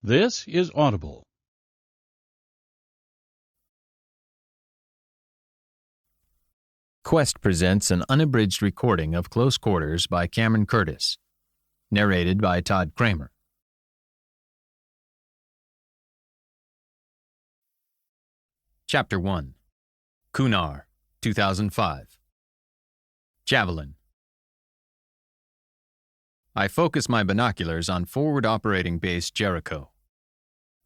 This is Audible. Quest presents an unabridged recording of Close Quarters by Cameron Curtis, narrated by Todd Kramer. Chapter 1. Kunar, 2005. Javelin. I focus my binoculars on forward operating base Jericho.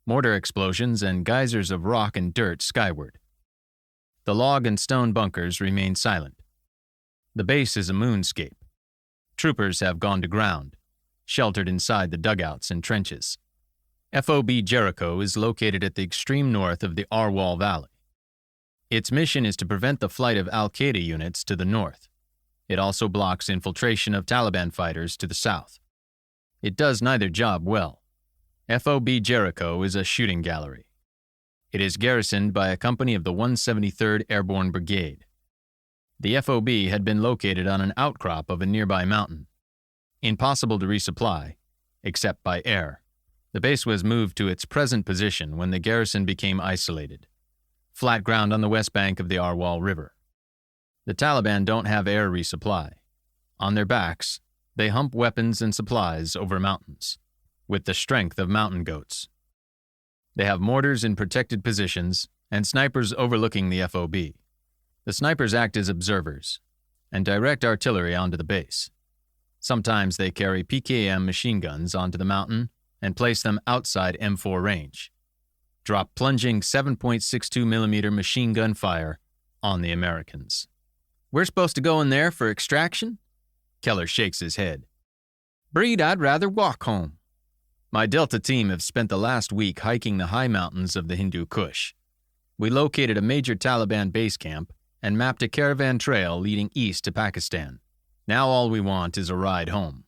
Mortar explosions and geysers of rock and dirt skyward. The log and stone bunkers remain silent. The base is a moonscape. Troopers have gone to ground, sheltered inside the dugouts and trenches. FOB Jericho is located at the extreme north of the Arwal Valley. Its mission is to prevent the flight of al-Qaeda units to the north. It also blocks infiltration of Taliban fighters to the south. It does neither job well. FOB Jericho is a shooting gallery. It is garrisoned by a company of the 173rd Airborne Brigade. The FOB had been located on an outcrop of a nearby mountain. Impossible to resupply, except by air. The base was moved to its present position when the garrison became isolated. Flat ground on the west bank of the Arwal River. The Taliban don't have air resupply. On their backs, they hump weapons and supplies over mountains, with the strength of mountain goats. They have mortars in protected positions and snipers overlooking the FOB. The snipers act as observers and direct artillery onto the base. Sometimes they carry PKM machine guns onto the mountain and place them outside M4 range. Drop plunging 7.62mm machine gun fire on the Americans. We're supposed to go in there for extraction? Keller shakes his head. Breed, I'd rather walk home. My Delta team have spent the last week hiking the high mountains of the Hindu Kush. We located a major Taliban base camp and mapped a caravan trail leading east to Pakistan. Now all we want is a ride home.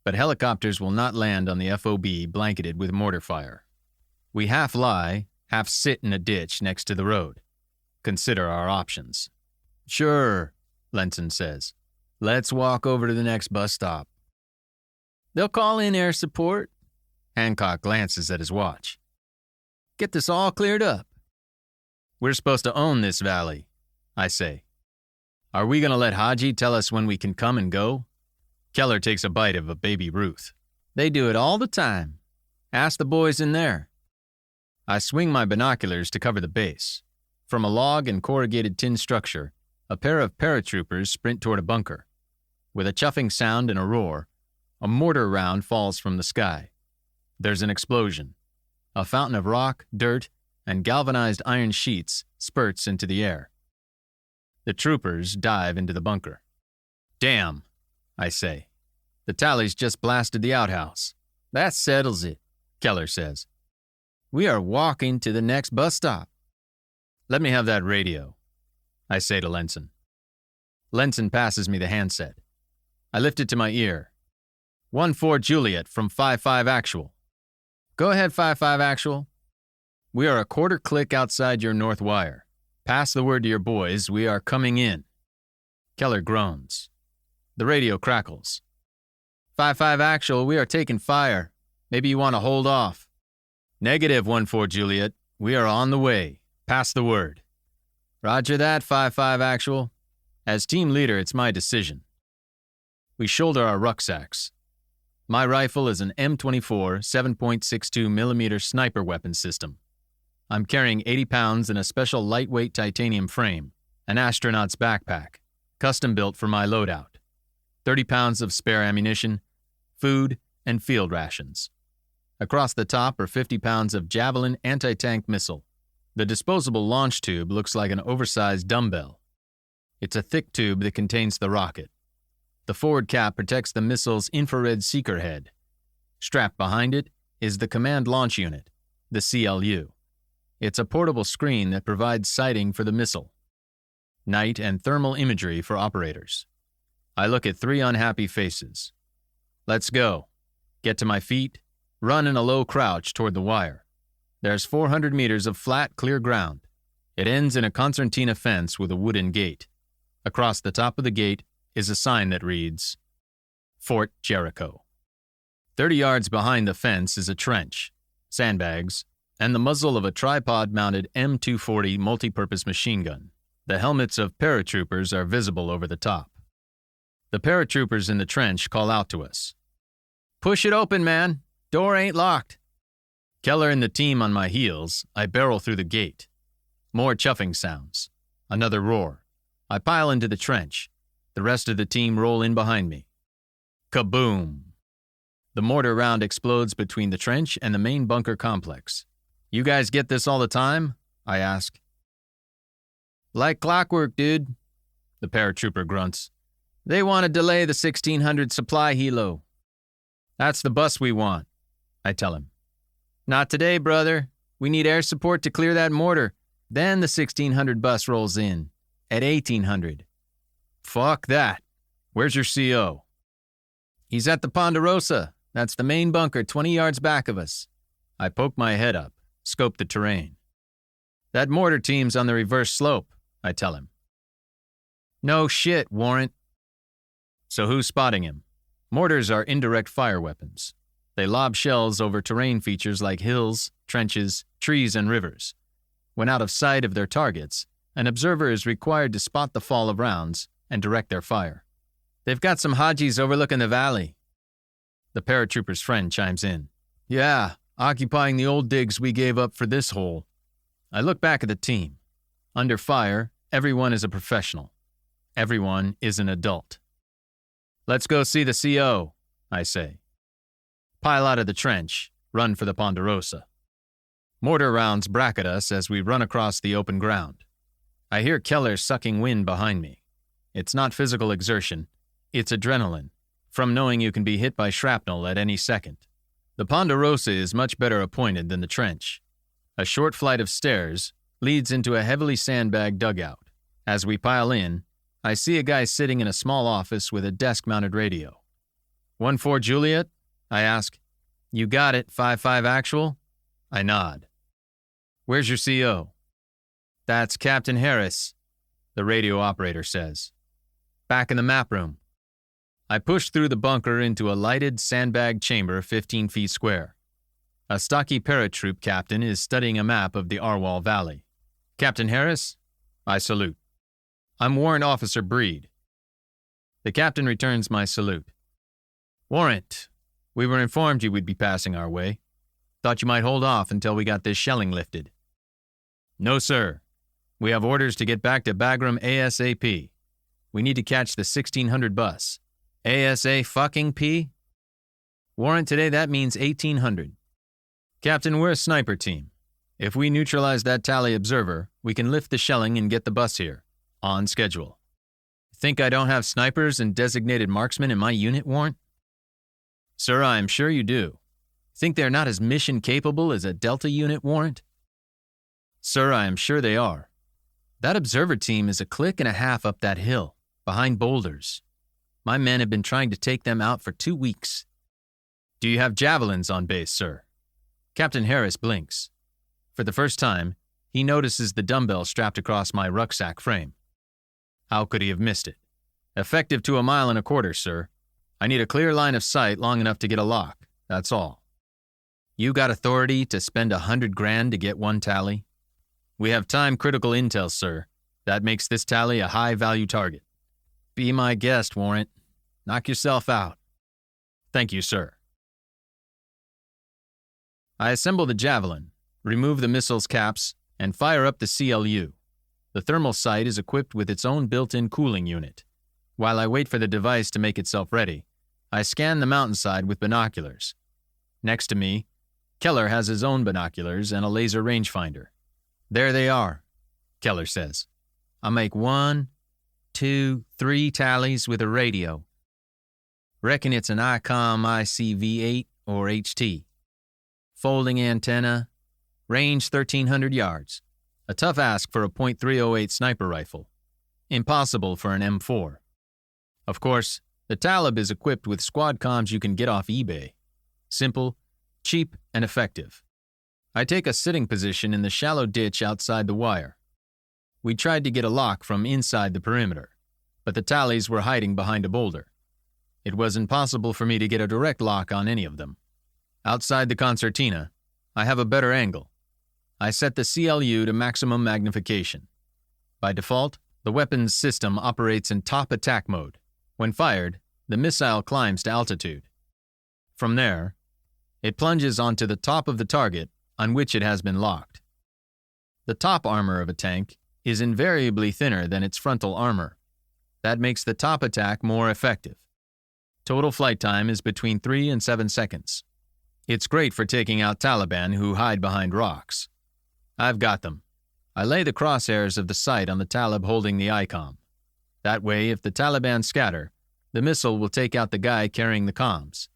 But helicopters will not land on the FOB blanketed with mortar fire. We half lie, half sit in a ditch next to the road. Consider our options. Sure, Lenson says. Let's walk over to the next bus stop. They'll call in air support. Hancock glances at his watch. Get this all cleared up. We're supposed to own this valley, I say. Are we going to let Haji tell us when we can come and go? Keller takes a bite of a baby Ruth. They do it all the time. Ask the boys in there. I swing my binoculars to cover the base. From a log and corrugated tin structure, a pair of paratroopers sprint toward a bunker. With a chuffing sound and a roar, a mortar round falls from the sky. There's an explosion. A fountain of rock, dirt, and galvanized iron sheets spurts into the air. The troopers dive into the bunker. Damn, I say. The Tallies just blasted the outhouse. That settles it, Keller says. We are walking to the next bus stop. Let me have that radio, I say to Lenson. Lenson passes me the handset. I lift it to my ear. 1-4 Juliet from 5-5 Actual. Go ahead, 5-5 Actual. We are a quarter click outside your north wire. Pass the word to your boys, we are coming in. Keller groans. The radio crackles. 5-5 Actual, we are taking fire. Maybe you want to hold off. Negative, 1-4 Juliet. We are on the way. Pass the word. Roger that, 5-5 Actual. As team leader, it's my decision. We shoulder our rucksacks. My rifle is an M24 7.62mm sniper weapon system. I'm carrying 80 pounds in a special lightweight titanium frame, an astronaut's backpack, custom built for my loadout. 30 pounds of spare ammunition, food, and field rations. Across the top are 50 pounds of Javelin anti-tank missile. The disposable launch tube looks like an oversized dumbbell. It's a thick tube that contains the rocket. The forward cap protects the missile's infrared seeker head. Strapped behind it is the Command Launch Unit, the CLU. It's a portable screen that provides sighting for the missile. Night and thermal imagery for operators. I look at 3 unhappy faces. Let's go. Get to my feet, run in a low crouch toward the wire. There's 400 meters of flat, clear ground. It ends in a concertina fence with a wooden gate. Across the top of the gate is a sign that reads, Fort Jericho. 30 yards behind the fence is a trench. sandbags, and the muzzle of a tripod-mounted M240 multi-purpose machine gun. The helmets of paratroopers are visible over the top. The paratroopers in the trench call out to us. "Push it open, man. Door ain't locked." Keller and the team on my heels, I barrel through the gate. More chuffing sounds. Another roar. I pile into the trench. The rest of the team roll in behind me. Kaboom! The mortar round explodes between the trench and the main bunker complex. "You guys get this all the time?" I ask. "Like clockwork, dude," the paratrooper grunts. "They want to delay the 1600 supply helo." "That's the bus we want," I tell him. "Not today, brother. We need air support to clear that mortar. Then the 1600 bus rolls in, at 1800. "Fuck that. Where's your CO? "He's at the Ponderosa. That's the main bunker 20 yards back of us." I poke my head up, scope the terrain. "That mortar team's on the reverse slope," I tell him. "No shit, Warrant." "So who's spotting him?" Mortars are indirect fire weapons. They lob shells over terrain features like hills, trenches, trees, and rivers. When out of sight of their targets, an observer is required to spot the fall of rounds and direct their fire. "They've got some Hajis overlooking the valley." The paratrooper's friend chimes in. "Yeah, occupying the old digs we gave up for this hole." I look back at the team. Under fire, everyone is a professional. Everyone is an adult. "Let's go see the CO, I say. Pile out of the trench, run for the Ponderosa. Mortar rounds bracket us as we run across the open ground. I hear Keller sucking wind behind me. It's not physical exertion, it's adrenaline, from knowing you can be hit by shrapnel at any second. The Ponderosa is much better appointed than the trench. A short flight of stairs leads into a heavily sandbagged dugout. As we pile in, I see a guy sitting in a small office with a desk-mounted radio. 1-4 Juliet? I ask. "You got it, 5-5 actual?" I nod. "Where's your CO? "That's Captain Harris," the radio operator says. "Back in the map room." I push through the bunker into a lighted, sandbag chamber 15 feet square. A stocky paratroop captain is studying a map of the Arwal Valley. "Captain Harris?" I salute. "I'm Warrant Officer Breed." The captain returns my salute. "Warrant, we were informed you would be passing our way. Thought you might hold off until we got this shelling lifted." "No, sir. We have orders to get back to Bagram ASAP. We need to catch the 1600 bus." "ASA fucking P?" "Warrant, today that means 1800. "Captain, we're a sniper team. If we neutralize that tally observer, we can lift the shelling and get the bus here. On schedule." "Think I don't have snipers and designated marksmen in my unit, Warrant?" "Sir, I am sure you do. Think they're not as mission capable as a Delta unit, Warrant?" "Sir, I am sure they are. That observer team is a click and a half up that hill, behind boulders. My men have been trying to take them out for 2 weeks." "Do you have javelins on base, sir?" Captain Harris blinks. For the first time, he notices the dumbbell strapped across my rucksack frame. How could he have missed it? "Effective to 1.25 miles, sir. I need a clear line of sight long enough to get a lock, that's all." "You got authority to spend $100,000 to get one tally?" "We have time-critical intel, sir. That makes this tally a high-value target." "Be my guest, Warrant. Knock yourself out." "Thank you, sir." I assemble the javelin, remove the missile's caps, and fire up the CLU. The thermal sight is equipped with its own built-in cooling unit. While I wait for the device to make itself ready, I scan the mountainside with binoculars. Next to me, Keller has his own binoculars and a laser rangefinder. "There they are," Keller says. "I make 1, 2, 3 tallies with a radio. Reckon it's an ICOM ICV-8 or HT. Folding antenna, range 1,300 yards. A tough ask for a .308 sniper rifle. Impossible for an M4. Of course, the Talib is equipped with squad comms you can get off eBay. Simple, cheap, and effective. I take a sitting position in the shallow ditch outside the wire. We tried to get a lock from inside the perimeter, but the tallies were hiding behind a boulder. It was impossible for me to get a direct lock on any of them. Outside the concertina, I have a better angle. I set the CLU to maximum magnification. By default, the weapon's system operates in top attack mode. When fired, the missile climbs to altitude. From there, it plunges onto the top of the target on which it has been locked. The top armor of a tank is invariably thinner than its frontal armor. That makes the top attack more effective. Total flight time is between 3 and 7 seconds. It's great for taking out Taliban who hide behind rocks. I've got them. I lay the crosshairs of the sight on the Talib holding the ICOM. That way, if the Taliban scatter, the missile will take out the guy carrying the comms.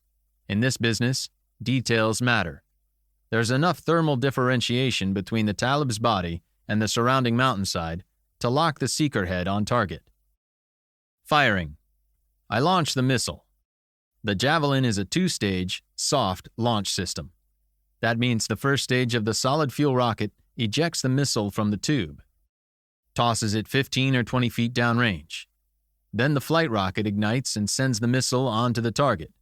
In this business, details matter. There's enough thermal differentiation between the Talib's body and the surrounding mountainside to lock the seeker head on target. Firing. I launch the missile. The Javelin is a 2-stage, soft launch system. That means the first stage of the solid fuel rocket ejects the missile from the tube, tosses it 15 or 20 feet downrange. Then the flight rocket ignites and sends the missile onto the target.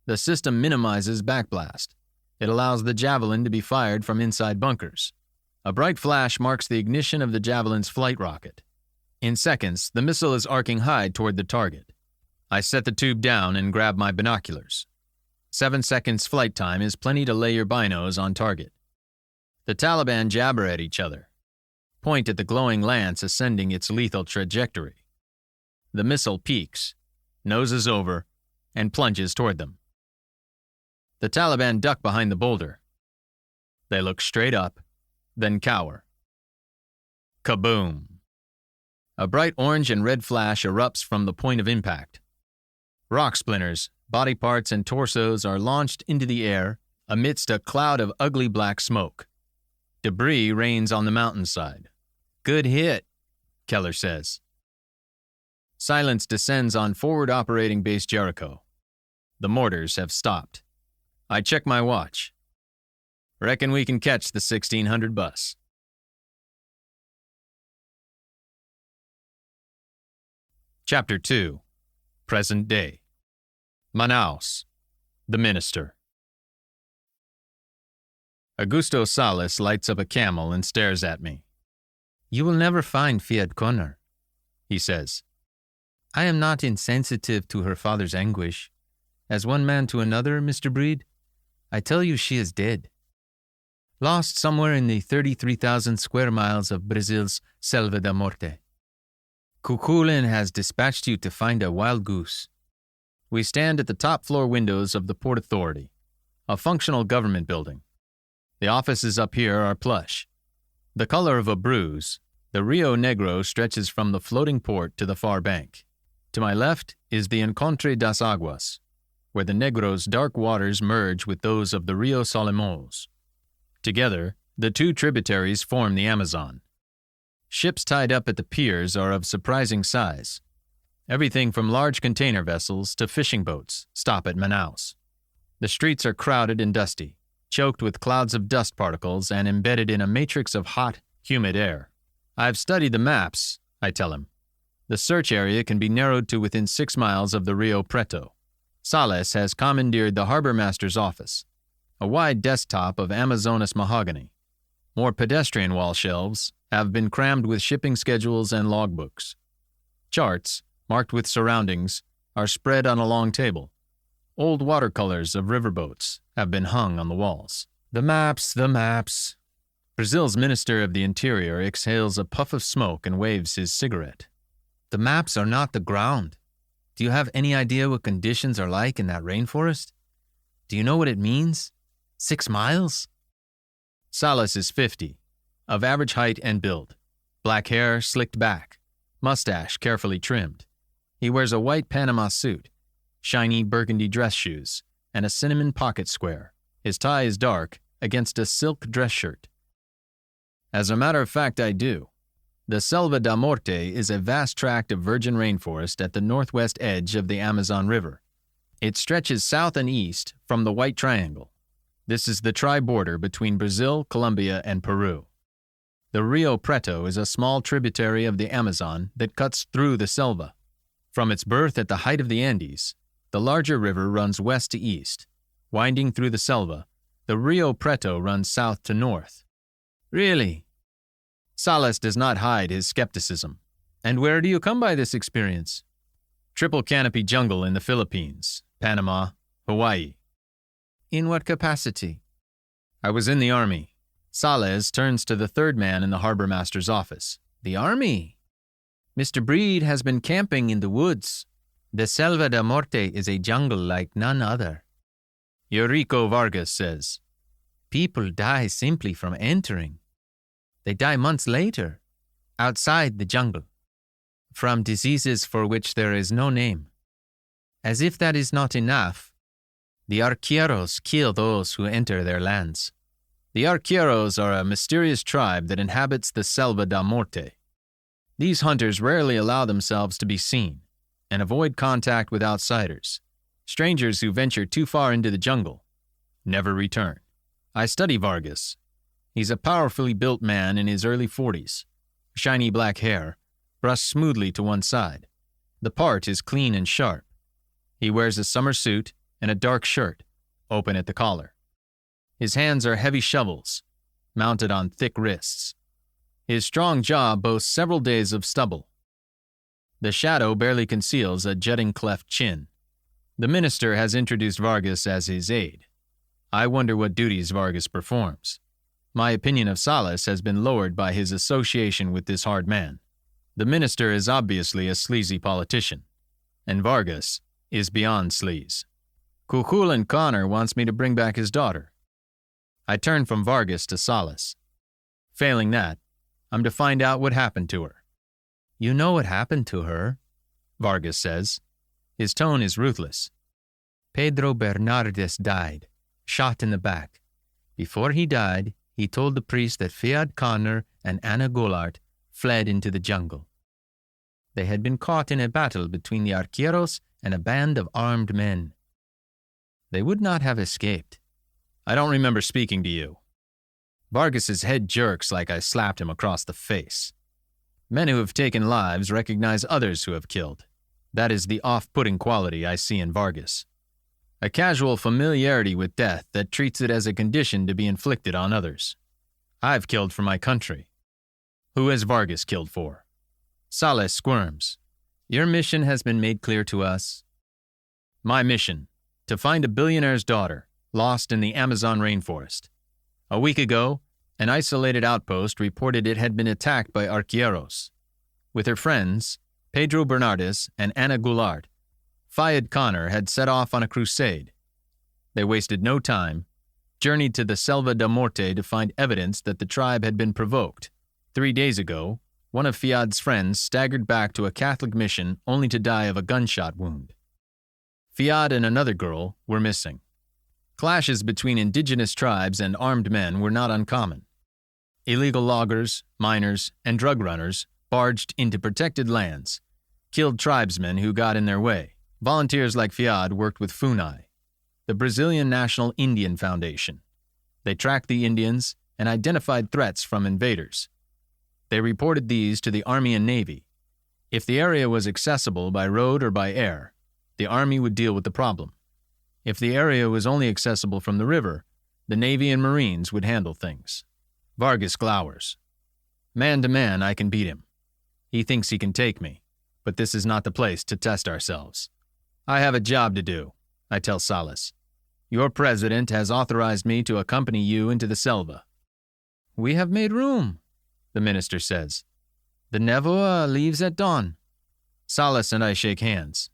The system minimizes backblast. It allows the Javelin to be fired from inside bunkers. A bright flash marks the ignition of the Javelin's flight rocket. In seconds, the missile is arcing high toward the target. I set the tube down and grab my binoculars. 7 seconds flight time is plenty to lay your binos on target. The Taliban jabber at each other, point at the glowing lance ascending its lethal trajectory. The missile peaks, noses over, and plunges toward them. The Taliban duck behind the boulder. They look straight up, then cower. Kaboom! A bright orange and red flash erupts from the point of impact. Rock splinters, body parts, and torsos are launched into the air amidst a cloud of ugly black smoke. Debris rains on the mountainside. Good hit, Keller says. Silence descends on forward operating base Jericho. The mortars have stopped. I check my watch. Reckon we can catch the 1600 bus. Chapter 2. Present Day. Manaus. The Minister. Augusto Salas lights up a Camel and stares at me. "You will never find Fiat Connor," he says. "I am not insensitive to her father's anguish. As one man to another, Mr. Breed, I tell you she is dead. Lost somewhere in the 33,000 square miles of Brazil's Selva da Morte. Cuchulainn has dispatched you to find a wild goose." We stand at the top floor windows of the Port Authority, a functional government building. The offices up here are plush. The color of a bruise, the Rio Negro stretches from the floating port to the far bank. To my left is the Encontre das Aguas, where the Negro's dark waters merge with those of the Rio Solimões. Together, the two tributaries form the Amazon. Ships tied up at the piers are of surprising size. Everything from large container vessels to fishing boats stop at Manaus. The streets are crowded and dusty, choked with clouds of dust particles and embedded in a matrix of hot, humid air. "I've studied the maps," I tell him. "The search area can be narrowed to within 6 miles of the Rio Preto." Salas has commandeered the harbor master's office, a wide desktop of Amazonas mahogany. More pedestrian wall shelves have been crammed with shipping schedules and logbooks. Charts, marked with surroundings, are spread on a long table. Old watercolors of riverboats have been hung on the walls. The maps. Brazil's Minister of the Interior exhales a puff of smoke and waves his cigarette. "The maps are not the ground. Do you have any idea what conditions are like in that rainforest? Do you know what it means? 6 miles? Salas is 50, of average height and build. Black hair slicked back, mustache carefully trimmed. He wears a white Panama suit, shiny burgundy dress shoes, and a cinnamon pocket square. His tie is dark against a silk dress shirt. As a matter of fact, I do. The Selva da Morte is a vast tract of virgin rainforest at the northwest edge of the Amazon River. It stretches south and east from the White Triangle. This is the tri-border between Brazil, Colombia, and Peru. The Rio Preto is a small tributary of the Amazon that cuts through the Selva. From its birth at the height of the Andes, the larger river runs west to east, winding through the Selva, The Rio Preto runs south to north. Really? Salas does not hide his skepticism. And where do you come by this experience? Triple canopy jungle in the Philippines, Panama, Hawaii. In what capacity? I was in the army. Salas turns to the third man in the harbor master's office. The army? Mr. Breed has been camping in the woods. The Selva da Morte is a jungle like none other. Eurico Vargas says, people die simply from entering. They die months later, outside the jungle, from diseases for which there is no name. As if that is not enough, the arqueros kill those who enter their lands. The arqueros are a mysterious tribe that inhabits the Selva da Morte. These hunters rarely allow themselves to be seen and avoid contact with outsiders. Strangers who venture too far into the jungle never return. I study Vargas. He's a powerfully built man in his early 40s. Shiny black hair, brushed smoothly to one side. The part is clean and sharp. He wears a summer suit and a dark shirt, open at the collar. His hands are heavy shovels, mounted on thick wrists. His strong jaw boasts several days of stubble. The shadow barely conceals a jutting cleft chin. The minister has introduced Vargas as his aide. I wonder what duties Vargas performs. My opinion of Salas has been lowered by his association with this hard man. The minister is obviously a sleazy politician, and Vargas is beyond sleaze. Cuchulainn Connor wants me to bring back his daughter. I turn from Vargas to Salas. Failing that, I'm to find out what happened to her. You know what happened to her, Vargas says. His tone is ruthless. Pedro Bernardes died, shot in the back. Before he died, he told the priest that Fiad Connor and Anna Goulart fled into the jungle. They had been caught in a battle between the arqueros and a band of armed men. They would not have escaped. I don't remember speaking to you. Vargas's head jerks like I slapped him across the face. Men who have taken lives recognize others who have killed. That is the off-putting quality I see in Vargas. A casual familiarity with death that treats it as a condition to be inflicted on others. I've killed for my country. Who has Vargas killed for? Salas squirms. Your mission has been made clear to us. My mission, to find a billionaire's daughter, lost in the Amazon rainforest. A week ago, an isolated outpost reported it had been attacked by arqueros. With her friends, Pedro Bernardes and Anna Goulart, Fiad Connor had set off on a crusade. They wasted no time, journeyed to the Selva da Morte to find evidence that the tribe had been provoked. 3 days ago, one of Fiad's friends staggered back to a Catholic mission only to die of a gunshot wound. Fiad and another girl were missing. Clashes between indigenous tribes and armed men were not uncommon. Illegal loggers, miners, and drug runners barged into protected lands, killed tribesmen who got in their way. Volunteers like Fiad worked with FUNAI, the Brazilian National Indian Foundation. They tracked the Indians and identified threats from invaders. They reported these to the Army and Navy. If the area was accessible by road or by air, the Army would deal with the problem. If the area was only accessible from the river, the Navy and Marines would handle things. Vargas glowers. Man to man, I can beat him. He thinks he can take me, but this is not the place to test ourselves. I have a job to do, I tell Salas. Your president has authorized me to accompany you into the Selva. We have made room, the minister says. The Nevoa leaves at dawn. Salas and I shake hands.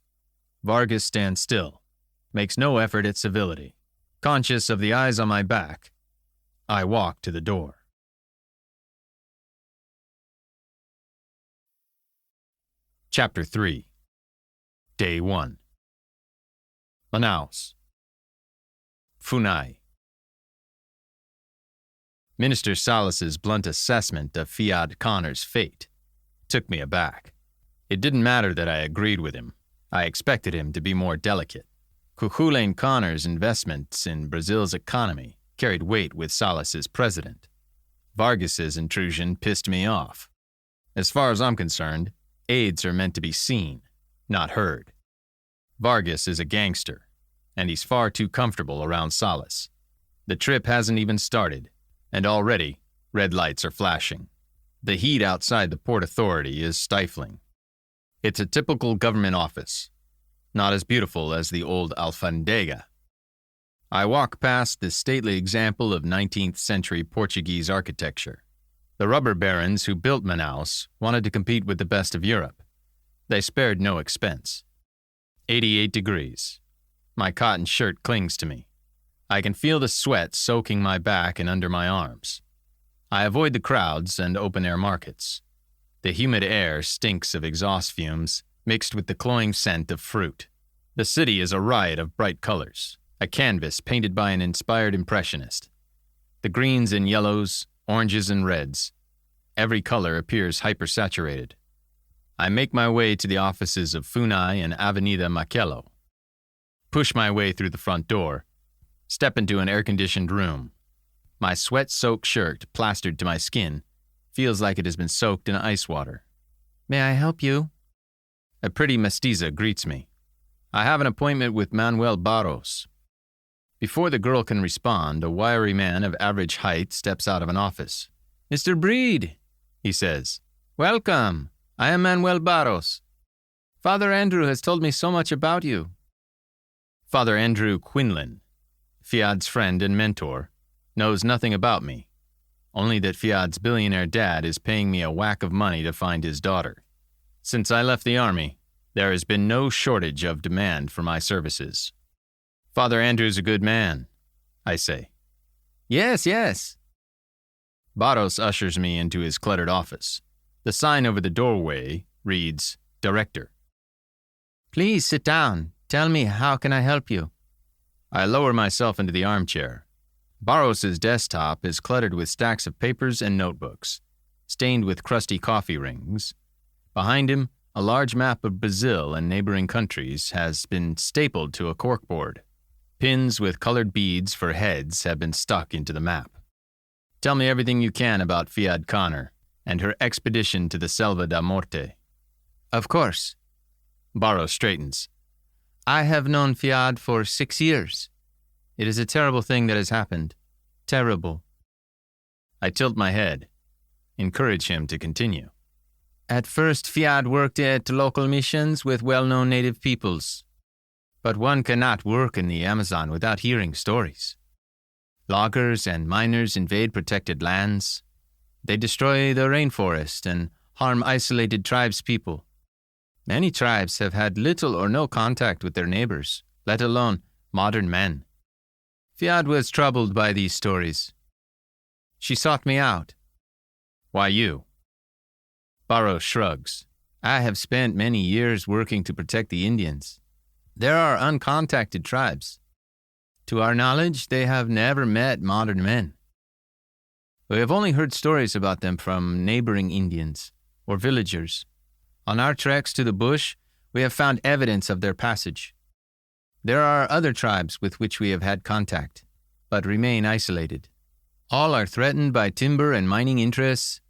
Vargas stands still, makes no effort at civility. Conscious of the eyes on my back, I walk to the door. Chapter 3. Day 1. Manaus. FUNAI. Minister Salas's blunt assessment of Fiad Connor's fate took me aback. It didn't matter that I agreed with him. I expected him to be more delicate. Cuchulainn Connor's investments in Brazil's economy carried weight with Salas's president. Vargas's intrusion pissed me off. As far as I'm concerned, aides are meant to be seen, not heard. Vargas is a gangster, and he's far too comfortable around Salas. The trip hasn't even started, and already red lights are flashing. The heat outside the Port Authority is stifling. It's a typical government office, not as beautiful as the old Alfândega. I walk past this stately example of 19th century Portuguese architecture. The rubber barons who built Manaus wanted to compete with the best of Europe. They spared no expense. 88 degrees. My cotton shirt clings to me. I can feel the sweat soaking my back and under my arms. I avoid the crowds and open-air markets. The humid air stinks of exhaust fumes mixed with the cloying scent of fruit. The city is a riot of bright colors, a canvas painted by an inspired impressionist. The greens and yellows, oranges and reds. Every color appears hypersaturated. I make my way to the offices of FUNAI and Avenida Maquello. Push my way through the front door. Step into an air-conditioned room. My sweat-soaked shirt, plastered to my skin, feels like it has been soaked in ice water. "May I help you?" A pretty mestiza greets me. "I have an appointment with Manuel Barros." Before the girl can respond, a wiry man of average height steps out of an office. "Mr. Breed," he says. "Welcome. I am Manuel Barros. Father Andrew has told me so much about you." Father Andrew Quinlan, Fiad's friend and mentor, knows nothing about me, only that Fiad's billionaire dad is paying me a whack of money to find his daughter. Since I left the army, there has been no shortage of demand for my services. "Father Andrew's a good man," I say. "Yes, yes." Barros ushers me into his cluttered office. The sign over the doorway reads, "Director." "Please sit down. Tell me, how can I help you?" I lower myself into the armchair. Barros's desktop is cluttered with stacks of papers and notebooks, stained with crusty coffee rings. Behind him, a large map of Brazil and neighboring countries has been stapled to a corkboard. Pins with colored beads for heads have been stuck into the map. "Tell me everything you can about Fiad Connor and her expedition to the Selva da Morte." "Of course." Barros straightens. "I have known Fiad for 6 years. It is a terrible thing that has happened. Terrible." I tilt my head, encourage him to continue. "At first, Fiad worked at local missions with well-known native peoples. But one cannot work in the Amazon without hearing stories. Loggers and miners invade protected lands. They destroy the rainforest and harm isolated tribes' people. Many tribes have had little or no contact with their neighbors, let alone modern men. Fiad was troubled by these stories. She sought me out." "Why you?" Barros shrugs. "I have spent many years working to protect the Indians. There are uncontacted tribes. To our knowledge, they have never met modern men. We have only heard stories about them from neighboring Indians or villagers. On our treks to the bush, we have found evidence of their passage. There are other tribes with which we have had contact, but remain isolated. All are threatened by timber and mining interests.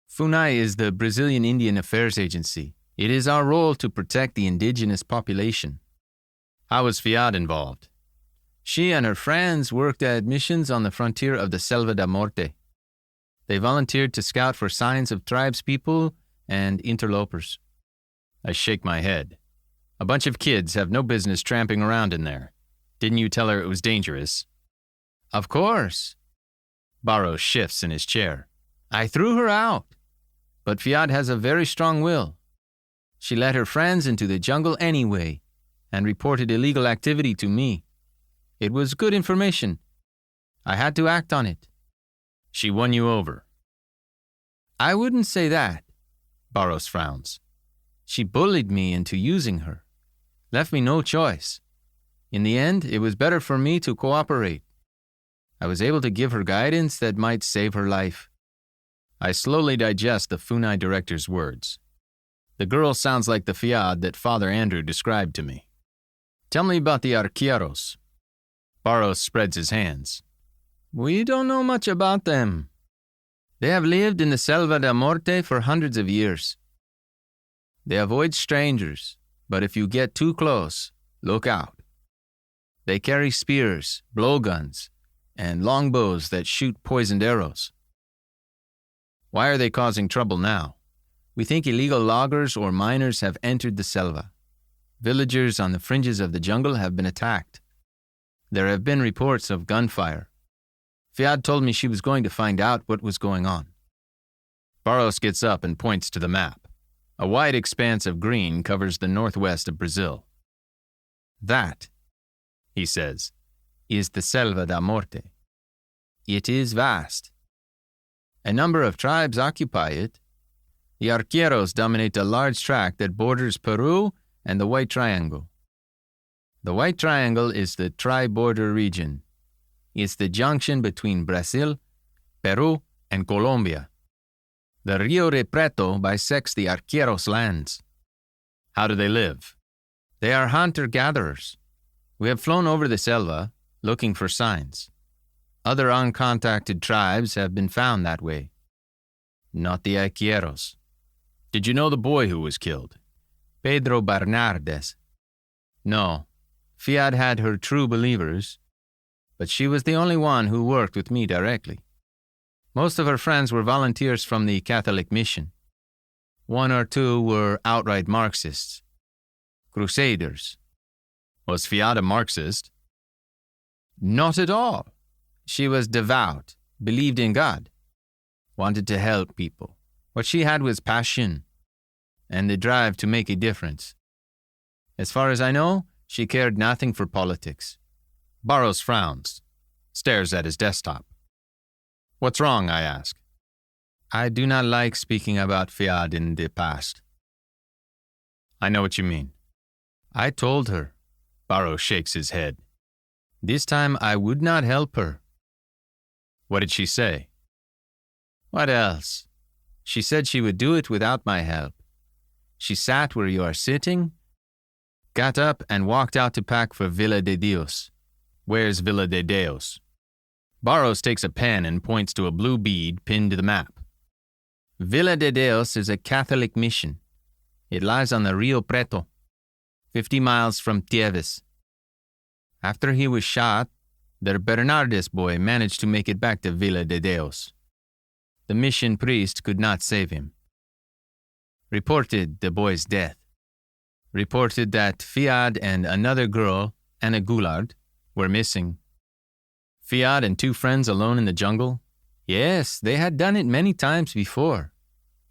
FUNAI is the Brazilian Indian Affairs Agency. It is our role to protect the indigenous population." "How was Fiad involved?" "She and her friends worked at missions on the frontier of the Selva da Morte. They volunteered to scout for signs of tribespeople and interlopers." I shake my head. "A bunch of kids have no business tramping around in there. Didn't you tell her it was dangerous?" "Of course." Barros shifts in his chair. "I threw her out. But Fiad has a very strong will. She led her friends into the jungle anyway and reported illegal activity to me. It was good information. I had to act on it." "She won you over." "I wouldn't say that." Barros frowns. "She bullied me into using her. Left me no choice. In the end, it was better for me to cooperate. I was able to give her guidance that might save her life." I slowly digest the FUNAI director's words. The girl sounds like the Fiad that Father Andrew described to me. "Tell me about the Arqueros." Barros spreads his hands. "We don't know much about them. They have lived in the Selva da Morte for hundreds of years. They avoid strangers, but if you get too close, look out. They carry spears, blowguns, and longbows that shoot poisoned arrows. Why are they causing trouble now? We think illegal loggers or miners have entered the selva. Villagers on the fringes of the jungle have been attacked. There have been reports of gunfire. Fiad told me she was going to find out what was going on. Barros gets up and points to the map. A wide expanse of green covers the northwest of Brazil. That, he says, is the Selva da Morte. It is vast. A number of tribes occupy it. The Arqueros dominate a large tract that borders Peru and the White Triangle. The White Triangle is the tri-border region. It's the junction between Brazil, Peru, and Colombia. The Rio de Preto bisects the Arqueros lands. How do they live? They are hunter-gatherers. We have flown over the selva, looking for signs. Other uncontacted tribes have been found that way. Not the Arqueros. Did you know the boy who was killed? Pedro Bernardes. No. Fiad had her true believers, but she was the only one who worked with me directly. Most of her friends were volunteers from the Catholic mission. One or two were outright Marxists. Crusaders. Was Fiad a Marxist? Not at all. She was devout, believed in God, wanted to help people. What she had was passion and the drive to make a difference. As far as I know, she cared nothing for politics. Barros frowns, stares at his desktop. What's wrong, I ask. I do not like speaking about Fiad in the past. I know what you mean. I told her. Barros shakes his head. This time I would not help her. What did she say? What else? She said she would do it without my help. She sat where you are sitting, got up and walked out to pack for Villa de Dios. Where's Villa de Dios? Barros takes a pen and points to a blue bead pinned to the map. Villa de Dios is a Catholic mission. It lies on the Rio Preto, 50 miles from Tieves. After he was shot, the Bernardes boy managed to make it back to Villa de Dios. The mission priest could not save him. Reported the boy's death. Reported that Fiad and another girl, Anna Goulard, were missing. Fiad and two friends alone in the jungle? Yes, they had done it many times before,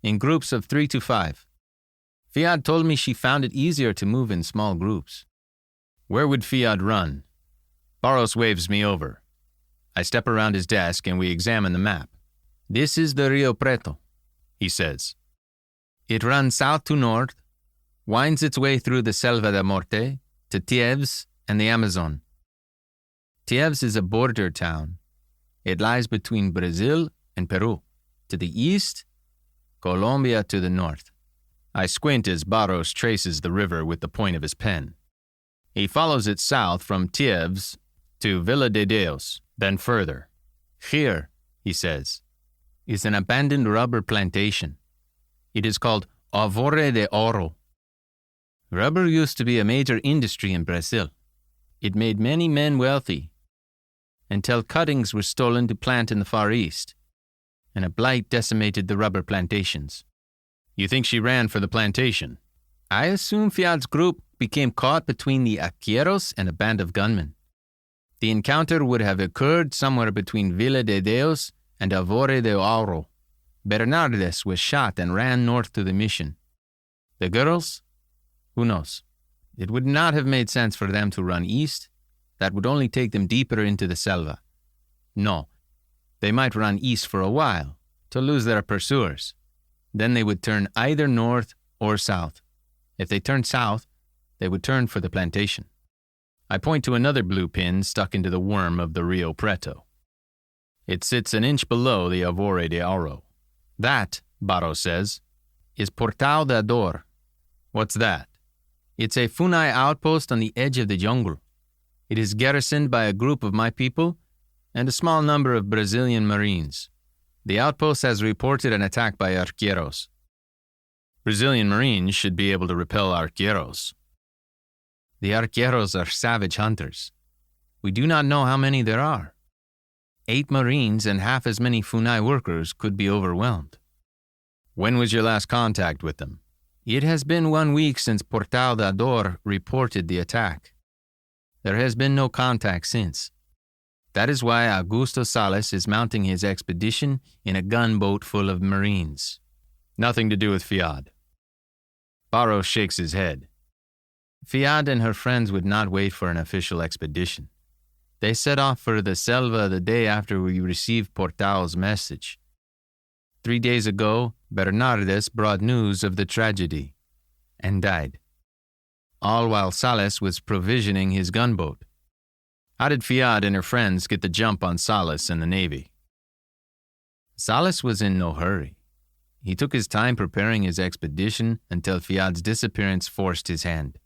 in groups of 3 to 5. Fiad told me she found it easier to move in small groups. Where would Fiad run? Barros waves me over. I step around his desk and we examine the map. This is the Rio Preto, he says. It runs south to north, winds its way through the Selva da Morte to Tieves and the Amazon. Tieves is a border town. It lies between Brazil and Peru. To the east, Colombia to the north. I squint as Barros traces the river with the point of his pen. He follows it south from Tieves to Villa de Dios, then further. Here, he says, is an abandoned rubber plantation. It is called Alvore de Ouro. Rubber used to be a major industry in Brazil. It made many men wealthy, until cuttings were stolen to plant in the Far East, and a blight decimated the rubber plantations. You think she ran for the plantation? I assume Fiad's group became caught between the Arqueros and a band of gunmen. The encounter would have occurred somewhere between Villa de Dios and Alvore de Ouro. Bernardes was shot and ran north to the mission. The girls? Who knows? It would not have made sense for them to run east. That would only take them deeper into the selva. No, they might run east for a while, to lose their pursuers. Then they would turn either north or south. If they turned south, they would turn for the plantation. I point to another blue pin stuck into the worm of the Rio Preto. It sits an inch below the Alvore de Ouro. That, Barros says, is Portal da Dor. What's that? It's a Funai outpost on the edge of the jungle. It is garrisoned by a group of my people and a small number of Brazilian Marines. The outpost has reported an attack by Arqueros. Brazilian Marines should be able to repel Arqueros. The Arqueros are savage hunters. We do not know how many there are. 8 Marines and half as many Funai workers could be overwhelmed. When was your last contact with them? It has been 1 week since Portal da Dor reported the attack. There has been no contact since. That is why Augusto Sales is mounting his expedition in a gunboat full of Marines. Nothing to do with Fiad. Barros shakes his head. Fiad and her friends would not wait for an official expedition. They set off for the Selva the day after we received Portal's message. 3 days ago, Bernardes brought news of the tragedy and died, all while Sales was provisioning his gunboat. How did Fiad and her friends get the jump on Sales and the Navy? Sales was in no hurry. He took his time preparing his expedition until Fiad's disappearance forced his hand.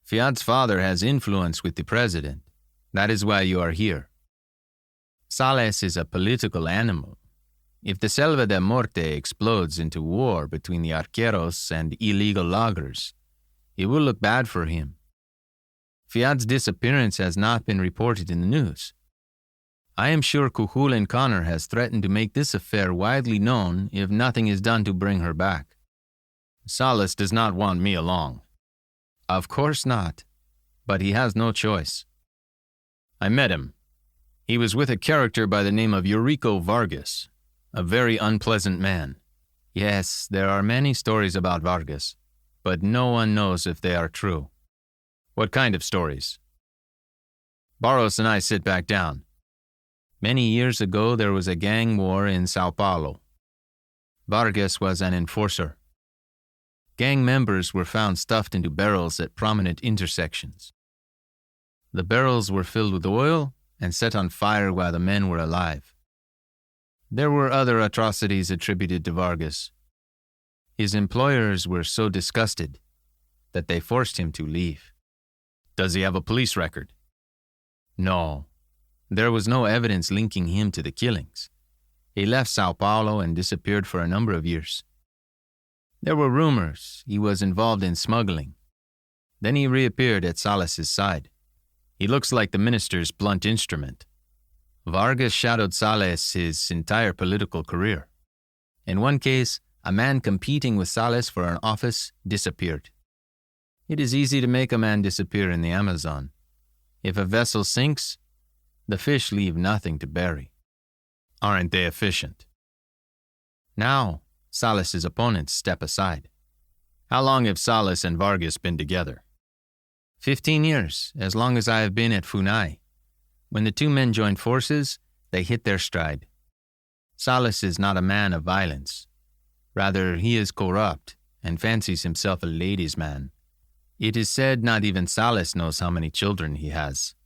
Fiad's father has influence with the president. That is why you are here. Sales is a political animal. If the Selva de Morte explodes into war between the arqueros and illegal loggers, it will look bad for him. Fiad's disappearance has not been reported in the news. I am sure Cuchulainn Connor has threatened to make this affair widely known if nothing is done to bring her back. Sales does not want me along. Of course not, but he has no choice. I met him. He was with a character by the name of Eurico Vargas, a very unpleasant man. Yes, there are many stories about Vargas, but no one knows if they are true. What kind of stories? Barros and I sit back down. Many years ago, there was a gang war in Sao Paulo. Vargas was an enforcer. Gang members were found stuffed into barrels at prominent intersections. The barrels were filled with oil and set on fire while the men were alive. There were other atrocities attributed to Vargas. His employers were so disgusted that they forced him to leave. Does he have a police record? No. There was no evidence linking him to the killings. He left Sao Paulo and disappeared for a number of years. There were rumors he was involved in smuggling. Then he reappeared at Sales's side. He looks like the minister's blunt instrument. Vargas shadowed Sales his entire political career. In one case, a man competing with Sales for an office disappeared. It is easy to make a man disappear in the Amazon. If a vessel sinks, the fish leave nothing to bury. Aren't they efficient? Now, Sales's opponents step aside. How long have Sales and Vargas been together? 15 years, as long as I have been at Funai. When the two men joined forces, they hit their stride. Sales is not a man of violence. Rather, he is corrupt and fancies himself a ladies' man. It is said not even Sales knows how many children he has.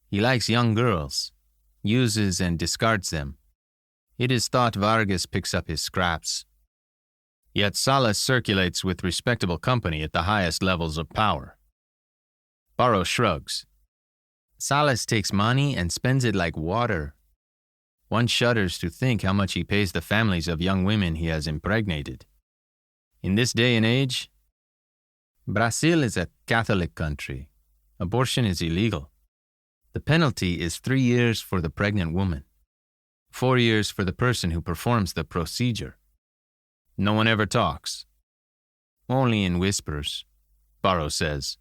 He likes young girls, uses and discards them. It is thought Vargas picks up his scraps. Yet Sales circulates with respectable company at the highest levels of power. Barros shrugs. Sales takes money and spends it like water. One shudders to think how much he pays the families of young women he has impregnated. In this day and age, Brazil is a Catholic country. Abortion is illegal. The penalty is 3 years for the pregnant woman, 4 years for the person who performs the procedure. No one ever talks. Only in whispers, Barros says.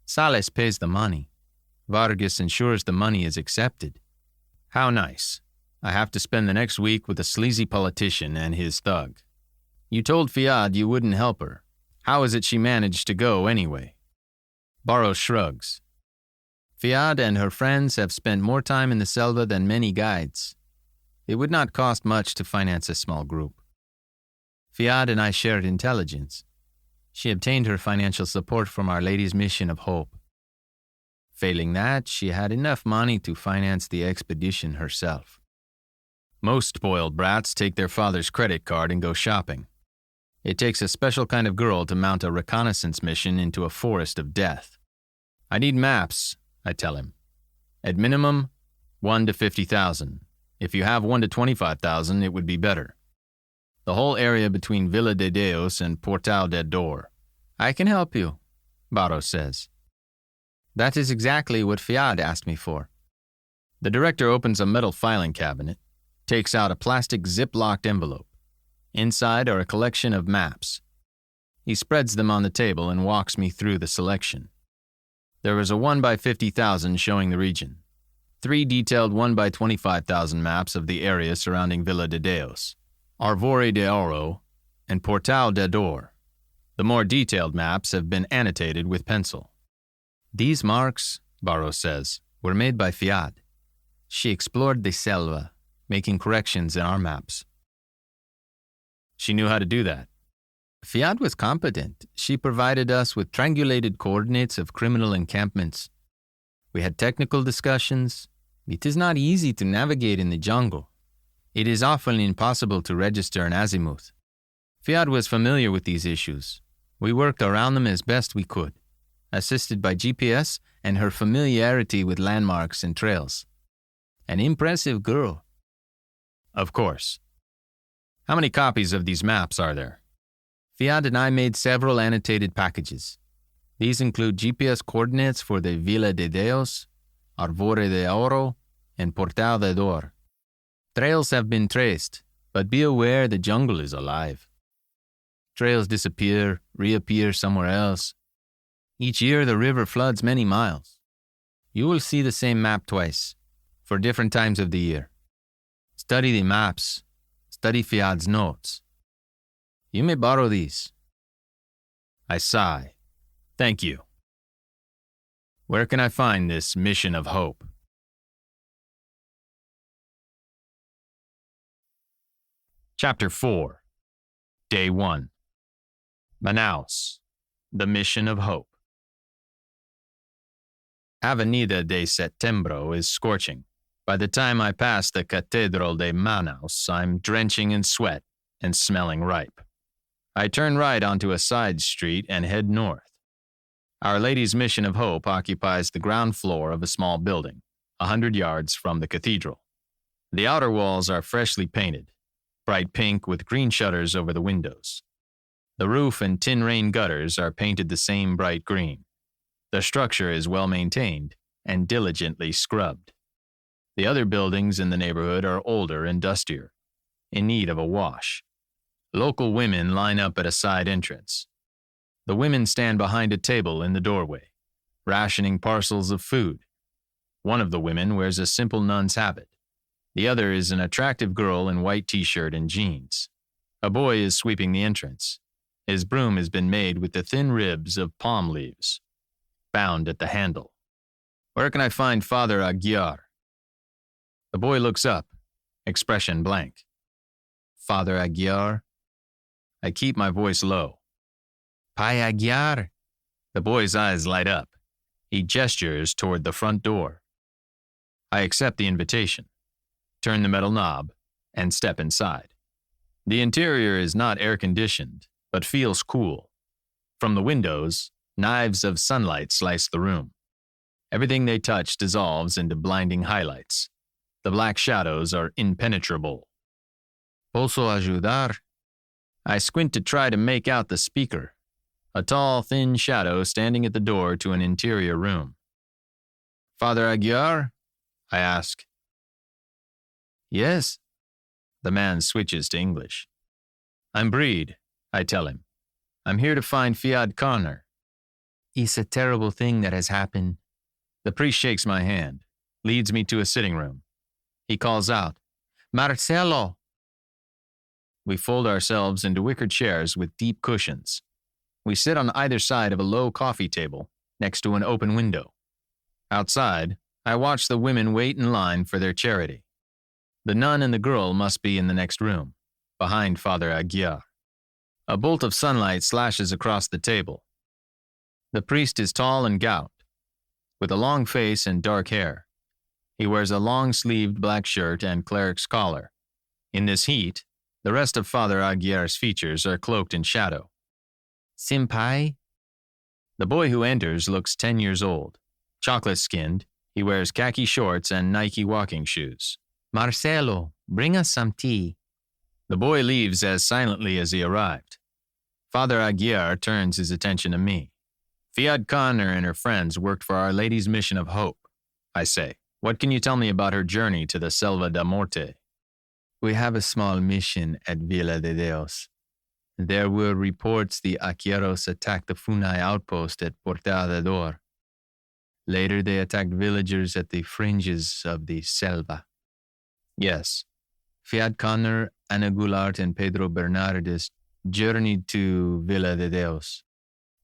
Sales pays the money. Vargas ensures the money is accepted. How nice. I have to spend the next week with a sleazy politician and his thug. You told Fiad you wouldn't help her. How is it she managed to go anyway? Barros shrugs. Fiad and her friends have spent more time in the Selva than many guides. It would not cost much to finance a small group. Fiad and I shared intelligence. She obtained her financial support from Our Lady's Mission of Hope. Failing that, she had enough money to finance the expedition herself. Most spoiled brats take their father's credit card and go shopping. It takes a special kind of girl to mount a reconnaissance mission into a forest of death. I need maps, I tell him. At minimum, 1 to 50,000. If you have 1 to 25,000, it would be better. The whole area between Villa de Deos and Portal de Dor. I can help you, Barros says. That is exactly what Fiad asked me for. The director opens a metal filing cabinet, takes out a plastic zip-locked envelope. Inside are a collection of maps. He spreads them on the table and walks me through the selection. There is a 1 by 50,000 showing the region, 3 detailed 1 by 25,000 maps of the area surrounding Vila de Deos, Arvore de Oro, and Portal de Dor. The more detailed maps have been annotated with pencil. These marks, Barros says, were made by Fiad. She explored the selva, making corrections in our maps. She knew how to do that. Fiad was competent. She provided us with triangulated coordinates of criminal encampments. We had technical discussions. It is not easy to navigate in the jungle. It is often impossible to register an azimuth. Fiad was familiar with these issues. We worked around them as best we could, assisted by GPS and her familiarity with landmarks and trails. An impressive girl. Of course. How many copies of these maps are there? Fiad and I made several annotated packages. These include GPS coordinates for the Vila de Deos, Arvore de Oro, and Portal de Dor. Trails have been traced, but be aware the jungle is alive. Trails disappear, reappear somewhere else. Each year the river floods many miles. You will see the same map twice, for different times of the year. Study the maps. Study Fiad's notes. You may borrow these. I sigh. Thank you. Where can I find this mission of hope? Chapter 4. Day 1. Manaus, the mission of hope. Avenida de Setembro is scorching. By the time I pass the Catedral de Manaus, I'm drenching in sweat and smelling ripe. I turn right onto a side street and head north. Our Lady's Mission of Hope occupies the ground floor of a small building, 100 yards from the cathedral. The outer walls are freshly painted, bright pink with green shutters over the windows. The roof and tin rain gutters are painted the same bright green. The structure is well maintained and diligently scrubbed. The other buildings in the neighborhood are older and dustier, in need of a wash. Local women line up at a side entrance. The women stand behind a table in the doorway, rationing parcels of food. One of the women wears a simple nun's habit. The other is an attractive girl in white t-shirt and jeans. A boy is sweeping the entrance. His broom has been made with the thin ribs of palm leaves, bound at the handle. Where can I find Father Aguiar? The boy looks up, expression blank. Father Aguiar? I keep my voice low. Pai Aguiar? The boy's eyes light up. He gestures toward the front door. I accept the invitation, turn the metal knob, and step inside. The interior is not air-conditioned, but feels cool. From the windows, knives of sunlight slice the room. Everything they touch dissolves into blinding highlights. The black shadows are impenetrable. Posso ajudar? I squint to try to make out the speaker, a tall, thin shadow standing at the door to an interior room. Father Aguiar? I ask. Yes. The man switches to English. I'm Breed, I tell him. I'm here to find Fiad Connor. It's a terrible thing that has happened. The priest shakes my hand, leads me to a sitting room. He calls out, Marcelo! We fold ourselves into wicker chairs with deep cushions. We sit on either side of a low coffee table next to an open window. Outside, I watch the women wait in line for their charity. The nun and the girl must be in the next room, behind Father Aguiar. A bolt of sunlight slashes across the table. The priest is tall and gout, with a long face and dark hair. He wears a long-sleeved black shirt and cleric's collar. In this heat, the rest of Father Aguiar's features are cloaked in shadow. Senpai? The boy who enters looks 10 years old. Chocolate-skinned, he wears khaki shorts and Nike walking shoes. Marcelo, bring us some tea. The boy leaves as silently as he arrived. Father Aguiar turns his attention to me. Fiad Connor and her friends worked for Our Lady's Mission of Hope, I say. What can you tell me about her journey to the Selva da Morte? We have a small mission at Villa de Deos. There were reports the Arqueros attacked the Funai outpost at Portada d'Or. Later, they attacked villagers at the fringes of the Selva. Yes. Fiat Conner, Ana Goulart, and Pedro Bernardes journeyed to Villa de Deos.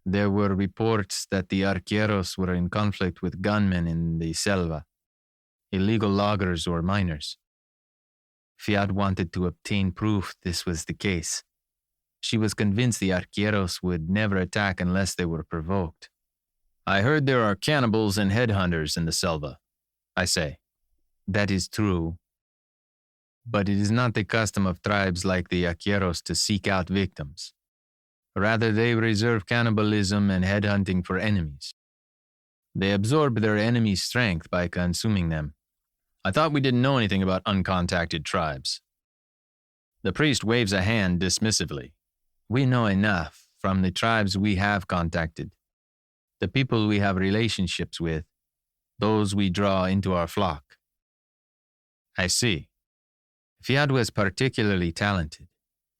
There were reports that the Arqueros were in conflict with gunmen in the Selva, illegal loggers or miners. Fiat wanted to obtain proof this was the case. She was convinced the Arqueros would never attack unless they were provoked. I heard there are cannibals and headhunters in the Selva, I say. That is true. But it is not the custom of tribes like the Arqueros to seek out victims. Rather, they reserve cannibalism and headhunting for enemies. They absorb their enemy's strength by consuming them. I thought we didn't know anything about uncontacted tribes. The priest waves a hand dismissively. We know enough from the tribes we have contacted, the people we have relationships with, those we draw into our flock. I see. Fiat was particularly talented.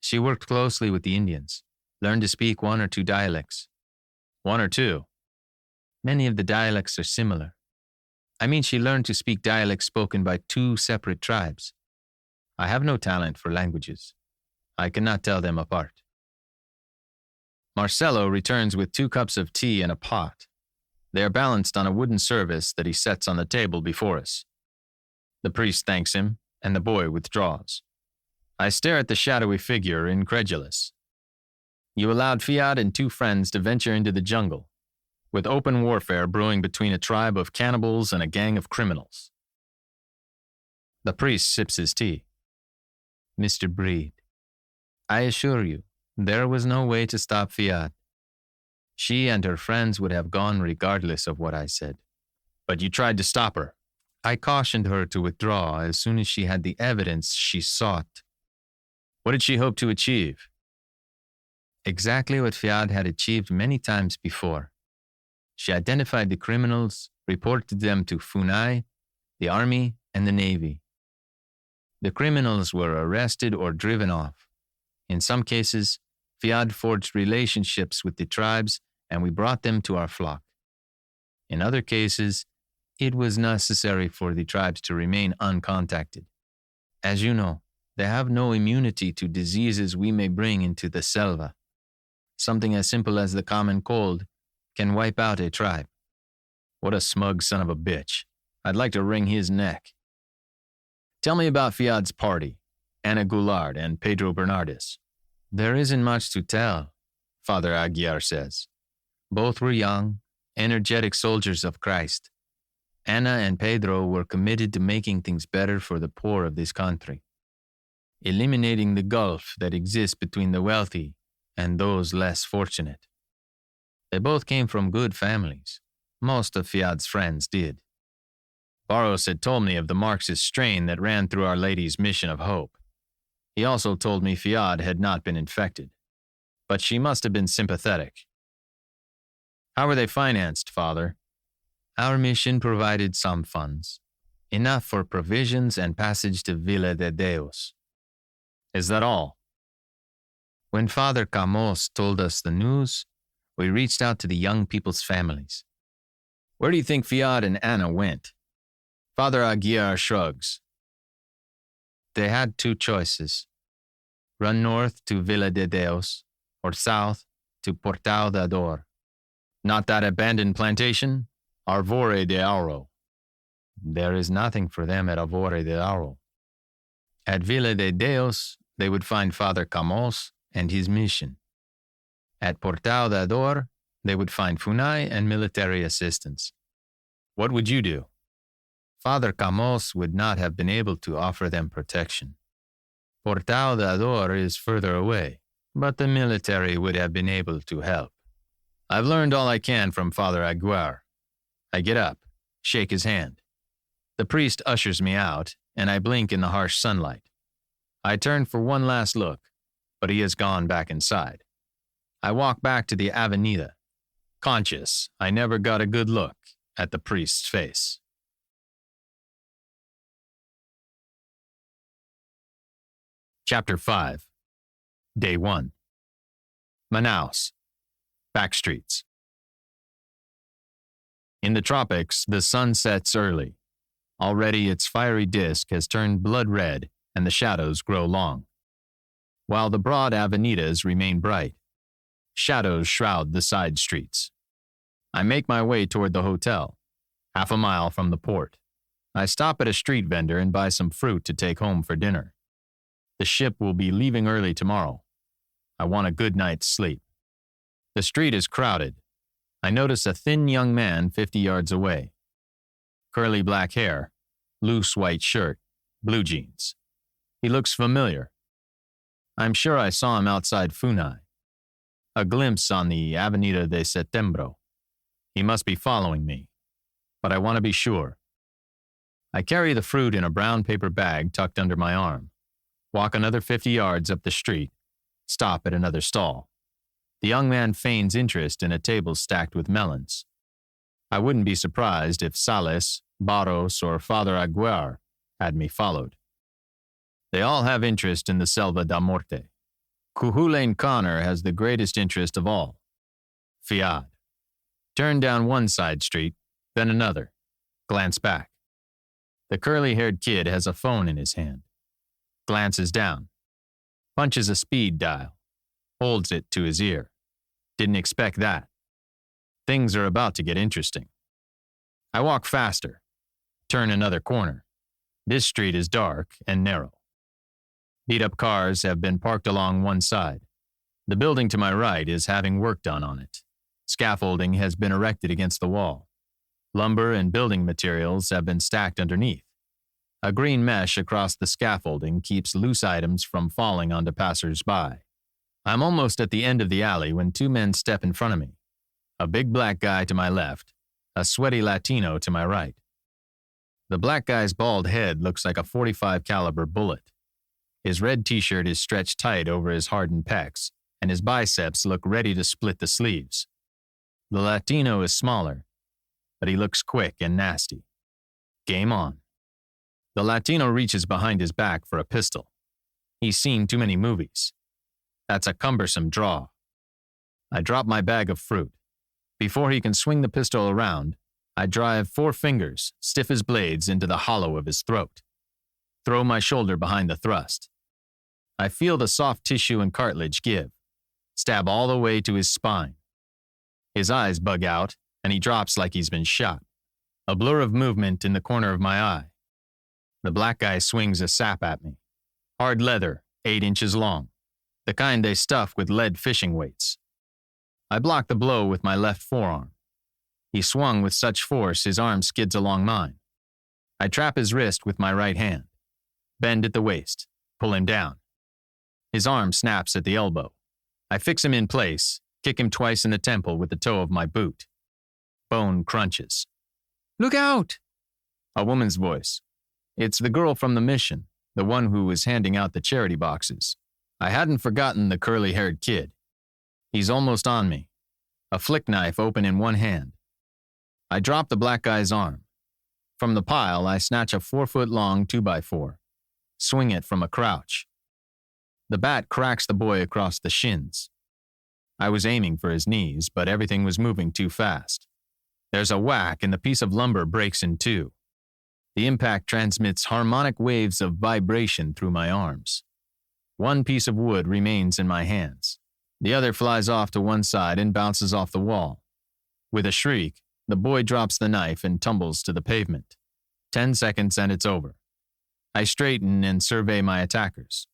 She worked closely with the Indians, learned to speak one or two dialects. One or two? Many of the dialects are similar. I mean, she learned to speak dialects spoken by two separate tribes. I have no talent for languages. I cannot tell them apart. Marcelo returns with 2 cups of tea and a pot. They are balanced on a wooden service that he sets on the table before us. The priest thanks him, and the boy withdraws. I stare at the shadowy figure, incredulous. You allowed Fiat and 2 friends to venture into the jungle, with open warfare brewing between a tribe of cannibals and a gang of criminals. The priest sips his tea. Mr. Breed, I assure you, there was no way to stop Fiat. She and her friends would have gone regardless of what I said. But you tried to stop her. I cautioned her to withdraw as soon as she had the evidence she sought. What did she hope to achieve? Exactly what Fiat had achieved many times before. She identified the criminals, reported them to Funai, the army, and the navy. The criminals were arrested or driven off. In some cases, Fiat forged relationships with the tribes, and we brought them to our flock. In other cases, it was necessary for the tribes to remain uncontacted. As you know, they have no immunity to diseases we may bring into the Selva. Something as simple as the common cold can wipe out a tribe. What a smug son of a bitch. I'd like to wring his neck. Tell me about Fiat's party, Ana Goulart and Pedro Bernardes. There isn't much to tell, Father Aguiar says. Both were young, energetic soldiers of Christ. Ana and Pedro were committed to making things better for the poor of this country, eliminating the gulf that exists between the wealthy and those less fortunate. They both came from good families. Most of Fiat's friends did. Barros had told me of the Marxist strain that ran through Our Lady's Mission of Hope. He also told me Fiat had not been infected, but she must have been sympathetic. How were they financed, Father? Our mission provided some funds, enough for provisions and passage to Villa de Deos. Is that all? When Father Camos told us the news, we reached out to the young people's families. Where do you think Fiat and Ana went? Father Aguiar shrugs. They had 2 choices. Run north to Villa de Deos, or south to Portal da Dor. Not that abandoned plantation? Arvore de Auro. There is nothing for them at Arvore de Auro. At Villa de Deos, they would find Father Camos and his mission. At Portal da Dor, they would find Funai and military assistance. What would you do? Father Camos would not have been able to offer them protection. Portal da Dor is further away, but the military would have been able to help. I've learned all I can from Father Aguiar. I get up, shake his hand. The priest ushers me out, and I blink in the harsh sunlight. I turn for one last look, but he has gone back inside. I walk back to the Avenida, conscious I never got a good look at the priest's face. Chapter 5. Day 1. Manaus. Backstreets. In the tropics, the sun sets early. Already its fiery disk has turned blood red and the shadows grow long. While the broad avenidas remain bright, shadows shroud the side streets. I make my way toward the hotel, half a mile from the port. I stop at a street vendor and buy some fruit to take home for dinner. The ship will be leaving early tomorrow. I want a good night's sleep. The street is crowded. I notice a thin young man 50 yards away. Curly black hair, loose white shirt, blue jeans. He looks familiar. I'm sure I saw him outside Funai. A glimpse on the Avenida de Setembro. He must be following me, but I want to be sure. I carry the fruit in a brown paper bag tucked under my arm. Walk another 50 yards up the street, stop at another stall. The young man feigns interest in a table stacked with melons. I wouldn't be surprised if Sales, Barros, or Father Aguiar had me followed. They all have interest in the Selva da Morte. Cuchulainn Connor has the greatest interest of all. Fiad. Turn down one side street, then another. Glance back. The curly-haired kid has a phone in his hand. Glances down. Punches a speed dial. Holds it to his ear. Didn't expect that. Things are about to get interesting. I walk faster. Turn another corner. This street is dark and narrow. Beat-up cars have been parked along one side. The building to my right is having work done on it. Scaffolding has been erected against the wall. Lumber and building materials have been stacked underneath. A green mesh across the scaffolding keeps loose items from falling onto passers-by. I'm almost at the end of the alley when two men step in front of me. A big black guy to my left, a sweaty Latino to my right. The black guy's bald head looks like a .45 caliber bullet. His red t-shirt is stretched tight over his hardened pecs, and his biceps look ready to split the sleeves. The Latino is smaller, but he looks quick and nasty. Game on. The Latino reaches behind his back for a pistol. He's seen too many movies. That's a cumbersome draw. I drop my bag of fruit. Before he can swing the pistol around, I drive 4 fingers, stiff as blades, into the hollow of his throat. Throw my shoulder behind the thrust. I feel the soft tissue and cartilage give. Stab all the way to his spine. His eyes bug out, and he drops like he's been shot. A blur of movement in the corner of my eye. The black guy swings a sap at me. Hard leather, 8 inches long. The kind they stuff with lead fishing weights. I block the blow with my left forearm. He swung with such force his arm skids along mine. I trap his wrist with my right hand. Bend at the waist. Pull him down. His arm snaps at the elbow. I fix him in place, kick him twice in the temple with the toe of my boot. Bone crunches. "Look out!" A woman's voice. It's the girl from the mission, the one who was handing out the charity boxes. I hadn't forgotten the curly-haired kid. He's almost on me. A flick knife open in one hand. I drop the black guy's arm. From the pile, I snatch a 4-foot-long 2x4. Swing it from a crouch. The bat cracks the boy across the shins. I was aiming for his knees, but everything was moving too fast. There's a whack and the piece of lumber breaks in two. The impact transmits harmonic waves of vibration through my arms. One piece of wood remains in my hands. The other flies off to one side and bounces off the wall. With a shriek, the boy drops the knife and tumbles to the pavement. 10 seconds and it's over. I straighten and survey my attackers.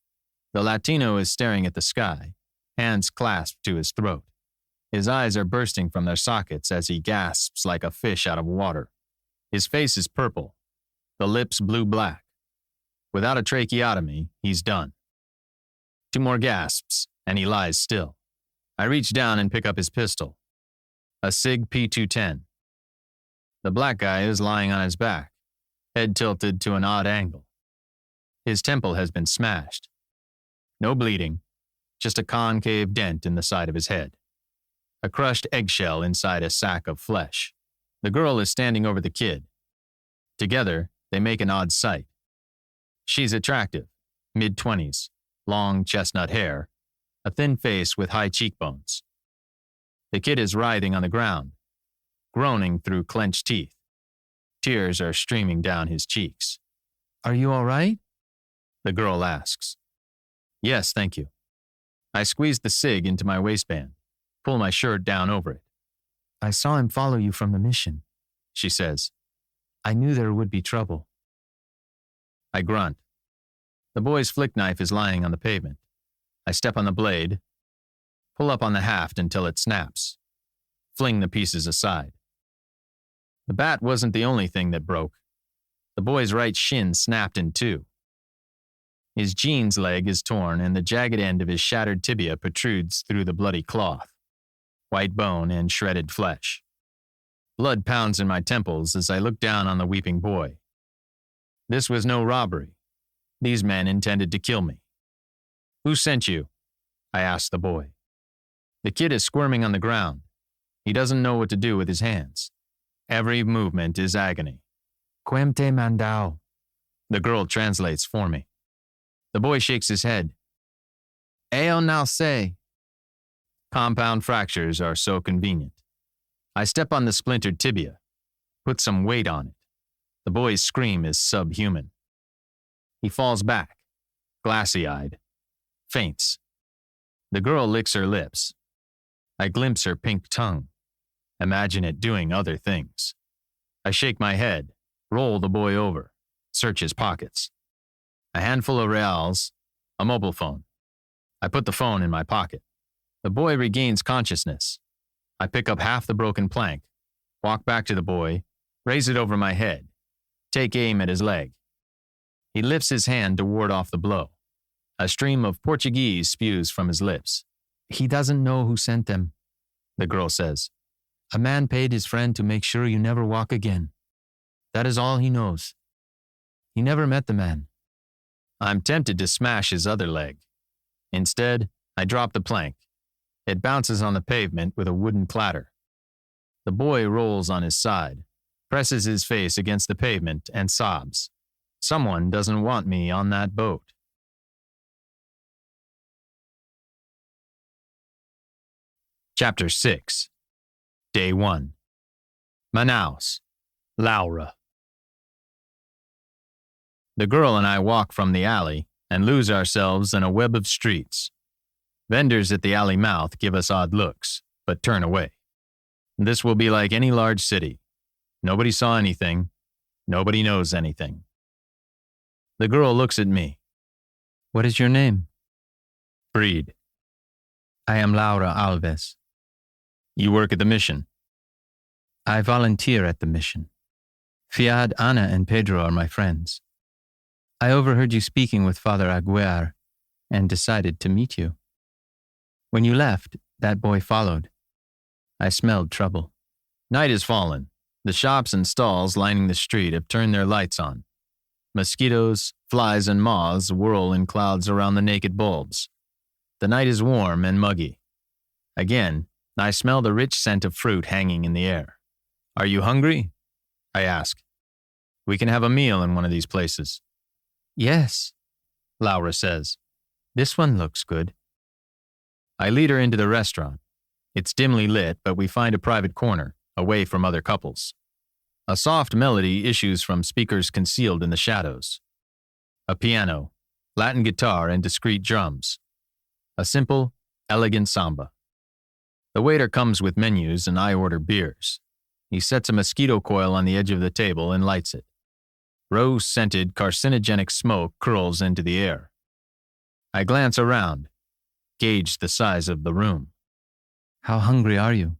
The Latino is staring at the sky, hands clasped to his throat. His eyes are bursting from their sockets as he gasps like a fish out of water. His face is purple, the lips blue-black. Without a tracheotomy, he's done. 2 more gasps, and he lies still. I reach down and pick up his pistol. A SIG P210. The black guy is lying on his back, head tilted to an odd angle. His temple has been smashed. No bleeding, just a concave dent in the side of his head. A crushed eggshell inside a sack of flesh. The girl is standing over the kid. Together, they make an odd sight. She's attractive, mid-20s, long chestnut hair, a thin face with high cheekbones. The kid is writhing on the ground, groaning through clenched teeth. Tears are streaming down his cheeks. Are you all right? The girl asks. Yes, thank you. I squeeze the cig into my waistband, pull my shirt down over it. I saw him follow you from the mission, she says. I knew there would be trouble. I grunt. The boy's flick knife is lying on the pavement. I step on the blade, pull up on the haft until it snaps, fling the pieces aside. The bat wasn't the only thing that broke. The boy's right shin snapped in two. His jeans leg is torn and the jagged end of his shattered tibia protrudes through the bloody cloth, white bone and shredded flesh. Blood pounds in my temples as I look down on the weeping boy. This was no robbery. These men intended to kill me. Who sent you? I asked the boy. The kid is squirming on the ground. He doesn't know what to do with his hands. Every movement is agony. Quem te mandao? The girl translates for me. The boy shakes his head. Eo now say. Compound fractures are so convenient. I step on the splintered tibia, put some weight on it. The boy's scream is subhuman. He falls back, glassy-eyed, faints. The girl licks her lips. I glimpse her pink tongue. Imagine it doing other things. I shake my head, roll the boy over, search his pockets. A handful of reals, a mobile phone. I put the phone in my pocket. The boy regains consciousness. I pick up half the broken plank, walk back to the boy, raise it over my head, take aim at his leg. He lifts his hand to ward off the blow. A stream of Portuguese spews from his lips. He doesn't know who sent them, the girl says. A man paid his friend to make sure you never walk again. That is all he knows. He never met the man. I'm tempted to smash his other leg. Instead, I drop the plank. It bounces on the pavement with a wooden clatter. The boy rolls on his side, presses his face against the pavement, and sobs. Someone doesn't want me on that boat. Chapter 6. Day 1. Manaus, Laura. The girl and I walk from the alley and lose ourselves in a web of streets. Vendors at the alley mouth give us odd looks, but turn away. This will be like any large city. Nobody saw anything. Nobody knows anything. The girl looks at me. What is your name? Breed. I am Laura Alves. You work at the mission? I volunteer at the mission. Fiad, Ana, and Pedro are my friends. I overheard you speaking with Father Aguiar and decided to meet you. When you left, that boy followed. I smelled trouble. Night has fallen. The shops and stalls lining the street have turned their lights on. Mosquitoes, flies, and moths whirl in clouds around the naked bulbs. The night is warm and muggy. Again, I smell the rich scent of fruit hanging in the air. Are you hungry? I ask. We can have a meal in one of these places. Yes, Laura says. This one looks good. I lead her into the restaurant. It's dimly lit, but we find a private corner, away from other couples. A soft melody issues from speakers concealed in the shadows. A piano, Latin guitar, and discreet drums. A simple, elegant samba. The waiter comes with menus and I order beers. He sets a mosquito coil on the edge of the table and lights it. Rose-scented, carcinogenic smoke curls into the air. I glance around, gauge the size of the room. How hungry are you?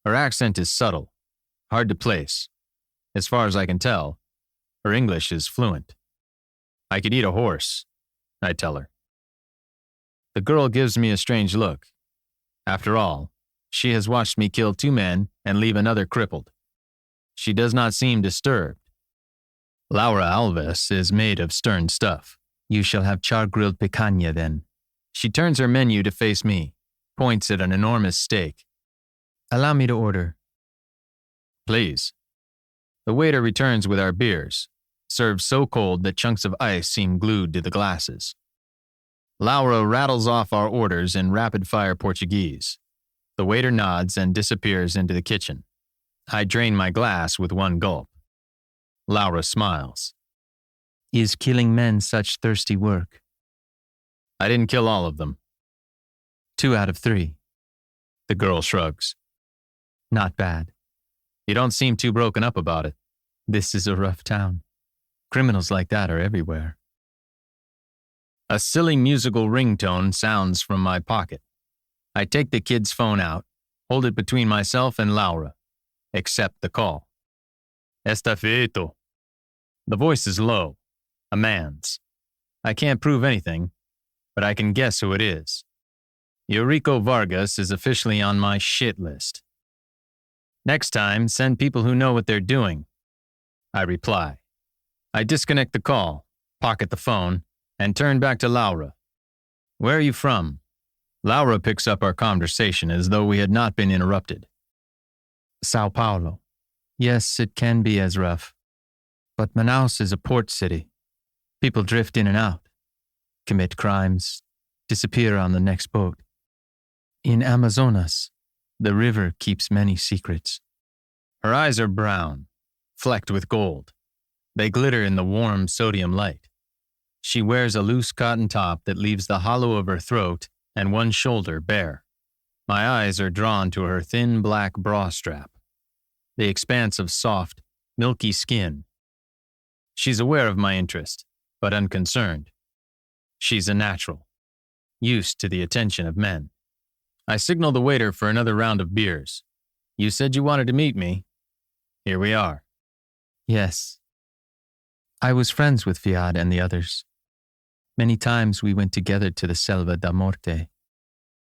Her accent is subtle, hard to place. As far as I can tell, her English is fluent. I could eat a horse, I tell her. The girl gives me a strange look. After all, she has watched me kill 2 men and leave another crippled. She does not seem disturbed. Laura Alves is made of stern stuff. You shall have char-grilled picanha then. She turns her menu to face me, points at an enormous steak. Allow me to order. Please. The waiter returns with our beers, served so cold that chunks of ice seem glued to the glasses. Laura rattles off our orders in rapid-fire Portuguese. The waiter nods and disappears into the kitchen. I drain my glass with one gulp. Laura smiles. Is killing men such thirsty work? I didn't kill all of them. 2 out of 3. The girl shrugs. Not bad. You don't seem too broken up about it. This is a rough town. Criminals like that are everywhere. A silly musical ringtone sounds from my pocket. I take the kid's phone out, hold it between myself and Laura. Accept the call. Está feito. The voice is low, a man's. I can't prove anything, but I can guess who it is. Eurico Vargas is officially on my shit list. Next time, send people who know what they're doing. I reply. I disconnect the call, pocket the phone, and turn back to Laura. Where are you from? Laura picks up our conversation as though we had not been interrupted. Sao Paulo. Yes, it can be as rough. But Manaus is a port city. People drift in and out, commit crimes, disappear on the next boat. In Amazonas, the river keeps many secrets. Her eyes are brown, flecked with gold. They glitter in the warm sodium light. She wears a loose cotton top that leaves the hollow of her throat and one shoulder bare. My eyes are drawn to her thin black bra strap, the expanse of soft, milky skin. She's aware of my interest, but unconcerned. She's a natural, used to the attention of men. I signal the waiter for another round of beers. You said you wanted to meet me. Here we are. Yes. I was friends with Fiad and the others. Many times we went together to the Selva da Morte.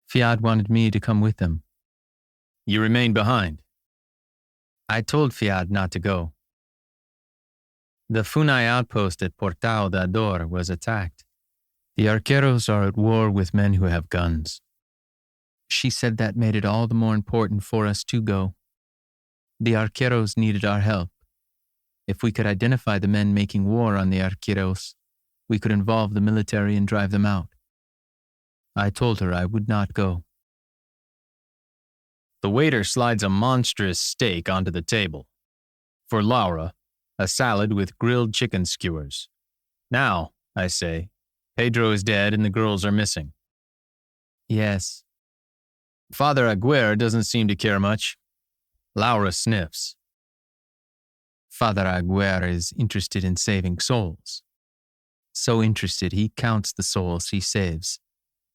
Fiad wanted me to come with them. You remained behind. I told Fiad not to go. The Funai outpost at Portal da Dor was attacked. The arqueros are at war with men who have guns. She said that made it all the more important for us to go. The arqueros needed our help. If we could identify the men making war on the arqueros, we could involve the military and drive them out. I told her I would not go. The waiter slides a monstrous steak onto the table. For Laura, a salad with grilled chicken skewers. Now, I say, Pedro is dead and the girls are missing. Yes. Father Aguirre doesn't seem to care much. Laura sniffs. Father Aguirre is interested in saving souls. So interested he counts the souls he saves,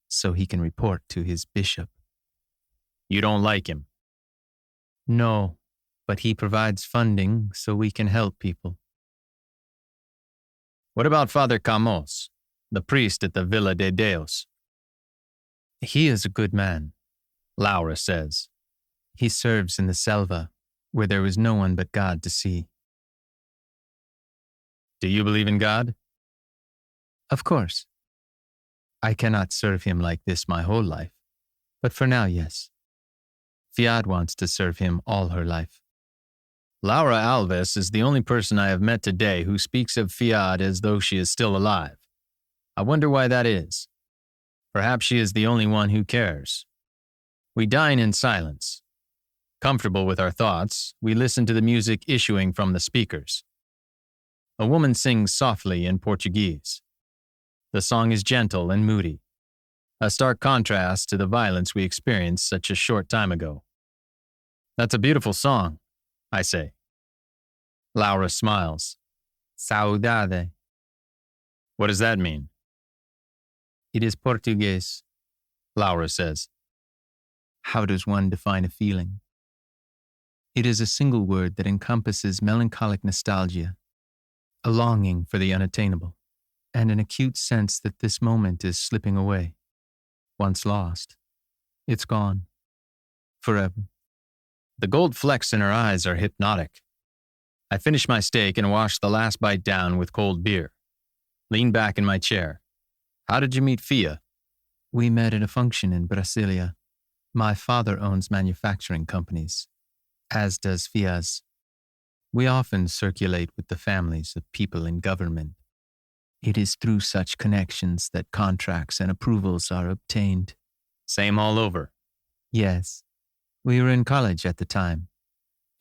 so he can report to his bishop. You don't like him? No, but he provides funding so we can help people. What about Father Camos, the priest at the Villa de Deus? He is a good man, Laura says. He serves in the Selva, where there is no one but God to see. Do you believe in God? Of course. I cannot serve him like this my whole life, but for now, yes. Fiad wants to serve him all her life. Laura Alves is the only person I have met today who speaks of Fiad as though she is still alive. I wonder why that is. Perhaps she is the only one who cares. We dine in silence. Comfortable with our thoughts, we listen to the music issuing from the speakers. A woman sings softly in Portuguese. The song is gentle and moody, a stark contrast to the violence we experienced such a short time ago. That's a beautiful song, I say. Laura smiles. Saudade. What does that mean? It is Portuguese, Laura says. How does one define a feeling? It is a single word that encompasses melancholic nostalgia, a longing for the unattainable, and an acute sense that this moment is slipping away. Once lost, it's gone. Forever. The gold flecks in her eyes are hypnotic. I finish my steak and wash the last bite down with cold beer. Lean back in my chair. How did you meet Fia? We met at a function in Brasilia. My father owns manufacturing companies, as does Fia's. We often circulate with the families of people in government. It is through such connections that contracts and approvals are obtained. Same all over. Yes. We were in college at the time,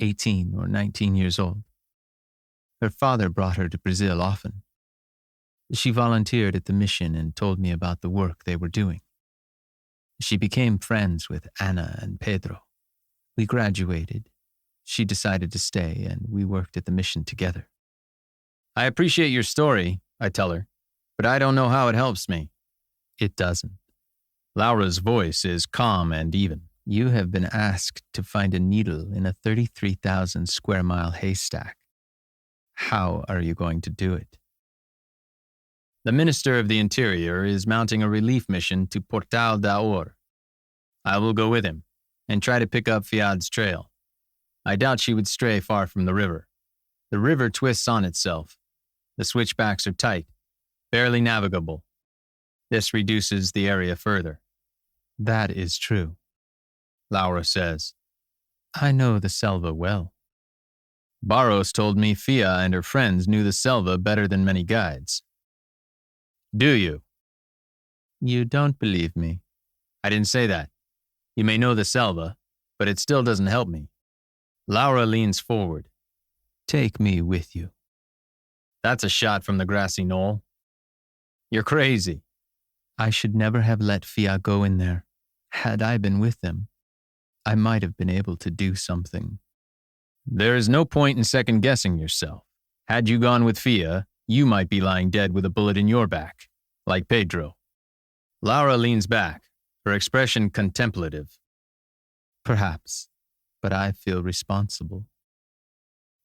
18 or 19 years old. Her father brought her to Brazil often. She volunteered at the mission and told me about the work they were doing. She became friends with Anna and Pedro. We graduated. She decided to stay, and we worked at the mission together. I appreciate your story, I tell her, but I don't know how it helps me. It doesn't. Laura's voice is calm and even. You have been asked to find a needle in a 33,000 square mile haystack. How are you going to do it? The Minister of the Interior is mounting a relief mission to Portal da Or. I will go with him and try to pick up Fiad's trail. I doubt she would stray far from the river. The river twists on itself. The switchbacks are tight, barely navigable. This reduces the area further. That is true, Laura says. I know the Selva well. Barros told me Fia and her friends knew the Selva better than many guides. Do you? You don't believe me. I didn't say that. You may know the Selva, but it still doesn't help me. Laura leans forward. Take me with you. That's a shot from the grassy knoll. You're crazy. I should never have let Fia go in there. Had I been with them, I might have been able to do something. There is no point in second-guessing yourself. Had you gone with Fia, you might be lying dead with a bullet in your back, like Pedro. Laura leans back, her expression contemplative. Perhaps, but I feel responsible.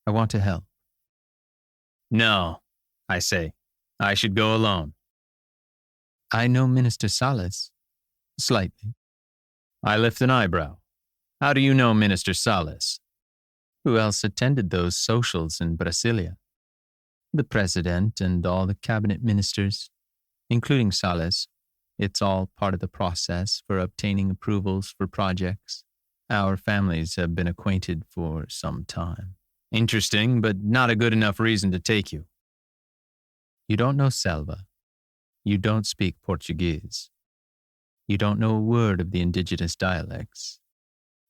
I want to help. No, I say. I should go alone. I know Minister Salas. Slightly. I lift an eyebrow. How do you know Minister Salas? Who else attended those socials in Brasilia? The president and all the cabinet ministers, including Salas. It's all part of the process for obtaining approvals for projects. Our families have been acquainted for some time. Interesting, but not a good enough reason to take you. You don't know Selva. You don't speak Portuguese. You don't know a word of the indigenous dialects.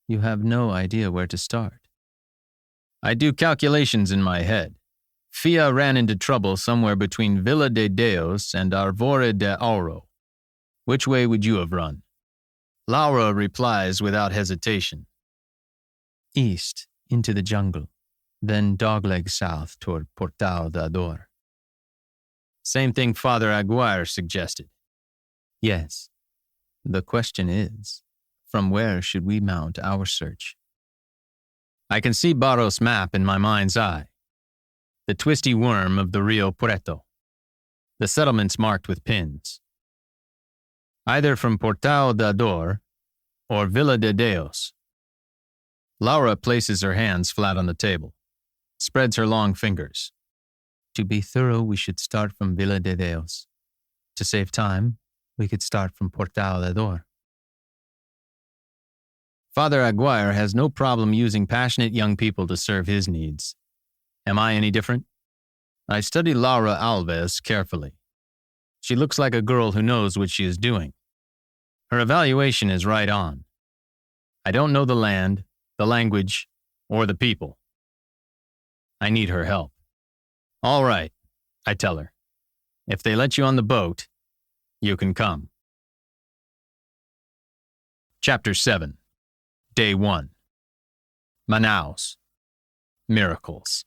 You have no idea where to start. I do calculations in my head. Fia ran into trouble somewhere between Villa de Deos and Arvore de Auro. Which way would you have run? Laura replies without hesitation. East, into the jungle, then dogleg south toward Portal da Dor. Same thing Father Aguirre suggested. Yes. The question is, from where should we mount our search? I can see Barros' map in my mind's eye. The twisty worm of the Rio Preto. The settlements marked with pins. Either from Portal da Dor or Villa de Deos. Laura places her hands flat on the table, spreads her long fingers. To be thorough, we should start from Villa de Deos. To save time, we could start from Portal da Dor. Father Aguirre has no problem using passionate young people to serve his needs. Am I any different? I study Laura Alves carefully. She looks like a girl who knows what she is doing. Her evaluation is right on. I don't know the land, the language, or the people. I need her help. All right, I tell her. If they let you on the boat, you can come. Chapter 7. Day 1. Manaus. Miracles.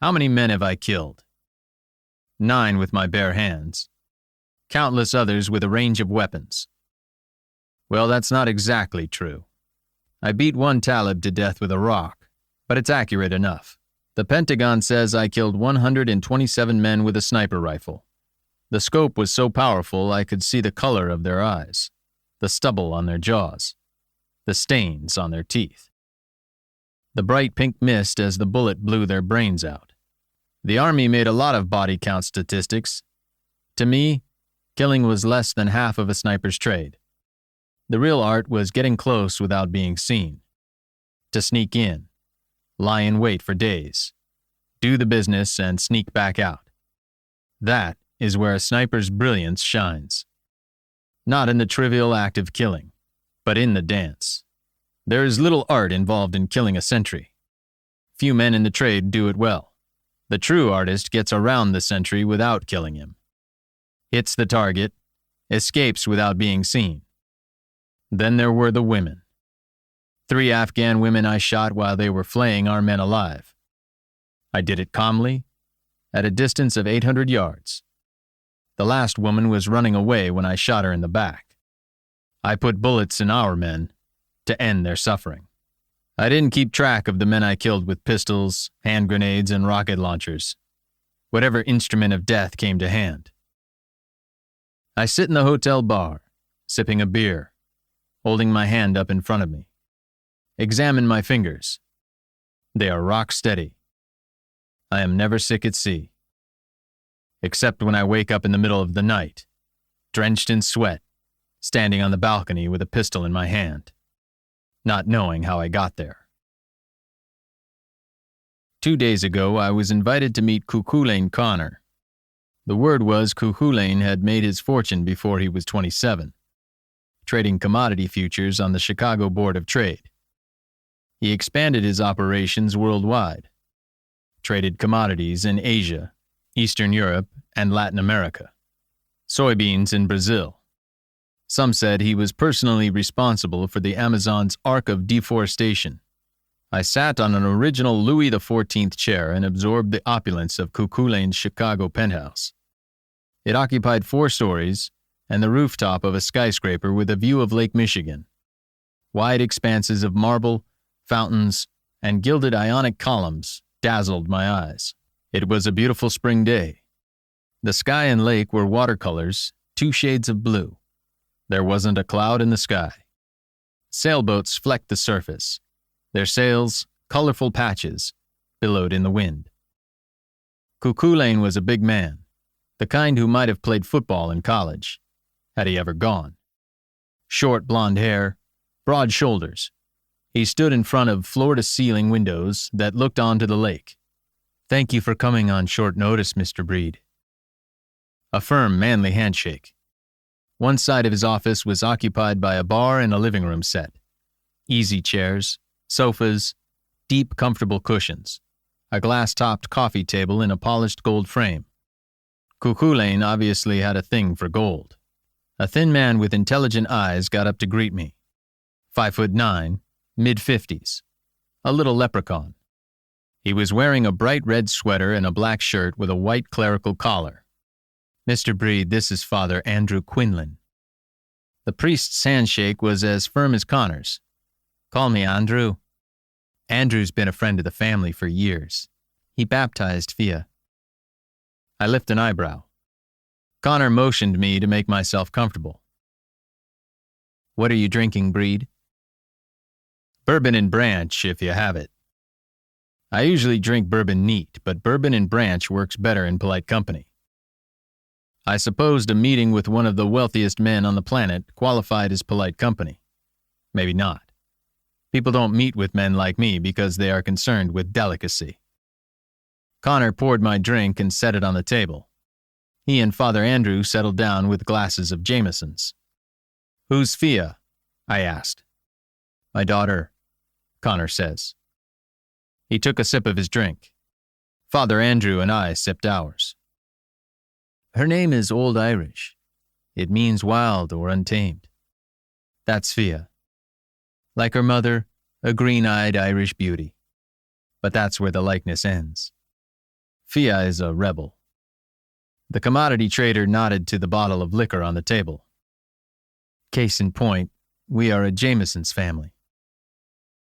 How many men have I killed? 9 with my bare hands. Countless others with a range of weapons. Well, that's not exactly true. I beat one Talib to death with a rock, but it's accurate enough. The Pentagon says I killed 127 men with a sniper rifle. The scope was so powerful I could see the color of their eyes, the stubble on their jaws, the stains on their teeth. The bright pink mist as the bullet blew their brains out. The Army made a lot of body count statistics. To me, killing was less than half of a sniper's trade. The real art was getting close without being seen. To sneak in, lie in wait for days, do the business, and sneak back out. That is where a sniper's brilliance shines. Not in the trivial act of killing, but in the dance. There is little art involved in killing a sentry. Few men in the trade do it well. The true artist gets around the sentry without killing him. Hits the target, escapes without being seen. Then there were the women. 3 Afghan women I shot while they were flaying our men alive. I did it calmly, at a distance of 800 yards. The last woman was running away when I shot her in the back. I put bullets in our men to end their suffering. I didn't keep track of the men I killed with pistols, hand grenades, and rocket launchers. Whatever instrument of death came to hand. I sit in the hotel bar, sipping a beer, holding my hand up in front of me. Examine my fingers. They are rock steady. I am never sick at sea. Except when I wake up in the middle of the night, drenched in sweat, standing on the balcony with a pistol in my hand, not knowing how I got there. 2 days ago, I was invited to meet Cuchulainn Connor. The word was Cuchulainn had made his fortune before he was 27, trading commodity futures on the Chicago Board of Trade. He expanded his operations worldwide, traded commodities in Asia, Eastern Europe, and Latin America, soybeans in Brazil. Some said he was personally responsible for the Amazon's arc of deforestation. I sat on an original Louis XIV chair and absorbed the opulence of Cuchulainn's Chicago penthouse. It occupied 4 stories and the rooftop of a skyscraper with a view of Lake Michigan. Wide expanses of marble, fountains, and gilded Ionic columns dazzled my eyes. It was a beautiful spring day. The sky and lake were watercolors, 2 shades of blue. There wasn't a cloud in the sky. Sailboats flecked the surface. Their sails, colorful patches, billowed in the wind. Cuchulainn was a big man, the kind who might have played football in college, had he ever gone. Short blonde hair, broad shoulders. He stood in front of floor-to-ceiling windows that looked onto the lake. "Thank you for coming on short notice, Mr. Breed." A firm, manly handshake. One side of his office was occupied by a bar and a living room set. Easy chairs, sofas, deep, comfortable cushions, a glass-topped coffee table in a polished gold frame. Cuchulainn obviously had a thing for gold. A thin man with intelligent eyes got up to greet me. 5'9", mid-50s, a little leprechaun. He was wearing a bright red sweater and a black shirt with a white clerical collar. "Mr. Breed, this is Father Andrew Quinlan." The priest's handshake was as firm as Connor's. "Call me Andrew." Andrew's been a friend of the family for years. He baptized Fia. I lift an eyebrow. Connor motioned me to make myself comfortable. "What are you drinking, Breed?" "Bourbon and Branch, if you have it." I usually drink bourbon neat, but bourbon and Branch works better in polite company. I supposed a meeting with one of the wealthiest men on the planet qualified as polite company. Maybe not. People don't meet with men like me because they are concerned with delicacy. Connor poured my drink and set it on the table. He and Father Andrew settled down with glasses of Jameson's. "Who's Fia?" I asked. "My daughter," Connor says. He took a sip of his drink. Father Andrew and I sipped ours. "Her name is Old Irish. It means wild or untamed. That's Fia. Like her mother, a green-eyed Irish beauty. But that's where the likeness ends. Fia is a rebel." The commodity trader nodded to the bottle of liquor on the table. "Case in point, we are a Jameson's family.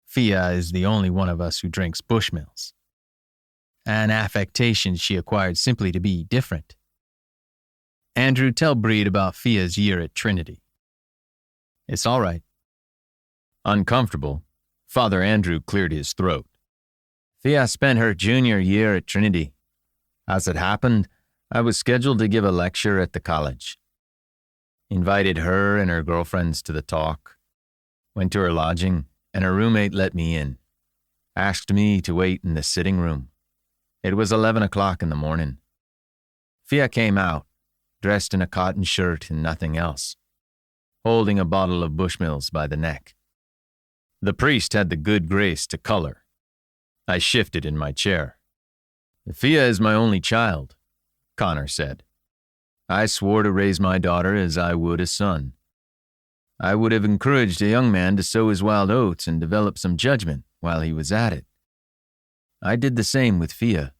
Fia is the only one of us who drinks Bushmills. An affectation she acquired simply to be different. Andrew, tell Breed about Fia's year at Trinity." "It's all right." Uncomfortable, Father Andrew cleared his throat. "Fia spent her junior year at Trinity. As it happened, I was scheduled to give a lecture at the college. Invited her and her girlfriends to the talk. Went to her lodging, and her roommate let me in. Asked me to wait in the sitting room. It was 11 o'clock in the morning. Fia came out, dressed in a cotton shirt and nothing else, holding a bottle of Bushmills by the neck. The priest had the good grace to color. I shifted in my chair. Fia is my only child, Connor said. I swore to raise my daughter as I would a son. I would have encouraged a young man to sow his wild oats and develop some judgment while he was at it. I did the same with Fia.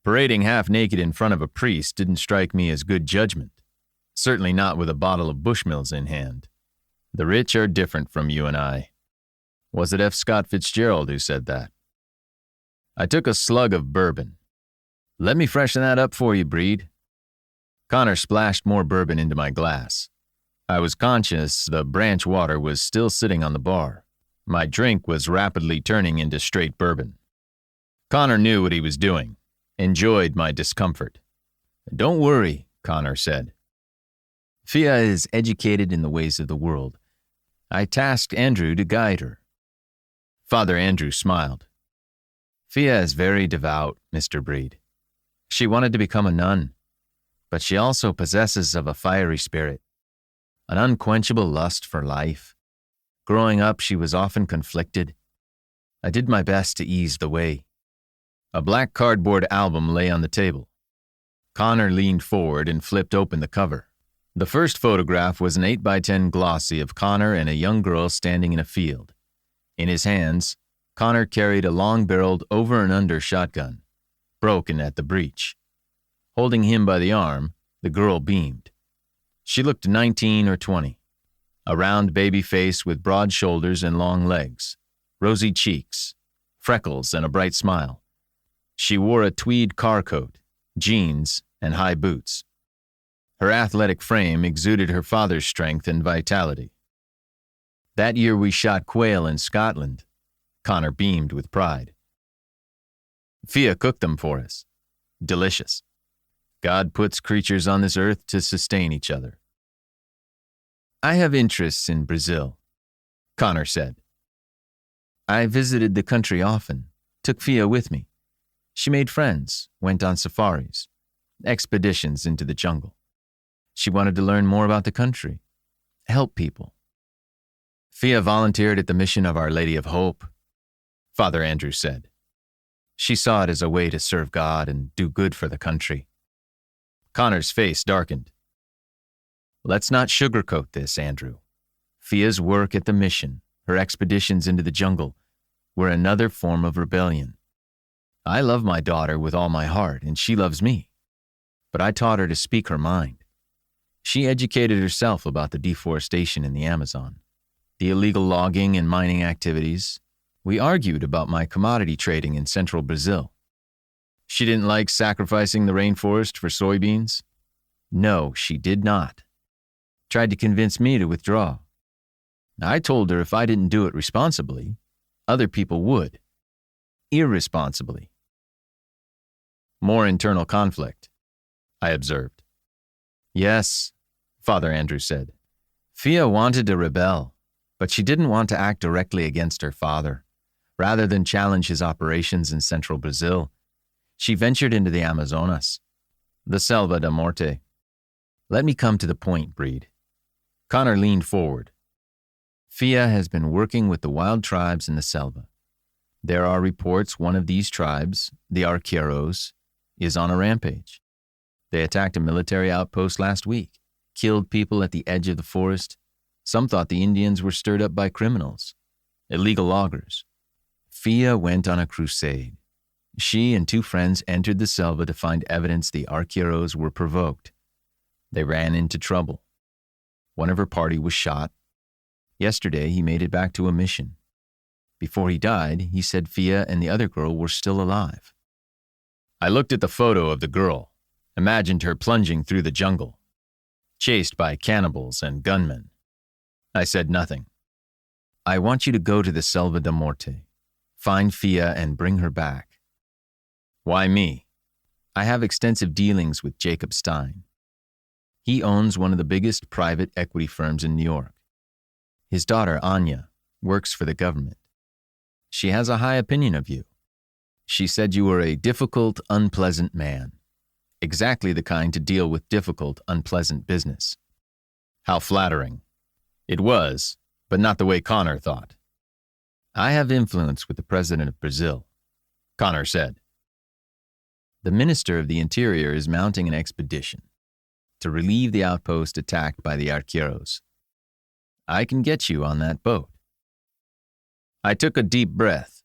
Parading half naked in front of a priest didn't strike me as good judgment, certainly not with a bottle of Bushmills in hand. The rich are different from you and I. Was it F. Scott Fitzgerald who said that? I took a slug of bourbon. Let me freshen that up for you, Breed. Connor splashed more bourbon into my glass. I was conscious the branch water was still sitting on the bar. My drink was rapidly turning into straight bourbon. Connor knew what he was doing, enjoyed my discomfort. Don't worry, Connor said. Fia is educated in the ways of the world. I tasked Andrew to guide her. Father Andrew smiled. Fia is very devout, Mr. Breed. She wanted to become a nun, but she also possesses of a fiery spirit, an unquenchable lust for life. Growing up, she was often conflicted. I did my best to ease the way. A black cardboard album lay on the table. Connor leaned forward and flipped open the cover. The first photograph was an 8x10 glossy of Connor and a young girl standing in a field. In his hands, Connor carried a long-barreled over-and-under shotgun, broken at the breech. Holding him by the arm, the girl beamed. She looked 19 or 20. A round baby face with broad shoulders and long legs, rosy cheeks, freckles, and a bright smile. She wore a tweed car coat, jeans, and high boots. Her athletic frame exuded her father's strength and vitality. That year we shot quail in Scotland. Connor beamed with pride. Fia cooked them for us. Delicious. God puts creatures on this earth to sustain each other. I have interests in Brazil, Connor said. I visited the country often, took Fia with me. She made friends, went on safaris, expeditions into the jungle. She wanted to learn more about the country, help people. Fia volunteered at the mission of Our Lady of Hope, Father Andrew said. She saw it as a way to serve God and do good for the country. Connor's face darkened. Let's not sugarcoat this, Andrew. Fia's work at the mission, her expeditions into the jungle, were another form of rebellion. I love my daughter with all my heart, and she loves me. But I taught her to speak her mind. She educated herself about the deforestation in the Amazon, the illegal logging and mining activities. We argued about my commodity trading in central Brazil. She didn't like sacrificing the rainforest for soybeans. No, she did not. Tried to convince me to withdraw. I told her if I didn't do it responsibly, other people would. Irresponsibly. More internal conflict, I observed. Yes, Father Andrew said. Fia wanted to rebel, but she didn't want to act directly against her father. Rather than challenge his operations in central Brazil, she ventured into the Amazonas, the Selva da Morte. Let me come to the point, Breed. Connor leaned forward. Fia has been working with the wild tribes in the Selva. There are reports one of these tribes, the Arqueros, is on a rampage. They attacked a military outpost last week, killed people at the edge of the forest. Some thought the Indians were stirred up by criminals, illegal loggers. Fia went on a crusade. She and 2 friends entered the Selva to find evidence the Arqueros were provoked. They ran into trouble. One of her party was shot. Yesterday, he made it back to a mission. Before he died, he said Fia and the other girl were still alive. I looked at the photo of the girl, imagined her plunging through the jungle, chased by cannibals and gunmen. I said nothing. I want you to go to the Selva da Morte, find Fia and bring her back. Why me? I have extensive dealings with Jacob Stein. He owns one of the biggest private equity firms in New York. His daughter, Anya, works for the government. She has a high opinion of you. She said you were a difficult, unpleasant man. Exactly the kind to deal with difficult, unpleasant business. How flattering. It was, but not the way Connor thought. I have influence with the president of Brazil, Connor said. The Minister of the Interior is mounting an expedition to relieve the outpost attacked by the arqueros. I can get you on that boat. I took a deep breath.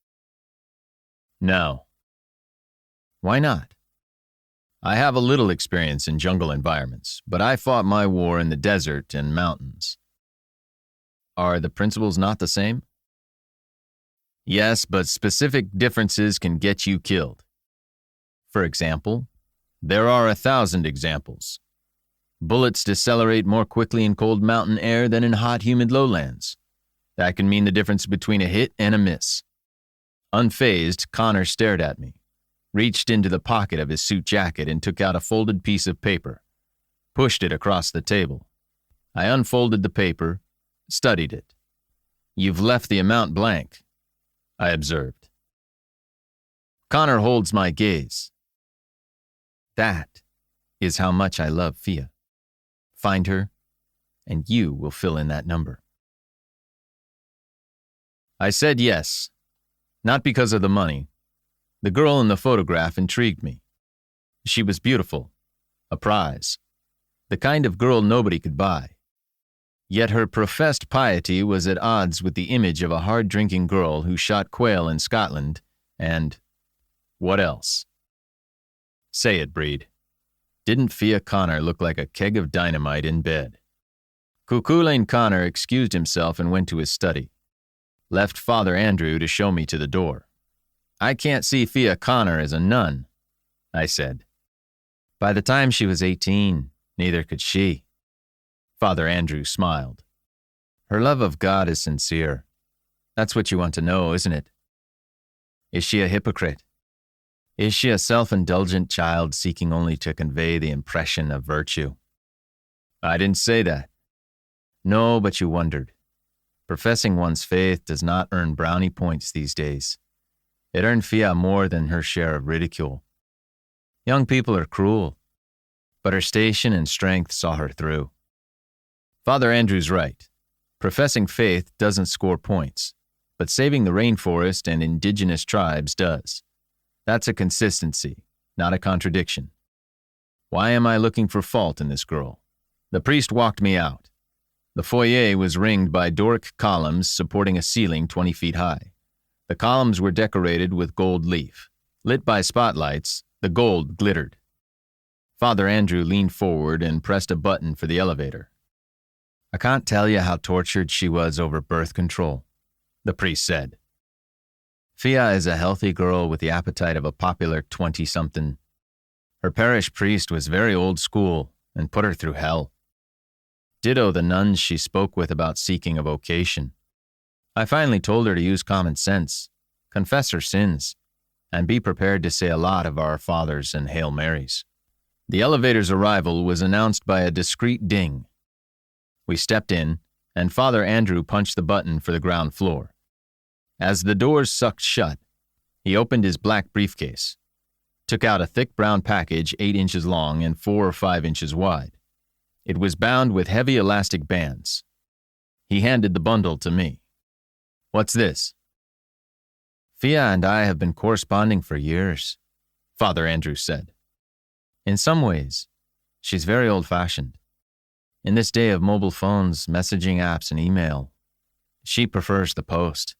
No. Why not? I have a little experience in jungle environments, but I fought my war in the desert and mountains. Are the principles not the same? Yes, but specific differences can get you killed. For example, there are 1,000 examples. Bullets decelerate more quickly in cold mountain air than in hot, humid lowlands. That can mean the difference between a hit and a miss. Unfazed, Connor stared at me, reached into the pocket of his suit jacket and took out a folded piece of paper, pushed it across the table. I unfolded the paper, studied it. You've left the amount blank, I observed. Connor holds my gaze. That is how much I love Fia. Find her, and you will fill in that number. I said yes, not because of the money. The girl in the photograph intrigued me. She was beautiful, a prize, the kind of girl nobody could buy. Yet her professed piety was at odds with the image of a hard-drinking girl who shot quail in Scotland and what else? Say it, Breed. Didn't Fia Connor look like a keg of dynamite in bed? Cuchulainn Connor excused himself and went to his study. Left Father Andrew to show me to the door. I can't see Fia Connor as a nun, I said. By the time she was 18, neither could she. Father Andrew smiled. Her love of God is sincere. That's what you want to know, isn't it? Is she a hypocrite? Is she a self-indulgent child seeking only to convey the impression of virtue? I didn't say that. No, but you wondered. Professing one's faith does not earn brownie points these days. It earned Fia more than her share of ridicule. Young people are cruel, but her station and strength saw her through. Father Andrew's right. Professing faith doesn't score points, but saving the rainforest and indigenous tribes does. That's a consistency, not a contradiction. Why am I looking for fault in this girl? The priest walked me out. The foyer was ringed by Doric columns supporting a ceiling 20 feet high. The columns were decorated with gold leaf. Lit by spotlights, the gold glittered. Father Andrew leaned forward and pressed a button for the elevator. I can't tell you how tortured she was over birth control, the priest said. Fia is a healthy girl with the appetite of a popular 20-something. Her parish priest was very old school and put her through hell. Ditto the nuns she spoke with about seeking a vocation. I finally told her to use common sense, confess her sins, and be prepared to say a lot of Our Fathers and Hail Marys. The elevator's arrival was announced by a discreet ding. We stepped in, and Father Andrew punched the button for the ground floor. As the doors sucked shut, he opened his black briefcase, took out a thick brown package 8 inches long and 4 or 5 inches wide. It was bound with heavy elastic bands. He handed the bundle to me. What's this? Fia and I have been corresponding for years, Father Andrew said. In some ways, she's very old-fashioned. In this day of mobile phones, messaging apps, and email, she prefers the post.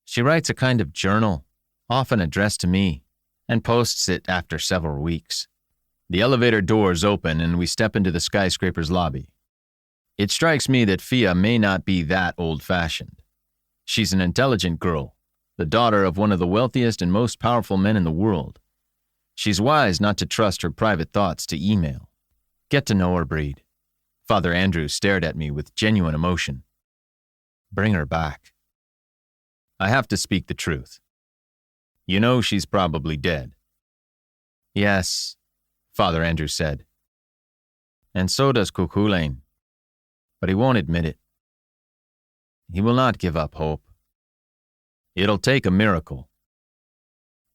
She writes a kind of journal, often addressed to me, and posts it after several weeks. The elevator doors open and we step into the skyscraper's lobby. It strikes me that Fia may not be that old-fashioned. She's an intelligent girl, the daughter of one of the wealthiest and most powerful men in the world. She's wise not to trust her private thoughts to email. Get to know her, Breed. Father Andrew stared at me with genuine emotion. Bring her back. I have to speak the truth. You know she's probably dead. Yes, Father Andrew said. And so does Cuchulainn. But he won't admit it. He will not give up hope. It'll take a miracle.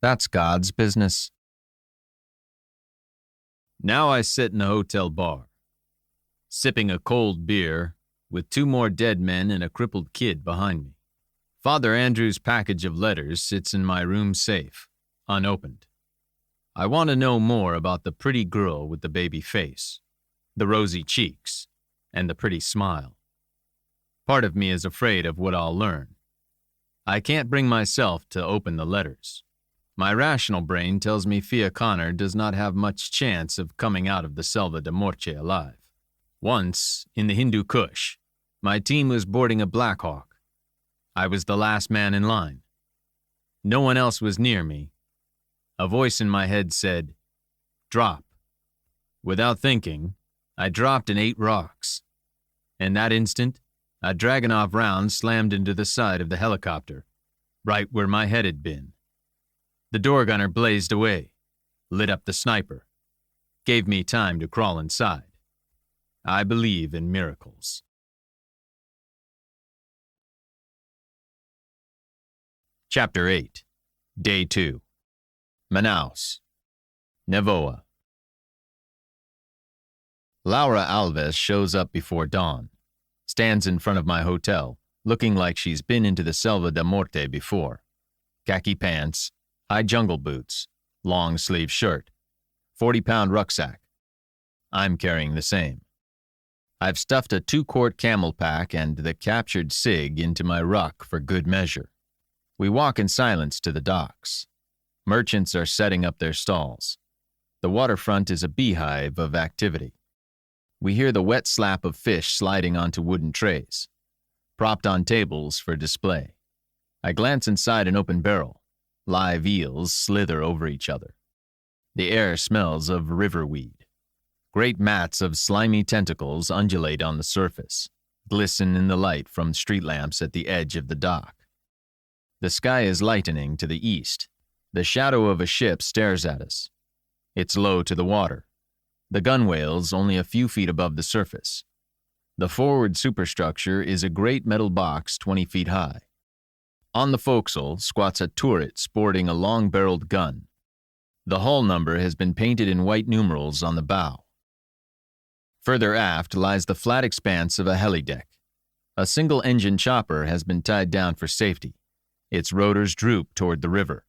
That's God's business. Now I sit in the hotel bar, sipping a cold beer with 2 more dead men and a crippled kid behind me. Father Andrew's package of letters sits in my room safe, unopened. I want to know more about the pretty girl with the baby face, the rosy cheeks, and the pretty smile. Part of me is afraid of what I'll learn. I can't bring myself to open the letters. My rational brain tells me Fia Connor does not have much chance of coming out of the Selva de Morte alive. Once, in the Hindu Kush, my team was boarding a Black Hawk. I was the last man in line. No one else was near me. A voice in my head said, "Drop." Without thinking, I dropped and ate rocks. In that instant, a Dragunov round slammed into the side of the helicopter, right where my head had been. The door gunner blazed away, lit up the sniper, gave me time to crawl inside. I believe in miracles. Chapter 8, Day 2. Manaus, Nevoa. Laura Alves shows up before dawn, stands in front of my hotel, looking like she's been into the Selva de Morte before. Khaki pants, high jungle boots, long-sleeve shirt, 40-pound rucksack. I'm carrying the same. I've stuffed a 2-quart Camel pack and the captured cig into my ruck for good measure. We walk in silence to the docks. Merchants are setting up their stalls. The waterfront is a beehive of activity. We hear the wet slap of fish sliding onto wooden trays, propped on tables for display. I glance inside an open barrel. Live eels slither over each other. The air smells of riverweed. Great mats of slimy tentacles undulate on the surface, glisten in the light from street lamps at the edge of the dock. The sky is lightening to the east. The shadow of a ship stares at us. It's low to the water. The gunwales only a few feet above the surface. The forward superstructure is a great metal box 20 feet high. On the forecastle squats a turret sporting a long-barreled gun. The hull number has been painted in white numerals on the bow. Further aft lies the flat expanse of a helideck. A single-engine chopper has been tied down for safety. Its rotors droop toward the river.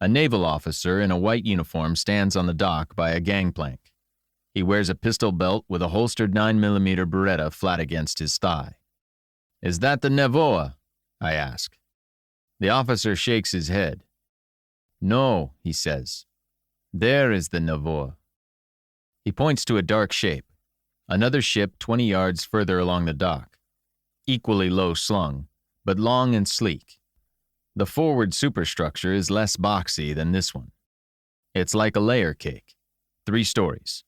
A naval officer in a white uniform stands on the dock by a gangplank. He wears a pistol belt with a holstered 9mm Beretta flat against his thigh. "Is that the Nevoa?" I ask. The officer shakes his head. "No," he says. "There is the Nevoa." He points to a dark shape, another ship 20 yards further along the dock, equally low slung, but long and sleek. The forward superstructure is less boxy than this one. It's like a layer cake, 3 stories.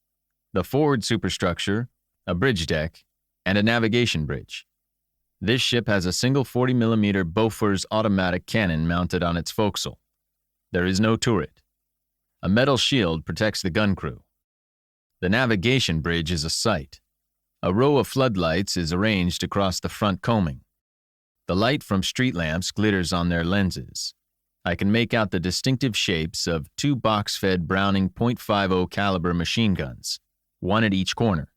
The forward superstructure, a bridge deck, and a navigation bridge. This ship has a single 40mm Bofors automatic cannon mounted on its forecastle. There is no turret. A metal shield protects the gun crew. The navigation bridge is a sight. A row of floodlights is arranged across the front combing. The light from street lamps glitters on their lenses. I can make out the distinctive shapes of 2 box-fed Browning .50 caliber machine guns, 1 at each corner.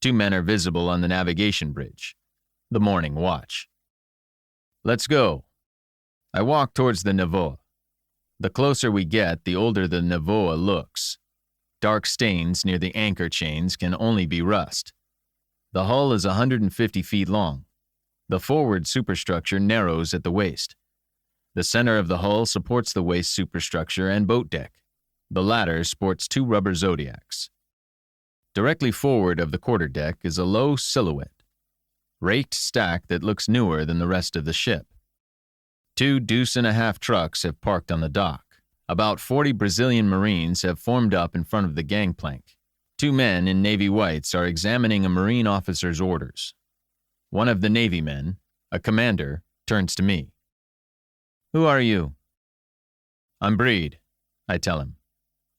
2 men are visible on the navigation bridge. The morning watch. Let's go. I walk towards the Nevoa. The closer we get, the older the Nevoa looks. Dark stains near the anchor chains can only be rust. The hull is 150 feet long. The forward superstructure narrows at the waist. The center of the hull supports the waist superstructure and boat deck. The latter sports 2 rubber zodiacs. Directly forward of the quarterdeck is a low silhouette, raked stack that looks newer than the rest of the ship. 2 deuce-and-a-half trucks have parked on the dock. About 40 Brazilian Marines have formed up in front of the gangplank. 2 men in Navy whites are examining a Marine officer's orders. One of the Navy men, a commander, turns to me. "Who are you?" "I'm Breed," I tell him.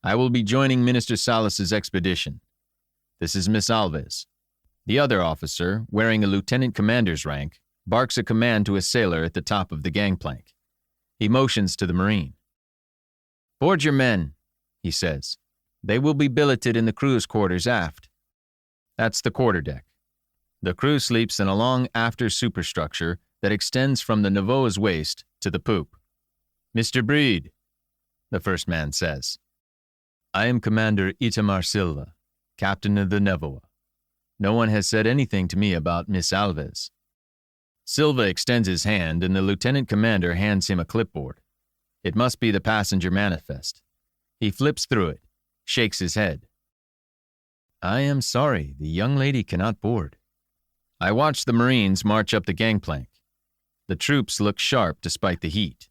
"I will be joining Minister Salas's expedition. This is Miss Alves." The other officer, wearing a lieutenant commander's rank, barks a command to a sailor at the top of the gangplank. He motions to the Marine. Board your men, he says. They will be billeted in the crew's quarters aft. That's the quarterdeck. The crew sleeps in a long after superstructure that extends from the Navoa's waist to the poop. Mr. Breed, the first man says. I am Commander Itamar Silva, captain of the Navoa. No one has said anything to me about Miss Alves. Silva extends his hand and the lieutenant commander hands him a clipboard. It must be the passenger manifest. He flips through it, shakes his head. I am sorry, the young lady cannot board. I watch the Marines march up the gangplank. The troops look sharp despite the heat.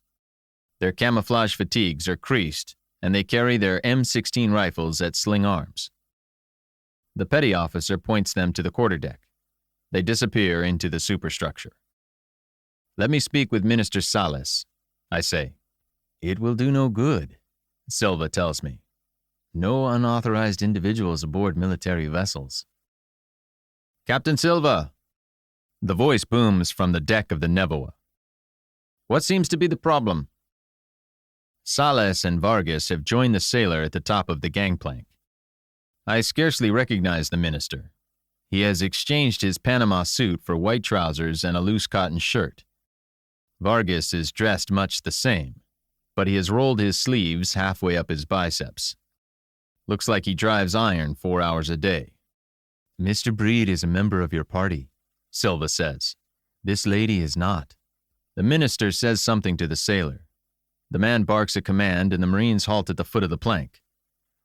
Their camouflage fatigues are creased, and they carry their M16 rifles at sling arms. The petty officer points them to the quarterdeck. They disappear into the superstructure. Let me speak with Minister Salas, I say. It will do no good, Silva tells me. No unauthorized individuals aboard military vessels. Captain Silva! The voice booms from the deck of the Navoa. What seems to be the problem? Salas and Vargas have joined the sailor at the top of the gangplank. I scarcely recognize the minister. He has exchanged his Panama suit for white trousers and a loose cotton shirt. Vargas is dressed much the same, but he has rolled his sleeves halfway up his biceps. Looks like he drives iron 4 hours a day. Mr. Breed is a member of your party, Silva says. This lady is not. The minister says something to the sailor. The man barks a command and the Marines halt at the foot of the plank.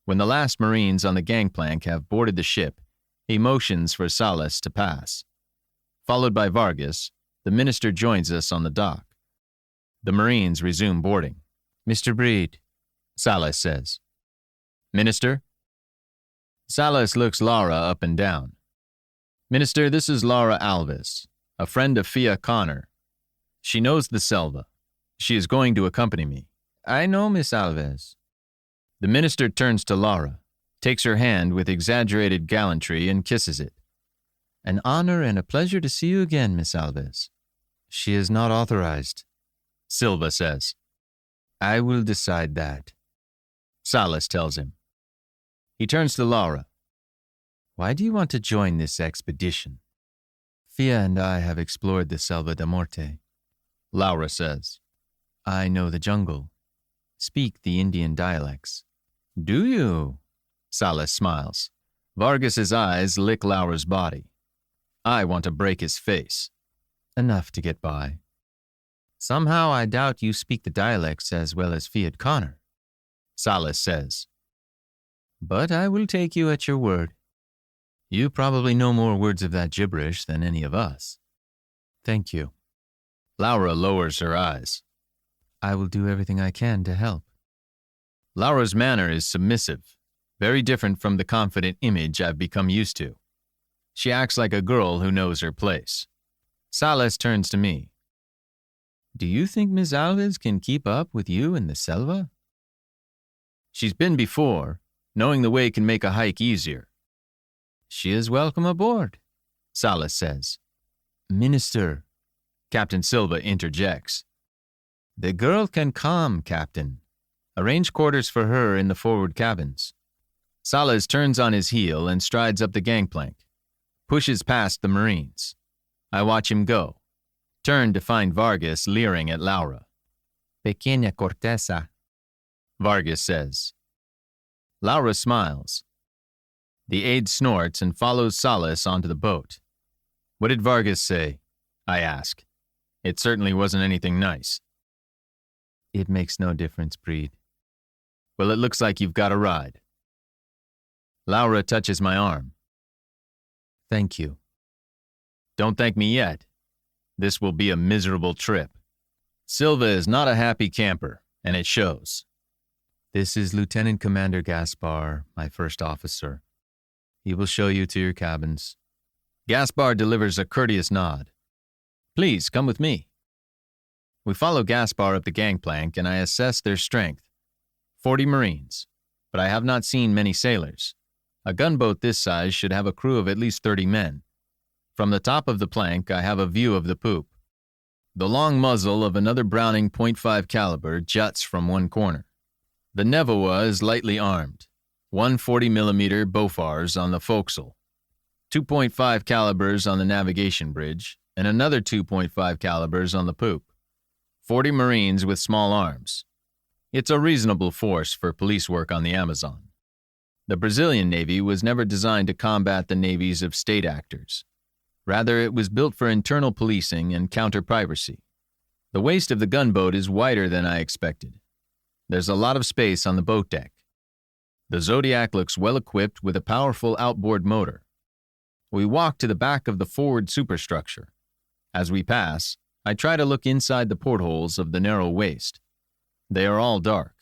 When the last Marines on the gangplank have boarded the ship, he motions for Salas to pass. Followed by Vargas, the minister joins us on the dock. The Marines resume boarding. Mr. Breed, Salas says. Minister? Salas looks Laura up and down. Minister, this is Laura Alves, a friend of Fia Connor. She knows the Selva. She is going to accompany me. I know Miss Alves. The minister turns to Laura, takes her hand with exaggerated gallantry and kisses it. An honor and a pleasure to see you again, Miss Alves. She is not authorized, Silva says. I will decide that, Salas tells him. He turns to Laura. Why do you want to join this expedition? Fia and I have explored the Selva de Morte, Laura says. I know the jungle, speak the Indian dialects. Do you? Salas smiles. Vargas's eyes lick Laura's body. I want to break his face. Enough to get by. Somehow I doubt you speak the dialects as well as Fia Connor, Salas says. But I will take you at your word. You probably know more words of that gibberish than any of us. Thank you. Laura lowers her eyes. I will do everything I can to help. Laura's manner is submissive, very different from the confident image I've become used to. She acts like a girl who knows her place. Salas turns to me. Do you think Miss Alves can keep up with you in the Selva? She's been before. Knowing the way can make a hike easier. She is welcome aboard, Salas says. Minister, Captain Silva interjects. The girl can come, Captain. Arrange quarters for her in the forward cabins. Salas turns on his heel and strides up the gangplank, pushes past the Marines. I watch him go, turn to find Vargas leering at Laura. Pequeña cortesa, Vargas says. Laura smiles. The aide snorts and follows Salas onto the boat. What did Vargas say? I ask. It certainly wasn't anything nice. It makes no difference, Breed. Well, it looks like you've got a ride. Laura touches my arm. Thank you. Don't thank me yet. This will be a miserable trip. Silva is not a happy camper, and it shows. This is Lieutenant Commander Gaspar, my first officer. He will show you to your cabins. Gaspar delivers a courteous nod. Please, come with me. We follow Gaspar up the gangplank, and I assess their strength. 40 Marines, but I have not seen many sailors. A gunboat this size should have a crew of at least 30 men. From the top of the plank, I have a view of the poop. The long muzzle of another Browning .5 caliber juts from one corner. The Nevoa is lightly armed, one 40mm Bofors on the forecastle, 2.5 calibers on the navigation bridge, and another 2.5 calibers on the poop. 40 Marines with small arms. It's a reasonable force for police work on the Amazon. The Brazilian Navy was never designed to combat the navies of state actors. Rather, it was built for internal policing and counter-piracy. The waist of the gunboat is wider than I expected. There's a lot of space on the boat deck. The Zodiac looks well equipped with a powerful outboard motor. We walk to the back of the forward superstructure. As we pass, I try to look inside the portholes of the narrow waist. They are all dark.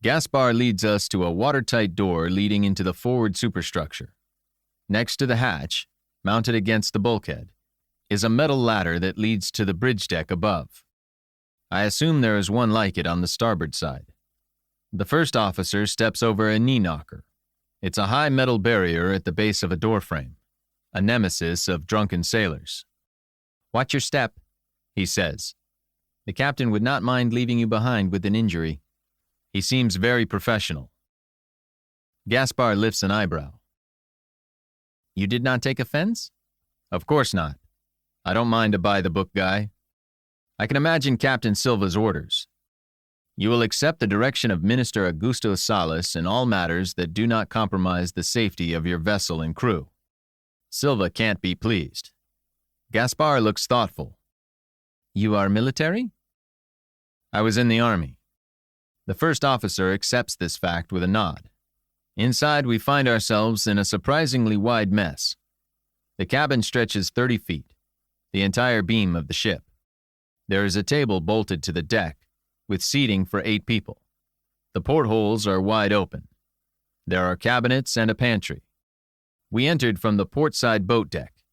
Gaspar leads us to a watertight door leading into the forward superstructure. Next to the hatch, mounted against the bulkhead, is a metal ladder that leads to the bridge deck above. I assume there is one like it on the starboard side. The first officer steps over a knee knocker. It's a high metal barrier at the base of a doorframe, a nemesis of drunken sailors. "Watch your step," he says. "The captain would not mind leaving you behind with an injury." He seems very professional. Gaspar lifts an eyebrow. "You did not take offense?" "Of course not. I don't mind a by-the-book guy. I can imagine Captain Silva's orders. You will accept the direction of Minister Augusto Salas in all matters that do not compromise the safety of your vessel and crew." Silva can't be pleased. Gaspar looks thoughtful. "You are military?" "I was in the army." The first officer accepts this fact with a nod. Inside, we find ourselves in a surprisingly wide mess. The cabin stretches 30 feet, the entire beam of the ship. There is a table bolted to the deck, with seating for 8 people. The portholes are wide open. There are cabinets and a pantry. We entered from the portside boat deck.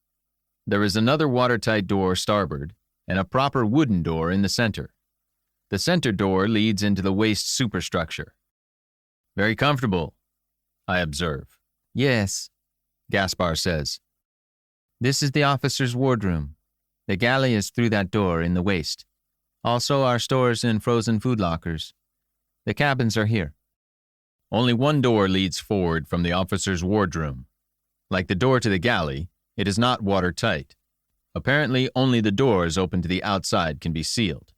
There is another watertight door starboard, and a proper wooden door in the center. The center door leads into the waist superstructure. "Very comfortable," I observe. "Yes," Gaspar says. "This is the officer's wardroom. The galley is through that door in the waist. Also our stores and frozen food lockers. The cabins are here." Only one door leads forward from the officer's wardroom. Like the door to the galley, it is not watertight. Apparently, only the doors open to the outside can be sealed.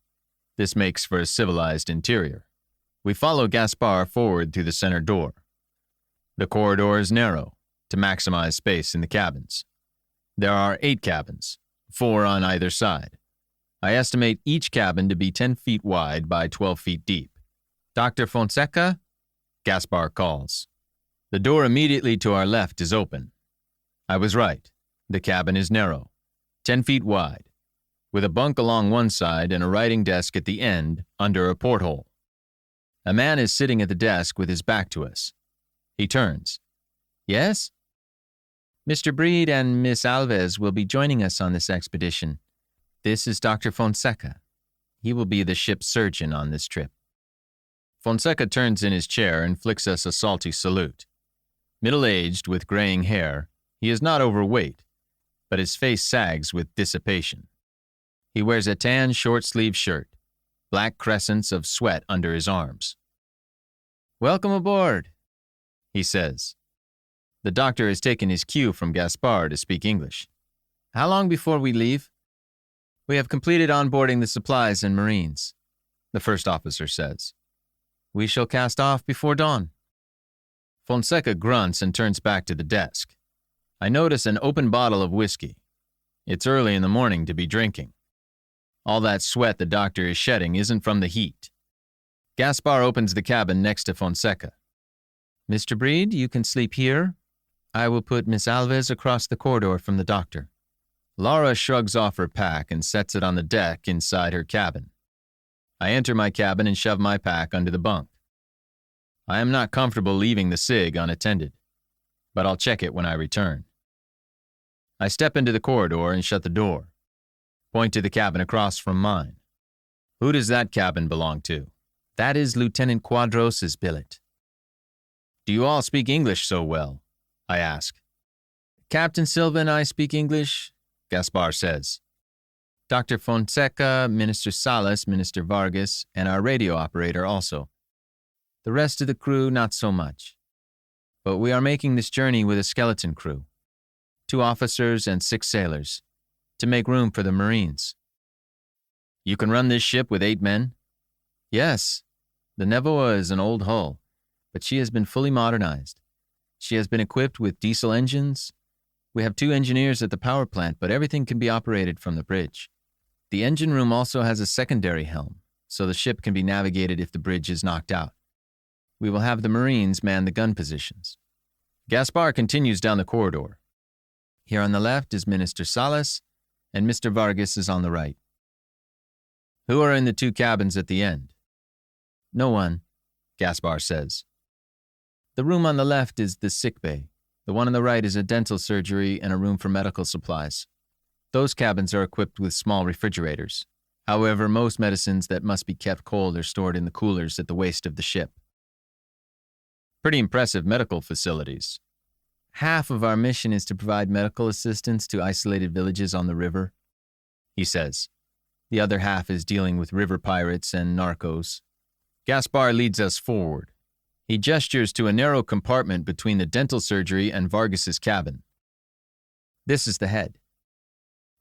This makes for a civilized interior. We follow Gaspar forward through the center door. The corridor is narrow, to maximize space in the cabins. There are 8 cabins, 4 on either side. I estimate each cabin to be 10 feet wide by 12 feet deep. "Dr. Fonseca?" Gaspar calls. The door immediately to our left is open. I was right. The cabin is narrow, 10 feet wide, with a bunk along one side and a writing desk at the end under a porthole. A man is sitting at the desk with his back to us. He turns. "Yes?" "Mr. Breed and Miss Alves will be joining us on this expedition. This is Dr. Fonseca. He will be the ship's surgeon on this trip." Fonseca turns in his chair and flicks us a salty salute. Middle-aged with graying hair, he is not overweight, but his face sags with dissipation. He wears a tan short-sleeved shirt, black crescents of sweat under his arms. "Welcome aboard," he says. The doctor has taken his cue from Gaspar to speak English. "How long before we leave?" "We have completed onboarding the supplies and Marines," the first officer says. "We shall cast off before dawn." Fonseca grunts and turns back to the desk. I notice an open bottle of whiskey. It's early in the morning to be drinking. All that sweat the doctor is shedding isn't from the heat. Gaspar opens the cabin next to Fonseca. "Mr. Breed, you can sleep here. I will put Miss Alves across the corridor from the doctor." Laura shrugs off her pack and sets it on the deck inside her cabin. I enter my cabin and shove my pack under the bunk. I am not comfortable leaving the SIG unattended, but I'll check it when I return. I step into the corridor and shut the door. Point to the cabin across from mine. "Who does that cabin belong to?" "That is Lieutenant Quadros' billet." "Do you all speak English so well?" I ask. "Captain Silva and I speak English," Gaspar says. "Dr. Fonseca, Minister Salas, Minister Vargas, and our radio operator also." The rest of the crew, not so much. But we are making this journey with a skeleton crew, 2 officers and 6 sailors, to make room for the Marines. You can run this ship with 8 men? Yes. The Nevoa is an old hull, but she has been fully modernized. She has been equipped with diesel engines. We have 2 engineers at the power plant, but everything can be operated from the bridge. The engine room also has a secondary helm, so the ship can be navigated if the bridge is knocked out. We will have the Marines man the gun positions. Gaspar continues down the corridor. Here on the left is Minister Salas, and Mr. Vargas is on the right. Who are in the 2 cabins at the end? No one, Gaspar says. The room on the left is the sick bay. The one on the right is a dental surgery and a room for medical supplies. Those cabins are equipped with small refrigerators. However, most medicines that must be kept cold are stored in the coolers at the waist of the ship. Pretty impressive medical facilities. Half of our mission is to provide medical assistance to isolated villages on the river, he says. The other half is dealing with river pirates and narcos. Gaspar leads us forward. He gestures to a narrow compartment between the dental surgery and Vargas's cabin. This is the head.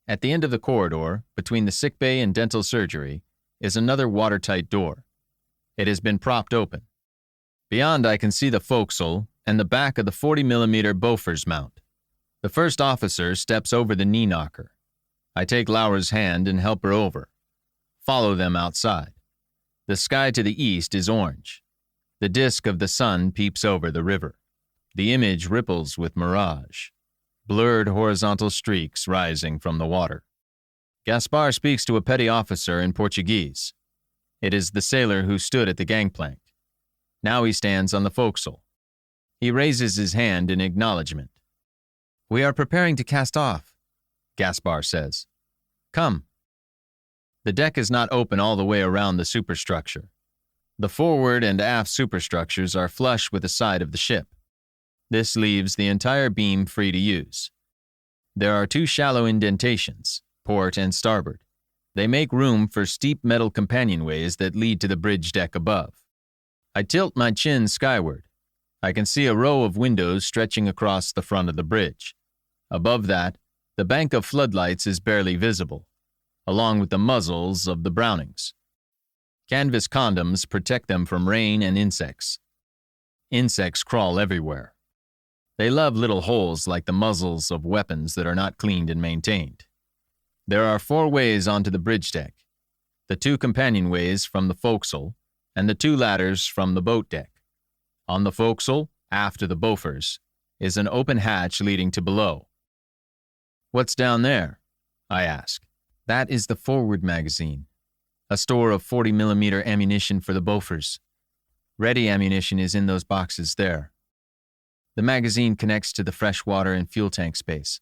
At the end of the corridor, between the sickbay and dental surgery, is another watertight door. It has been propped open. Beyond, I can see the forecastle and the back of the 40mm Bofors mount. The first officer steps over the knee knocker. I take Laura's hand and help her over. Follow them outside. The sky to the east is orange. The disk of the sun peeps over the river. The image ripples with mirage. Blurred horizontal streaks rising from the water. Gaspar speaks to a petty officer in Portuguese. It is the sailor who stood at the gangplank. Now he stands on the forecastle. He raises his hand in acknowledgement. We are preparing to cast off, Gaspar says. Come. The deck is not open all the way around the superstructure. The forward and aft superstructures are flush with the side of the ship. This leaves the entire beam free to use. There are 2 shallow indentations, port and starboard. They make room for steep metal companionways that lead to the bridge deck above. I tilt my chin skyward. I can see a row of windows stretching across the front of the bridge. Above that, the bank of floodlights is barely visible, along with the muzzles of the Brownings. Canvas condoms protect them from rain and insects. Insects crawl everywhere. They love little holes like the muzzles of weapons that are not cleaned and maintained. There are 4 ways onto the bridge deck, the 2 companionways from the forecastle and the 2 ladders from the boat deck. On the forecastle, after the Bofors, is an open hatch leading to below. What's down there? I ask. That is the forward magazine, a store of 40mm ammunition for the Bofors. Ready ammunition is in those boxes there. The magazine connects to the freshwater and fuel tank space.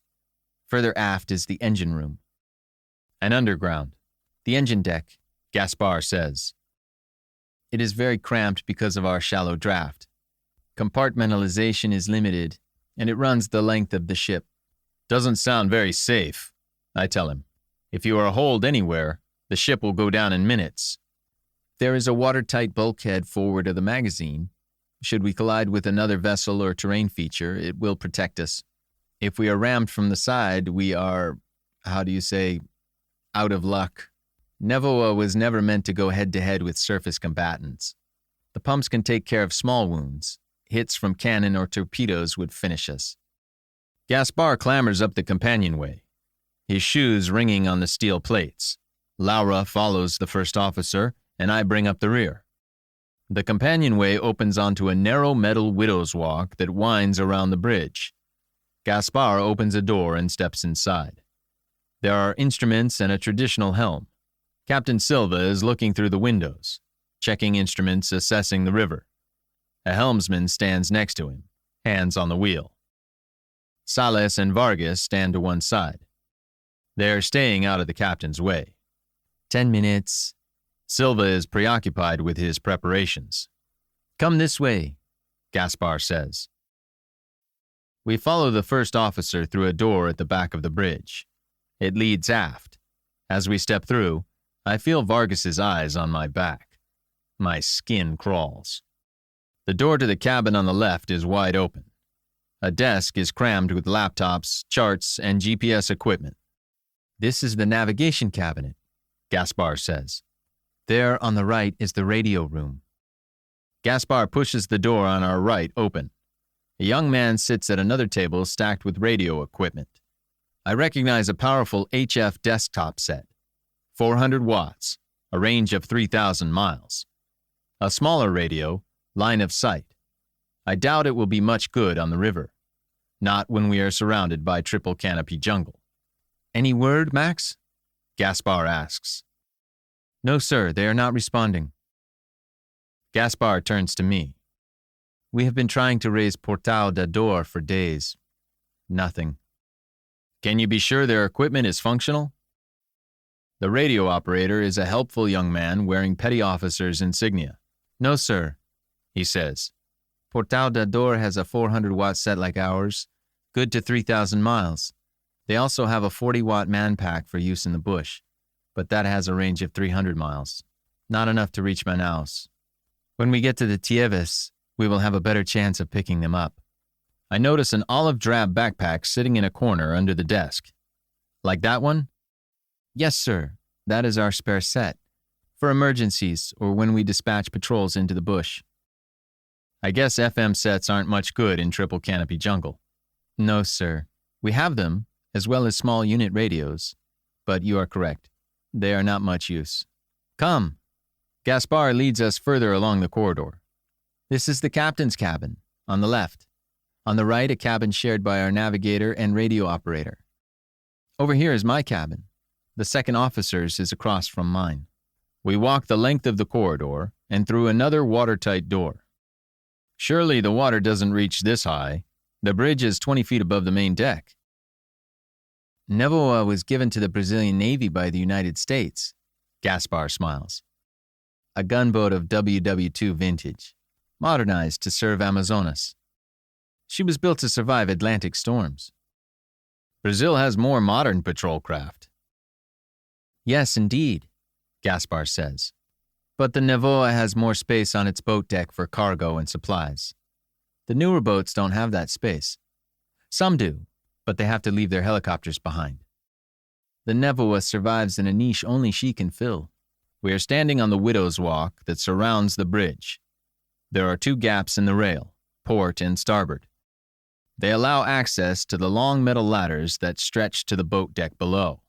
Further aft is the engine room. And underground, the engine deck, Gaspar says. It is very cramped because of our shallow draft. Compartmentalization is limited, and it runs the length of the ship. Doesn't sound very safe, I tell him. If you are holed anywhere, the ship will go down in minutes. There is a watertight bulkhead forward of the magazine. Should we collide with another vessel or terrain feature, it will protect us. If we are rammed from the side, we are, out of luck. Nevoa was never meant to go head-to-head with surface combatants. The pumps can take care of small wounds. Hits from cannon or torpedoes would finish us. Gaspar clambers up the companionway, his shoes ringing on the steel plates. Laura follows the first officer, and I bring up the rear. The companionway opens onto a narrow metal widow's walk that winds around the bridge. Gaspar opens a door and steps inside. There are instruments and a traditional helm. Captain Silva is looking through the windows, checking instruments, assessing the river. A helmsman stands next to him, hands on the wheel. Salas and Vargas stand to one side. They are staying out of the captain's way. 10 minutes. Silva is preoccupied with his preparations. Come this way, Gaspar says. We follow the first officer through a door at the back of the bridge. It leads aft. As we step through, I feel Vargas's eyes on my back. My skin crawls. The door to the cabin on the left is wide open. A desk is crammed with laptops, charts, and GPS equipment. This is the navigation cabinet, Gaspar says. There on the right is the radio room. Gaspar pushes the door on our right open. A young man sits at another table stacked with radio equipment. I recognize a powerful HF desktop set, 400 watts, a range of 3,000 miles. A smaller radio, line of sight. I doubt it will be much good on the river. Not when we are surrounded by triple canopy jungle. Any word, Max? Gaspar asks. No, sir, they are not responding. Gaspar turns to me. We have been trying to raise Portal d'Ador for days. Nothing. Can you be sure their equipment is functional? The radio operator is a helpful young man wearing petty officer's insignia. No, sir, he says. Portal d'Ador has a 400-watt set like ours, good to 3,000 miles. They also have a 40-watt man pack for use in the bush, but that has a range of 300 miles. Not enough to reach Manaus. When we get to the Tieves, we will have a better chance of picking them up. I notice an olive drab backpack sitting in a corner under the desk. Like that one? Yes, sir. That is our spare set. For emergencies or when we dispatch patrols into the bush. I guess FM sets aren't much good in triple canopy jungle. No, sir. We have them, as well as small unit radios. But you are correct. They are not much use. Come. Gaspar leads us further along the corridor. This is the captain's cabin, on the left. On the right, a cabin shared by our navigator and radio operator. Over here is my cabin. The second officer's is across from mine. We walk the length of the corridor and through another watertight door. Surely the water doesn't reach this high. The bridge is 20 feet above the main deck. Nevoa was given to the Brazilian Navy by the United States. Gaspar smiles. A gunboat of WW2 vintage, modernized to serve Amazonas. She was built to survive Atlantic storms. Brazil has more modern patrol craft. Yes, indeed, Gaspar says. But the Nevoa has more space on its boat deck for cargo and supplies. The newer boats don't have that space. Some do, but they have to leave their helicopters behind. The Nevoa survives in a niche only she can fill. We are standing on the Widow's Walk that surrounds the bridge. There are 2 gaps in the rail, port and starboard. They allow access to the long metal ladders that stretch to the boat deck below.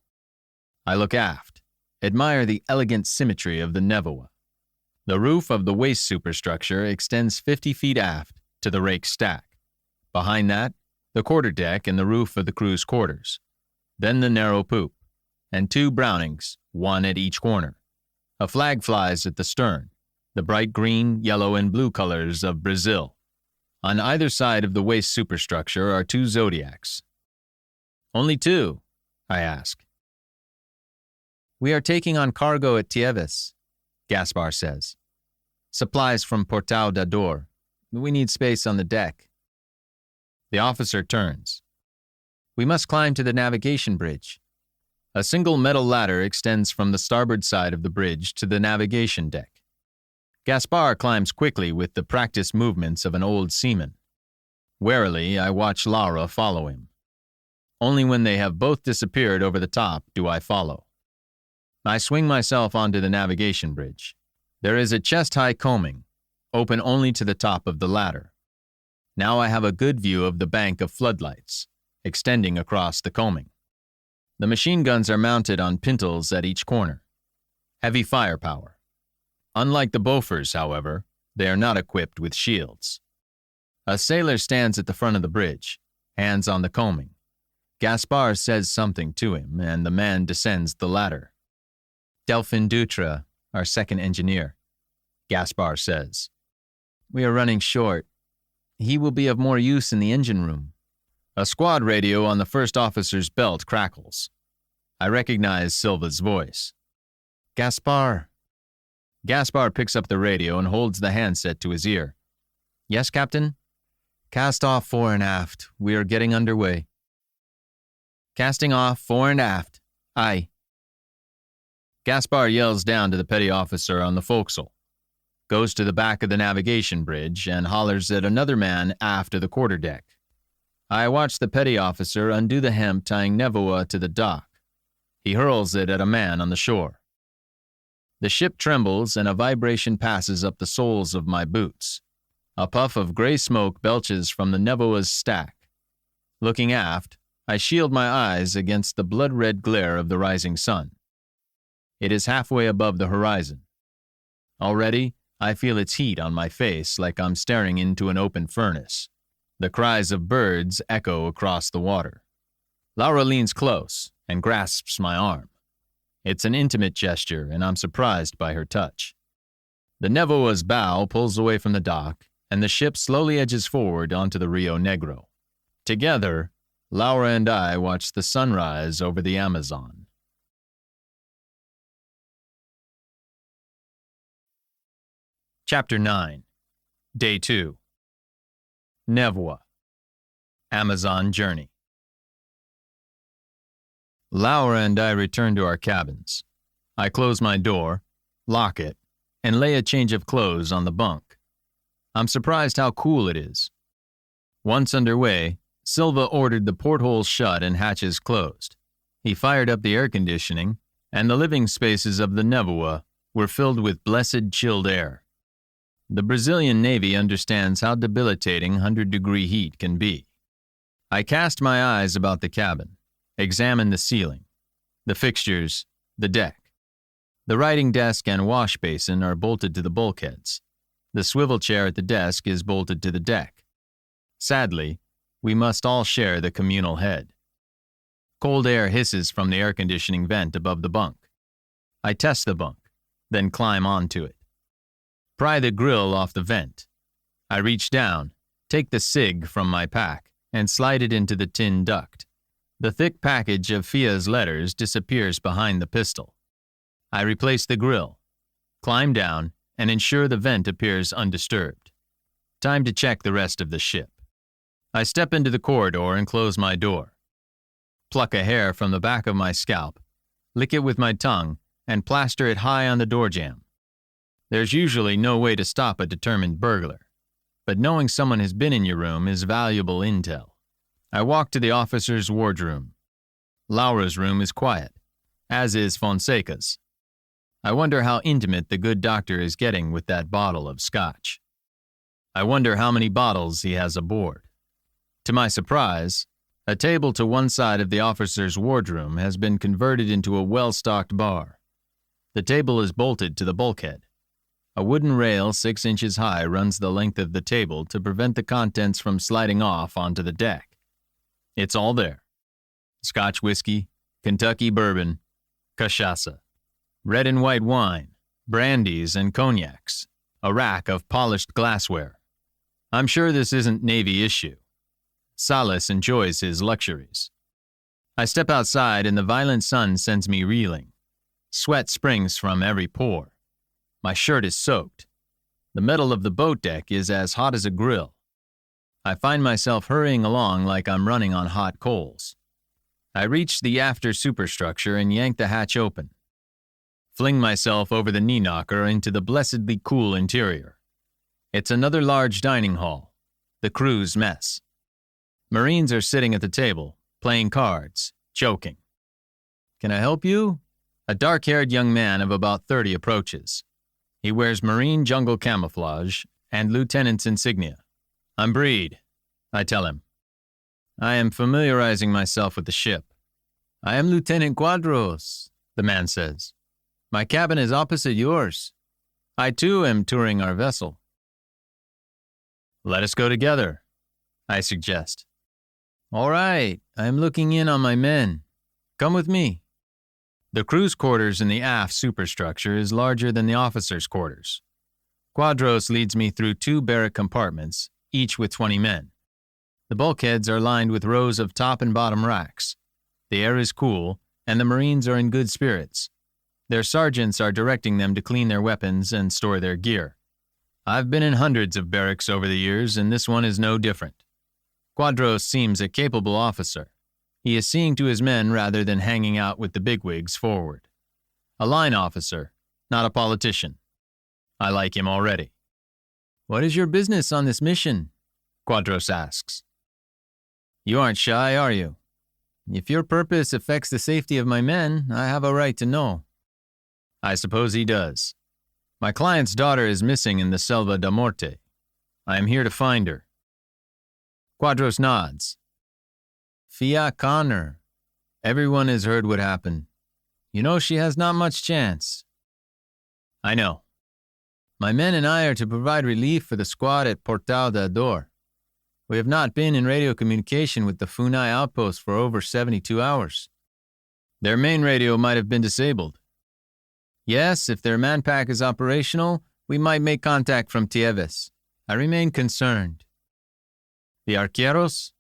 I look aft, admire the elegant symmetry of the Nevoa. The roof of the waist superstructure extends 50 feet aft to the rake stack. Behind that, the quarterdeck and the roof of the crew's quarters. Then the narrow poop, and 2 Brownings, one at each corner. A flag flies at the stern, the bright green, yellow, and blue colors of Brazil. On either side of the waist superstructure are 2 Zodiacs. Only 2, I ask. We are taking on cargo at Tieves, Gaspar says. Supplies from Portal d'Ador. We need space on the deck. The officer turns. We must climb to the navigation bridge. A single metal ladder extends from the starboard side of the bridge to the navigation deck. Gaspar climbs quickly with the practiced movements of an old seaman. Warily, I watch Laura follow him. Only when they have both disappeared over the top do I follow. I swing myself onto the navigation bridge. There is a chest-high combing, open only to the top of the ladder. Now I have a good view of the bank of floodlights, extending across the combing. The machine guns are mounted on pintles at each corner. Heavy firepower. Unlike the Bofors, however, they are not equipped with shields. A sailor stands at the front of the bridge, hands on the combing. Gaspar says something to him, and the man descends the ladder. Delphin Dutra, our second engineer, Gaspar says. We are running short. He will be of more use in the engine room. A squad radio on the first officer's belt crackles. I recognize Silva's voice. Gaspar. Gaspar picks up the radio and holds the handset to his ear. Yes, Captain? Cast off fore and aft. We are getting underway. Casting off fore and aft. Aye. Gaspar yells down to the petty officer on the forecastle. goes to the back of the navigation bridge, and hollers at another man aft of the quarterdeck. I watch the petty officer undo the hemp tying Nevoa to the dock. He hurls it at a man on the shore. The ship trembles and a vibration passes up the soles of my boots. A puff of gray smoke belches from the Nevoa's stack. Looking aft, I shield my eyes against the blood-red glare of the rising sun. It is halfway above the horizon. Already, I feel its heat on my face like I'm staring into an open furnace. The cries of birds echo across the water. Laura leans close and grasps my arm. It's an intimate gesture, and I'm surprised by her touch. The Nevoa's bow pulls away from the dock, and the ship slowly edges forward onto the Rio Negro. Together, Laura and I watch the sunrise over the Amazon. Chapter 9. Day 2. Nevoa. Amazon Journey. Laura and I return to our cabins. I close my door, lock it, and lay a change of clothes on the bunk. I'm surprised how cool it is. Once underway, Silva ordered the portholes shut and hatches closed. He fired up the air conditioning, and the living spaces of the Nevoa were filled with blessed chilled air. The Brazilian Navy understands how debilitating 100-degree heat can be. I cast my eyes about the cabin, examine the ceiling, the fixtures, the deck. The writing desk and wash basin are bolted to the bulkheads. The swivel chair at the desk is bolted to the deck. Sadly, we must all share the communal head. Cold air hisses from the air conditioning vent above the bunk. I test the bunk, then climb onto it. Pry the grill off the vent. I reach down, take the cig from my pack, and slide it into the tin duct. The thick package of Fia's letters disappears behind the pistol. I replace the grill, climb down, and ensure the vent appears undisturbed. Time to check the rest of the ship. I step into the corridor and close my door. Pluck a hair from the back of my scalp, lick it with my tongue, and plaster it high on the door jamb. There's usually no way to stop a determined burglar, but knowing someone has been in your room is valuable intel. I walk to the officer's wardroom. Laura's room is quiet, as is Fonseca's. I wonder how intimate the good doctor is getting with that bottle of scotch. I wonder how many bottles he has aboard. To my surprise, a table to one side of the officer's wardroom has been converted into a well-stocked bar. The table is bolted to the bulkhead. A wooden rail 6 inches high runs the length of the table to prevent the contents from sliding off onto the deck. It's all there. Scotch whiskey, Kentucky bourbon, cachaça, red and white wine, brandies and cognacs, a rack of polished glassware. I'm sure this isn't Navy issue. Salas enjoys his luxuries. I step outside and the violent sun sends me reeling. Sweat springs from every pore. My shirt is soaked. The metal of the boat deck is as hot as a grill. I find myself hurrying along like I'm running on hot coals. I reach the after superstructure and yank the hatch open. Fling myself over the knee knocker into the blessedly cool interior. It's another large dining hall, the crew's mess. Marines are sitting at the table, playing cards, joking. "Can I help you?" A dark-haired young man of about 30 approaches. He wears Marine jungle camouflage and lieutenant's insignia. "I'm Breed," I tell him. "I am familiarizing myself with the ship." "I am Lieutenant Quadros," the man says. "My cabin is opposite yours. I too am touring our vessel." "Let us go together," I suggest. "All right, I am looking in on my men. Come with me." The crew's quarters in the aft superstructure is larger than the officers' quarters. Quadros leads me through 2 barrack compartments, each with 20 men. The bulkheads are lined with rows of top and bottom racks. The air is cool, and the Marines are in good spirits. Their sergeants are directing them to clean their weapons and store their gear. I've been in hundreds of barracks over the years, and this one is no different. Quadros seems a capable officer. He is seeing to his men rather than hanging out with the bigwigs forward. A line officer, not a politician. I like him already. What is your business on this mission? Quadros asks. You aren't shy, are you? If your purpose affects the safety of my men, I have a right to know. I suppose he does. My client's daughter is missing in the Selva da Morte. I am here to find her. Quadros nods. Fia Connor. Everyone has heard what happened. You know she has not much chance. I know. My men and I are to provide relief for the squad at Portal da Dor. We have not been in radio communication with the Funai outpost for over 72 hours. Their main radio might have been disabled. Yes, if their manpack is operational, we might make contact from Tieves. I remain concerned. The Arqueros?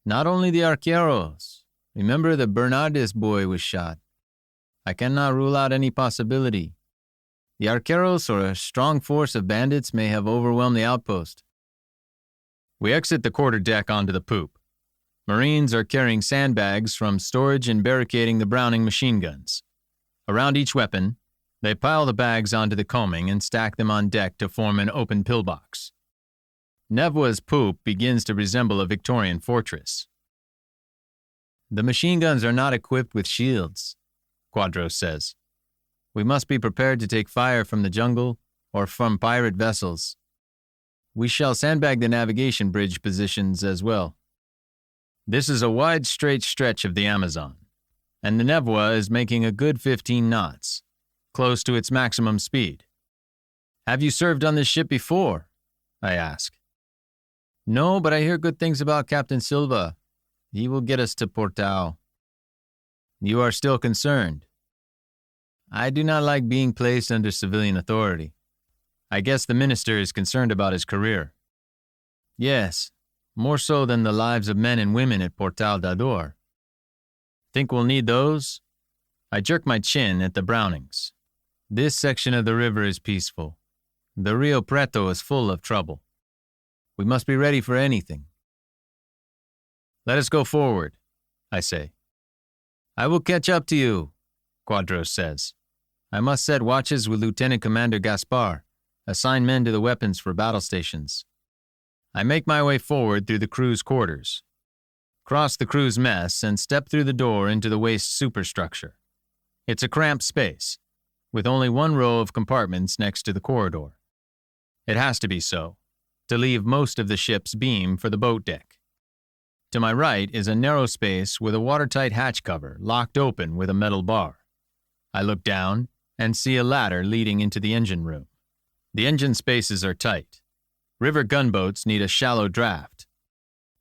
Not only the Arqueros. Remember the Bernardes boy was shot. I cannot rule out any possibility. The Arqueros or a strong force of bandits may have overwhelmed the outpost. We exit the quarterdeck onto the poop. Marines are carrying sandbags from storage and barricading the Browning machine guns. Around each weapon, they pile the bags onto the combing and stack them on deck to form an open pillbox. Nevoa's poop begins to resemble a Victorian fortress. The machine guns are not equipped with shields, Quadros says. We must be prepared to take fire from the jungle or from pirate vessels. We shall sandbag the navigation bridge positions as well. This is a wide, straight stretch of the Amazon, and the Nevoa is making a good 15 knots, close to its maximum speed. Have you served on this ship before? I ask. No, but I hear good things about Captain Silva. He will get us to Portal. You are still concerned. I do not like being placed under civilian authority. I guess the minister is concerned about his career. Yes, more so than the lives of men and women at Portal da Dor. Think we'll need those? I jerk my chin at the Brownings. This section of the river is peaceful. The Rio Preto is full of trouble. We must be ready for anything. Let us go forward, I say. I will catch up to you, Quadros says. I must set watches with Lieutenant Commander Gaspar. Assign men to the weapons for battle stations. I make my way forward through the crew's quarters, cross the crew's mess, and step through the door into the waste superstructure. It's a cramped space, with only one row of compartments next to the corridor. It has to be so, to leave most of the ship's beam for the boat deck. To my right is a narrow space with a watertight hatch cover locked open with a metal bar. I look down and see a ladder leading into the engine room. The engine spaces are tight. River gunboats need a shallow draft.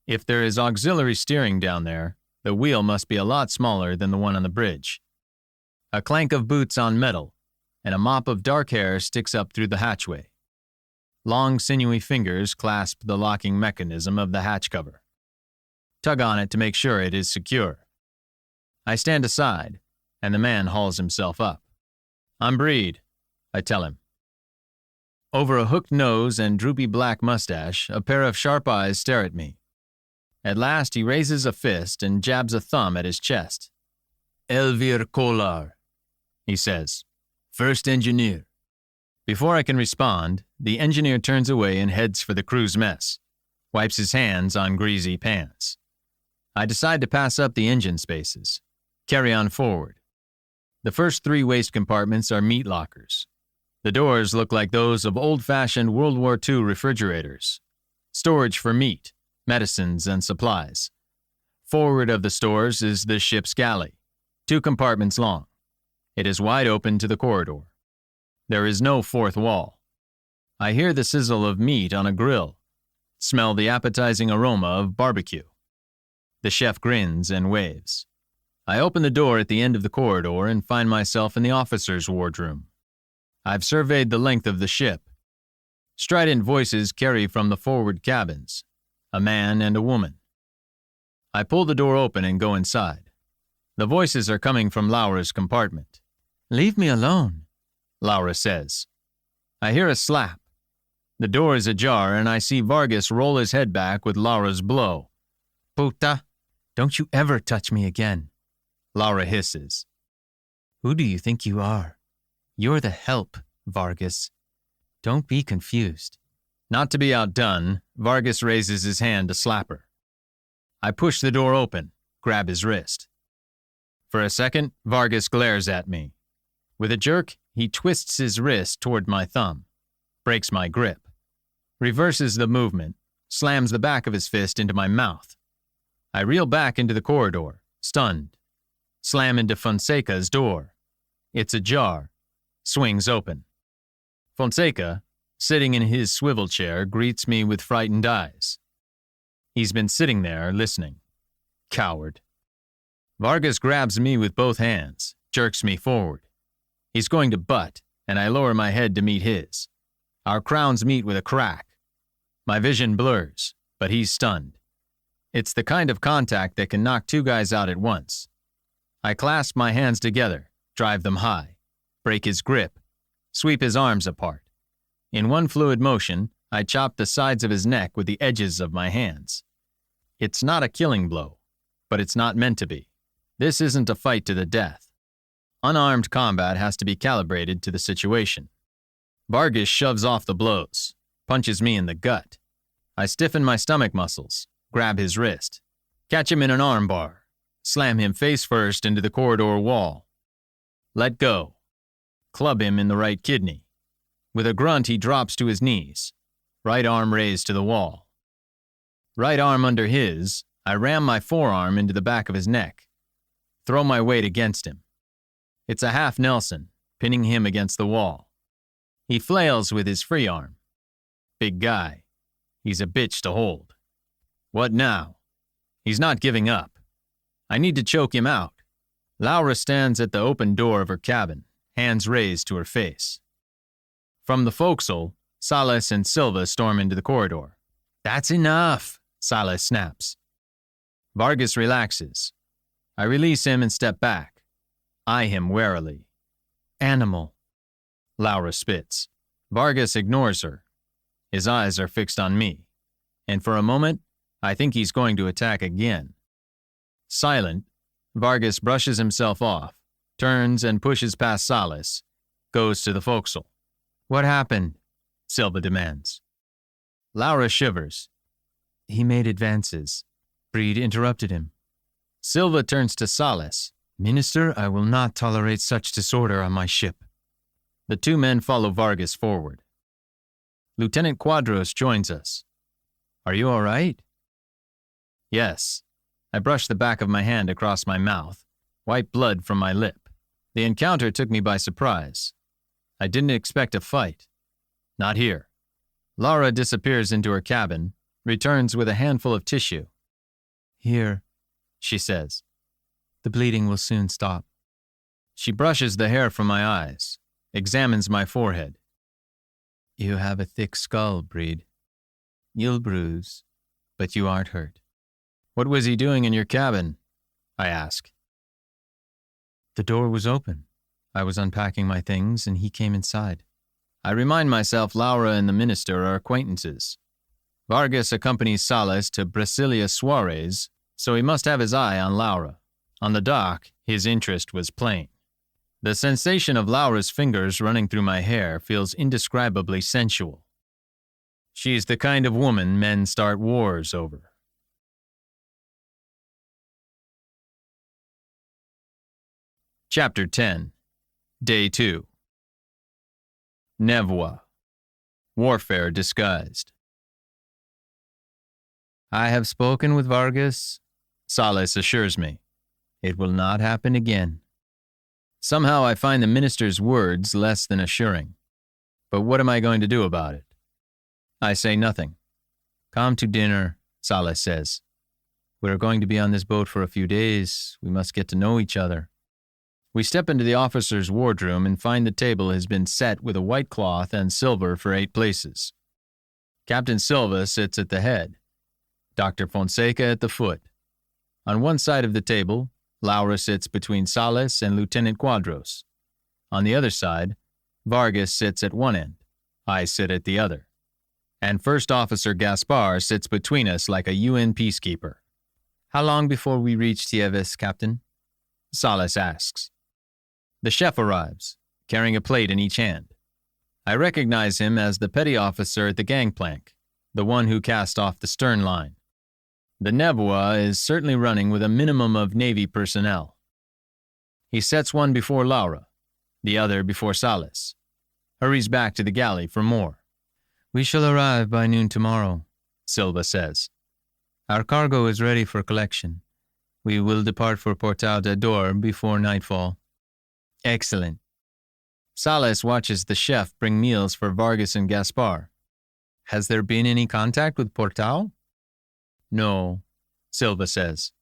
If there is auxiliary steering down there, the wheel must be a lot smaller than the one on the bridge. A clank of boots on metal, and a mop of dark hair sticks up through the hatchway. Long, sinewy fingers clasp the locking mechanism of the hatch cover. Tug on it to make sure it is secure. I stand aside, and the man hauls himself up. I'm Breed, I tell him. Over a hooked nose and droopy black mustache, a pair of sharp eyes stare at me. At last he raises a fist and jabs a thumb at his chest. Elvir Kolar, he says. First engineer. Before I can respond, the engineer turns away and heads for the crew's mess, wipes his hands on greasy pants. I decide to pass up the engine spaces, carry on forward. The first 3 waste compartments are meat lockers. The doors look like those of old-fashioned World War II refrigerators. Storage for meat, medicines, and supplies. Forward of the stores is the ship's galley, 2 compartments long. It is wide open to the corridor. There is no fourth wall. I hear the sizzle of meat on a grill, smell the appetizing aroma of barbecue. The chef grins and waves. I open the door at the end of the corridor and find myself in the officer's wardroom. I've surveyed the length of the ship. Strident voices carry from the forward cabins, a man and a woman. I pull the door open and go inside. The voices are coming from Laura's compartment. Leave me alone, Laura says. I hear a slap. The door is ajar and I see Vargas roll his head back with Laura's blow. Puta, don't you ever touch me again, Laura hisses. Who do you think you are? You're the help, Vargas. Don't be confused. Not to be outdone, Vargas raises his hand to slap her. I push the door open, grab his wrist. For a second, Vargas glares at me. With a jerk, he twists his wrist toward my thumb, breaks my grip, reverses the movement, slams the back of his fist into my mouth. I reel back into the corridor, stunned. Slam into Fonseca's door. It's ajar. Swings open. Fonseca, sitting in his swivel chair, greets me with frightened eyes. He's been sitting there, listening. Coward. Vargas grabs me with both hands, jerks me forward. He's going to butt, and I lower my head to meet his. Our crowns meet with a crack. My vision blurs, but he's stunned. It's the kind of contact that can knock two guys out at once. I clasp my hands together, drive them high, break his grip, sweep his arms apart. In one fluid motion, I chop the sides of his neck with the edges of my hands. It's not a killing blow, but it's not meant to be. This isn't a fight to the death. Unarmed combat has to be calibrated to the situation. Vargas shoves off the blows, punches me in the gut. I stiffen my stomach muscles, grab his wrist, catch him in an armbar, slam him face first into the corridor wall. Let go. Club him in the right kidney. With a grunt, he drops to his knees, right arm raised to the wall. Right arm under his, I ram my forearm into the back of his neck, throw my weight against him. It's a half Nelson, pinning him against the wall. He flails with his free arm. Big guy. He's a bitch to hold. What now? He's not giving up. I need to choke him out. Laura stands at the open door of her cabin, hands raised to her face. From the forecastle, Salas and Silva storm into the corridor. That's enough, Salas snaps. Vargas relaxes. I release him and step back. Eye him warily. Animal. Laura spits. Vargas ignores her. His eyes are fixed on me. And for a moment, I think he's going to attack again. Silent, Vargas brushes himself off, turns and pushes past Salas, goes to the forecastle. What happened? Silva demands. Laura shivers. He made advances. Breed interrupted him. Silva turns to Salas. Minister, I will not tolerate such disorder on my ship. The two men follow Vargas forward. Lieutenant Quadros joins us. Are you all right? Yes. I brush the back of my hand across my mouth, wipe blood from my lip. The encounter took me by surprise. I didn't expect a fight. Not here. Laura disappears into her cabin, returns with a handful of tissue. Here, she says. The bleeding will soon stop. She brushes the hair from my eyes, examines my forehead. You have a thick skull, Breed. You'll bruise, but you aren't hurt. What was he doing in your cabin? I ask. The door was open. I was unpacking my things and he came inside. I remind myself Laura and the minister are acquaintances. Vargas accompanies Salas to Brasilia Suarez, so he must have his eye on Laura. On the dock, his interest was plain. The sensation of Laura's fingers running through my hair feels indescribably sensual. She's the kind of woman men start wars over. Chapter 10. Day 2. Nevoa. Warfare disguised. I have spoken with Vargas, Salas assures me. It will not happen again. Somehow I find the minister's words less than assuring. But what am I going to do about it? I say nothing. Come to dinner, Salas says. We are going to be on this boat for a few days. We must get to know each other. We step into the officer's wardroom and find the table has been set with a white cloth and silver for 8 places. Captain Silva sits at the head, Dr. Fonseca at the foot. On one side of the table, Laura sits between Salas and Lieutenant Quadros. On the other side, Vargas sits at one end. I sit at the other. And First Officer Gaspar sits between us like a UN peacekeeper. How long before we reach Tieves, Captain? Salas asks. The chef arrives, carrying a plate in each hand. I recognize him as the petty officer at the gangplank, the one who cast off the stern line. The Nevoie is certainly running with a minimum of Navy personnel. He sets one before Laura, the other before Salas. Hurries back to the galley for more. We shall arrive by noon tomorrow, Silva says. Our cargo is ready for collection. We will depart for Portal de Dor before nightfall. Excellent. Salas watches the chef bring meals for Vargas and Gaspar. Has there been any contact with Portal? No, Silva says.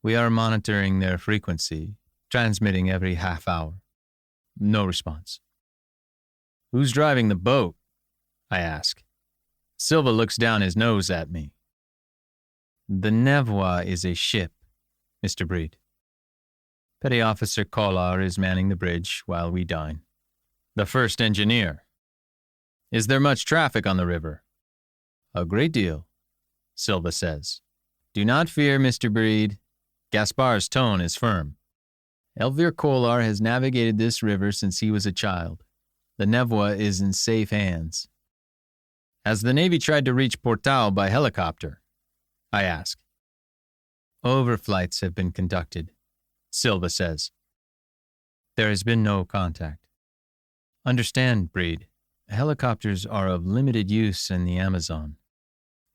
We are monitoring their frequency, transmitting every half hour. No response. Who's driving the boat? I ask. Silva looks down his nose at me. The Nevoie is a ship, Mr. Breed. Petty Officer Kollar is manning the bridge while we dine. The first engineer. Is there much traffic on the river? A great deal, Silva says. Do not fear, Mr. Breed. Gaspar's tone is firm. Elvir Kollar has navigated this river since he was a child. The Nevoie is in safe hands. Has the Navy tried to reach Portal by helicopter? I ask. Overflights have been conducted, Silva says. There has been no contact. Understand, Breed, helicopters are of limited use in the Amazon.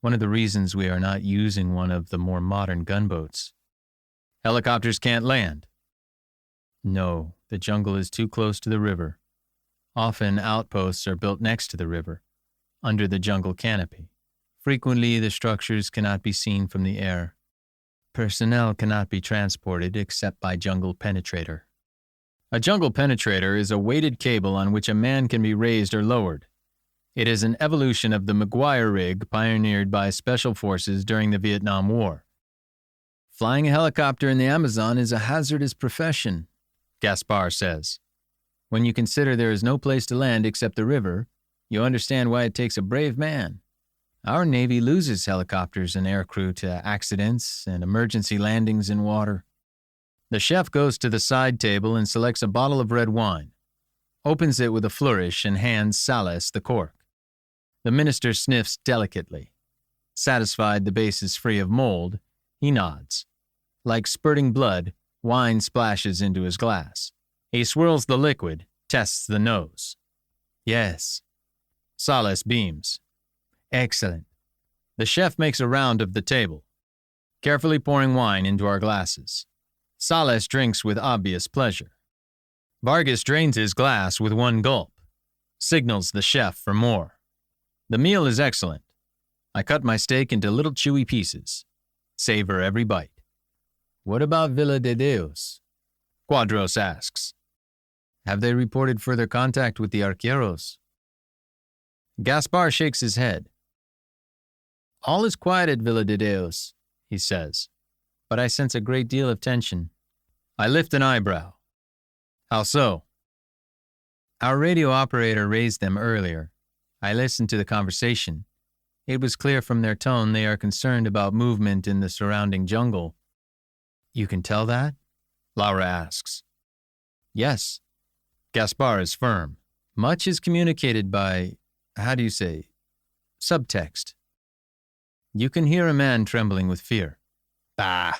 One of the reasons we are not using one of the more modern gunboats. Helicopters can't land. No, the jungle is too close to the river. Often outposts are built next to the river, under the jungle canopy. Frequently, the structures cannot be seen from the air. Personnel cannot be transported except by jungle penetrator. A jungle penetrator is a weighted cable on which a man can be raised or lowered. It is an evolution of the Maguire rig pioneered by special forces during the Vietnam War. Flying a helicopter in the Amazon is a hazardous profession, Gaspar says. When you consider there is no place to land except the river, you understand why it takes a brave man. Our Navy loses helicopters and aircrew to accidents and emergency landings in water. The chef goes to the side table and selects a bottle of red wine, opens it with a flourish and hands Salas the cork. The minister sniffs delicately. Satisfied the base is free of mold, he nods. Like spurting blood, wine splashes into his glass. He swirls the liquid, tests the nose. Yes. Salas beams. Excellent. The chef makes a round of the table, carefully pouring wine into our glasses. Salas drinks with obvious pleasure. Vargas drains his glass with one gulp, signals the chef for more. The meal is excellent. I cut my steak into little chewy pieces, savor every bite. What about Villa de Deos? Quadros asks. Have they reported further contact with the Arqueros? Gaspar shakes his head. All is quiet at Villa de Deos, he says, but I sense a great deal of tension. I lift an eyebrow. How so? Our radio operator raised them earlier. I listened to the conversation. It was clear from their tone they are concerned about movement in the surrounding jungle. You can tell that? Laura asks. Yes. Gaspar is firm. Much is communicated by, subtext. You can hear a man trembling with fear. Bah.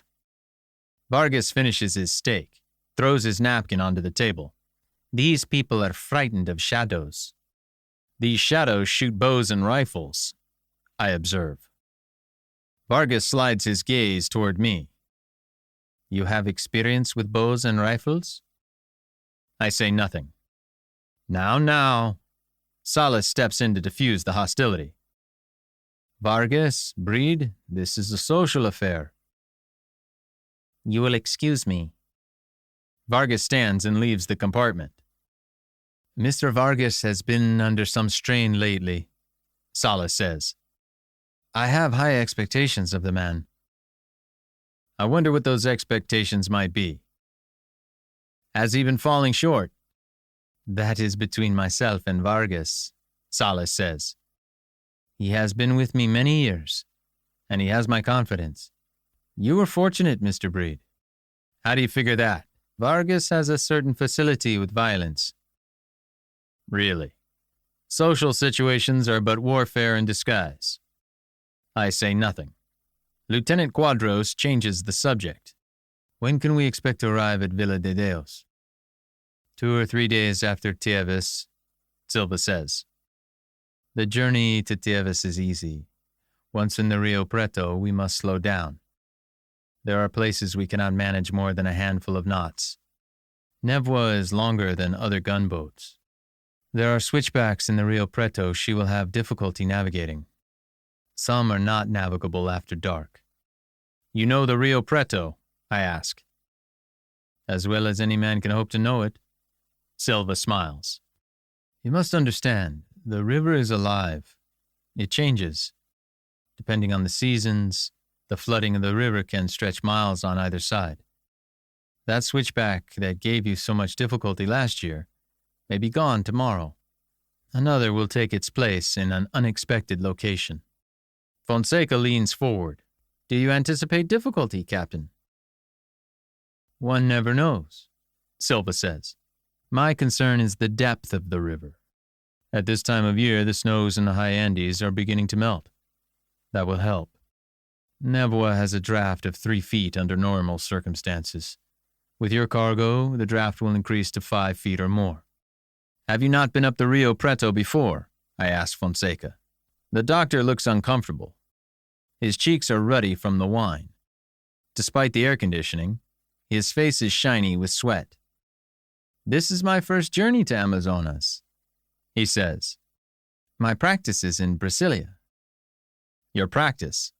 Vargas finishes his steak, throws his napkin onto the table. These people are frightened of shadows. These shadows shoot bows and rifles, I observe. Vargas slides his gaze toward me. You have experience with bows and rifles? I say nothing. Now. Salas steps in to diffuse the hostility. Vargas, Breed, this is a social affair. You will excuse me. Vargas stands and leaves the compartment. Mr. Vargas has been under some strain lately, Salas says. I have high expectations of the man. I wonder what those expectations might be. Has he been falling short? That is between myself and Vargas, Salas says. He has been with me many years, and he has my confidence. You were fortunate, Mr. Breed. How do you figure that? Vargas has a certain facility with violence. Really? Social situations are but warfare in disguise. I say nothing. Lieutenant Quadros changes the subject. When can we expect to arrive at Villa de Deos? 2 or 3 days after Tieves, Silva says. The journey to Tieves is easy. Once in the Rio Preto, we must slow down. There are places we cannot manage more than a handful of knots. Nevoa is longer than other gunboats. There are switchbacks in the Rio Preto she will have difficulty navigating. Some are not navigable after dark. You know the Rio Preto? I ask. As well as any man can hope to know it. Silva smiles. You must understand, the river is alive. It changes. Depending on the seasons, the flooding of the river can stretch miles on either side. That switchback that gave you so much difficulty last year may be gone tomorrow. Another will take its place in an unexpected location. Fonseca leans forward. Do you anticipate difficulty, Captain? One never knows, Silva says. My concern is the depth of the river. At this time of year, the snows in the high Andes are beginning to melt. That will help. Nevoa has a draft of 3 feet under normal circumstances. With your cargo, the draft will increase to 5 feet or more. Have you not been up the Rio Preto before? I ask Fonseca. The doctor looks uncomfortable. His cheeks are ruddy from the wine. Despite the air conditioning, his face is shiny with sweat. This is my first journey to Amazonas, he says. My practice is in Brasilia. Your practice?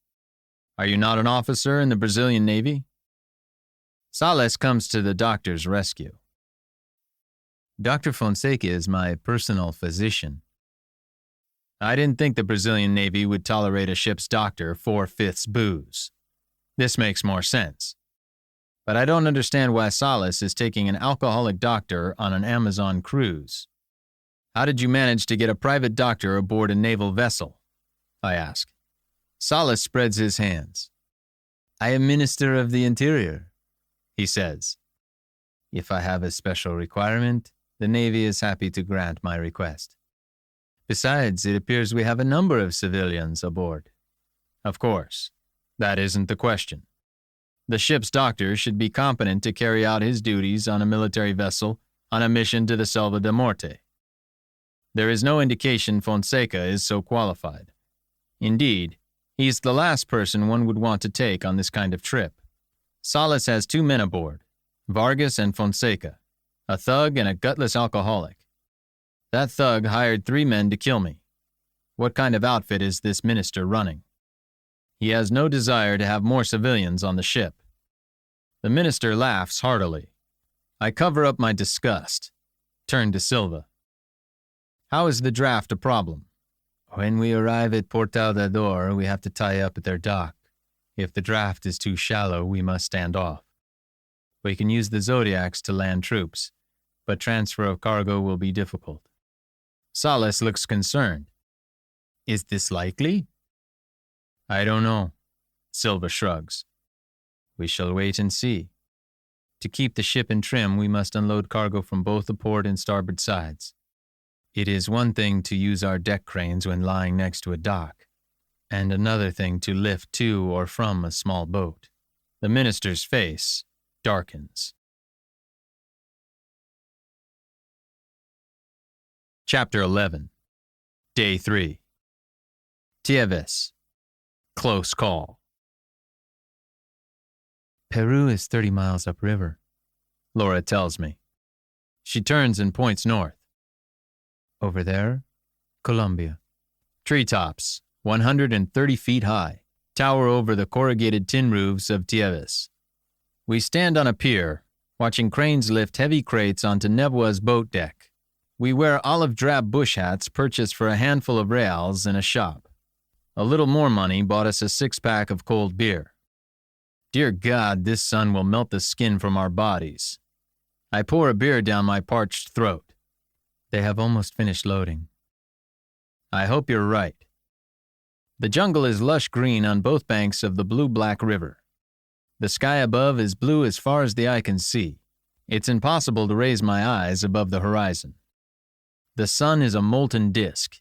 Are you not an officer in the Brazilian Navy? Sales comes to the doctor's rescue. Dr. Fonseca is my personal physician. I didn't think the Brazilian Navy would tolerate a ship's doctor 4/5 booze. This makes more sense. But I don't understand why Sales is taking an alcoholic doctor on an Amazon cruise. How did you manage to get a private doctor aboard a naval vessel? I ask. Sales spreads his hands. I am Minister of the Interior, he says. If I have a special requirement, the Navy is happy to grant my request. Besides, it appears we have a number of civilians aboard. Of course. That isn't the question. The ship's doctor should be competent to carry out his duties on a military vessel on a mission to the Selva de Morte. There is no indication Fonseca is so qualified. Indeed, he's the last person one would want to take on this kind of trip. Sales has 2 men aboard, Vargas and Fonseca, a thug and a gutless alcoholic. That thug hired 3 men to kill me. What kind of outfit is this minister running? He has no desire to have more civilians on the ship. The minister laughs heartily. I cover up my disgust. Turn to Silva. How is the draft a problem? When we arrive at Portal da Dor, we have to tie up at their dock. If the draft is too shallow, we must stand off. We can use the Zodiacs to land troops, but transfer of cargo will be difficult. Sales looks concerned. Is this likely? I don't know. Silva shrugs. We shall wait and see. To keep the ship in trim, we must unload cargo from both the port and starboard sides. It is one thing to use our deck cranes when lying next to a dock, and another thing to lift to or from a small boat. The minister's face darkens. Chapter 11. Day 3. Tieves. Close call. Peru is 30 miles upriver, Laura tells me. She turns and points north. Over there, Colombia. Treetops, 130 feet high, tower over the corrugated tin roofs of Tieves. We stand on a pier, watching cranes lift heavy crates onto Nevoa's boat deck. We wear olive drab bush hats purchased for a handful of reals in a shop. A little more money bought us a 6-pack of cold beer. Dear God, this sun will melt the skin from our bodies. I pour a beer down my parched throat. They have almost finished loading. I hope you're right. The jungle is lush green on both banks of the blue-black river. The sky above is blue as far as the eye can see. It's impossible to raise my eyes above the horizon. The sun is a molten disk,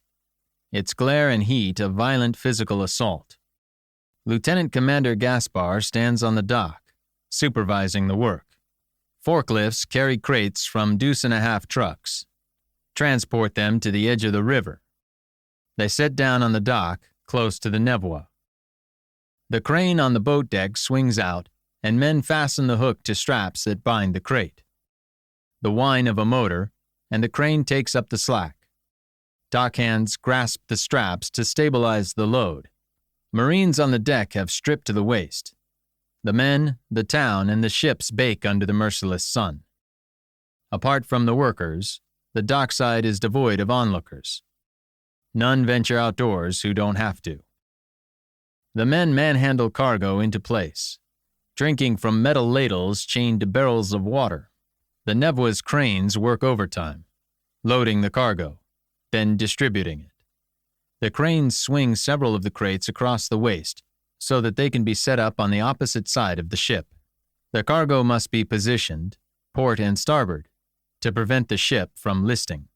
its glare and heat a violent physical assault. Lieutenant Commander Gaspar stands on the dock, supervising the work. Forklifts carry crates from deuce-and-a-half trucks, transport them to the edge of the river. They set down on the dock, close to the Nevoie. The crane on the boat deck swings out, and men fasten the hook to straps that bind the crate. The whine of a motor, and the crane takes up the slack. Dockhands grasp the straps to stabilize the load. Marines on the deck have stripped to the waist. The men, the town, and the ships bake under the merciless sun. Apart from the workers, the dockside is devoid of onlookers. None venture outdoors who don't have to. The men manhandle cargo into place, drinking from metal ladles chained to barrels of water. The Nevoie's cranes work overtime, loading the cargo, then distributing it. The cranes swing several of the crates across the waist so that they can be set up on the opposite side of the ship. The cargo must be positioned, port and starboard, to prevent the ship from listing.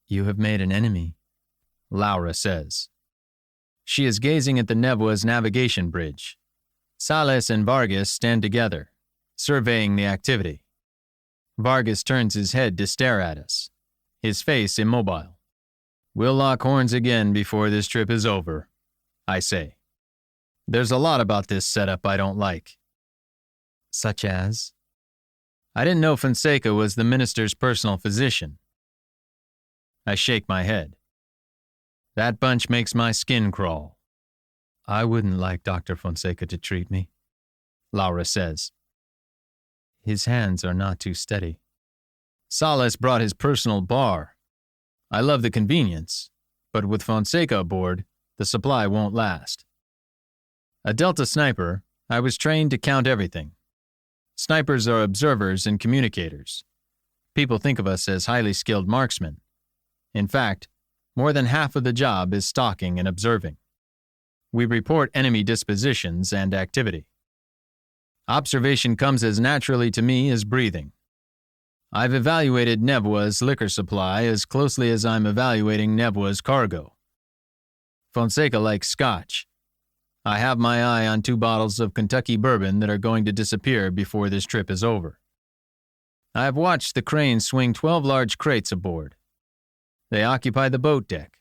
You have made an enemy, Laura says. She is gazing at the Nevoie's navigation bridge. Sales and Vargas stand together, surveying the activity. Vargas turns his head to stare at us, his face immobile. We'll lock horns again before this trip is over, I say. There's a lot about this setup I don't like. Such as? I didn't know Fonseca was the minister's personal physician. I shake my head. That bunch makes my skin crawl. I wouldn't like Dr. Fonseca to treat me, Laura says. His hands are not too steady. Sales brought his personal bar. I love the convenience, but with Fonseca aboard, the supply won't last. A Delta sniper, I was trained to count everything. Snipers are observers and communicators. People think of us as highly skilled marksmen. In fact, more than half of the job is stalking and observing. We report enemy dispositions and activity. Observation comes as naturally to me as breathing. I've evaluated Nevoie's liquor supply as closely as I'm evaluating Nevoie's cargo. Fonseca likes scotch. I have my eye on 2 bottles of Kentucky bourbon that are going to disappear before this trip is over. I have watched the crane swing 12 large crates aboard. They occupy the boat deck,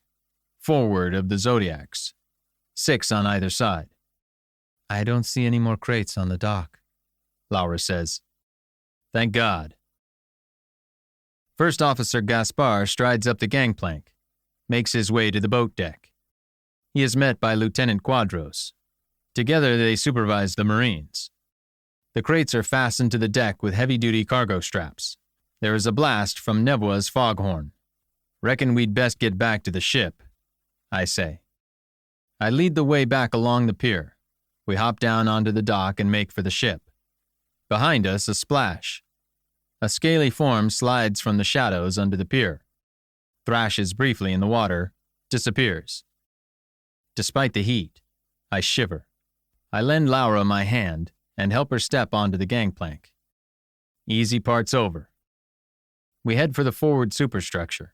forward of the Zodiacs, 6 on either side. I don't see any more crates on the dock, Laura says. Thank God. First Officer Gaspar strides up the gangplank, makes his way to the boat deck. He is met by Lieutenant Quadros. Together they supervise the Marines. The crates are fastened to the deck with heavy-duty cargo straps. There is a blast from Nevoie's foghorn. Reckon we'd best get back to the ship, I say. I lead the way back along the pier. We hop down onto the dock and make for the ship. Behind us, a splash. A scaly form slides from the shadows under the pier, thrashes briefly in the water, disappears. Despite the heat, I shiver. I lend Laura my hand and help her step onto the gangplank. Easy part's over. We head for the forward superstructure.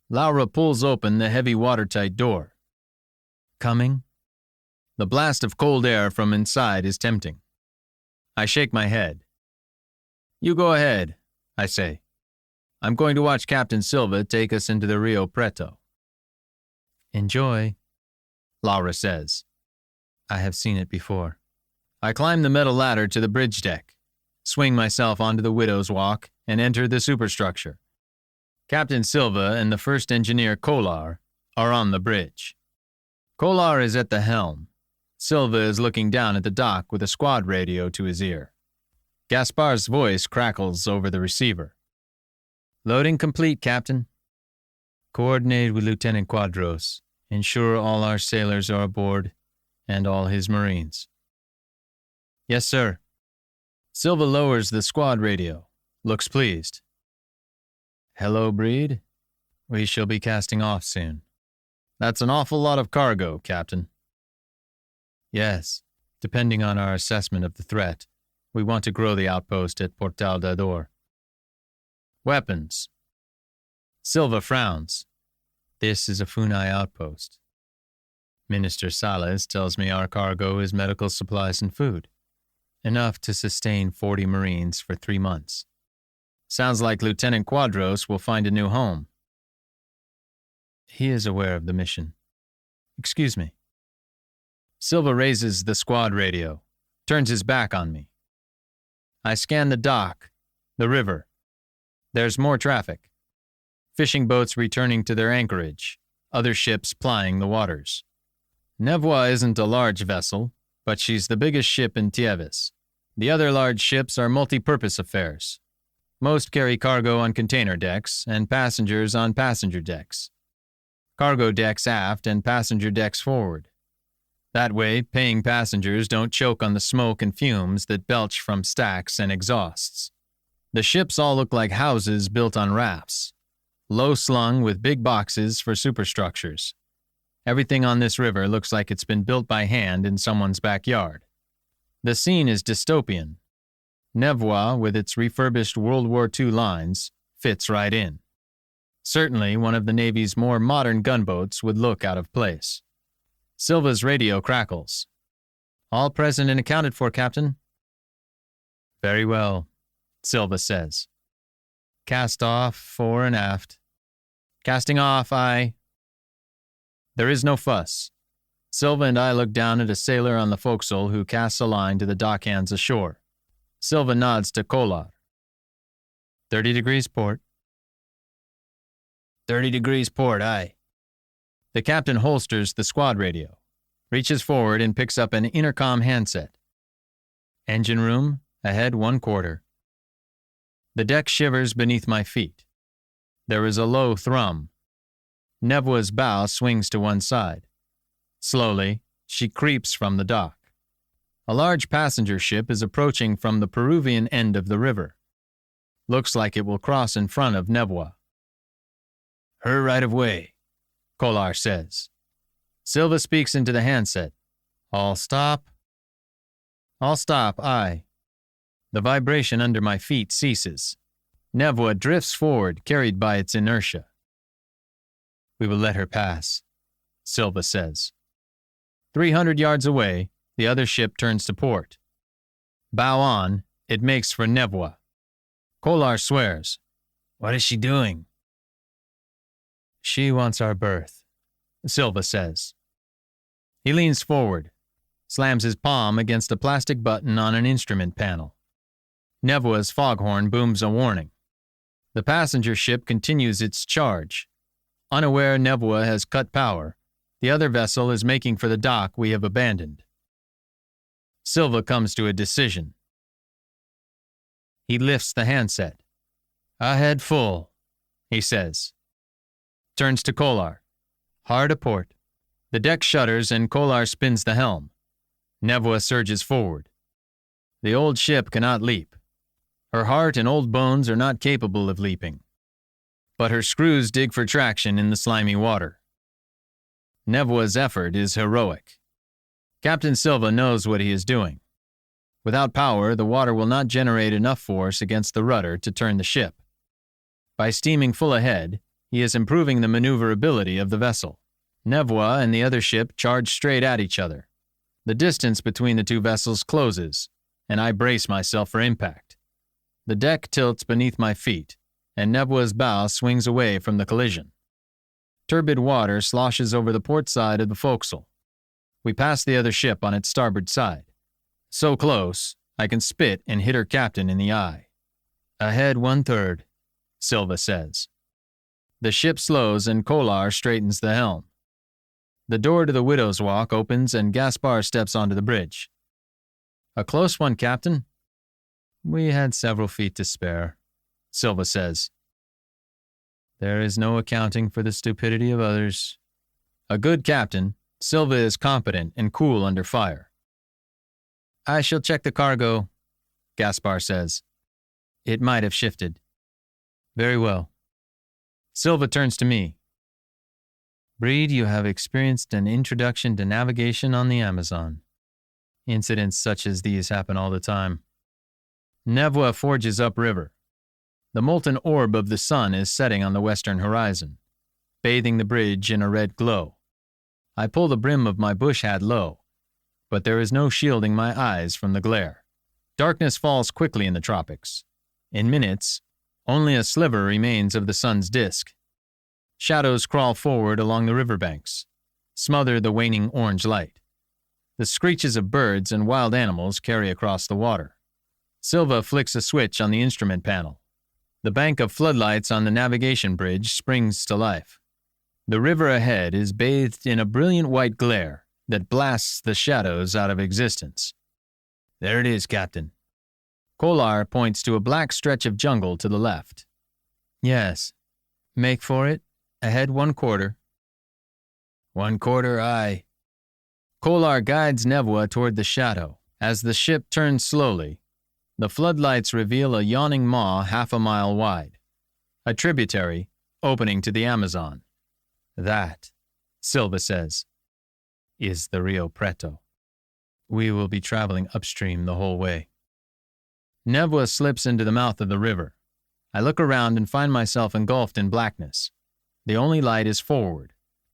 Laura pulls open the heavy watertight door. Coming? The blast of cold air from inside is tempting. I shake my head. You go ahead, I say. I'm going to watch Captain Silva take us into the Rio Preto. Enjoy, Laura says. I have seen it before. I climb the metal ladder to the bridge deck, swing myself onto the Widow's Walk, and enter the superstructure. Captain Silva and the first engineer Kolar are on the bridge. Kolar is at the helm. Silva is looking down at the dock with a squad radio to his ear. Gaspar's voice crackles over the receiver. Loading complete, Captain. Coordinate with Lieutenant Quadros. Ensure all our sailors are aboard and all his Marines. Yes, sir. Silva lowers the squad radio. Looks pleased. Hello, Breed. We shall be casting off soon. That's an awful lot of cargo, Captain. Yes, depending on our assessment of the threat, we want to grow the outpost at Portal d'Ador. Weapons. Silva frowns. This is a Funai outpost. Minister Salas tells me our cargo is medical supplies and food, enough to sustain 40 Marines for 3 months. Sounds like Lieutenant Quadros will find a new home. He is aware of the mission. Excuse me. Silva raises the squad radio, turns his back on me. I scan the dock, the river. There's more traffic. Fishing boats returning to their anchorage, other ships plying the waters. Nevois isn't a large vessel, but she's the biggest ship in Tieves. The other large ships are multi-purpose affairs. Most carry cargo on container decks and passengers on passenger decks. Cargo decks aft and passenger decks forward. That way, paying passengers don't choke on the smoke and fumes that belch from stacks and exhausts. The ships all look like houses built on rafts, low slung with big boxes for superstructures. Everything on this river looks like it's been built by hand in someone's backyard. The scene is dystopian. Nevois, with its refurbished World War II lines, fits right in. Certainly, one of the Navy's more modern gunboats would look out of place. Silva's radio crackles. All present and accounted for, Captain. Very well, Silva says. Cast off, fore and aft. Casting off, aye. There is no fuss. Silva and I look down at a sailor on the forecastle who casts a line to the dockhands ashore. Silva nods to Kolar. 30 degrees port. 30 degrees port, aye. The captain holsters the squad radio, reaches forward and picks up an intercom handset. Engine room, ahead 1/4. The deck shivers beneath my feet. There is a low thrum. Nevois's bow swings to one side. Slowly, she creeps from the dock. A large passenger ship is approaching from the Peruvian end of the river. Looks like it will cross in front of Nevois. Her right of way, Kolar says. Silva speaks into the handset. All stop. All stop, aye. The vibration under my feet ceases. Nevois drifts forward, carried by its inertia. We will let her pass, Silva says. 300 yards away, the other ship turns to port. Bow on, it makes for Nevois. Kolar swears. What is she doing? She wants our berth, Silva says. He leans forward, slams his palm against a plastic button on an instrument panel. Nevois's foghorn booms a warning. The passenger ship continues its charge. Unaware Nevois has cut power, the other vessel is making for the dock we have abandoned. Silva comes to a decision. He lifts the handset. Ahead full, he says. Turns to Kolar. Hard a port. The deck shutters and Kolar spins the helm. Nevois surges forward. The old ship cannot leap. Her heart and old bones are not capable of leaping. But her screws dig for traction in the slimy water. Nevois's effort is heroic. Captain Silva knows what he is doing. Without power, the water will not generate enough force against the rudder to turn the ship. By steaming full ahead, he is improving the maneuverability of the vessel. Nevois and the other ship charge straight at each other. The distance between the two vessels closes, and I brace myself for impact. The deck tilts beneath my feet, and Nevois's bow swings away from the collision. Turbid water sloshes over the port side of the forecastle. We pass the other ship on its starboard side. So close, I can spit and hit her captain in the eye. Ahead 1/3, Silva says. The ship slows and Kolar straightens the helm. The door to the Widow's Walk opens and Gaspar steps onto the bridge. A close one, Captain. We had several feet to spare, Silva says. There is no accounting for the stupidity of others. A good captain, Silva is competent and cool under fire. I shall check the cargo, Gaspar says. It might have shifted. Very well. Silva turns to me. Breed, you have experienced an introduction to navigation on the Amazon. Incidents such as these happen all the time. Nevois forges upriver. The molten orb of the sun is setting on the western horizon, bathing the bridge in a red glow. I pull the brim of my bush hat low, but there is no shielding my eyes from the glare. Darkness falls quickly in the tropics. In minutes, only a sliver remains of the sun's disk. Shadows crawl forward along the riverbanks, smother the waning orange light. The screeches of birds and wild animals carry across the water. Silva flicks a switch on the instrument panel. The bank of floodlights on the navigation bridge springs to life. The river ahead is bathed in a brilliant white glare that blasts the shadows out of existence. There it is, Captain. Kolar points to a black stretch of jungle to the left. Yes. Make for it. Ahead 1/4. 1/4, aye. Kolar guides Nevoa toward the shadow. As the ship turns slowly, the floodlights reveal a yawning maw 1/2 mile wide, a tributary opening to the Amazon. That, Silva says, is the Rio Preto. We will be traveling upstream the whole way. Nevoa slips into the mouth of the river. I look around and find myself engulfed in blackness. The only light is forward,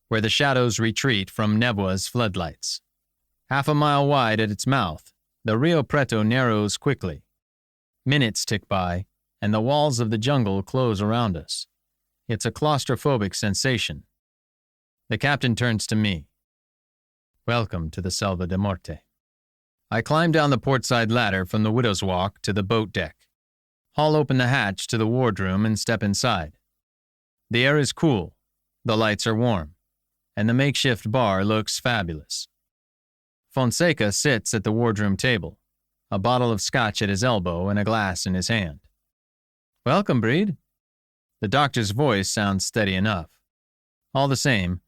where the shadows retreat from Nevoa's floodlights. 1/2 mile wide at its mouth, the Rio Preto narrows quickly. Minutes tick by, and the walls of the jungle close around us. It's a claustrophobic sensation. The captain turns to me. Welcome to the Selva de Morte. I climb down the portside ladder from the widow's walk to the boat deck, haul open the hatch to the wardroom and step inside. The air is cool, the lights are warm, and the makeshift bar looks fabulous. Fonseca sits at the wardroom table, a bottle of scotch at his elbow and a glass in his hand. Welcome, Breed. The doctor's voice sounds steady enough. All the same,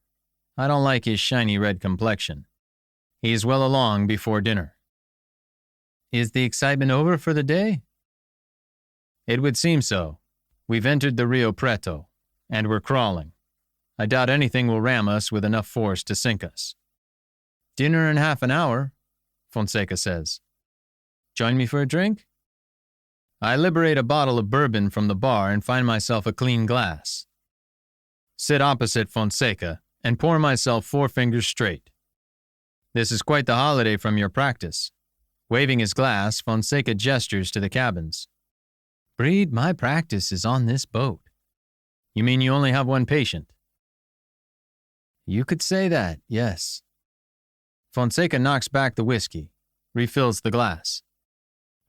I don't like his shiny red complexion. He's well along before dinner. Is the excitement over for the day? It would seem so. We've entered the Rio Preto, and we're crawling. I doubt anything will ram us with enough force to sink us. Dinner in 1/2 an hour, Fonseca says. Join me for a drink? I liberate a bottle of bourbon from the bar and find myself a clean glass. Sit opposite Fonseca and pour myself 4 fingers straight. This is quite the holiday from your practice. Waving his glass, Fonseca gestures to the cabins. Breed, my practice is on this boat. You mean you only have 1 patient? You could say that, yes. Fonseca knocks back the whiskey, refills the glass.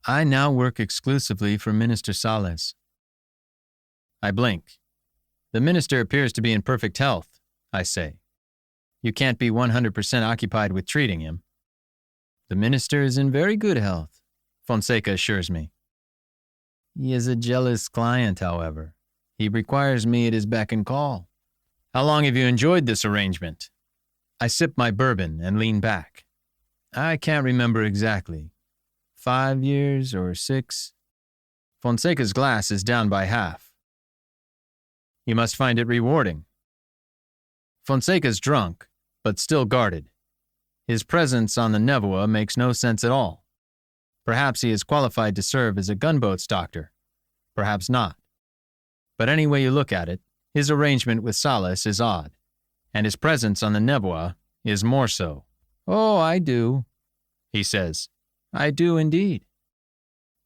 I now work exclusively for Minister Sales. I blink. The minister appears to be in perfect health, I say. You can't be 100% occupied with treating him. The minister is in very good health, Fonseca assures me. He is a jealous client, however. He requires me at his beck and call. How long have you enjoyed this arrangement? I sip my bourbon and lean back. I can't remember exactly. 5 years or 6? Fonseca's glass is down by half. You must find it rewarding. Fonseca's drunk, but still guarded. His presence on the Nevoa makes no sense at all. Perhaps he is qualified to serve as a gunboat's doctor. Perhaps not. But any way you look at it, his arrangement with Sales is odd, and his presence on the Nevoa is more so. Oh, I do, he says. I do indeed.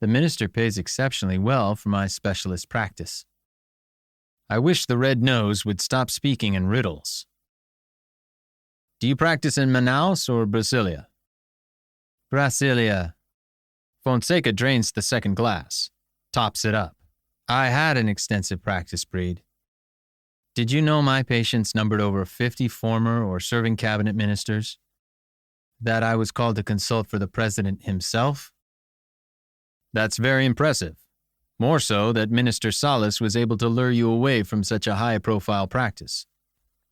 The minister pays exceptionally well for my specialist practice. I wish the red nose would stop speaking in riddles. Do you practice in Manaus or Brasilia? Brasilia. Fonseca drains the second glass, tops it up. I had an extensive practice, Breed. Did you know my patients numbered over 50 former or serving cabinet ministers? That I was called to consult for the president himself? That's very impressive. More so that Minister Sales was able to lure you away from such a high-profile practice.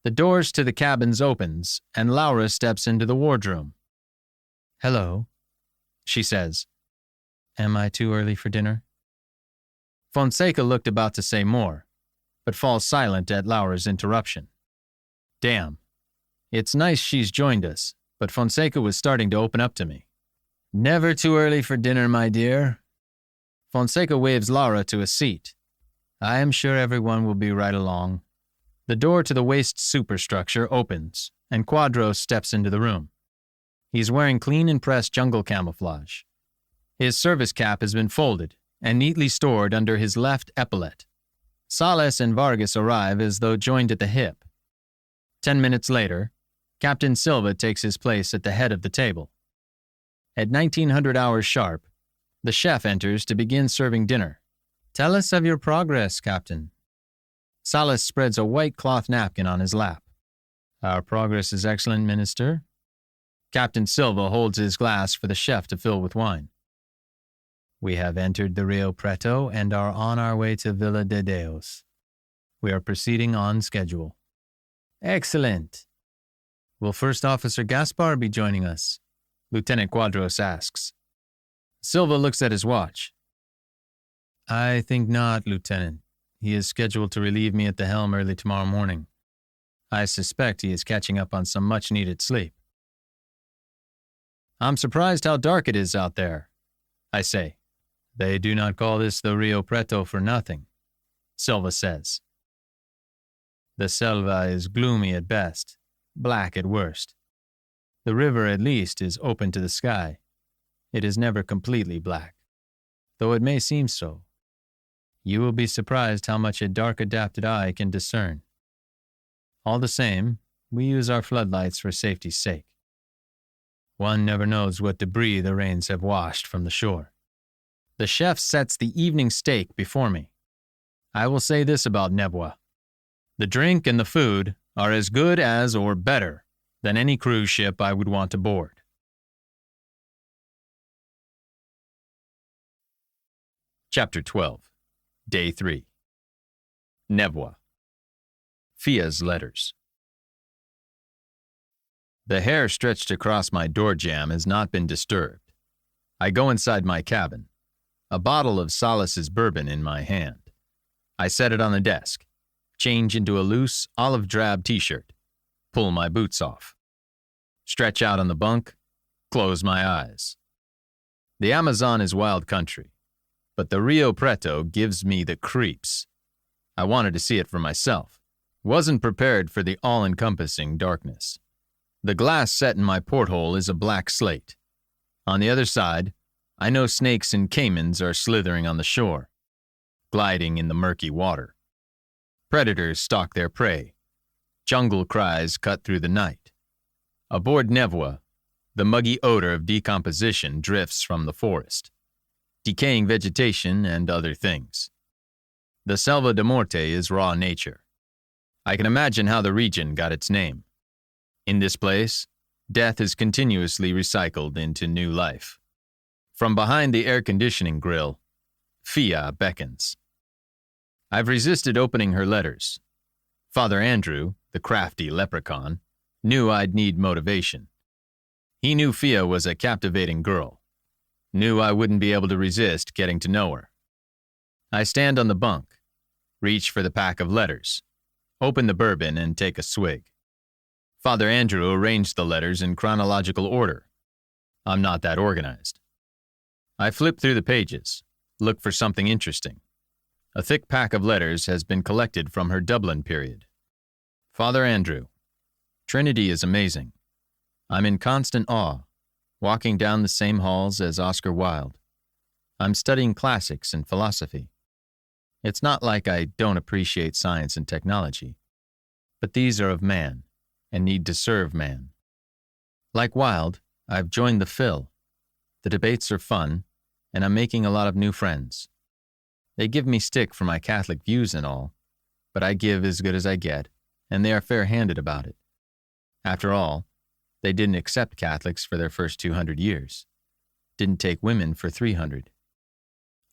The doors to the cabins opens, and Laura steps into the wardroom. Hello, she says. Am I too early for dinner? Fonseca looked about to say more, but falls silent at Laura's interruption. Damn. It's nice she's joined us, but Fonseca was starting to open up to me. Never too early for dinner, my dear. Fonseca waves Laura to a seat. I am sure everyone will be right along. The door to the waste superstructure opens, and Quadros steps into the room. He's wearing clean and pressed jungle camouflage. His service cap has been folded and neatly stored under his left epaulette. Salas and Vargas arrive as though joined at the hip. 10 minutes later, Captain Silva takes his place at the head of the table. At 1900 hours sharp, the chef enters to begin serving dinner. Tell us of your progress, Captain. Salas spreads a white cloth napkin on his lap. Our progress is excellent, Minister. Captain Silva holds his glass for the chef to fill with wine. We have entered the Rio Preto and are on our way to Villa de Deos. We are proceeding on schedule. Excellent. Will First Officer Gaspar be joining us? Lieutenant Quadros asks. Silva looks at his watch. I think not, Lieutenant. He is scheduled to relieve me at the helm early tomorrow morning. I suspect he is catching up on some much-needed sleep. I'm surprised how dark it is out there, I say. They do not call this the Rio Preto for nothing, Silva says. The selva is gloomy at best, black at worst. The river, at least, is open to the sky. It is never completely black, though it may seem so. You will be surprised how much a dark-adapted eye can discern. All the same, we use our floodlights for safety's sake. One never knows what debris the rains have washed from the shore. The chef sets the evening steak before me. I will say this about Nebwa. The drink and the food are as good as or better than any cruise ship I would want to board. Chapter 12, Day 3. Nebwa. Fia's letters. The hair stretched across my door jamb has not been disturbed. I go inside my cabin, a bottle of Salas's bourbon in my hand. I set it on the desk, change into a loose olive drab t-shirt, pull my boots off, stretch out on the bunk, close my eyes. The Amazon is wild country, but the Rio Preto gives me the creeps. I wanted to see it for myself. Wasn't prepared for the all-encompassing darkness. The glass set in my porthole is a black slate. On the other side, I know snakes and caimans are slithering on the shore, gliding in the murky water. Predators stalk their prey. Jungle cries cut through the night. Aboard Nebwa, the muggy odor of decomposition drifts from the forest, decaying vegetation and other things. The Selva de Morte is raw nature. I can imagine how the region got its name. In this place, death is continuously recycled into new life. From behind the air conditioning grill, Fia beckons. I've resisted opening her letters. Father Andrew, the crafty leprechaun, knew I'd need motivation. He knew Fia was a captivating girl, knew I wouldn't be able to resist getting to know her. I stand on the bunk, reach for the pack of letters, open the bourbon and take a swig. Father Andrew arranged the letters in chronological order. I'm not that organized. I flip through the pages, look for something interesting. A thick pack of letters has been collected from her Dublin period. Father Andrew. Trinity is amazing. I'm in constant awe, walking down the same halls as Oscar Wilde. I'm studying classics and philosophy. It's not like I don't appreciate science and technology, but these are of man and need to serve man. Like Wilde, I've joined the Phil. The debates are fun, and I'm making a lot of new friends. They give me stick for my Catholic views and all, but I give as good as I get, and they are fair-handed about it. After all, they didn't accept Catholics for their first 200 years, didn't take women for 300.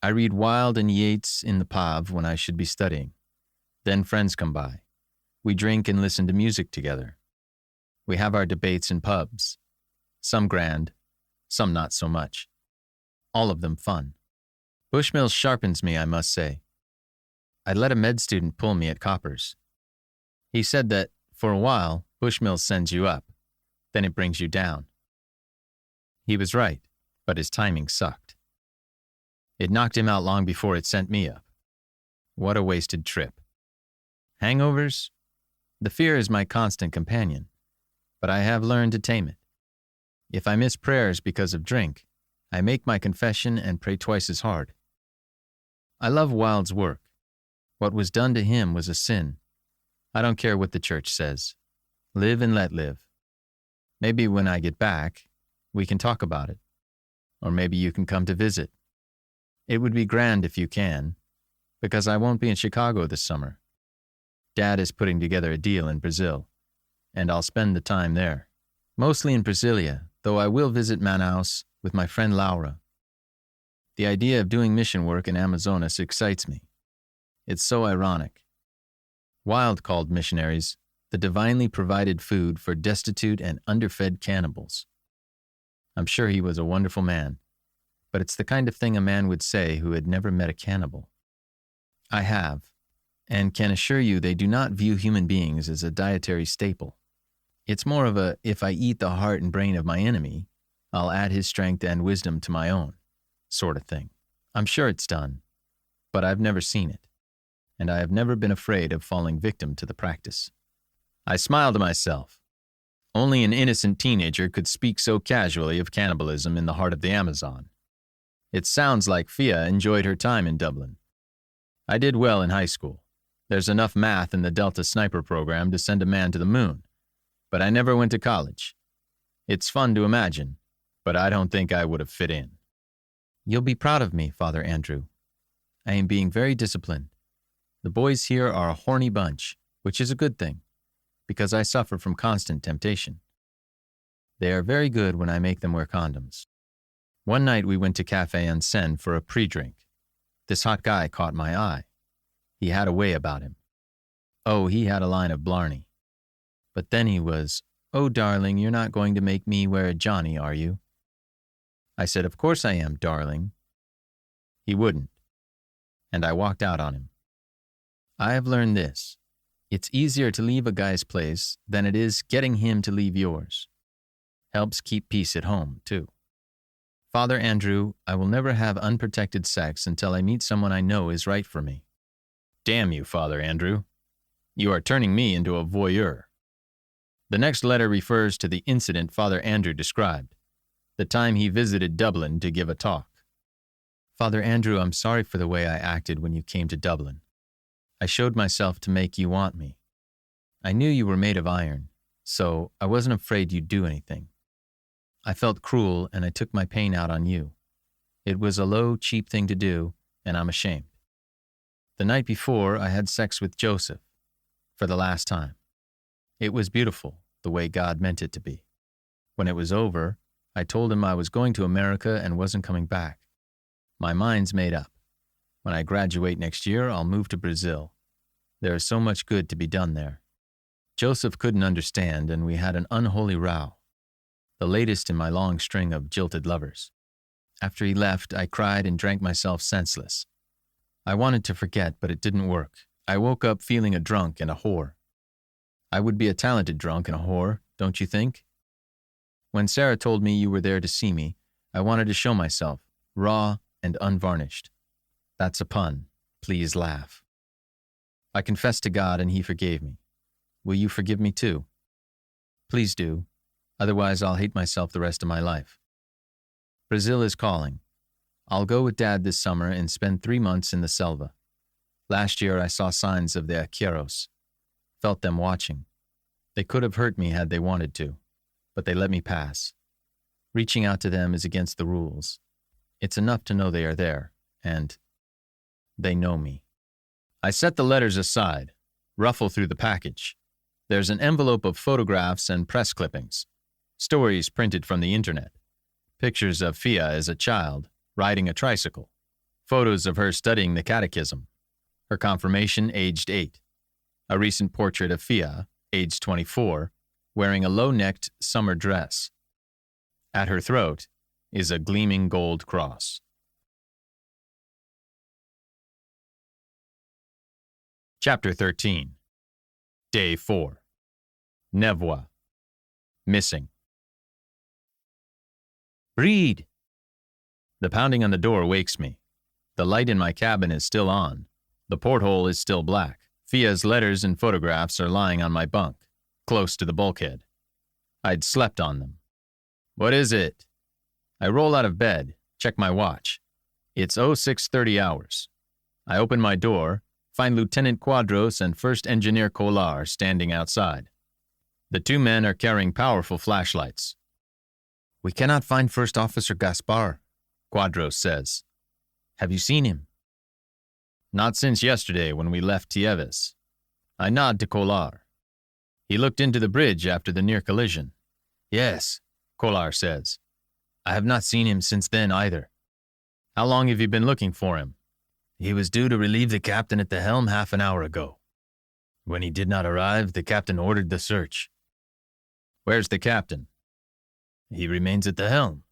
I read Wilde and Yeats in the pub when I should be studying. Then friends come by. We drink and listen to music together. We have our debates in pubs, some grand, some not so much. All of them fun. Bushmills sharpens me, I must say. I'd let a med student pull me at Coppers. He said that, for a while, Bushmills sends you up, then it brings you down. He was right, but his timing sucked. It knocked him out long before it sent me up. What a wasted trip. Hangovers? The fear is my constant companion, but I have learned to tame it. If I miss prayers because of drink, I make my confession and pray twice as hard. I love Wilde's work. What was done to him was a sin. I don't care what the church says. Live and let live. Maybe when I get back, we can talk about it. Or maybe you can come to visit. It would be grand if you can, because I won't be in Chicago this summer. Dad is putting together a deal in Brazil, and I'll spend the time there. Mostly in Brasilia, though I will visit Manaus with my friend Laura. The idea of doing mission work in Amazonas excites me. It's so ironic. Wilde called missionaries the divinely provided food for destitute and underfed cannibals. I'm sure he was a wonderful man, but it's the kind of thing a man would say who had never met a cannibal. I have, and can assure you they do not view human beings as a dietary staple. It's more of a, if I eat the heart and brain of my enemy, I'll add his strength and wisdom to my own, sort of thing. I'm sure it's done, but I've never seen it, and I have never been afraid of falling victim to the practice. I smiled to myself. Only an innocent teenager could speak so casually of cannibalism in the heart of the Amazon. It sounds like Fia enjoyed her time in Dublin. I did well in high school. There's enough math in the Delta Sniper program to send a man to the moon, but I never went to college. It's fun to imagine, but I don't think I would have fit in. You'll be proud of me, Father Andrew. I am being very disciplined. The boys here are a horny bunch, which is a good thing, because I suffer from constant temptation. They are very good when I make them wear condoms. One night we went to Café en Seine for a pre-drink. This hot guy caught my eye. He had a way about him. Oh, he had a line of blarney. But then he was, "Oh, darling, you're not going to make me wear a Johnny, are you?" I said, "Of course I am, darling." He wouldn't, and I walked out on him. I have learned this. It's easier to leave a guy's place than it is getting him to leave yours. Helps keep peace at home, too. Father Andrew, I will never have unprotected sex until I meet someone I know is right for me. Damn you, Father Andrew. You are turning me into a voyeur. The next letter refers to the incident Father Andrew described, the time he visited Dublin to give a talk. Father Andrew, I'm sorry for the way I acted when you came to Dublin. I showed myself to make you want me. I knew you were made of iron, so I wasn't afraid you'd do anything. I felt cruel, and I took my pain out on you. It was a low, cheap thing to do, and I'm ashamed. The night before, I had sex with Joseph, for the last time. It was beautiful, the way God meant it to be. When it was over, I told him I was going to America and wasn't coming back. My mind's made up. When I graduate next year, I'll move to Brazil. There is so much good to be done there. Joseph couldn't understand, and we had an unholy row, the latest in my long string of jilted lovers. After he left, I cried and drank myself senseless. I wanted to forget, but it didn't work. I woke up feeling a drunk and a whore. I would be a talented drunk and a whore, don't you think? When Sarah told me you were there to see me, I wanted to show myself, raw and unvarnished. That's a pun. Please laugh. I confessed to God and he forgave me. Will you forgive me too? Please do. Otherwise, I'll hate myself the rest of my life. Brazil is calling. I'll go with Dad this summer and spend 3 months in the selva. Last year, I saw signs of the arqueros. Felt them watching. They could have hurt me had they wanted to, but they let me pass. Reaching out to them is against the rules. It's enough to know they are there, and they know me. I set the letters aside, ruffle through the package. There's an envelope of photographs and press clippings, stories printed from the internet, pictures of Fia as a child, riding a tricycle, photos of her studying the catechism, her confirmation aged 8, a recent portrait of Fia, aged 24, wearing a low-necked summer dress. At her throat is a gleaming gold cross. Chapter 13. Day 4. Nevoy. Missing. Read! The pounding on the door wakes me. The light in my cabin is still on, The porthole is still black. Fia's letters and photographs are lying on my bunk, close to the bulkhead. I'd slept on them. What is it? I roll out of bed, check my watch. It's 0630 hours. I open my door, find Lieutenant Quadros and First Engineer Kolar standing outside. The two men are carrying powerful flashlights. We cannot find First Officer Gaspar, Quadros says. Have you seen him? Not since yesterday when we left Tieves. I nod to Kolar. He looked into the bridge after the near collision. Yes, Kolar says. I have not seen him since then either. How long have you been looking for him? He was due to relieve the captain at the helm half an hour ago. When he did not arrive, the captain ordered the search. Where's the captain? He remains at the helm.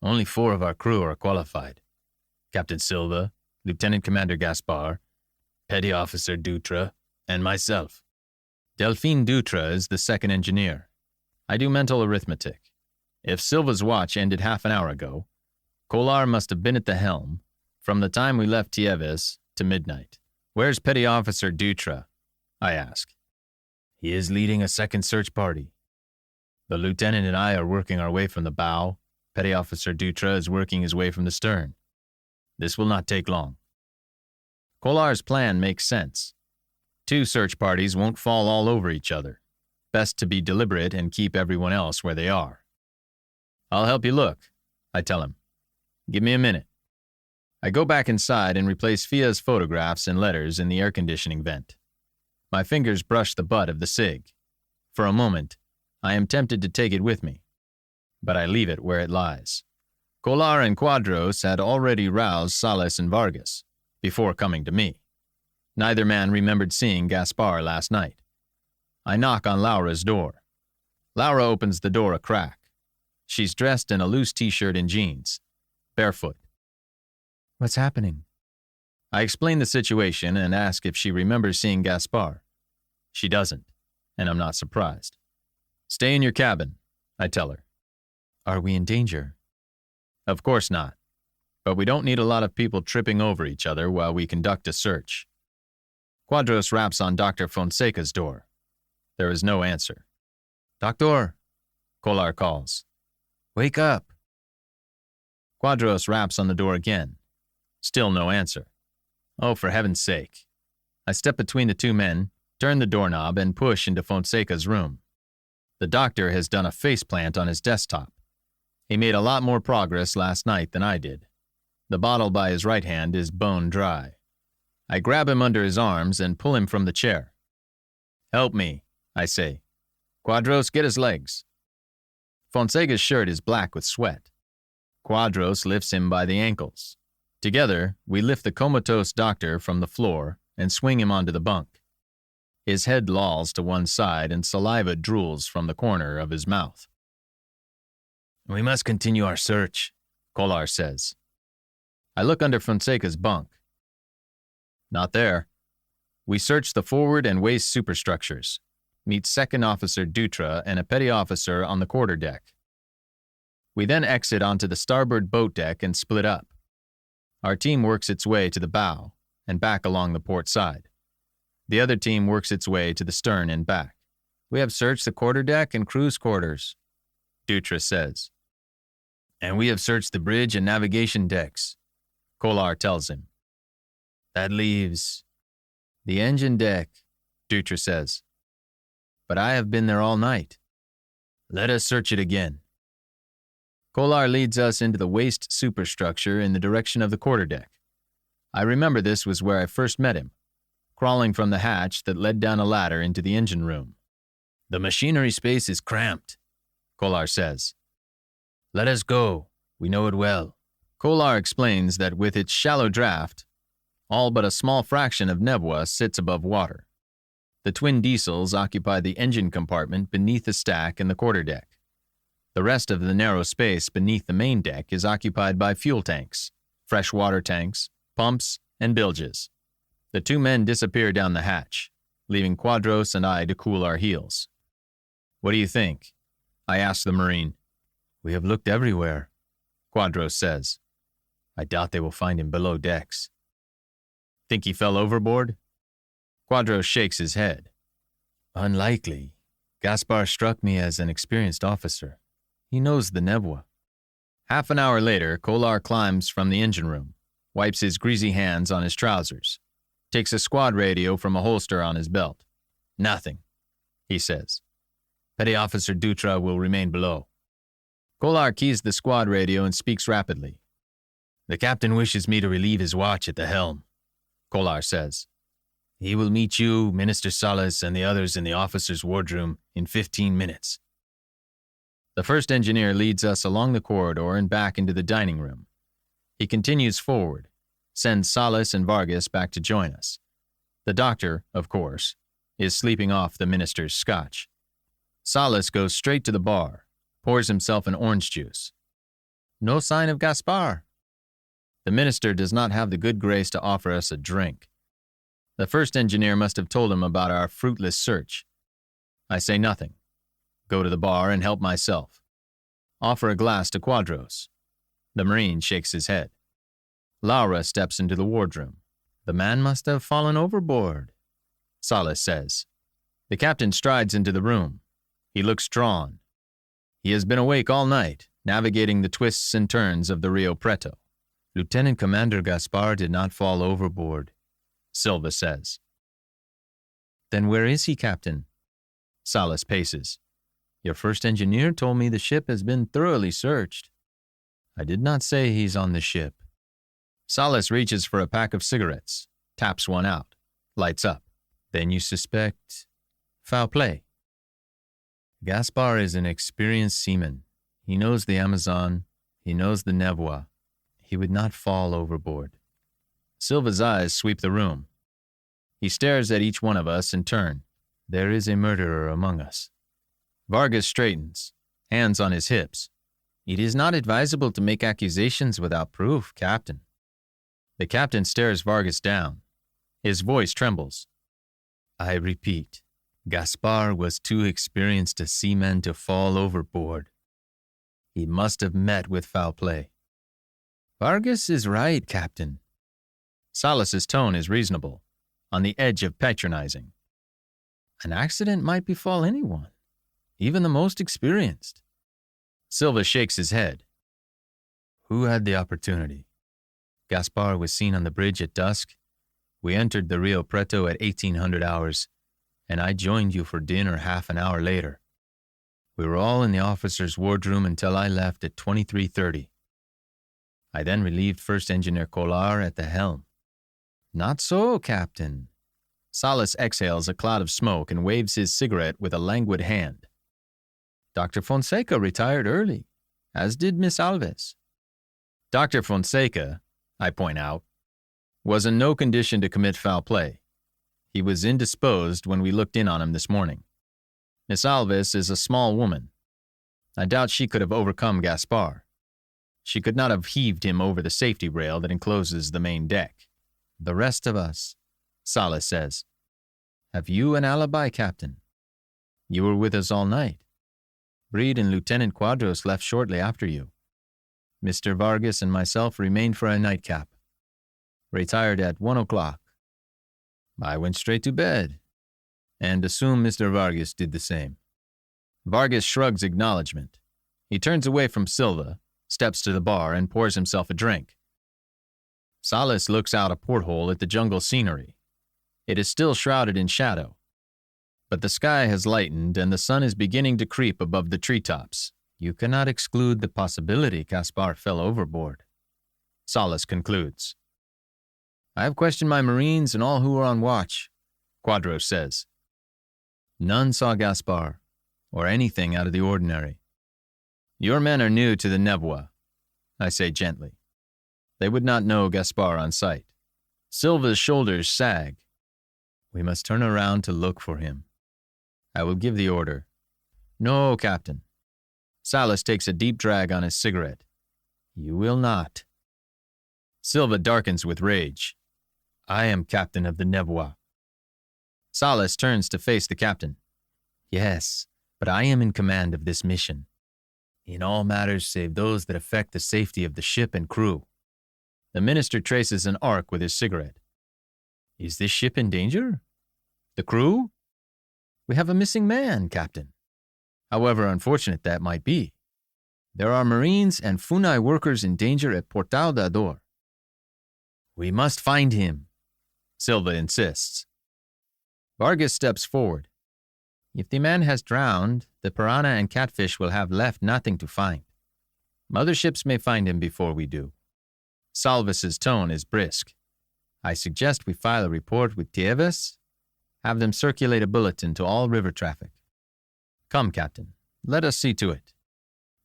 Only 4 of our crew are qualified. Captain Silva, Lieutenant Commander Gaspar, Petty Officer Dutra, and myself. Delphine Dutra is the second engineer. I do mental arithmetic. If Silva's watch ended half an hour ago, Kolar must have been at the helm from the time we left Tieves to midnight. Where's Petty Officer Dutra? I ask. He is leading a second search party. The lieutenant and I are working our way from the bow. Petty Officer Dutra is working his way from the stern. This will not take long. Kolar's plan makes sense. 2 search parties won't fall all over each other. Best to be deliberate and keep everyone else where they are. I'll help you look, I tell him. Give me a minute. I go back inside and replace Fia's photographs and letters in the air conditioning vent. My fingers brush the butt of the SIG. For a moment, I am tempted to take it with me, but I leave it where it lies. Kolar and Quadros had already roused Salas and Vargas before coming to me. Neither man remembered seeing Gaspar last night. I knock on Laura's door. Laura opens the door a crack. She's dressed in a loose t-shirt and jeans, barefoot. What's happening? I explain the situation and ask if she remembers seeing Gaspar. She doesn't, and I'm not surprised. Stay in your cabin, I tell her. Are we in danger? Of course not, but we don't need a lot of people tripping over each other while we conduct a search. Quadros raps on Dr. Fonseca's door. There is no answer. Doctor, Kolar calls. Wake up. Quadros raps on the door again. Still no answer. Oh, for heaven's sake. I step between the two men, turn the doorknob, and push into Fonseca's room. The doctor has done a faceplant on his desktop. He made a lot more progress last night than I did. The bottle by his right hand is bone dry. I grab him under his arms and pull him from the chair. Help me, I say. Quadros, get his legs. Fonseca's shirt is black with sweat. Quadros lifts him by the ankles. Together, we lift the comatose doctor from the floor and swing him onto the bunk. His head lolls to one side and saliva drools from the corner of his mouth. We must continue our search, Kolar says. I look under Fonseca's bunk. Not there. We search the forward and waist superstructures, meet Second Officer Dutra and a petty officer on the quarterdeck. We then exit onto the starboard boat deck and split up. Our team works its way to the bow and back along the port side. The other team works its way to the stern and back. We have searched the quarterdeck and crew's quarters, Dutra says. And we have searched the bridge and navigation decks, Kolar tells him. That leaves the engine deck, Dutra says. But I have been there all night. Let us search it again. Kolar leads us into the waist superstructure in the direction of the quarterdeck. I remember this was where I first met him, crawling from the hatch that led down a ladder into the engine room. The machinery space is cramped, Kolar says. Let us go. We know it well. Kolar explains that with its shallow draft, all but a small fraction of Nebwa sits above water. The twin diesels occupy the engine compartment beneath the stack in the quarterdeck. The rest of the narrow space beneath the main deck is occupied by fuel tanks, fresh water tanks, pumps, and bilges. The two men disappear down the hatch, leaving Quadros and I to cool our heels. What do you think? I ask the Marine. We have looked everywhere, Quadros says. I doubt they will find him below decks. Think he fell overboard? Quadros shakes his head. Unlikely. Gaspar struck me as an experienced officer. He knows the Nebwa. Half an hour later, Kolar climbs from the engine room, wipes his greasy hands on his trousers, takes a squad radio from a holster on his belt. Nothing, he says. Petty Officer Dutra will remain below. Kolar keys the squad radio and speaks rapidly. The captain wishes me to relieve his watch at the helm, Kolar says. He will meet you, Minister Salas, and the others in the officers' wardroom in 15 minutes. The first engineer leads us along the corridor and back into the dining room. He continues forward, sends Salas and Vargas back to join us. The doctor, of course, is sleeping off the minister's scotch. Salas goes straight to the bar, pours himself an orange juice. No sign of Gaspar. The minister does not have the good grace to offer us a drink. The first engineer must have told him about our fruitless search. I say nothing. Go to the bar and help myself. Offer a glass to Quadros. The Marine shakes his head. Laura steps into the wardroom. The man must have fallen overboard, Salas says. The captain strides into the room. He looks drawn. He has been awake all night, navigating the twists and turns of the Rio Preto. Lieutenant Commander Gaspar did not fall overboard, Silva says. Then where is he, Captain? Salas paces. Your first engineer told me the ship has been thoroughly searched. I did not say he's on the ship. Salas reaches for a pack of cigarettes, taps one out, lights up. Then you suspect foul play. Gaspar is an experienced seaman. He knows the Amazon. He knows the Nebwa. He would not fall overboard. Silva's eyes sweep the room. He stares at each one of us in turn. There is a murderer among us. Vargas straightens, hands on his hips. It is not advisable to make accusations without proof, Captain. The captain stares Vargas down. His voice trembles. I repeat, Gaspar was too experienced a seaman to fall overboard. He must have met with foul play. Vargas is right, Captain. Salas's tone is reasonable, on the edge of patronizing. An accident might befall anyone, even the most experienced. Silva shakes his head. Who had the opportunity? Gaspar was seen on the bridge at dusk. We entered the Rio Preto at 1800 hours, and I joined you for dinner half an hour later. We were all in the officer's wardroom until I left at 23:30. I then relieved First Engineer Kolar at the helm. Not so, Captain. Salas exhales a cloud of smoke and waves his cigarette with a languid hand. Dr. Fonseca retired early, as did Miss Alves. Dr. Fonseca, I point out, was in no condition to commit foul play. He was indisposed when we looked in on him this morning. Miss Alves is a small woman. I doubt she could have overcome Gaspar. She could not have heaved him over the safety rail that encloses the main deck. The rest of us, Salas says. Have you an alibi, Captain? You were with us all night. Breed and Lieutenant Quadros left shortly after you. Mr. Vargas and myself remained for a nightcap. Retired at 1 o'clock. I went straight to bed, and assume Mr. Vargas did the same. Vargas shrugs acknowledgement. He turns away from Silva, steps to the bar, and pours himself a drink. Salas looks out a porthole at the jungle scenery. It is still shrouded in shadow, but the sky has lightened and the sun is beginning to creep above the treetops. You cannot exclude the possibility Gaspar fell overboard, Salas concludes. I have questioned my Marines and all who were on watch, Quadros says. None saw Gaspar, or anything out of the ordinary. Your men are new to the Nebwa, I say gently. They would not know Gaspar on sight. Silva's shoulders sag. We must turn around to look for him. I will give the order. No, Captain. Salas takes a deep drag on his cigarette. You will not. Silva darkens with rage. I am captain of the Nebwa. Salas turns to face the captain. Yes, but I am in command of this mission. In all matters save those that affect the safety of the ship and crew. The minister traces an arc with his cigarette. Is this ship in danger? The crew? We have a missing man, Captain. However unfortunate that might be, there are Marines and Funai workers in danger at Portal da Dor. We must find him, Silva insists. Vargas steps forward. If the man has drowned, the piranha and catfish will have left nothing to find. Motherships may find him before we do. Salvas's tone is brisk. I suggest we file a report with Tieves. Have them circulate a bulletin to all river traffic. Come, Captain, let us see to it.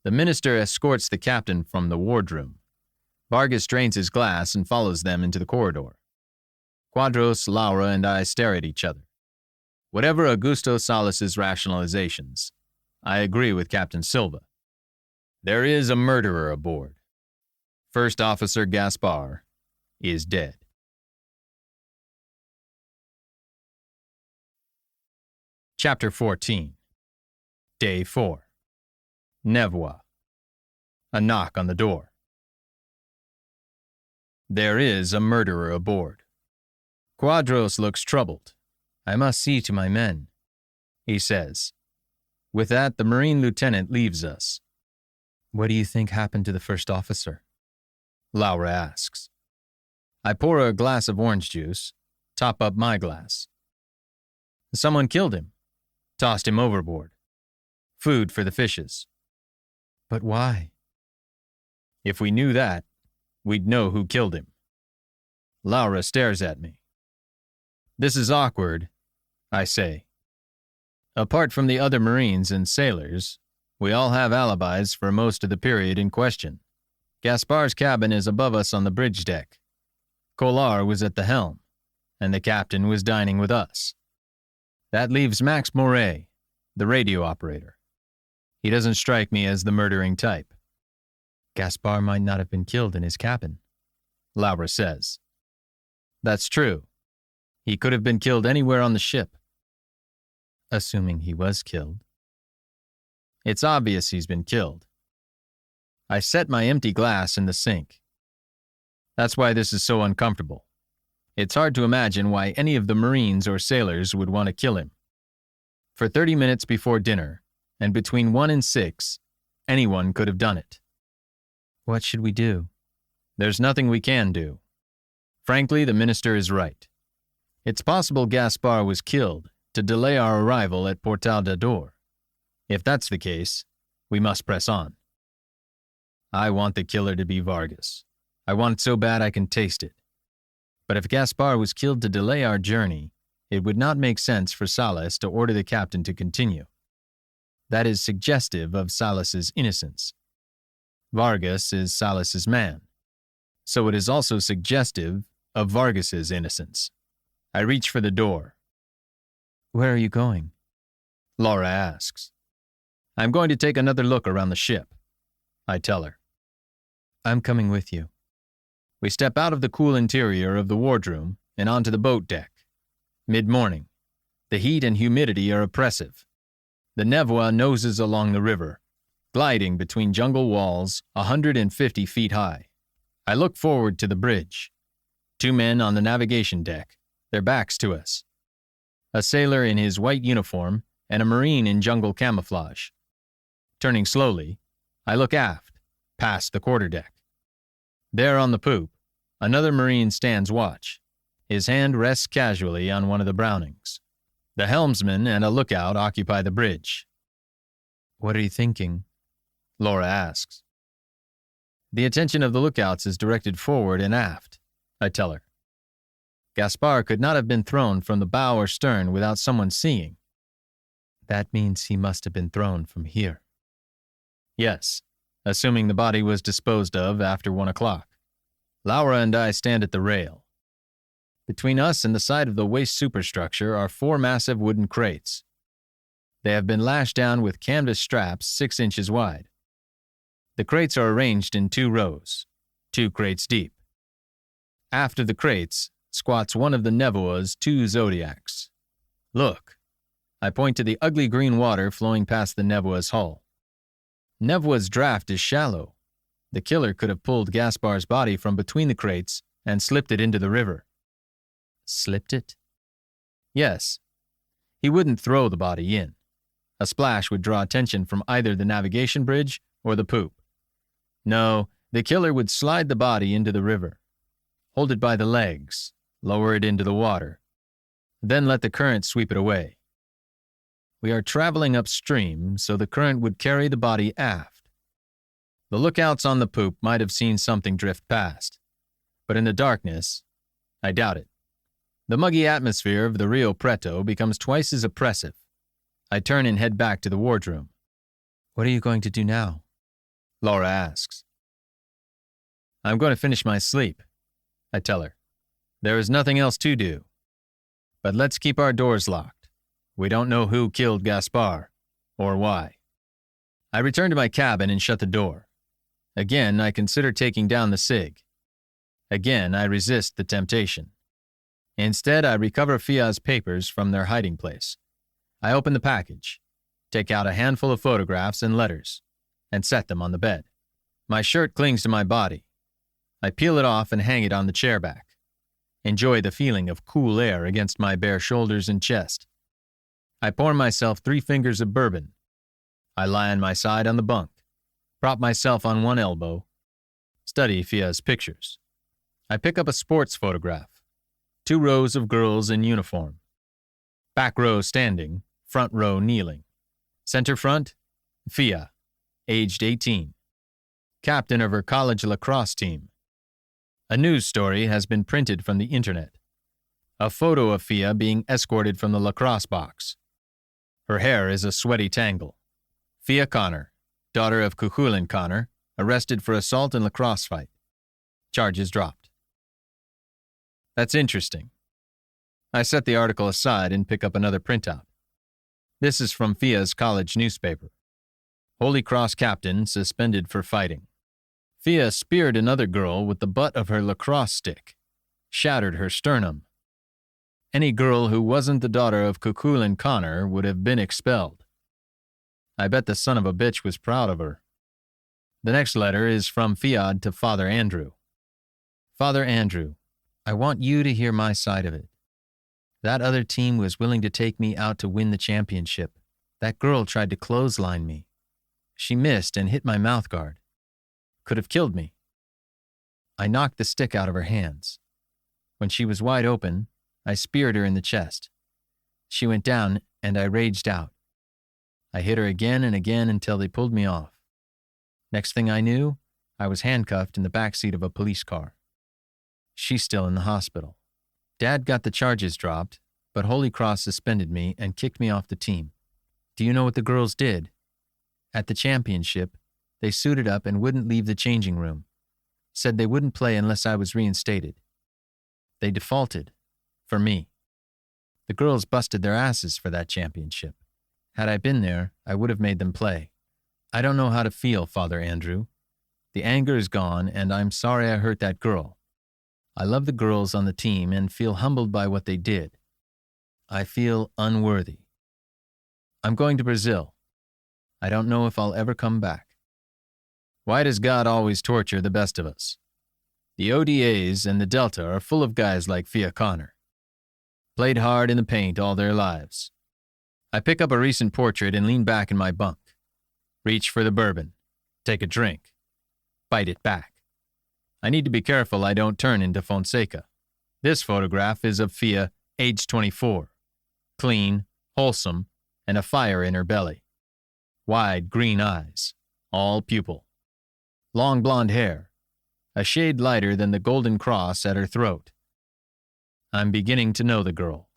The minister escorts the captain from the wardroom. Vargas drains his glass and follows them into the corridor. Quadros, Laura, and I stare at each other. Whatever Augusto Salas's rationalizations, I agree with Captain Silva. There is a murderer aboard. First Officer Gaspar is dead. Chapter 14. Day 4. Nevoa. A knock on the door. There is a murderer aboard. Quadros looks troubled. I must see to my men, he says. With that, the Marine lieutenant leaves us. What do you think happened to the first officer? Laura asks. I pour a glass of orange juice, top up my glass. Someone killed him, tossed him overboard. Food for the fishes. But why? If we knew that, we'd know who killed him. Laura stares at me. This is awkward, I say. Apart from the other Marines and sailors, we all have alibis for most of the period in question. Gaspar's cabin is above us on the bridge deck. Kolar was at the helm, and the captain was dining with us. That leaves Max Moret, the radio operator. He doesn't strike me as the murdering type. Gaspar might not have been killed in his cabin, Laura says. That's true. He could have been killed anywhere on the ship. Assuming he was killed. It's obvious he's been killed. I set my empty glass in the sink. That's why this is so uncomfortable. It's hard to imagine why any of the Marines or sailors would want to kill him. For 30 minutes before dinner, and between 1 and 6, anyone could have done it. What should we do? There's nothing we can do. Frankly, the minister is right. It's possible Gaspar was killed to delay our arrival at Portal da Dor. If that's the case, we must press on. I want the killer to be Vargas. I want it so bad I can taste it. But if Gaspar was killed to delay our journey, it would not make sense for Salas to order the captain to continue. That is suggestive of Salas's innocence. Vargas is Salas's man, so it is also suggestive of Vargas's innocence. I reach for the door. Where are you going? Laura asks. I'm going to take another look around the ship, I tell her. I'm coming with you. We step out of the cool interior of the wardroom and onto the boat deck. Mid-morning. The heat and humidity are oppressive. The Nevoa noses along the river, gliding between jungle walls 150 feet high. I look forward to the bridge. 2 men on the navigation deck, their backs to us. A sailor in his white uniform and a Marine in jungle camouflage. Turning slowly, I look aft, past the quarterdeck. There on the poop, another Marine stands watch. His hand rests casually on one of the Brownings. The helmsman and a lookout occupy the bridge. What are you thinking? Laura asks. The attention of the lookouts is directed forward and aft, I tell her. Gaspar could not have been thrown from the bow or stern without someone seeing. That means he must have been thrown from here. Yes, assuming the body was disposed of after 1 o'clock. Laura and I stand at the rail. Between us and the side of the waste superstructure are 4 massive wooden crates. They have been lashed down with canvas straps 6 inches wide. The crates are arranged in 2 rows, 2 crates deep. After the crates squats one of the Nevoa's 2 Zodiacs. Look, I point to the ugly green water flowing past the Nevoa's hull. Nevoa's draft is shallow. The killer could have pulled Gaspar's body from between the crates and slipped it into the river. Slipped it? Yes. He wouldn't throw the body in. A splash would draw attention from either the navigation bridge or the poop. No, the killer would slide the body into the river, hold it by the legs, lower it into the water, then let the current sweep it away. We are traveling upstream, so the current would carry the body aft. The lookouts on the poop might have seen something drift past, but in the darkness, I doubt it. The muggy atmosphere of the Rio Preto becomes twice as oppressive. I turn and head back to the wardroom. What are you going to do now? Laura asks. I'm going to finish my sleep, I tell her. There is nothing else to do. But let's keep our doors locked. We don't know who killed Gaspar, or why. I return to my cabin and shut the door. Again, I consider taking down the SIG. Again, I resist the temptation. Instead, I recover Fia's papers from their hiding place. I open the package, take out a handful of photographs and letters, and set them on the bed. My shirt clings to my body. I peel it off and hang it on the chair back. Enjoy the feeling of cool air against my bare shoulders and chest. I pour myself 3 fingers of bourbon. I lie on my side on the bunk, prop myself on one elbow, study Fia's pictures. I pick up a sports photograph. 2 rows of girls in uniform. Back row standing, front row kneeling. Center front, Fia, aged 18. Captain of her college lacrosse team. A news story has been printed from the internet. A photo of Fia being escorted from the lacrosse box. Her hair is a sweaty tangle. Fia Connor, daughter of Cuchulainn Connor, arrested for assault and lacrosse fight. Charges dropped. That's interesting. I set the article aside and pick up another printout. This is from Fia's college newspaper. Holy Cross captain suspended for fighting. Fia speared another girl with the butt of her lacrosse stick, shattered her sternum. Any girl who wasn't the daughter of Cuchulainn Connor would have been expelled. I bet the son of a bitch was proud of her. The next letter is from Fiad to Father Andrew. Father Andrew, I want you to hear my side of it. That other team was willing to take me out to win the championship. That girl tried to clothesline me. She missed and hit my mouthguard. Could have killed me. I knocked the stick out of her hands. When she was wide open, I speared her in the chest. She went down, and I raged out. I hit her again and again until they pulled me off. Next thing I knew, I was handcuffed in the back seat of a police car. She's still in the hospital. Dad got the charges dropped, but Holy Cross suspended me and kicked me off the team. Do you know what the girls did? At the championship, they suited up and wouldn't leave the changing room. Said they wouldn't play unless I was reinstated. They defaulted. For me. The girls busted their asses for that championship. Had I been there, I would have made them play. I don't know how to feel, Father Andrew. The anger is gone, and I'm sorry I hurt that girl. I love the girls on the team and feel humbled by what they did. I feel unworthy. I'm going to Brazil. I don't know if I'll ever come back. Why does God always torture the best of us? The ODAs and the Delta are full of guys like Fia Connor. Played hard in the paint all their lives. I pick up a recent portrait and lean back in my bunk. Reach for the bourbon. Take a drink. Bite it back. I need to be careful I don't turn into Fonseca. This photograph is of Fia, age 24. Clean, wholesome, and a fire in her belly. Wide green eyes, all pupil. Long blonde hair, a shade lighter than the golden cross at her throat. I'm beginning to know the girl.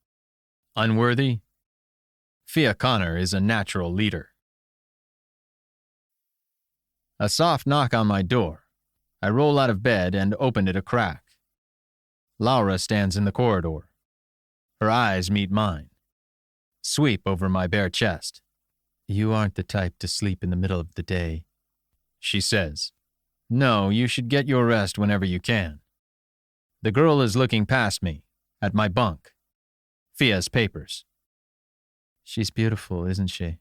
Unworthy? Fia Connor is a natural leader. A soft knock on my door. I roll out of bed and open it a crack. Laura stands in the corridor. Her eyes meet mine. Sweep over my bare chest. You aren't the type to sleep in the middle of the day, she says. No, you should get your rest whenever you can. The girl is looking past me, at my bunk. Fia's papers. She's beautiful, isn't she?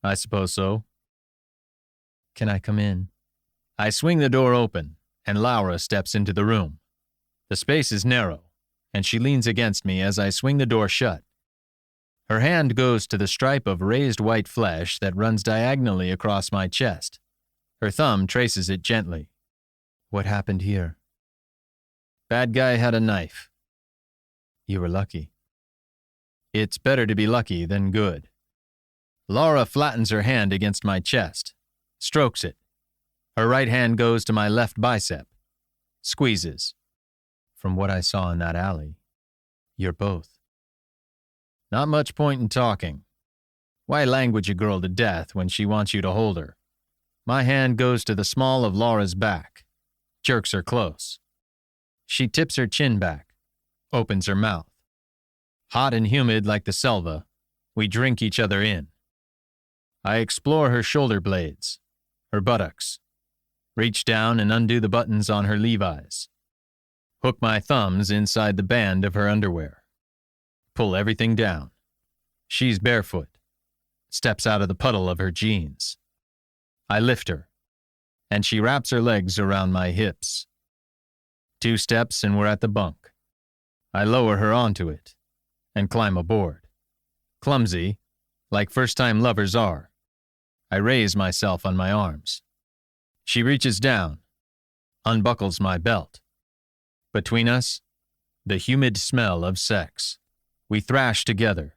I suppose so. Can I come in? I swing the door open, and Laura steps into the room. The space is narrow, and she leans against me as I swing the door shut. Her hand goes to the stripe of raised white flesh that runs diagonally across my chest. Her thumb traces it gently. What happened here? Bad guy had a knife. You were lucky. It's better to be lucky than good. Laura flattens her hand against my chest, strokes it. Her right hand goes to my left bicep, squeezes. From what I saw in that alley, you're both. Not much point in talking. Why language a girl to death when she wants you to hold her? My hand goes to the small of Laura's back, jerks her close. She tips her chin back, opens her mouth. Hot and humid like the selva, we drink each other in. I explore her shoulder blades, her buttocks, reach down and undo the buttons on her Levi's, hook my thumbs inside the band of her underwear, pull everything down. She's barefoot, steps out of the puddle of her jeans. I lift her, and she wraps her legs around my hips. 2 steps and we're at the bunk. I lower her onto it and climb aboard. Clumsy, like first-time lovers are, I raise myself on my arms. She reaches down, unbuckles my belt. Between us, the humid smell of sex. We thrash together.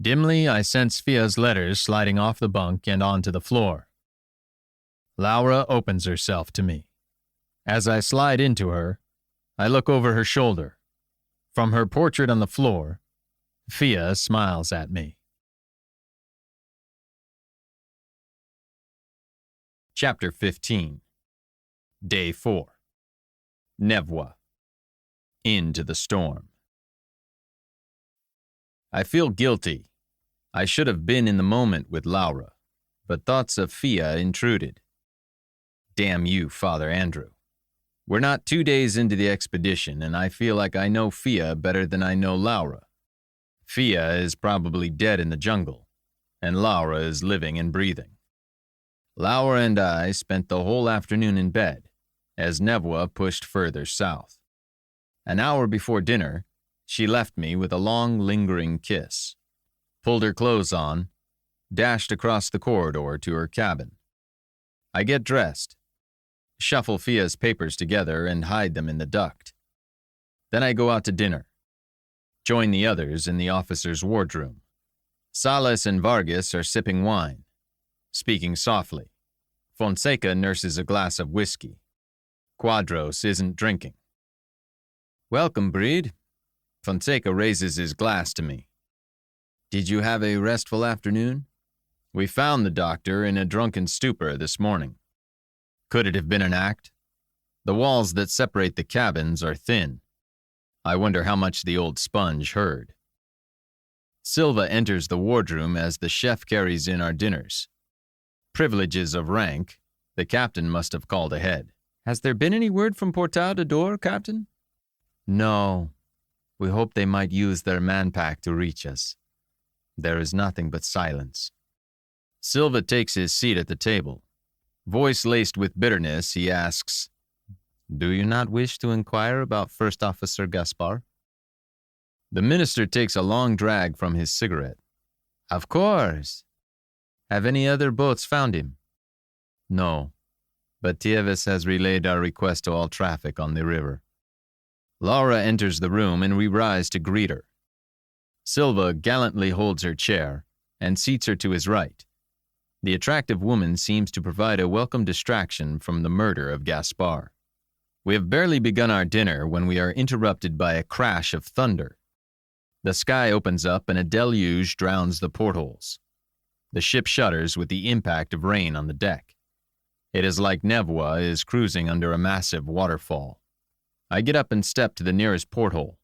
Dimly, I sense Fia's letters sliding off the bunk and onto the floor. Laura opens herself to me. As I slide into her, I look over her shoulder. From her portrait on the floor, Fia smiles at me. Chapter 15. Day 4. Nevoy. Into the storm. I feel guilty. I should have been in the moment with Laura, but thoughts of Fia intruded. Damn you, Father Andrew. We're not 2 days into the expedition, and I feel like I know Fia better than I know Laura. Fia is probably dead in the jungle, and Laura is living and breathing. Laura and I spent the whole afternoon in bed, as Nevoy pushed further south. An hour before dinner, she left me with a long, lingering kiss, pulled her clothes on, dashed across the corridor to her cabin. I get dressed, shuffle Fia's papers together and hide them in the duct. Then I go out to dinner, join the others in the officer's wardroom. Salas and Vargas are sipping wine, speaking softly. Fonseca nurses a glass of whiskey. Quadros isn't drinking. Welcome, Breed. Fonseca raises his glass to me. Did you have a restful afternoon? We found the doctor in a drunken stupor this morning. Could it have been an act? The walls that separate the cabins are thin. I wonder how much the old sponge heard. Silva enters the wardroom as the chef carries in our dinners. Privileges of rank, the captain must have called ahead. Has there been any word from Portal de Dor, Captain? No. We hoped they might use their man-pack to reach us. There is nothing but silence. Silva takes his seat at the table. Voice laced with bitterness, he asks, Do you not wish to inquire about First Officer Gaspar? The minister takes a long drag from his cigarette. Of course. Have any other boats found him? No, but Tieves has relayed our request to all traffic on the river. Laura enters the room and we rise to greet her. Silva gallantly holds her chair and seats her to his right. The attractive woman seems to provide a welcome distraction from the murder of Gaspar. We have barely begun our dinner when we are interrupted by a crash of thunder. The sky opens up and a deluge drowns the portholes. The ship shudders with the impact of rain on the deck. It is like Nevoy is cruising under a massive waterfall. I get up and step to the nearest porthole.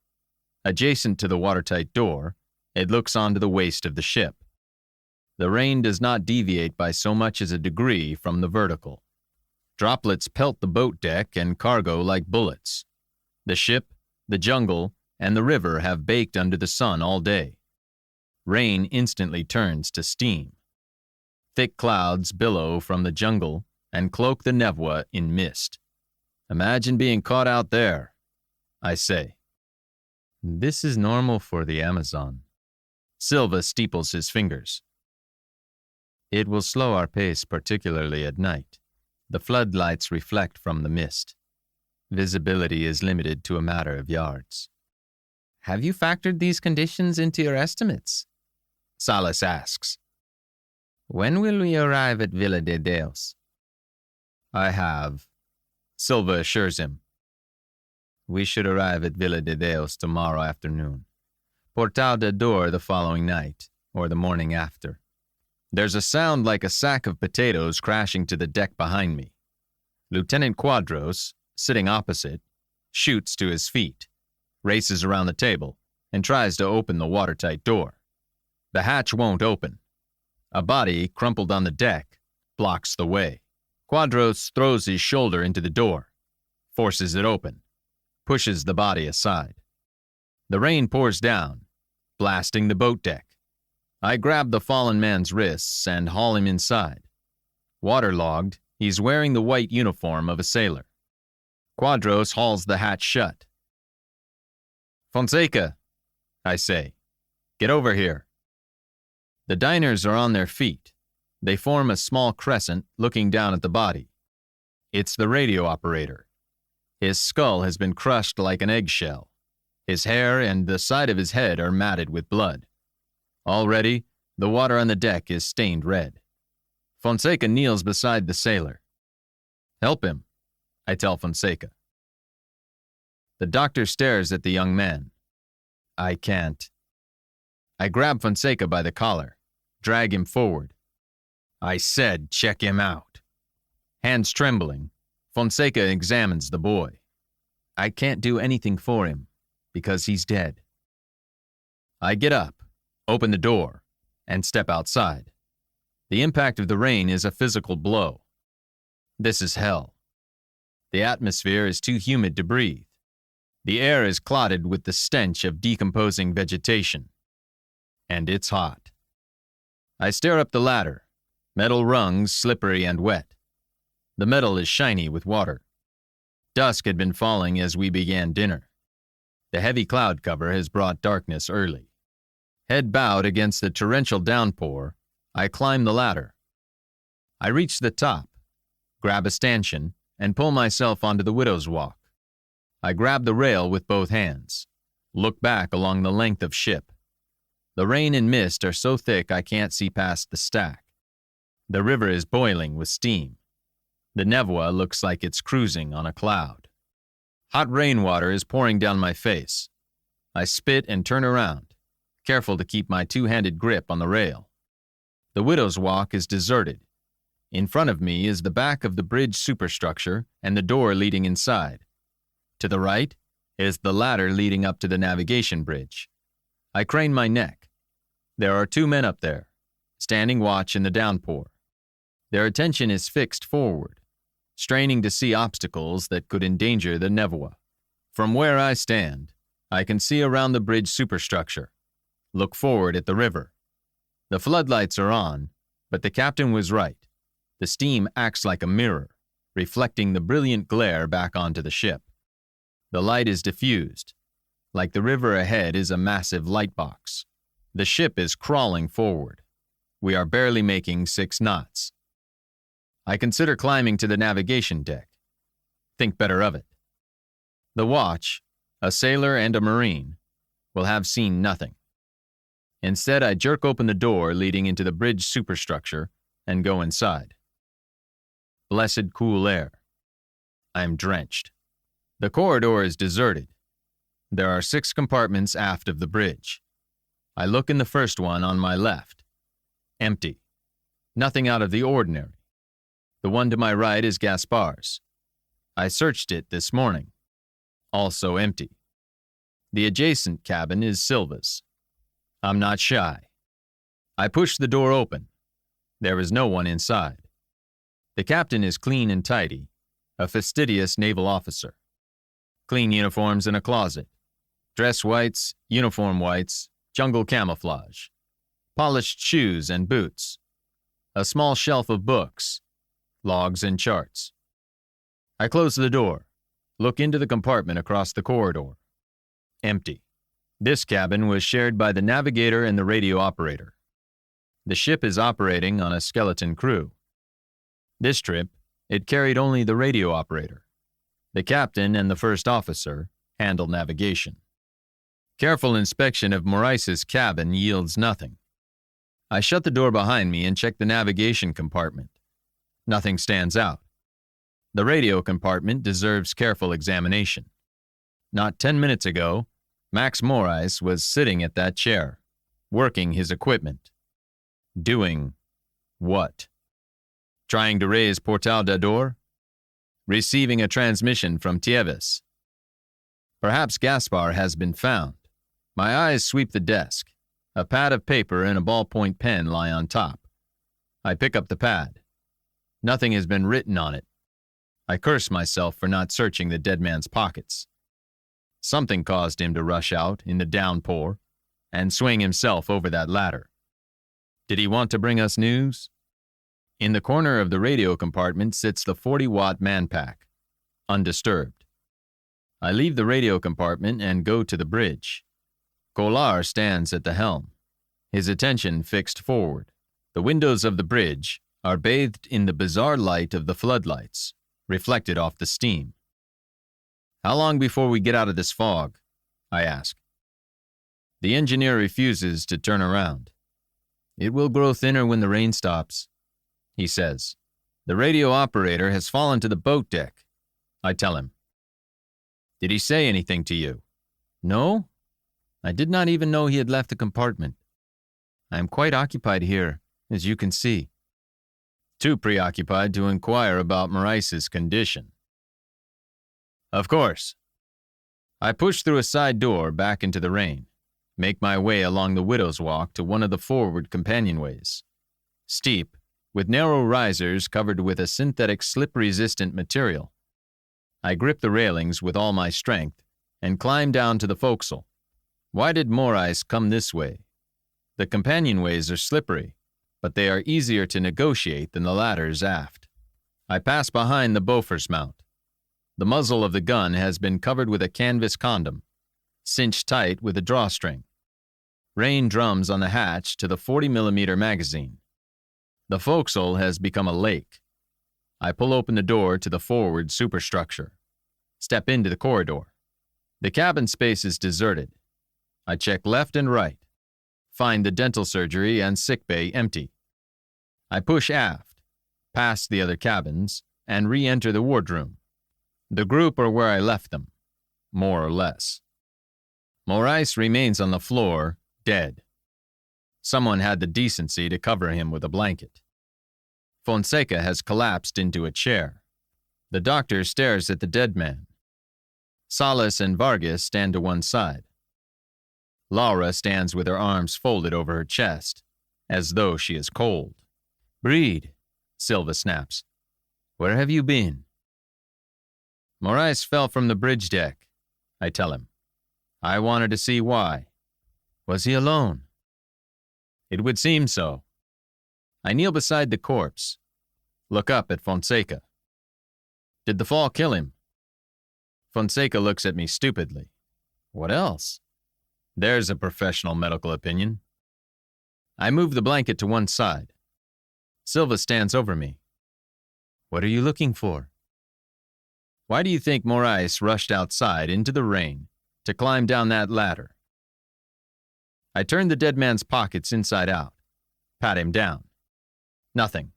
Adjacent to the watertight door, it looks onto the waist of the ship. The rain does not deviate by so much as a degree from the vertical. Droplets pelt the boat deck and cargo like bullets. The ship, the jungle, and the river have baked under the sun all day. Rain instantly turns to steam. Thick clouds billow from the jungle and cloak the Nevoy in mist. Imagine being caught out there, I say. This is normal for the Amazon. Silva steeples his fingers. It will slow our pace, particularly at night. The floodlights reflect from the mist. Visibility is limited to a matter of yards. Have you factored these conditions into your estimates? Salas asks. When will we arrive at Villa de Deos? I have, Silva assures him. We should arrive at Villa de Deos tomorrow afternoon. Portal de Dor the following night, or the morning after. There's a sound like a sack of potatoes crashing to the deck behind me. Lieutenant Quadros, sitting opposite, shoots to his feet, races around the table, and tries to open the watertight door. The hatch won't open. A body, crumpled on the deck, blocks the way. Quadros throws his shoulder into the door, forces it open, pushes the body aside. The rain pours down, blasting the boat deck. I grab the fallen man's wrists and haul him inside. Waterlogged, he's wearing the white uniform of a sailor. Quadros hauls the hatch shut. Fonseca, I say, get over here. The diners are on their feet. They form a small crescent looking down at the body. It's the radio operator. His skull has been crushed like an eggshell. His hair and the side of his head are matted with blood. Already, the water on the deck is stained red. Fonseca kneels beside the sailor. Help him, I tell Fonseca. The doctor stares at the young man. I can't. I grab Fonseca by the collar, drag him forward. I said check him out. Hands trembling, Fonseca examines the boy. I can't do anything for him, because he's dead. I get up, open the door, and step outside. The impact of the rain is a physical blow. This is hell. The atmosphere is too humid to breathe. The air is clotted with the stench of decomposing vegetation. And it's hot. I stare up the ladder, metal rungs slippery and wet. The metal is shiny with water. Dusk had been falling as we began dinner. The heavy cloud cover has brought darkness early. Head bowed against the torrential downpour, I climb the ladder. I reach the top, grab a stanchion, and pull myself onto the widow's walk. I grab the rail with both hands, look back along the length of ship. The rain and mist are so thick I can't see past the stack. The river is boiling with steam. The Nevoa looks like it's cruising on a cloud. Hot rainwater is pouring down my face. I spit and turn around, careful to keep my two-handed grip on the rail. The widow's walk is deserted. In front of me is the back of the bridge superstructure and the door leading inside. To the right is the ladder leading up to the navigation bridge. I crane my neck. There are two men up there, standing watch in the downpour. Their attention is fixed forward, straining to see obstacles that could endanger the Nevoa. From where I stand, I can see around the bridge superstructure, look forward at the river. The floodlights are on, but the captain was right. The steam acts like a mirror, reflecting the brilliant glare back onto the ship. The light is diffused, like the river ahead is a massive light box. The ship is crawling forward. We are barely making 6 knots. I consider climbing to the navigation deck. Think better of it. The watch, a sailor and a marine, will have seen nothing. Instead, I jerk open the door leading into the bridge superstructure and go inside. Blessed cool air. I am drenched. The corridor is deserted. There are 6 compartments aft of the bridge. I look in the first one on my left. Empty. Nothing out of the ordinary. The one to my right is Gaspar's. I searched it this morning. Also empty. The adjacent cabin is Silva's. I'm not shy. I push the door open. There is no one inside. The captain is clean and tidy, a fastidious naval officer. Clean uniforms in a closet. Dress whites, uniform whites, jungle camouflage. Polished shoes and boots. A small shelf of books, logs and charts. I close the door, look into the compartment across the corridor. Empty. This cabin was shared by the navigator and the radio operator. The ship is operating on a skeleton crew. This trip, it carried only the radio operator. The captain and the first officer handle navigation. Careful inspection of Maurice's cabin yields nothing. I shut the door behind me and check the navigation compartment. Nothing stands out. The radio compartment deserves careful examination. Not 10 minutes ago, Max Morais was sitting at that chair, working his equipment. Doing what? Trying to raise Portal d'Ador? Receiving a transmission from Tieves. Perhaps Gaspar has been found. My eyes sweep the desk. A pad of paper and a ballpoint pen lie on top. I pick up the pad. Nothing has been written on it. I curse myself for not searching the dead man's pockets. Something caused him to rush out in the downpour and swing himself over that ladder. Did he want to bring us news? In the corner of the radio compartment sits the 40-watt manpack, undisturbed. I leave the radio compartment and go to the bridge. Collard stands at the helm, his attention fixed forward. The windows of the bridge are bathed in the bizarre light of the floodlights, reflected off the steam. How long before we get out of this fog? I ask. The engineer refuses to turn around. It will grow thinner when the rain stops, he says. The radio operator has fallen to the boat deck, I tell him. Did he say anything to you? No. I did not even know he had left the compartment. I am quite occupied here, as you can see. Too preoccupied to inquire about Maurice's condition. Of course. I push through a side door back into the rain, make my way along the widow's walk to one of the forward companionways. Steep, with narrow risers covered with a synthetic slip-resistant material. I grip the railings with all my strength and climb down to the forecastle. Why did Morais come this way? The companionways are slippery, but they are easier to negotiate than the ladders aft. I pass behind the Bofors mount. The muzzle of the gun has been covered with a canvas condom, cinched tight with a drawstring. Rain drums on the hatch to the 40mm magazine. The forecastle has become a lake. I pull open the door to the forward superstructure. Step into the corridor. The cabin space is deserted. I check left and right. Find the dental surgery and sick bay empty. I push aft, past the other cabins, and re-enter the wardroom. The group are where I left them, more or less. Morais remains on the floor, dead. Someone had the decency to cover him with a blanket. Fonseca has collapsed into a chair. The doctor stares at the dead man. Salas and Vargas stand to one side. Laura stands with her arms folded over her chest, as though she is cold. "Breed," Silva snaps. "Where have you been?" Morais fell from the bridge deck, I tell him. I wanted to see why. Was he alone? It would seem so. I kneel beside the corpse, look up at Fonseca. Did the fall kill him? Fonseca looks at me stupidly. What else? There's a professional medical opinion. I move the blanket to one side. Silva stands over me. What are you looking for? Why do you think Morais rushed outside into the rain to climb down that ladder? I turn the dead man's pockets inside out, pat him down. Nothing.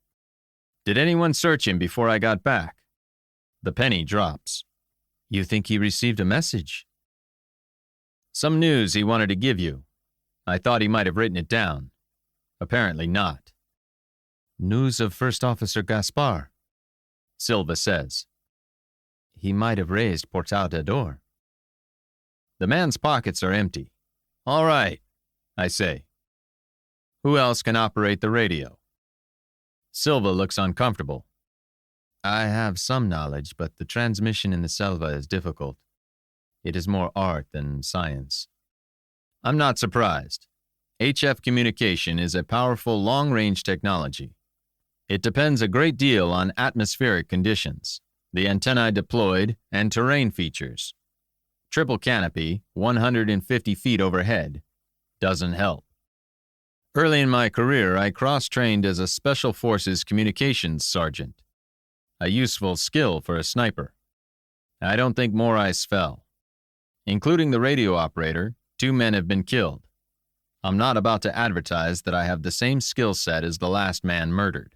Did anyone search him before I got back? The penny drops. You think he received a message? Some news he wanted to give you. I thought he might have written it down. Apparently not. News of First Officer Gaspar, Silva says. He might have raised Portal d'Ador. The man's pockets are empty. All right, I say. Who else can operate the radio? Silva looks uncomfortable. I have some knowledge, but the transmission in the Selva is difficult. It is more art than science. I'm not surprised. HF communication is a powerful long-range technology. It depends a great deal on atmospheric conditions, the antennae deployed, and terrain features. Triple canopy, 150 feet overhead, doesn't help. Early in my career, I cross-trained as a Special Forces communications sergeant, a useful skill for a sniper. I don't think more ice fell. Including the radio operator, 2 men have been killed. I'm not about to advertise that I have the same skill set as the last man murdered.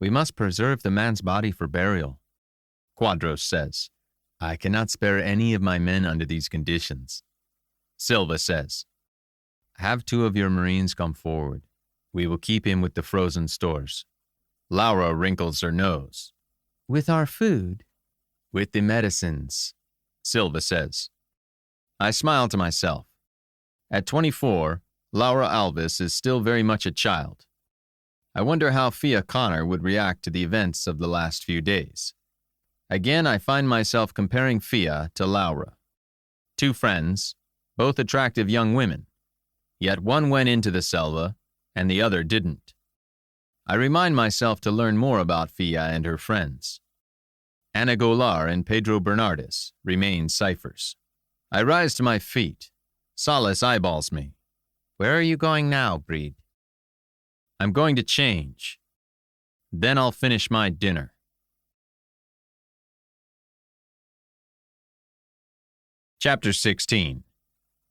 We must preserve the man's body for burial, Quadros says. I cannot spare any of my men under these conditions. Silva says. Have 2 of your Marines come forward. We will keep him with the frozen stores. Laura wrinkles her nose. With our food? With the medicines, Silva says. I smile to myself. At 24, Laura Alvis is still very much a child. I wonder how Fia Connor would react to the events of the last few days. Again, I find myself comparing Fia to Laura. 2 friends, both attractive young women. Yet one went into the Selva, and the other didn't. I remind myself to learn more about Fia and her friends. Ana Golar and Pedro Bernardes remain ciphers. I rise to my feet. Salas eyeballs me. Where are you going now, Breed? I'm going to change. Then I'll finish my dinner. Chapter 16.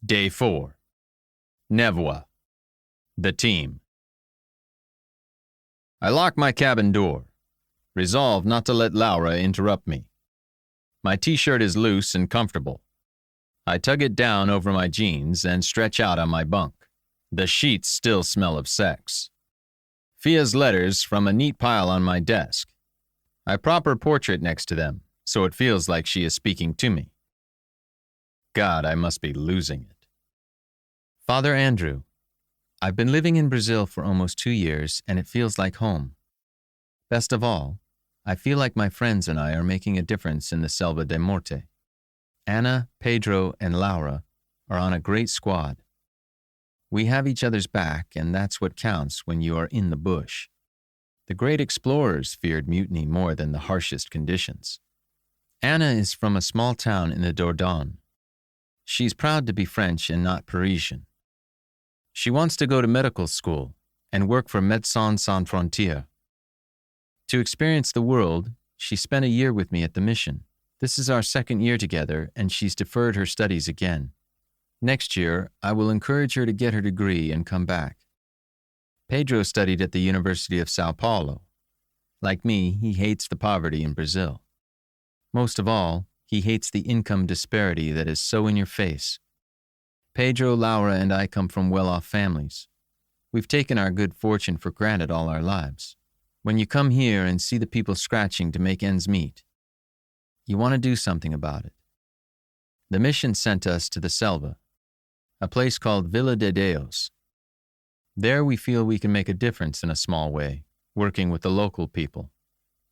Day 4. Nevoa. The team. I lock my cabin door, resolve not to let Laura interrupt me. My t-shirt is loose and comfortable. I tug it down over my jeans and stretch out on my bunk. The sheets still smell of sex. Fia's letters from a neat pile on my desk. I prop her portrait next to them, so it feels like she is speaking to me. God, I must be losing it. Father Andrew, I've been living in Brazil for almost 2 years, and it feels like home. Best of all, I feel like my friends and I are making a difference in the Selva de Morte. Ana, Pedro, and Laura are on a great squad. We have each other's back, and that's what counts when you are in the bush. The great explorers feared mutiny more than the harshest conditions. Ana is from a small town in the Dordogne. She's proud to be French and not Parisian. She wants to go to medical school and work for Médecins Sans Frontières. To experience the world, she spent a year with me at the mission. This is our 2nd year together, and she's deferred her studies again. Next year, I will encourage her to get her degree and come back. Pedro studied at the University of Sao Paulo. Like me, he hates the poverty in Brazil. Most of all, he hates the income disparity that is so in your face. Pedro, Laura, and I come from well-off families. We've taken our good fortune for granted all our lives. When you come here and see the people scratching to make ends meet, you want to do something about it. The mission sent us to the Selva, a place called Villa de Deus. There we feel we can make a difference in a small way, working with the local people.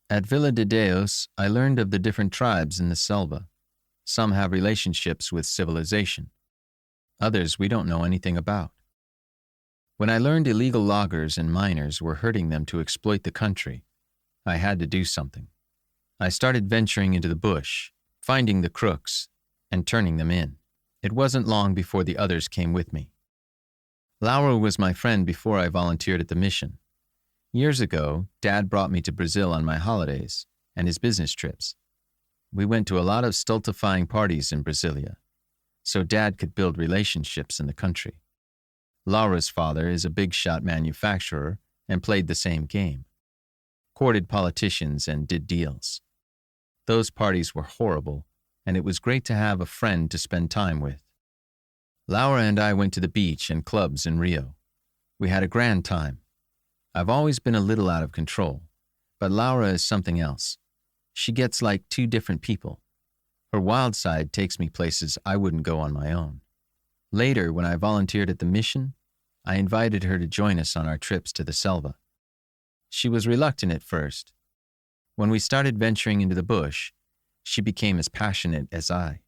At Villa de Deus, I learned of the different tribes in the Selva. Some have relationships with civilization. Others we don't know anything about. When I learned illegal loggers and miners were hurting them to exploit the country, I had to do something. I started venturing into the bush, finding the crooks, and turning them in. It wasn't long before the others came with me. Laura was my friend before I volunteered at the mission. Years ago, Dad brought me to Brazil on my holidays and his business trips. We went to a lot of stultifying parties in Brasilia, so Dad could build relationships in the country. Laura's father is a big-shot manufacturer and played the same game. Courted politicians and did deals. Those parties were horrible, and it was great to have a friend to spend time with. Laura and I went to the beach and clubs in Rio. We had a grand time. I've always been a little out of control, but Laura is something else. She gets like 2 different people. Her wild side takes me places I wouldn't go on my own. Later, when I volunteered at the mission, I invited her to join us on our trips to the Selva. She was reluctant at first. When we started venturing into the bush, she became as passionate as I.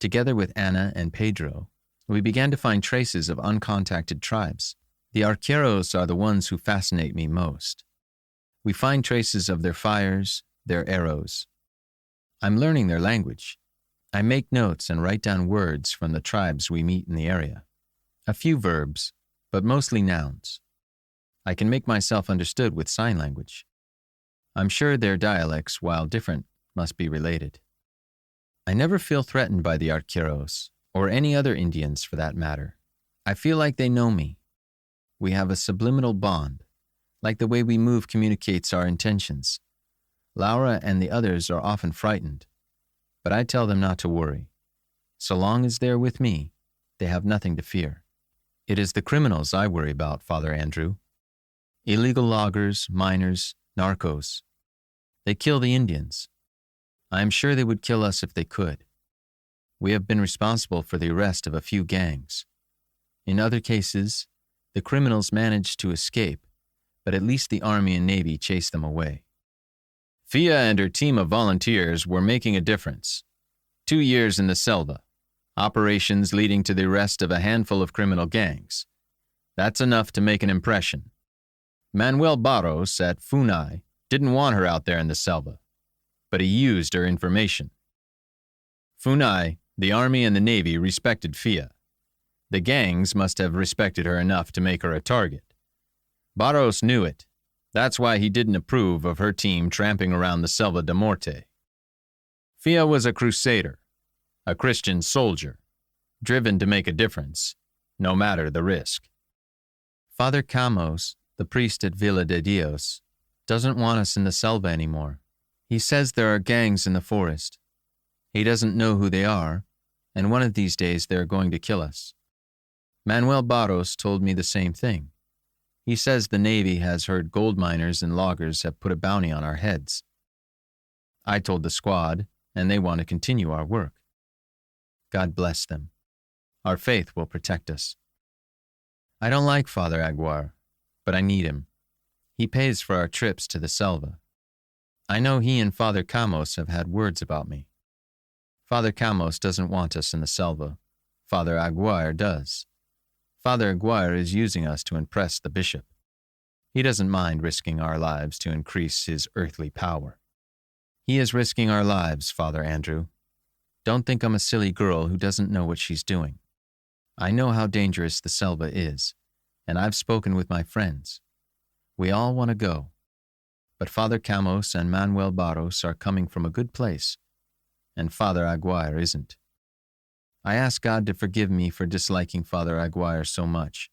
Together with Ana and Pedro, we began to find traces of uncontacted tribes. The arqueros are the ones who fascinate me most. We find traces of their fires, their arrows. I'm learning their language. I make notes and write down words from the tribes we meet in the area. A few verbs, but mostly nouns. I can make myself understood with sign language. I'm sure their dialects, while different, must be related. I never feel threatened by the Arqueros, or any other Indians for that matter. I feel like they know me. We have a subliminal bond, like the way we move communicates our intentions. Laura and the others are often frightened, but I tell them not to worry. So long as they're with me, they have nothing to fear. It is the criminals I worry about, Father Andrew. Illegal loggers, miners, narcos. They kill the Indians. I am sure they would kill us if they could. We have been responsible for the arrest of a few gangs. In other cases, the criminals managed to escape, but at least the Army and Navy chased them away. Fia and her team of volunteers were making a difference. 2 years in the Selva, operations leading to the arrest of a handful of criminal gangs. That's enough to make an impression. Manuel Barros at FUNAI didn't want her out there in the Selva, but he used her information. FUNAI, the Army and the Navy respected Fia. The gangs must have respected her enough to make her a target. Barros knew it. That's why he didn't approve of her team tramping around the Selva de Morte. Fia was a crusader, a Christian soldier, driven to make a difference, no matter the risk. Father Camos, the priest at Villa de Dios, doesn't want us in the Selva anymore. He says there are gangs in the forest. He doesn't know who they are, and one of these days they're going to kill us. Manuel Barros told me the same thing. He says the Navy has heard gold miners and loggers have put a bounty on our heads. I told the squad, and they want to continue our work. God bless them. Our faith will protect us. I don't like Father Aguirre, but I need him. He pays for our trips to the Selva. I know he and Father Camos have had words about me. Father Camos doesn't want us in the Selva. Father Aguirre does. Father Aguirre is using us to impress the bishop. He doesn't mind risking our lives to increase his earthly power. He is risking our lives, Father Andrew. Don't think I'm a silly girl who doesn't know what she's doing. I know how dangerous the Selva is, and I've spoken with my friends. We all want to go. But Father Camos and Manuel Barros are coming from a good place, and Father Aguirre isn't. I ask God to forgive me for disliking Father Aguirre so much.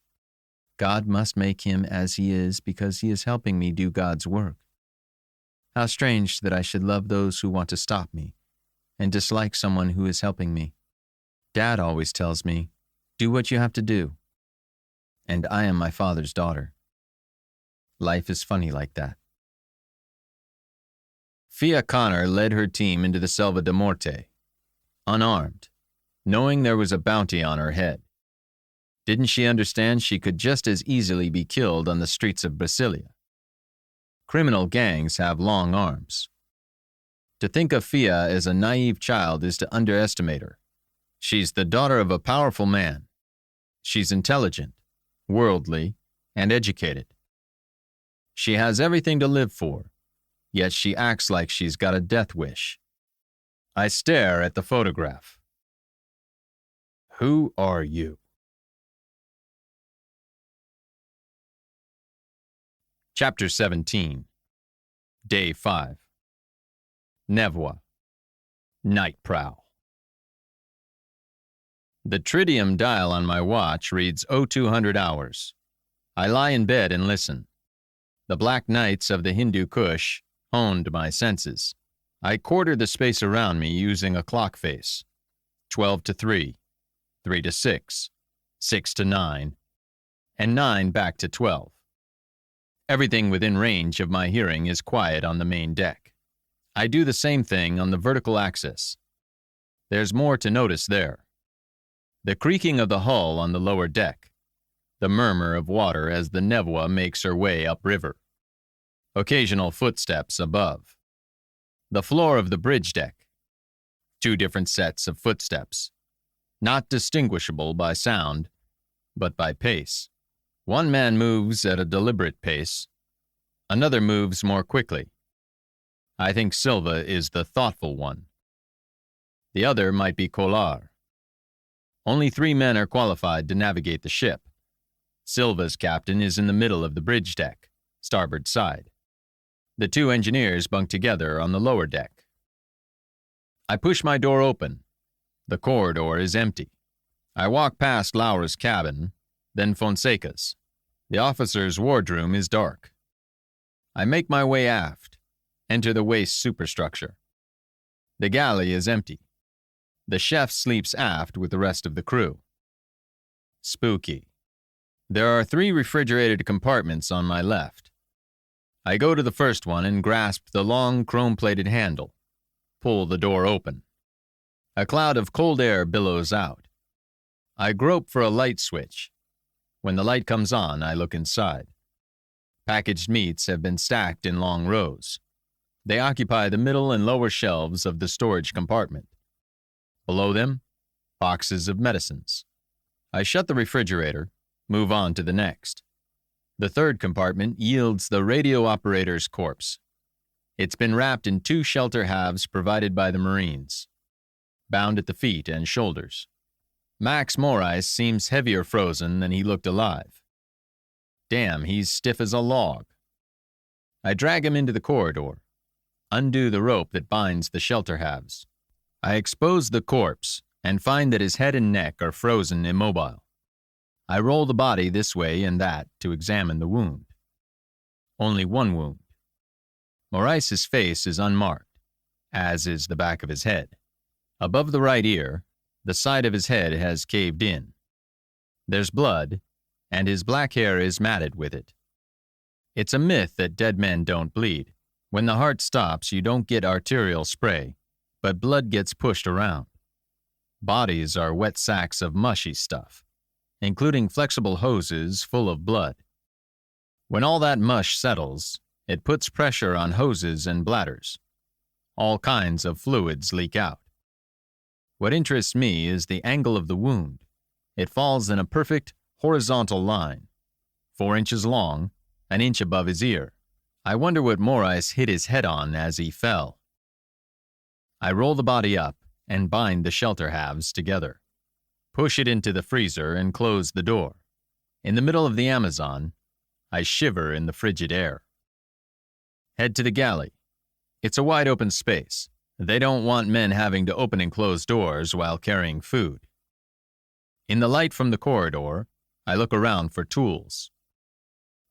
God must make him as he is because he is helping me do God's work. How strange that I should love those who want to stop me and dislike someone who is helping me. Dad always tells me, do what you have to do. And I am my father's daughter. Life is funny like that. Fia Connor led her team into the Selva de Morte, unarmed, knowing there was a bounty on her head. Didn't she understand she could just as easily be killed on the streets of Brasilia? Criminal gangs have long arms. To think of Fia as a naive child is to underestimate her. She's the daughter of a powerful man. She's intelligent, worldly, and educated. She has everything to live for, yet she acts like she's got a death wish. I stare at the photograph. Who are you? Chapter 17. Day 5. Névoa. Night Prowl. The tritium dial on my watch reads 0200 hours. I lie in bed and listen. The black nights of the Hindu Kush honed my senses. I quarter the space around me using a clock face. 12 to 3, 3 to 6, 6 to 9, and 9 back to 12. Everything within range of my hearing is quiet on the main deck. I do the same thing on the vertical axis. There's more to notice there. The creaking of the hull on the lower deck. The murmur of water as the Névoa makes her way upriver. Occasional footsteps above. The floor of the bridge deck. 2 different sets of footsteps. Not distinguishable by sound, but by pace. One man moves at a deliberate pace. Another moves more quickly. I think Silva is the thoughtful one. The other might be Kolar. Only 3 men are qualified to navigate the ship. Silva's captain is in the middle of the bridge deck, starboard side. The 2 engineers bunk together on the lower deck. I push my door open. The corridor is empty. I walk past Laura's cabin, then Fonseca's. The officer's wardroom is dark. I make my way aft, enter the waist superstructure. The galley is empty. The chef sleeps aft with the rest of the crew. Spooky. There are 3 refrigerated compartments on my left. I go to the first one and grasp the long chrome-plated handle. Pull the door open. A cloud of cold air billows out. I grope for a light switch. When the light comes on, I look inside. Packaged meats have been stacked in long rows. They occupy the middle and lower shelves of the storage compartment. Below them, boxes of medicines. I shut the refrigerator, move on to the next. The third compartment yields the radio operator's corpse. It's been wrapped in 2 shelter halves provided by the Marines, bound at the feet and shoulders. Max Morais seems heavier frozen than he looked alive. Damn, he's stiff as a log. I drag him into the corridor, undo the rope that binds the shelter halves. I expose the corpse and find that his head and neck are frozen immobile. I roll the body this way and that to examine the wound. Only one wound. Morais's face is unmarked, as is the back of his head. Above the right ear, the side of his head has caved in. There's blood, and his black hair is matted with it. It's a myth that dead men don't bleed. When the heart stops, you don't get arterial spray, but blood gets pushed around. Bodies are wet sacks of mushy stuff, including flexible hoses full of blood. When all that mush settles, it puts pressure on hoses and bladders. All kinds of fluids leak out. What interests me is the angle of the wound. It falls in a perfect horizontal line, 4 inches long, an inch above his ear. I wonder what Morais hit his head on as he fell. I roll the body up and bind the shelter halves together. Push it into the freezer and close the door. In the middle of the Amazon, I shiver in the frigid air. Head to the galley. It's a wide open space. They don't want men having to open and close doors while carrying food. In the light from the corridor, I look around for tools.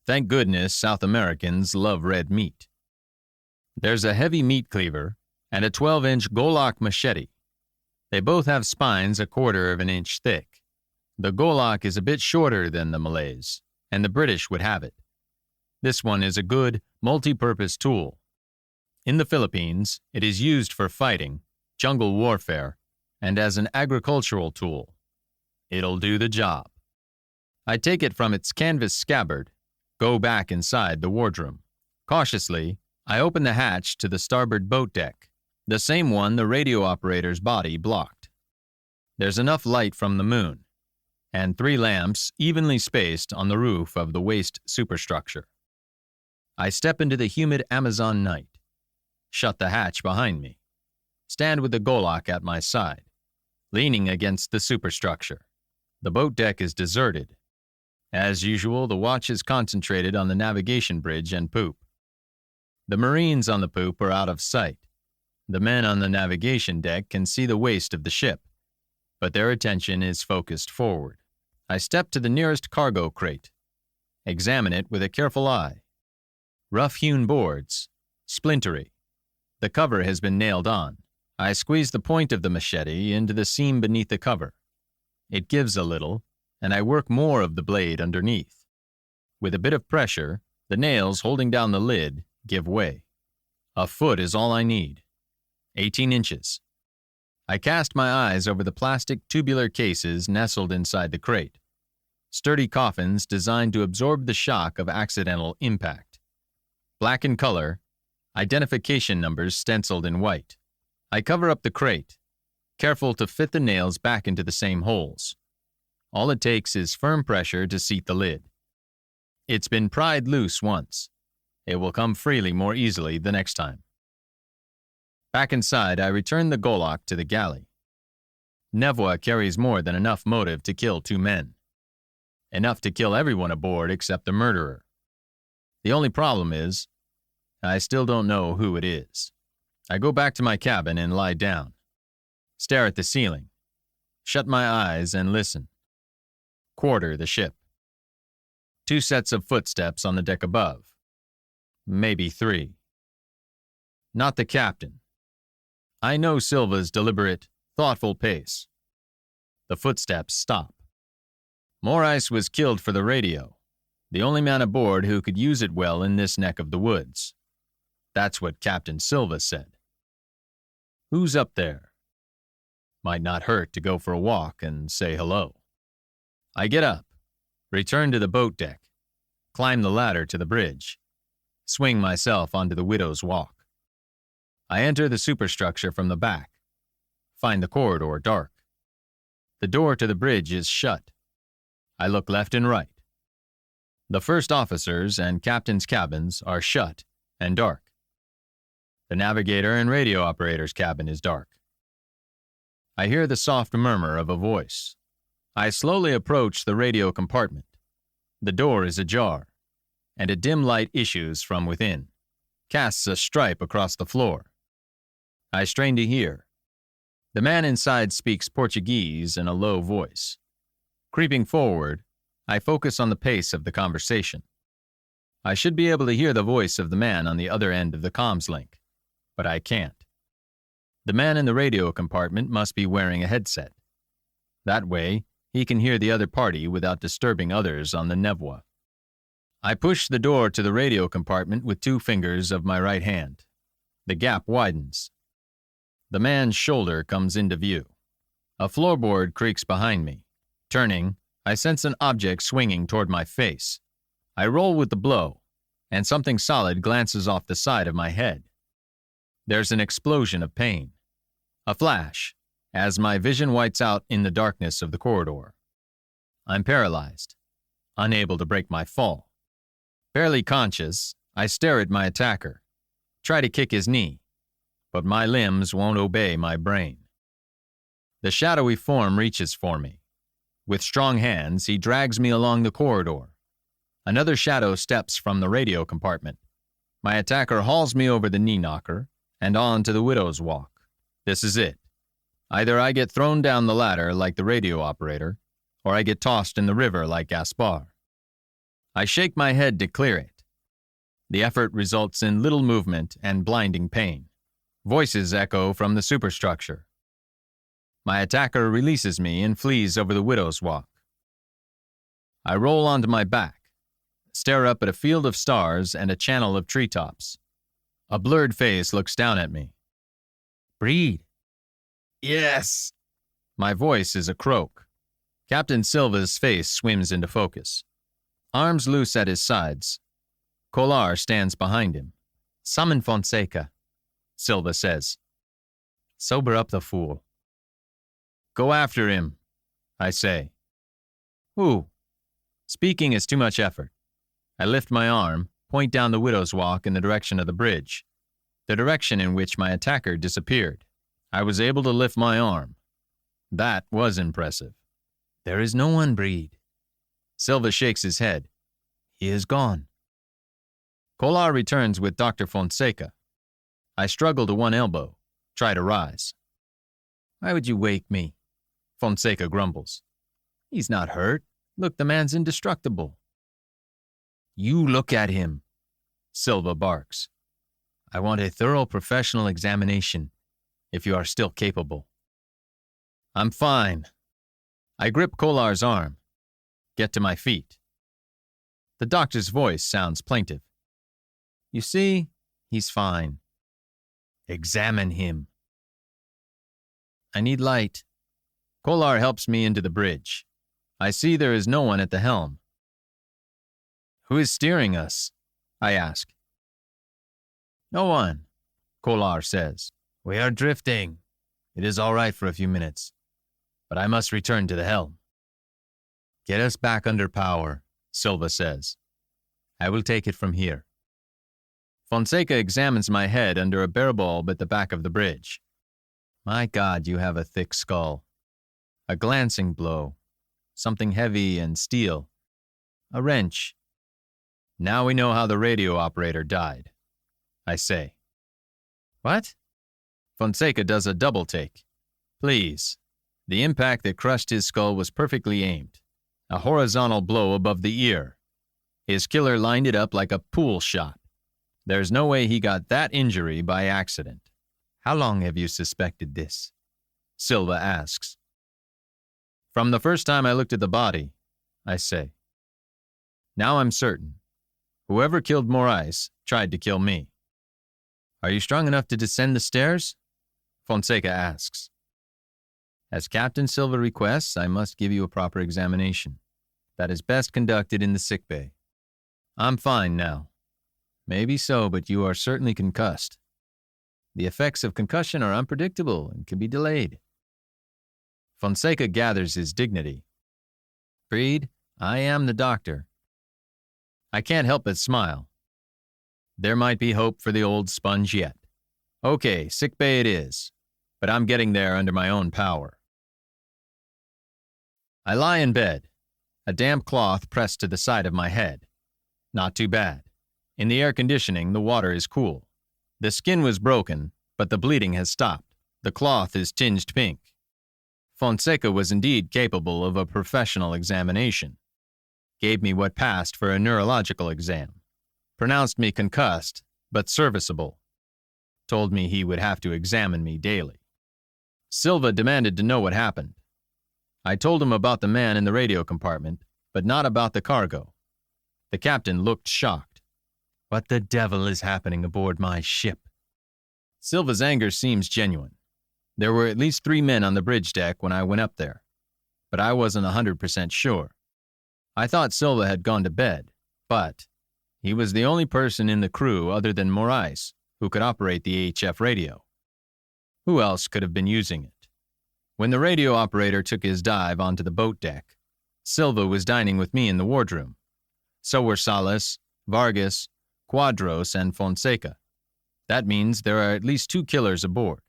Thank goodness South Americans love red meat. There's a heavy meat cleaver and a 12-inch Golok machete. They both have spines 1/4 of an inch thick. The Golok is a bit shorter than the Malays, and the British would have it. This one is a good, multi-purpose tool. In the Philippines, it is used for fighting, jungle warfare, and as an agricultural tool. It'll do the job. I take it from its canvas scabbard, go back inside the wardroom. Cautiously, I open the hatch to the starboard boat deck, the same one the radio operator's body blocked. There's enough light from the moon, and 3 lamps evenly spaced on the roof of the waist superstructure. I step into the humid Amazon night, shut the hatch behind me, stand with the Golok at my side, leaning against the superstructure. The boat deck is deserted. As usual, the watch is concentrated on the navigation bridge and poop. The Marines on the poop are out of sight. The men on the navigation deck can see the waist of the ship, but their attention is focused forward. I step to the nearest cargo crate, examine it with a careful eye. Rough-hewn boards, splintery. The cover has been nailed on. I squeeze the point of the machete into the seam beneath the cover. It gives a little, and I work more of the blade underneath. With a bit of pressure, the nails holding down the lid give way. 1 foot is all I need. 18 inches. I cast my eyes over the plastic tubular cases nestled inside the crate. Sturdy coffins designed to absorb the shock of accidental impact. Black in color, identification numbers stenciled in white. I cover up the crate, careful to fit the nails back into the same holes. All it takes is firm pressure to seat the lid. It's been pried loose once. It will come freely more easily the next time. Back inside, I return the Golok to the galley. Nevoa carries more than enough motive to kill 2 men. Enough to kill everyone aboard except the murderer. The only problem is, I still don't know who it is. I go back to my cabin and lie down. Stare at the ceiling. Shut my eyes and listen. Quarter the ship. 2 sets of footsteps on the deck above. Maybe 3. Not the captain. I know Silva's deliberate, thoughtful pace. The footsteps stop. Morais was killed for the radio, the only man aboard who could use it well in this neck of the woods. That's what Captain Silva said. Who's up there? Might not hurt to go for a walk and say hello. I get up, return to the boat deck, climb the ladder to the bridge, swing myself onto the Widow's Walk. I enter the superstructure from the back, find the corridor dark. The door to the bridge is shut. I look left and right. The first officer's and captain's cabins are shut and dark. The navigator and radio operator's cabin is dark. I hear the soft murmur of a voice. I slowly approach the radio compartment. The door is ajar, and a dim light issues from within, casts a stripe across the floor. I strain to hear. The man inside speaks Portuguese in a low voice. Creeping forward, I focus on the pace of the conversation. I should be able to hear the voice of the man on the other end of the comms link, but I can't. The man in the radio compartment must be wearing a headset. That way, he can hear the other party without disturbing others on the Nevoa. I push the door to the radio compartment with 2 fingers of my right hand. The gap widens. The man's shoulder comes into view. A floorboard creaks behind me. Turning, I sense an object swinging toward my face. I roll with the blow, and something solid glances off the side of my head. There's an explosion of pain. A flash, as my vision whites out in the darkness of the corridor. I'm paralyzed, unable to break my fall. Barely conscious, I stare at my attacker, try to kick his knee, but my limbs won't obey my brain. The shadowy form reaches for me. With strong hands, he drags me along the corridor. Another shadow steps from the radio compartment. My attacker hauls me over the knee knocker and on to the Widow's Walk. This is it. Either I get thrown down the ladder like the radio operator, or I get tossed in the river like Gaspar. I shake my head to clear it. The effort results in little movement and blinding pain. Voices echo from the superstructure. My attacker releases me and flees over the Widow's Walk. I roll onto my back, stare up at a field of stars and a channel of treetops. A blurred face looks down at me. Breed. Yes. My voice is a croak. Captain Silva's face swims into focus. Arms loose at his sides. Colar stands behind him. Summon Fonseca, Silva says. Sober up the fool. Go after him, I say. Who? Speaking is too much effort. I lift my arm, point down the Widow's Walk in the direction of the bridge, the direction in which my attacker disappeared. I was able to lift my arm. That was impressive. There is no one, Breed. Silva shakes his head. He is gone. Colar returns with Dr. Fonseca. I struggle to one elbow, try to rise. Why would you wake me? Fonseca grumbles. He's not hurt. Look, the man's indestructible. You look at him, Silva barks. I want a thorough professional examination, if you are still capable. I'm fine. I grip Colar's arm, get to my feet. The doctor's voice sounds plaintive. You see, he's fine. Examine him. I need light. Colar helps me into the bridge. I see there is no one at the helm. Who is steering us? I ask. No one, Colar says. We are drifting. It is all right for a few minutes, but I must return to the helm. Get us back under power, Silva says. I will take it from here. Fonseca examines my head under a bare bulb at the back of the bridge. My God, you have a thick skull. A glancing blow. Something heavy and steel. A wrench. Now we know how the radio operator died. I say. What? Fonseca does a double take. Please. The impact that crushed his skull was perfectly aimed. A horizontal blow above the ear. His killer lined it up like a pool shot. There's no way he got that injury by accident. How long have you suspected this? Silva asks. From the first time I looked at the body, I say. Now I'm certain. Whoever killed Morais tried to kill me. Are you strong enough to descend the stairs? Fonseca asks. As Captain Silva requests, I must give you a proper examination. That is best conducted in the sickbay. I'm fine now. Maybe so, but you are certainly concussed. The effects of concussion are unpredictable and can be delayed. Fonseca gathers his dignity. Breed, I am the doctor. I can't help but smile. There might be hope for the old sponge yet. Okay, sickbay it is, but I'm getting there under my own power. I lie in bed, a damp cloth pressed to the side of my head. Not too bad. In the air conditioning, the water is cool. The skin was broken, but the bleeding has stopped. The cloth is tinged pink. Fonseca was indeed capable of a professional examination. Gave me what passed for a neurological exam. Pronounced me concussed, but serviceable. Told me he would have to examine me daily. Silva demanded to know what happened. I told him about the man in the radio compartment, but not about the cargo. The captain looked shocked. What the devil is happening aboard my ship? Silva's anger seems genuine. There were at least 3 men on the bridge deck when I went up there, but I wasn't 100% sure. I thought Silva had gone to bed, but he was the only person in the crew other than Morais who could operate the HF radio. Who else could have been using it? When the radio operator took his dive onto the boat deck, Silva was dining with me in the wardroom. So were Salas, Vargas, Quadros, and Fonseca. That means there are at least 2 killers aboard.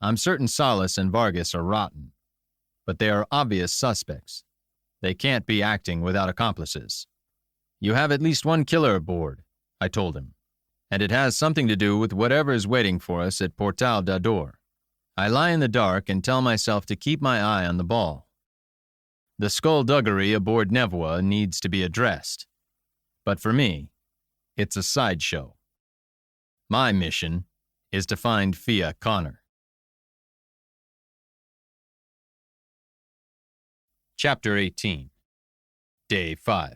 I'm certain Salas and Vargas are rotten, but they are obvious suspects. They can't be acting without accomplices. You have at least 1 killer aboard, I told him, and it has something to do with whatever is waiting for us at Portal da Dor. I lie in the dark and tell myself to keep my eye on the ball. The skullduggery aboard Nevoa needs to be addressed, but for me, it's a sideshow. My mission is to find Fia Connor. Chapter 18. Day 5.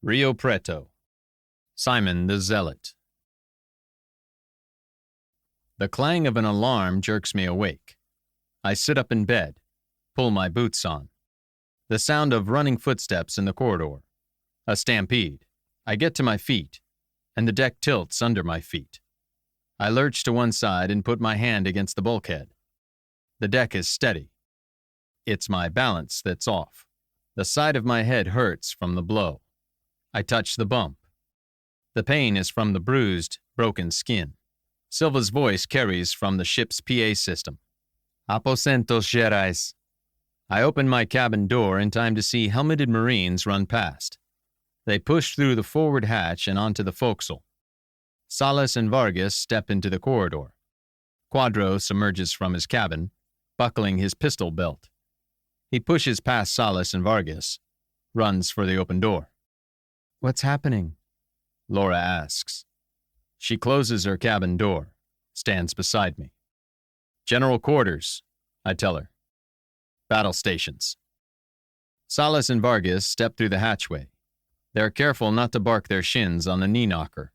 Rio Preto. Simon the Zealot. The clang of an alarm jerks me awake. I sit up in bed, pull my boots on. The sound of running footsteps in the corridor. A stampede. I get to my feet, and the deck tilts under my feet. I lurch to one side and put my hand against the bulkhead. The deck is steady. It's my balance that's off. The side of my head hurts from the blow. I touch the bump. The pain is from the bruised, broken skin. Silva's voice carries from the ship's PA system. Aposentos Gerais. I open my cabin door in time to see helmeted Marines run past. They push through the forward hatch and onto the forecastle. Salas and Vargas step into the corridor. Quadros emerges from his cabin, buckling his pistol belt. He pushes past Salas and Vargas, runs for the open door. What's happening? Laura asks. She closes her cabin door, stands beside me. General quarters, I tell her. Battle stations. Salas and Vargas step through the hatchway. They're careful not to bark their shins on the knee knocker.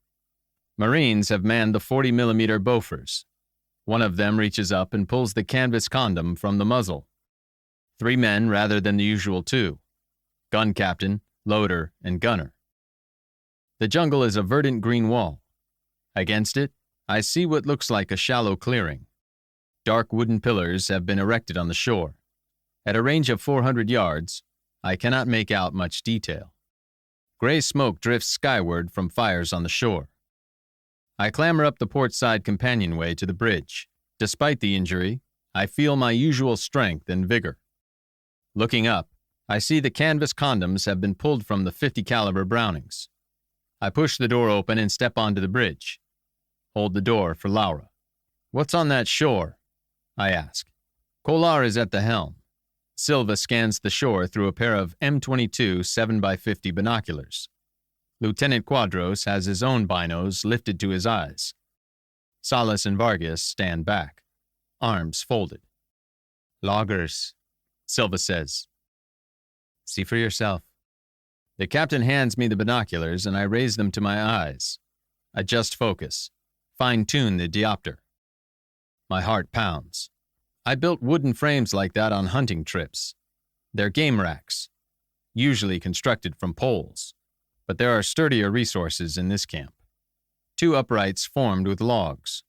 Marines have manned the 40mm Bofors. One of them reaches up and pulls the canvas condom from the muzzle. 3 men rather than the usual 2. Gun captain, loader, and gunner. The jungle is a verdant green wall. Against it, I see what looks like a shallow clearing. Dark wooden pillars have been erected on the shore. At a range of 400 yards, I cannot make out much detail. Gray smoke drifts skyward from fires on the shore. I clamber up the port side companionway to the bridge. Despite the injury, I feel my usual strength and vigor. Looking up, I see the canvas condoms have been pulled from the 50 caliber Brownings. I push the door open and step onto the bridge. Hold the door for Laura. "What's on that shore?" I ask. Kolar is at the helm. Silva scans the shore through a pair of M22 7x50 binoculars. Lieutenant Quadros has his own binos lifted to his eyes. Salas and Vargas stand back, arms folded. "Loggers," Silva says. "See for yourself." The captain hands me the binoculars and I raise them to my eyes. Adjust focus. Fine-tune the diopter. My heart pounds. I built wooden frames like that on hunting trips. They're game racks, usually constructed from poles, but there are sturdier resources in this camp. 2 uprights formed with logs,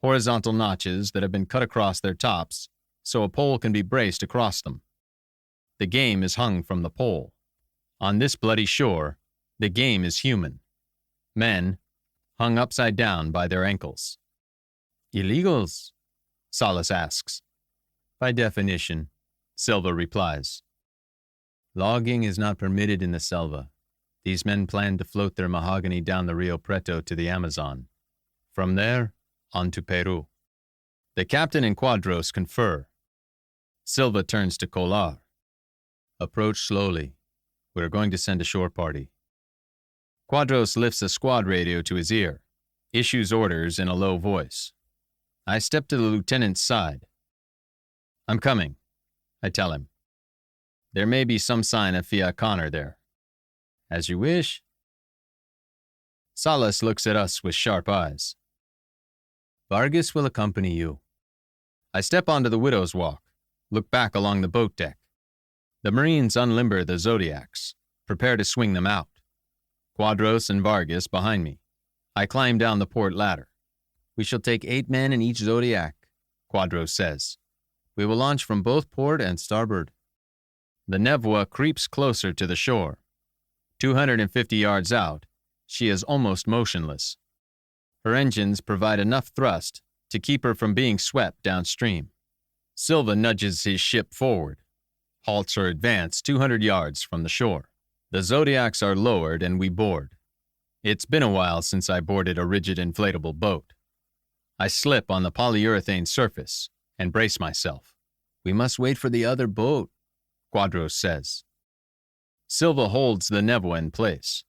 horizontal notches that have been cut across their tops so a pole can be braced across them. The game is hung from the pole. On this bloody shore, the game is human. Men, hung upside down by their ankles. "Illegals?" Salas asks. "By definition," Silva replies. "Logging is not permitted in the selva. These men plan to float their mahogany down the Rio Preto to the Amazon. From there, on to Peru." The captain and Quadros confer. Silva turns to Kolar. "Approach slowly. We are going to send a shore party." Quadros lifts a squad radio to his ear, issues orders in a low voice. I step to the lieutenant's side. "I'm coming," I tell him. "There may be some sign of Fia Connor there." "As you wish." Salas looks at us with sharp eyes. "Vargas will accompany you." I step onto the widow's walk, look back along the boat deck. The Marines unlimber the Zodiacs, prepare to swing them out. Quadros and Vargas behind me. I climb down the port ladder. "We shall take 8 men in each Zodiac," Quadros says. "We will launch from both port and starboard." The Nevoa creeps closer to the shore. 250 yards out, she is almost motionless. Her engines provide enough thrust to keep her from being swept downstream. Silva nudges his ship forward, halts her advance 200 yards from the shore. The Zodiacs are lowered and we board. It's been a while since I boarded a rigid inflatable boat. I slip on the polyurethane surface and brace myself. "We must wait for the other boat," Quadros says. Silva holds the Nevoa in place,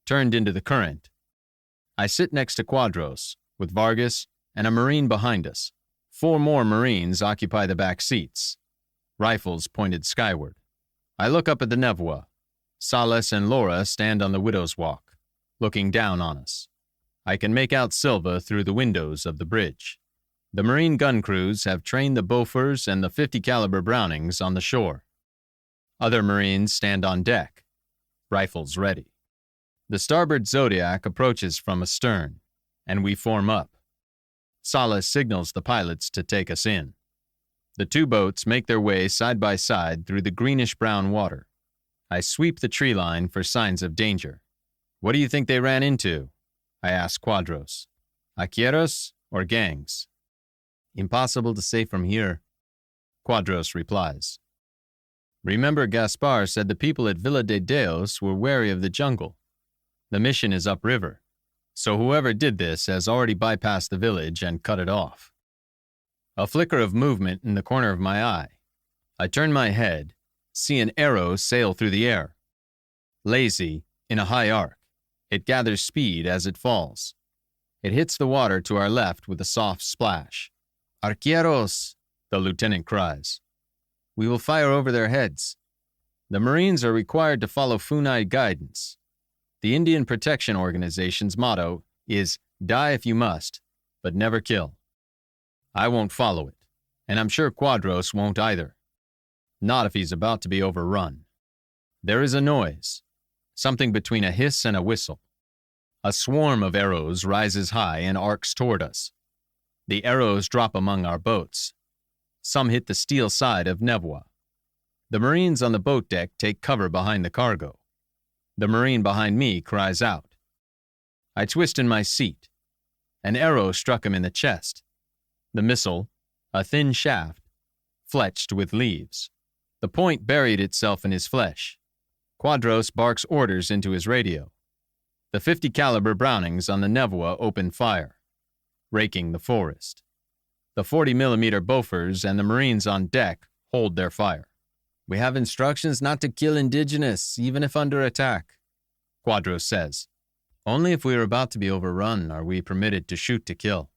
turned into the current. I sit next to Quadros, with Vargas and a Marine behind us. 4 more Marines occupy the back seats, rifles pointed skyward. I look up at the Nevoa. Salas and Laura stand on the widow's walk, looking down on us. I can make out Silva through the windows of the bridge. The Marine gun crews have trained the Bofors and the 50 caliber Brownings on the shore. Other Marines stand on deck, rifles ready. The starboard Zodiac approaches from astern, and we form up. Salas signals the pilots to take us in. The 2 boats make their way side by side through the greenish-brown water. I sweep the tree line for signs of danger. "What do you think they ran into?" I ask Quadros. "Arqueros or gangs?" "Impossible to say from here," Quadros replies. "Remember, Gaspar said the people at Villa de Deos were wary of the jungle. The mission is upriver, so whoever did this has already bypassed the village and cut it off." A flicker of movement in the corner of my eye. I turn my head, see an arrow sail through the air. Lazy, in a high arc, it gathers speed as it falls. It hits the water to our left with a soft splash. "Arqueros!" the lieutenant cries. "We will fire over their heads." The Marines are required to follow Funai guidance. The Indian Protection Organization's motto is "Die if you must, but never kill." I won't follow it, and I'm sure Quadros won't either. Not if he's about to be overrun. There is a noise, something between a hiss and a whistle. A swarm of arrows rises high and arcs toward us. The arrows drop among our boats. Some hit the steel side of Nevoa. The Marines on the boat deck take cover behind the cargo. The Marine behind me cries out. I twist in my seat. An arrow struck him in the chest. The missile, a thin shaft, fletched with leaves. The point buried itself in his flesh. Quadros barks orders into his radio. The 50 caliber Brownings on the Nevoa open fire, raking the forest. The 40 millimeter Bofors and the Marines on deck hold their fire. We have instructions not to kill indigenous, even if under attack, Quadros says. Only if we are about to be overrun are we permitted to shoot to kill.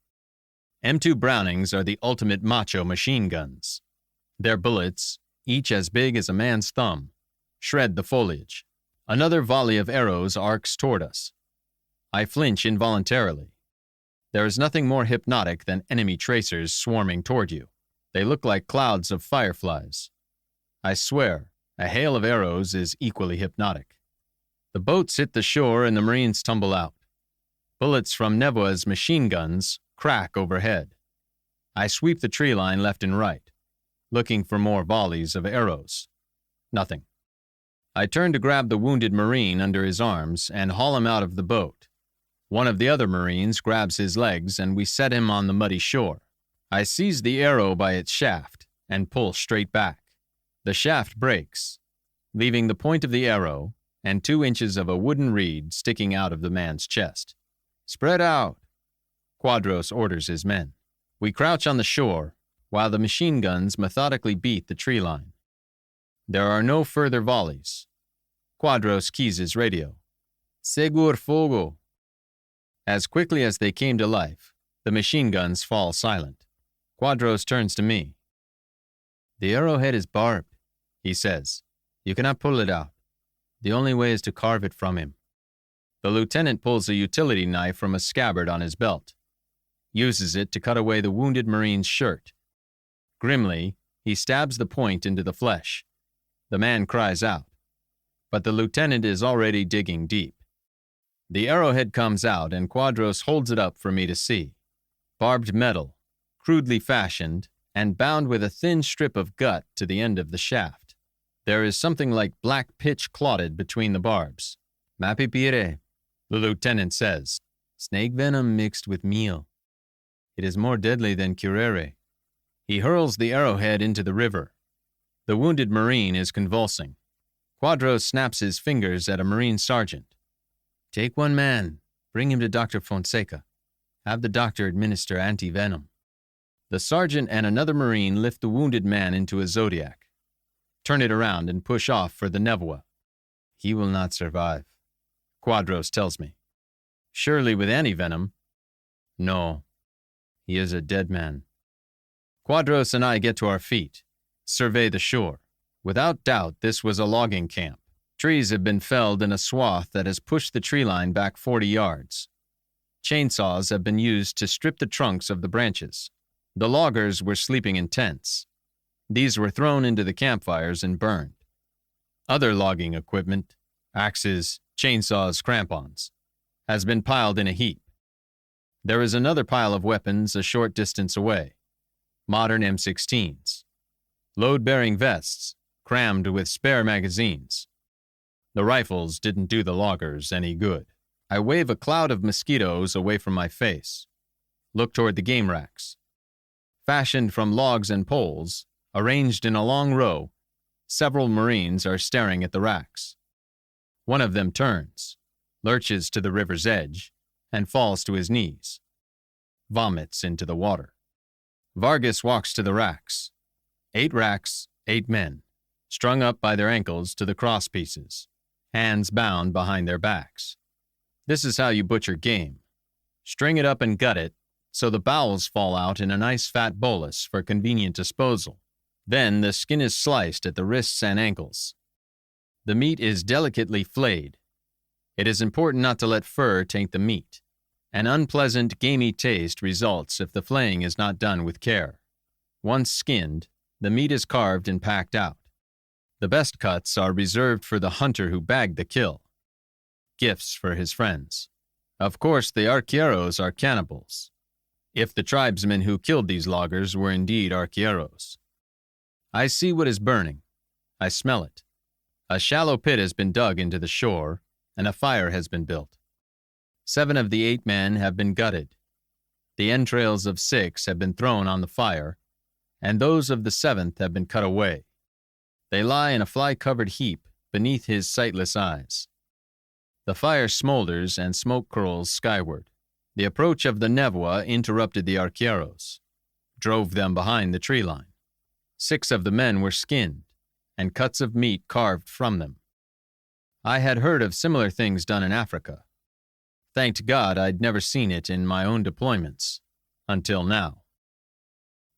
M2 Brownings are the ultimate macho machine guns. Their bullets, each as big as a man's thumb, shred the foliage. Another volley of arrows arcs toward us. I flinch involuntarily. There is nothing more hypnotic than enemy tracers swarming toward you. They look like clouds of fireflies. I swear, a hail of arrows is equally hypnotic. The boats hit the shore and the Marines tumble out. Bullets from Nevoa's machine guns crack overhead. I sweep the tree line left and right, looking for more volleys of arrows. Nothing. I turn to grab the wounded Marine under his arms and haul him out of the boat. One of the other Marines grabs his legs and we set him on the muddy shore. I seize the arrow by its shaft and pull straight back. The shaft breaks, leaving the point of the arrow and 2 inches of a wooden reed sticking out of the man's chest. "Spread out," Quadros orders his men. We crouch on the shore while the machine guns methodically beat the tree line. There are no further volleys. Quadros keys his radio. "Segur fogo." As quickly as they came to life, the machine guns fall silent. Quadros turns to me. "The arrowhead is barbed," he says. "You cannot pull it out. The only way is to carve it from him." The lieutenant pulls a utility knife from a scabbard on his belt, uses it to cut away the wounded Marine's shirt. Grimly, he stabs the point into the flesh. The man cries out, but the lieutenant is already digging deep. The arrowhead comes out and Quadros holds it up for me to see. Barbed metal, crudely fashioned, and bound with a thin strip of gut to the end of the shaft. There is something like black pitch clotted between the barbs. "Mapipire," the lieutenant says. "Snake venom mixed with meal. It is more deadly than curare." He hurls the arrowhead into the river. The wounded Marine is convulsing. Quadros snaps his fingers at a Marine sergeant. "Take one man. Bring him to Dr. Fonseca. Have the doctor administer anti-venom." The sergeant and another Marine lift the wounded man into a Zodiac. Turn it around and push off for the Nevoa. "He will not survive," Quadros tells me. "Surely with anti-venom?" "No. He is a dead man." Quadros and I get to our feet, survey the shore. Without doubt, this was a logging camp. Trees have been felled in a swath that has pushed the tree line back 40 yards. Chainsaws have been used to strip the trunks of the branches. The loggers were sleeping in tents. These were thrown into the campfires and burned. Other logging equipment, axes, chainsaws, crampons, has been piled in a heap. There is another pile of weapons a short distance away. Modern M16s. Load-bearing vests, crammed with spare magazines. The rifles didn't do the loggers any good. I wave a cloud of mosquitoes away from my face. Look toward the game racks. Fashioned from logs and poles, arranged in a long row, several Marines are staring at the racks. One of them turns, lurches to the river's edge, and falls to his knees. Vomits into the water. Vargas walks to the racks. 8 racks, 8 men, strung up by their ankles to the cross pieces, hands bound behind their backs. This is how you butcher game. String it up and gut it, so the bowels fall out in a nice fat bolus for convenient disposal. Then the skin is sliced at the wrists and ankles. The meat is delicately flayed. It is important not to let fur taint the meat. An unpleasant, gamey taste results if the flaying is not done with care. Once skinned, the meat is carved and packed out. The best cuts are reserved for the hunter who bagged the kill. Gifts for his friends. Of course, the arqueros are cannibals, if the tribesmen who killed these loggers were indeed arqueros. I see what is burning. I smell it. A shallow pit has been dug into the shore, and a fire has been built. 7 of the 8 men have been gutted. The entrails of 6 have been thrown on the fire, and those of the 7th have been cut away. They lie in a fly-covered heap beneath his sightless eyes. The fire smolders and smoke curls skyward. The approach of the névoa interrupted the arqueros, drove them behind the tree line. 6 of the men were skinned, and cuts of meat carved from them. I had heard of similar things done in Africa. Thanked God I'd never seen it in my own deployments, until now.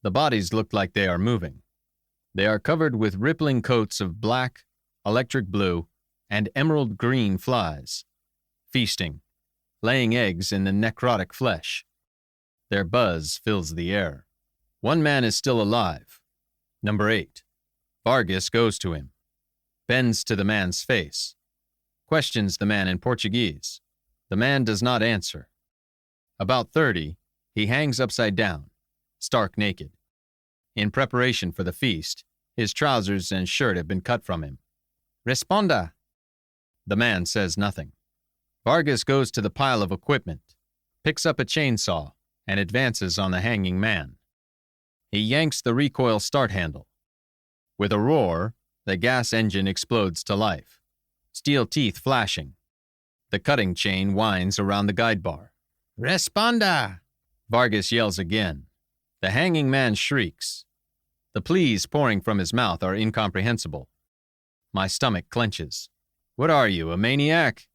The bodies look like they are moving. They are covered with rippling coats of black, electric blue, and emerald green flies, feasting, laying eggs in the necrotic flesh. Their buzz fills the air. One man is still alive. Number 8. Vargas goes to him, bends to the man's face, questions the man in Portuguese. The man does not answer. About 30, he hangs upside down, stark naked. In preparation for the feast, his trousers and shirt have been cut from him. Responda! The man says nothing. Vargas goes to the pile of equipment, picks up a chainsaw, and advances on the hanging man. He yanks the recoil start handle. With a roar, the gas engine explodes to life, steel teeth flashing. The cutting chain winds around the guide bar. Responda! Vargas yells again. The hanging man shrieks. The pleas pouring from his mouth are incomprehensible. My stomach clenches. What are you, a maniac?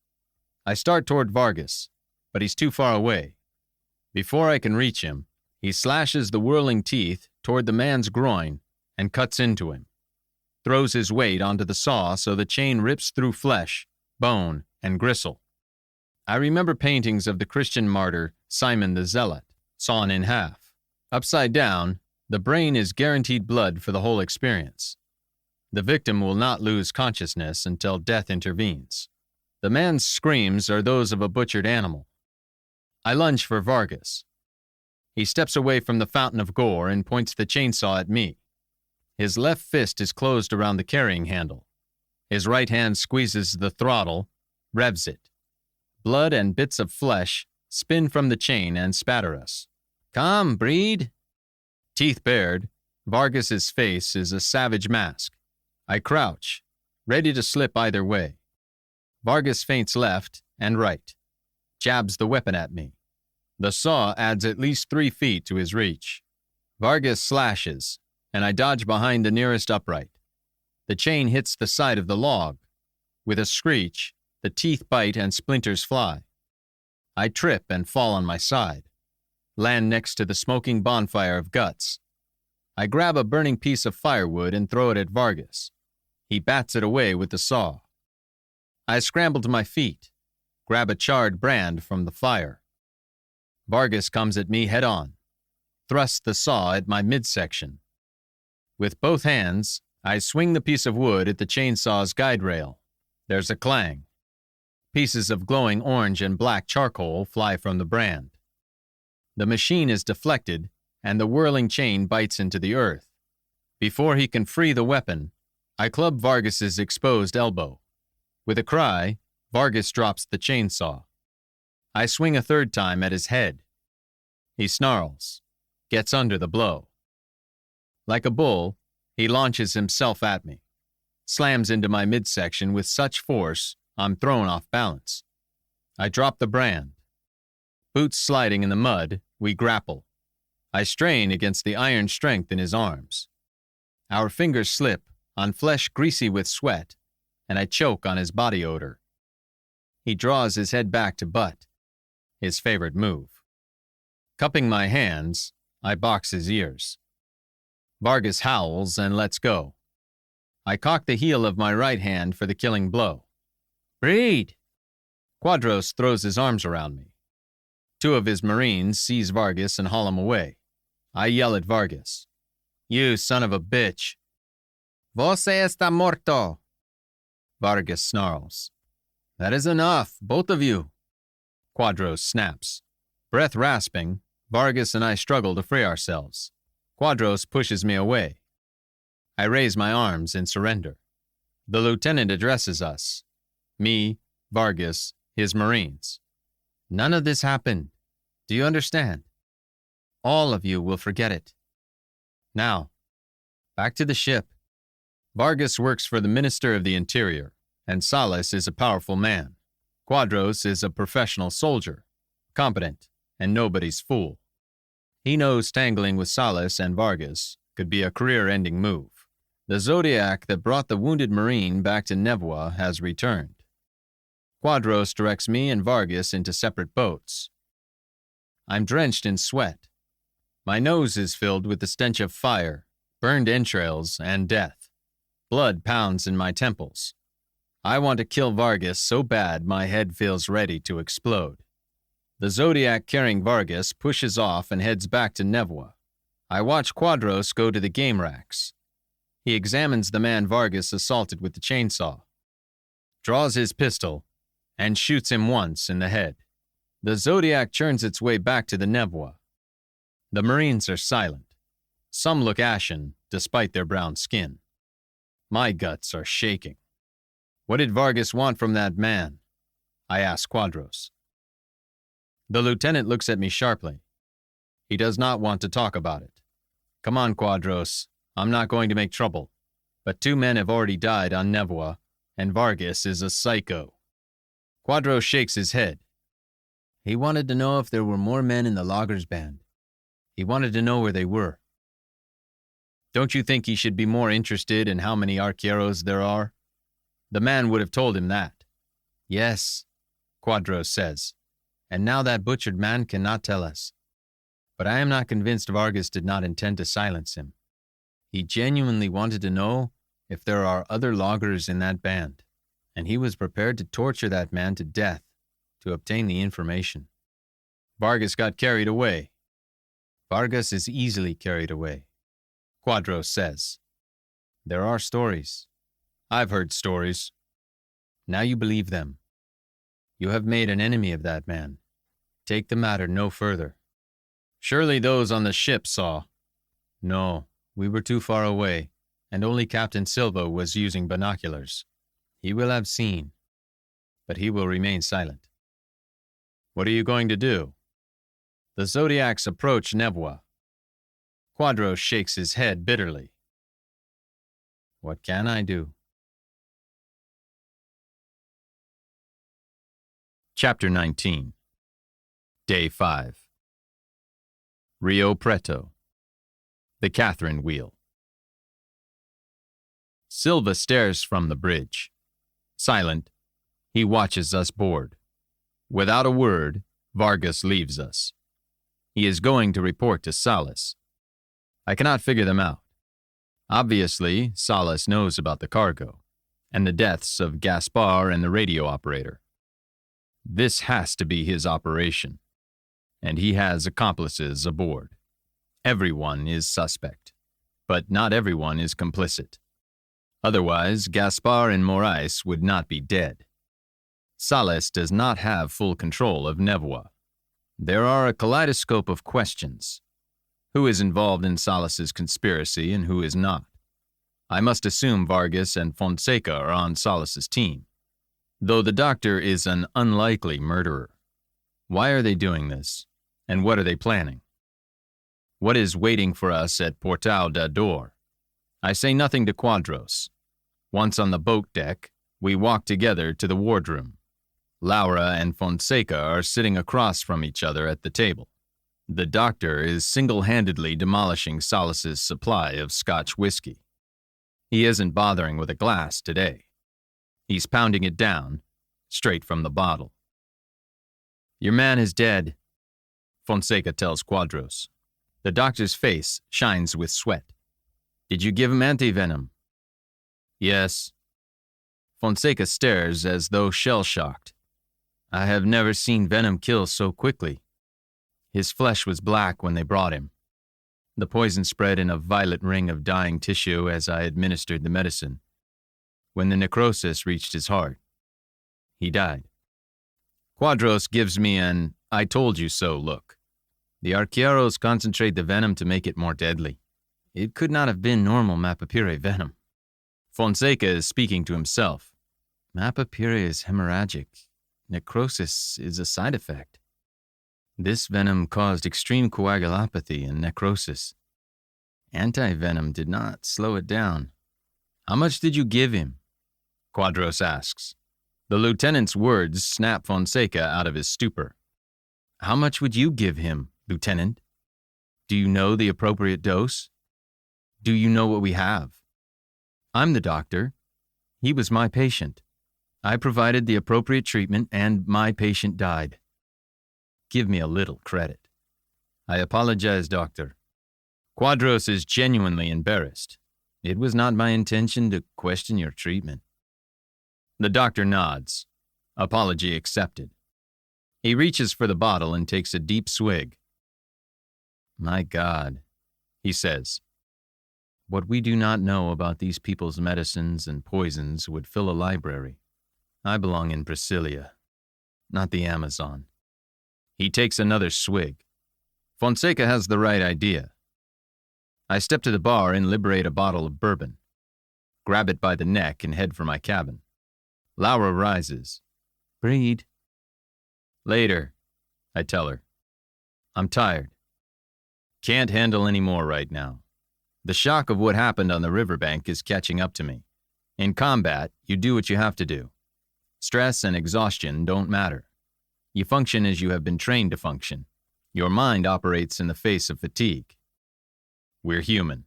I start toward Vargas, but he's too far away. Before I can reach him, he slashes the whirling teeth toward the man's groin and cuts into him. Throws his weight onto the saw so the chain rips through flesh, bone, and gristle. I remember paintings of the Christian martyr Simon the Zealot, sawn in half. Upside down, the brain is guaranteed blood for the whole experience. The victim will not lose consciousness until death intervenes. The man's screams are those of a butchered animal. I lunge for Vargas. He steps away from the fountain of gore and points the chainsaw at me. His left fist is closed around the carrying handle. His right hand squeezes the throttle, revs it. Blood and bits of flesh spin from the chain and spatter us. Come, breed! Teeth bared, Vargas's face is a savage mask. I crouch, ready to slip either way. Vargas feints left and right, jabs the weapon at me. The saw adds at least 3 feet to his reach. Vargas slashes, and I dodge behind the nearest upright. The chain hits the side of the log. With a screech, the teeth bite and splinters fly. I trip and fall on my side, land next to the smoking bonfire of guts. I grab a burning piece of firewood and throw it at Vargas. He bats it away with the saw. I scramble to my feet, grab a charred brand from the fire. Vargas comes at me head on, thrusts the saw at my midsection. With both hands, I swing the piece of wood at the chainsaw's guide rail. There's a clang. Pieces of glowing orange and black charcoal fly from the brand. The machine is deflected, and the whirling chain bites into the earth. Before he can free the weapon, I club Vargas's exposed elbow. With a cry, Vargas drops the chainsaw. I swing a third time at his head. He snarls, gets under the blow. Like a bull, he launches himself at me, slams into my midsection with such force I'm thrown off balance. I drop the brand. Boots sliding in the mud, we grapple. I strain against the iron strength in his arms. Our fingers slip on flesh greasy with sweat, and I choke on his body odor. He draws his head back to butt, his favorite move. Cupping my hands, I box his ears. Vargas howls and lets go. I cock the heel of my right hand for the killing blow. Breed! Quadros throws his arms around me. 2 of his Marines seize Vargas and haul him away. I yell at Vargas. You son of a bitch. Você está morto. Vargas snarls. That is enough, both of you. Quadros snaps. Breath rasping, Vargas and I struggle to free ourselves. Quadros pushes me away. I raise my arms in surrender. The lieutenant addresses us. Me, Vargas, his Marines. None of this happened. Do you understand? All of you will forget it. Now, Back to the ship. Vargas works for the Minister of the Interior, and Salas is a powerful man. Quadros is a professional soldier, competent, and nobody's fool. He knows tangling with Salas and Vargas could be a career-ending move. The Zodiac that brought the wounded Marine back to Nevoa has returned. Quadros directs me and Vargas into separate boats. I'm drenched in sweat. My nose is filled with the stench of fire, burned entrails, and death. Blood pounds in my temples. I want to kill Vargas so bad my head feels ready to explode. The Zodiac carrying Vargas pushes off and heads back to Nevoa. I watch Quadros go to the game racks. He examines the man Vargas assaulted with the chainsaw, draws his pistol, and shoots him once in the head. The Zodiac churns its way back to the Nevoa. The Marines are silent. Some look ashen, despite their brown skin. My guts are shaking. What did Vargas want from that man? I ask Quadros. The lieutenant looks at me sharply. He does not want to talk about it. Come on, Quadros. I'm not going to make trouble. But 2 men have already died on Nevoa, and Vargas is a psycho. Quadros shakes his head. He wanted to know if there were more men in the loggers' band. He wanted to know where they were. Don't you think he should be more interested in how many arqueros there are? The man would have told him that. Yes, Quadros says. And now that butchered man cannot tell us. But I am not convinced Vargas did not intend to silence him. He genuinely wanted to know if there are other loggers in that band, and he was prepared to torture that man to death to obtain the information. Vargas got carried away. Vargas is easily carried away, Quadros says. There are stories. I've heard stories. Now you believe them. You have made an enemy of that man. Take the matter no further. Surely those on the ship saw. No, we were too far away, and only Captain Silva was using binoculars. He will have seen, but he will remain silent. What are you going to do? The Zodiacs approach Nevoa. Quadros shakes his head bitterly. What can I do? Chapter 19. Day 5. Rio Preto. The Catherine Wheel. Silva stares from the bridge. Silent, he watches us board. Without a word, Vargas leaves us. He is going to report to Salas. I cannot figure them out. Obviously, Salas knows about the cargo, and the deaths of Gaspar and the radio operator. This has to be his operation, and he has accomplices aboard. Everyone is suspect, but not everyone is complicit. Otherwise, Gaspar and Morais would not be dead. Salas does not have full control of Nevoa. There are a kaleidoscope of questions. Who is involved in Salas's conspiracy and who is not? I must assume Vargas and Fonseca are on Salas's team, though the doctor is an unlikely murderer. Why are they doing this, and what are they planning? What is waiting for us at Portal da Dor? I say nothing to Quadros. Once on the boat deck, we walk together to the wardroom. Laura and Fonseca are sitting across from each other at the table. The doctor is single-handedly demolishing Salas's supply of Scotch whiskey. He isn't bothering with a glass today. He's pounding it down, straight from the bottle. Your man is dead, Fonseca tells Quadros. The doctor's face shines with sweat. Did you give him antivenom? Yes. Fonseca stares as though shell-shocked. I have never seen venom kill so quickly. His flesh was black when they brought him. The poison spread in a violet ring of dying tissue as I administered the medicine. When the necrosis reached his heart, he died. Quadros gives me an "I told you so" look. The arqueros concentrate the venom to make it more deadly. It could not have been normal Mapapire venom. Fonseca is speaking to himself. Mapapire is hemorrhagic. Necrosis is a side effect. This venom caused extreme coagulopathy and necrosis. Anti-venom did not slow it down. How much did you give him? Quadros asks. The lieutenant's words snap Fonseca out of his stupor. How much would you give him, Lieutenant? Do you know the appropriate dose? Do you know what we have? I'm the doctor. He was my patient. I provided the appropriate treatment and my patient died. Give me a little credit. I apologize, doctor. Quadros is genuinely embarrassed. It was not my intention to question your treatment. The doctor nods. Apology accepted. He reaches for the bottle and takes a deep swig. My God, he says. What we do not know about these people's medicines and poisons would fill a library. I belong in Brasilia, not the Amazon. He takes another swig. Fonseca has the right idea. I step to the bar and liberate a bottle of bourbon, grab it by the neck and head for my cabin. Laura rises. Breed. Later, I tell her. I'm tired. Can't handle any more right now. The shock of what happened on the riverbank is catching up to me. In combat, you do what you have to do. Stress and exhaustion don't matter. You function as you have been trained to function. Your mind operates in the face of fatigue. We're human.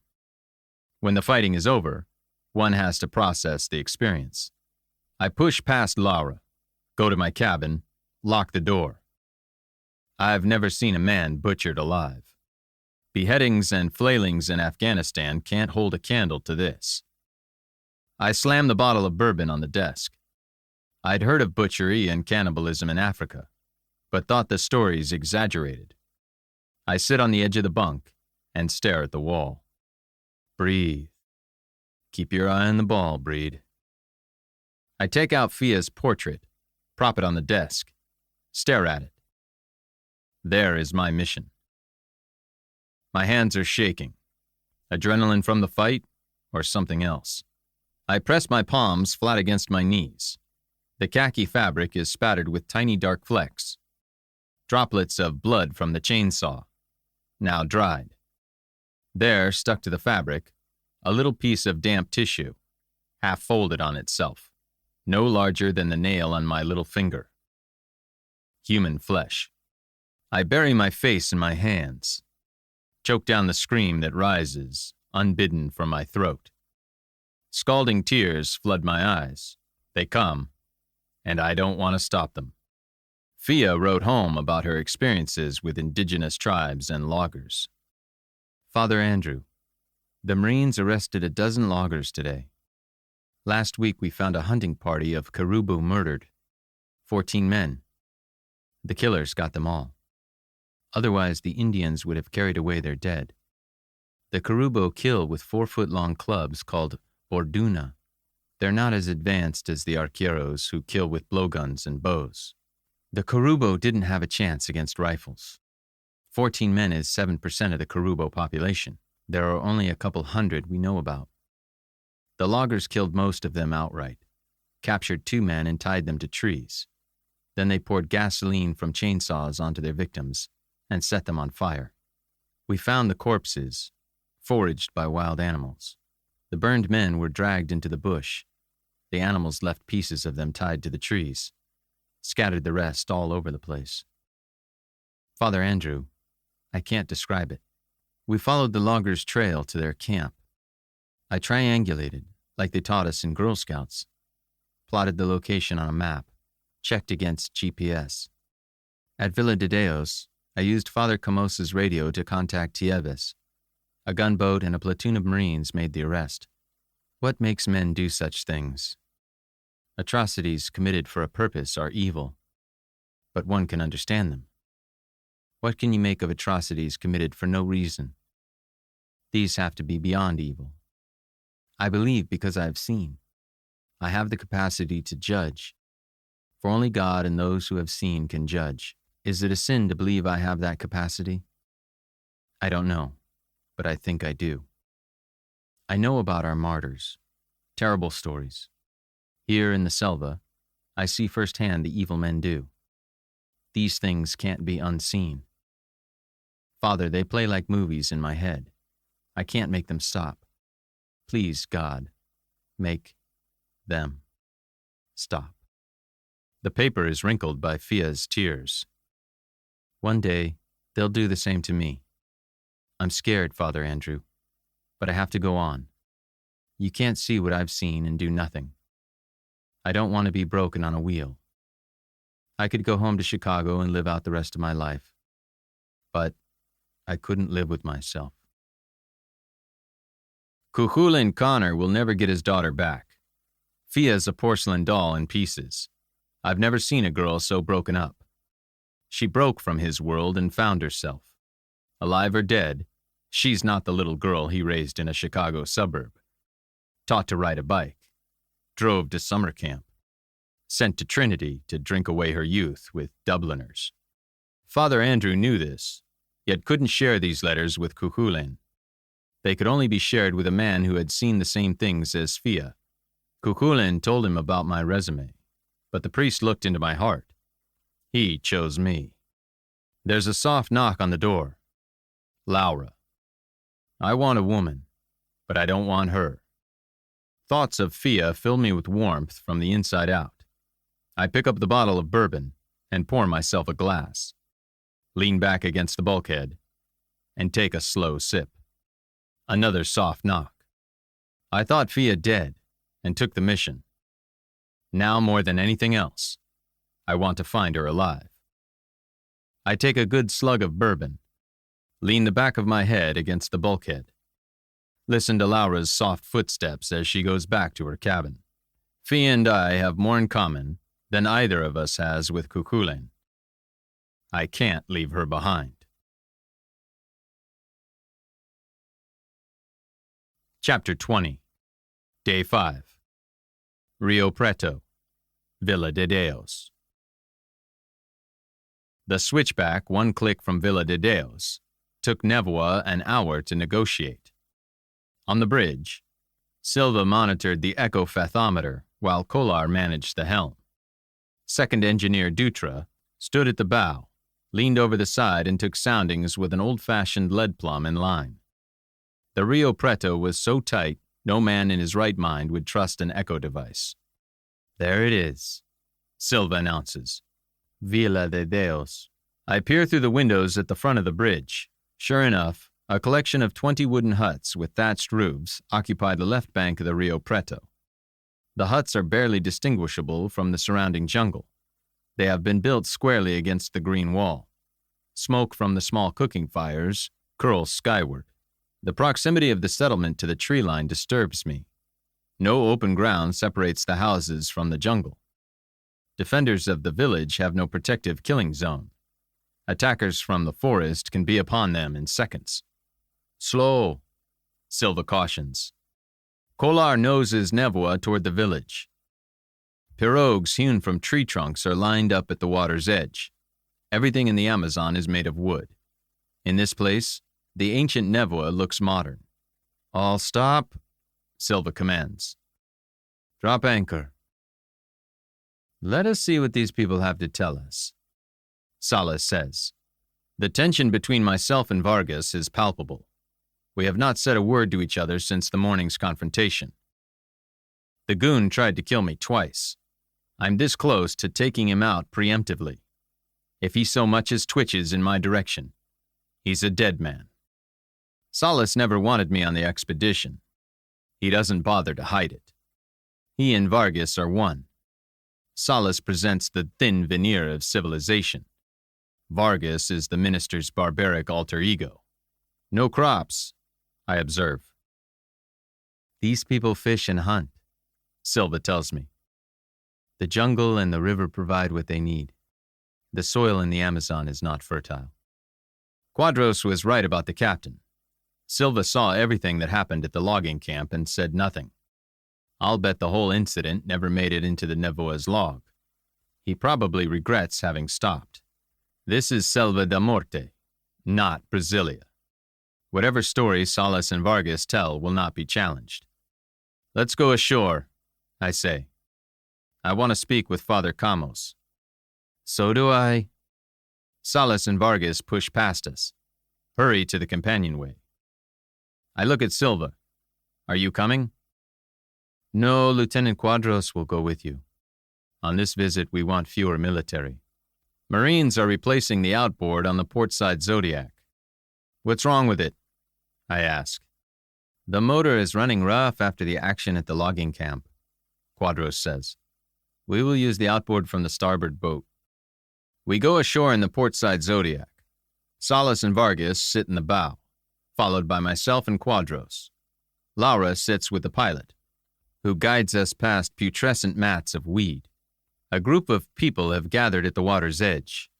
When the fighting is over, one has to process the experience. I push past Laura, go to my cabin, lock the door. I've never seen a man butchered alive. Beheadings and flailings in Afghanistan can't hold a candle to this. I slam the bottle of bourbon on the desk. I'd heard of butchery and cannibalism in Africa, but thought the stories exaggerated. I sit on the edge of the bunk and stare at the wall. Breathe. Keep your eye on the ball, Breed. I take out Fia's portrait, prop it on the desk, stare at it. There is my mission. My hands are shaking. Adrenaline from the fight or something else. I press my palms flat against my knees. The khaki fabric is spattered with tiny dark flecks. Droplets of blood from the chainsaw, now dried. There, stuck to the fabric, a little piece of damp tissue, half folded on itself, no larger than the nail on my little finger. Human flesh. I bury my face in my hands, choke down the scream that rises, unbidden from my throat. Scalding tears flood my eyes. They come, and I don't want to stop them. Fia wrote home about her experiences with indigenous tribes and loggers. Father Andrew, the Marines arrested a dozen loggers today. Last week we found a hunting party of Caribou murdered. 14 men. The killers got them all. Otherwise, the Indians would have carried away their dead. The Caribou kill with 4-foot-long clubs called borduna. They're not as advanced as the arqueros who kill with blowguns and bows. The Caribou didn't have a chance against rifles. 14 men is 7% of the Caribou population. There are only a couple hundred we know about. The loggers killed most of them outright, captured 2 men and tied them to trees. Then they poured gasoline from chainsaws onto their victims and set them on fire. We found the corpses, foraged by wild animals. The burned men were dragged into the bush. The animals left pieces of them tied to the trees, scattered the rest all over the place. Father Andrew, I can't describe it. We followed the loggers' trail to their camp. I triangulated, like they taught us in Girl Scouts, plotted the location on a map, checked against GPS. At Villa de Deos, I used Father Camos's radio to contact Tieves. A gunboat and a platoon of Marines made the arrest. What makes men do such things? Atrocities committed for a purpose are evil, but one can understand them. What can you make of atrocities committed for no reason? These have to be beyond evil. I believe because I have seen. I have the capacity to judge. For only God and those who have seen can judge. Is it a sin to believe I have that capacity? I don't know, but I think I do. I know about our martyrs. Terrible stories. Here in the Selva, I see firsthand the evil men do. These things can't be unseen. Father, they play like movies in my head. I can't make them stop. Please, God, make them stop. The paper is wrinkled by Fia's tears. One day, they'll do the same to me. I'm scared, Father Andrew, but I have to go on. You can't see what I've seen and do nothing. I don't want to be broken on a wheel. I could go home to Chicago and live out the rest of my life, but I couldn't live with myself. Cuchulainn Connor will never get his daughter back. Fia's a porcelain doll in pieces. I've never seen a girl so broken up. She broke from his world and found herself. Alive or dead, she's not the little girl he raised in a Chicago suburb. Taught to ride a bike. Drove to summer camp. Sent to Trinity to drink away her youth with Dubliners. Father Andrew knew this, yet couldn't share these letters with Cuchulainn. They could only be shared with a man who had seen the same things as Fia. Cuchulainn told him about my resume, but the priest looked into my heart. He chose me. There's a soft knock on the door. Laura. I want a woman, but I don't want her. Thoughts of Fia fill me with warmth from the inside out. I pick up the bottle of bourbon and pour myself a glass, lean back against the bulkhead, and take a slow sip. Another soft knock. I thought Fia dead and took the mission. Now more than anything else, I want to find her alive. I take a good slug of bourbon, lean the back of my head against the bulkhead, listen to Laura's soft footsteps as she goes back to her cabin. Fia and I have more in common than either of us has with Cuchulainn. I can't leave her behind. Chapter 20. Day 5. Rio Preto, Villa de Deos. The switchback, one click from Villa de Deos, took Nevoa an hour to negotiate. On the bridge, Silva monitored the echo-fathometer while Kolar managed the helm. Second engineer Dutra stood at the bow, leaned over the side and took soundings with an old-fashioned lead plumb in line. The Rio Preto was so tight, no man in his right mind would trust an echo device. There it is, Silva announces. Villa de Deos. I peer through the windows at the front of the bridge. Sure enough, a collection of 20 wooden huts with thatched roofs occupy the left bank of the Rio Preto. The huts are barely distinguishable from the surrounding jungle. They have been built squarely against the green wall. Smoke from the small cooking fires curls skyward. The proximity of the settlement to the tree line disturbs me. No open ground separates the houses from the jungle. Defenders of the village have no protective killing zone. Attackers from the forest can be upon them in seconds. Slow, Silva cautions. Kolar noses Nevoa toward the village. Pirogues hewn from tree trunks are lined up at the water's edge. Everything in the Amazon is made of wood. In this place, the ancient Nevoa looks modern. All stop, Silva commands. Drop anchor. Let us see what these people have to tell us, Salas says. The tension between myself and Vargas is palpable. We have not said a word to each other since the morning's confrontation. The goon tried to kill me twice. I'm this close to taking him out preemptively. If he so much as twitches in my direction, he's a dead man. Salas never wanted me on the expedition. He doesn't bother to hide it. He and Vargas are one. Salas presents the thin veneer of civilization. Vargas is the minister's barbaric alter ego. No crops, I observe. These people fish and hunt, Silva tells me. The jungle and the river provide what they need. The soil in the Amazon is not fertile. Quadros was right about the captain. Silva saw everything that happened at the logging camp and said nothing. I'll bet the whole incident never made it into the Nevoa's log. He probably regrets having stopped. This is Selva da Morte, not Brasilia. Whatever story Salas and Vargas tell will not be challenged. Let's go ashore, I say. I want to speak with Father Camos. So do I. Salas and Vargas push past us, hurry to the companionway. I look at Silva. Are you coming? No, Lieutenant Quadros will go with you. On this visit, we want fewer military. Marines are replacing the outboard on the portside Zodiac. What's wrong with it? I ask. The motor is running rough after the action at the logging camp, Quadros says. We will use the outboard from the starboard boat. We go ashore in the portside Zodiac. Salas and Vargas sit in the bow, followed by myself and Quadros. Laura sits with the pilot, who guides us past putrescent mats of weed. A group of people have gathered at the water's edge.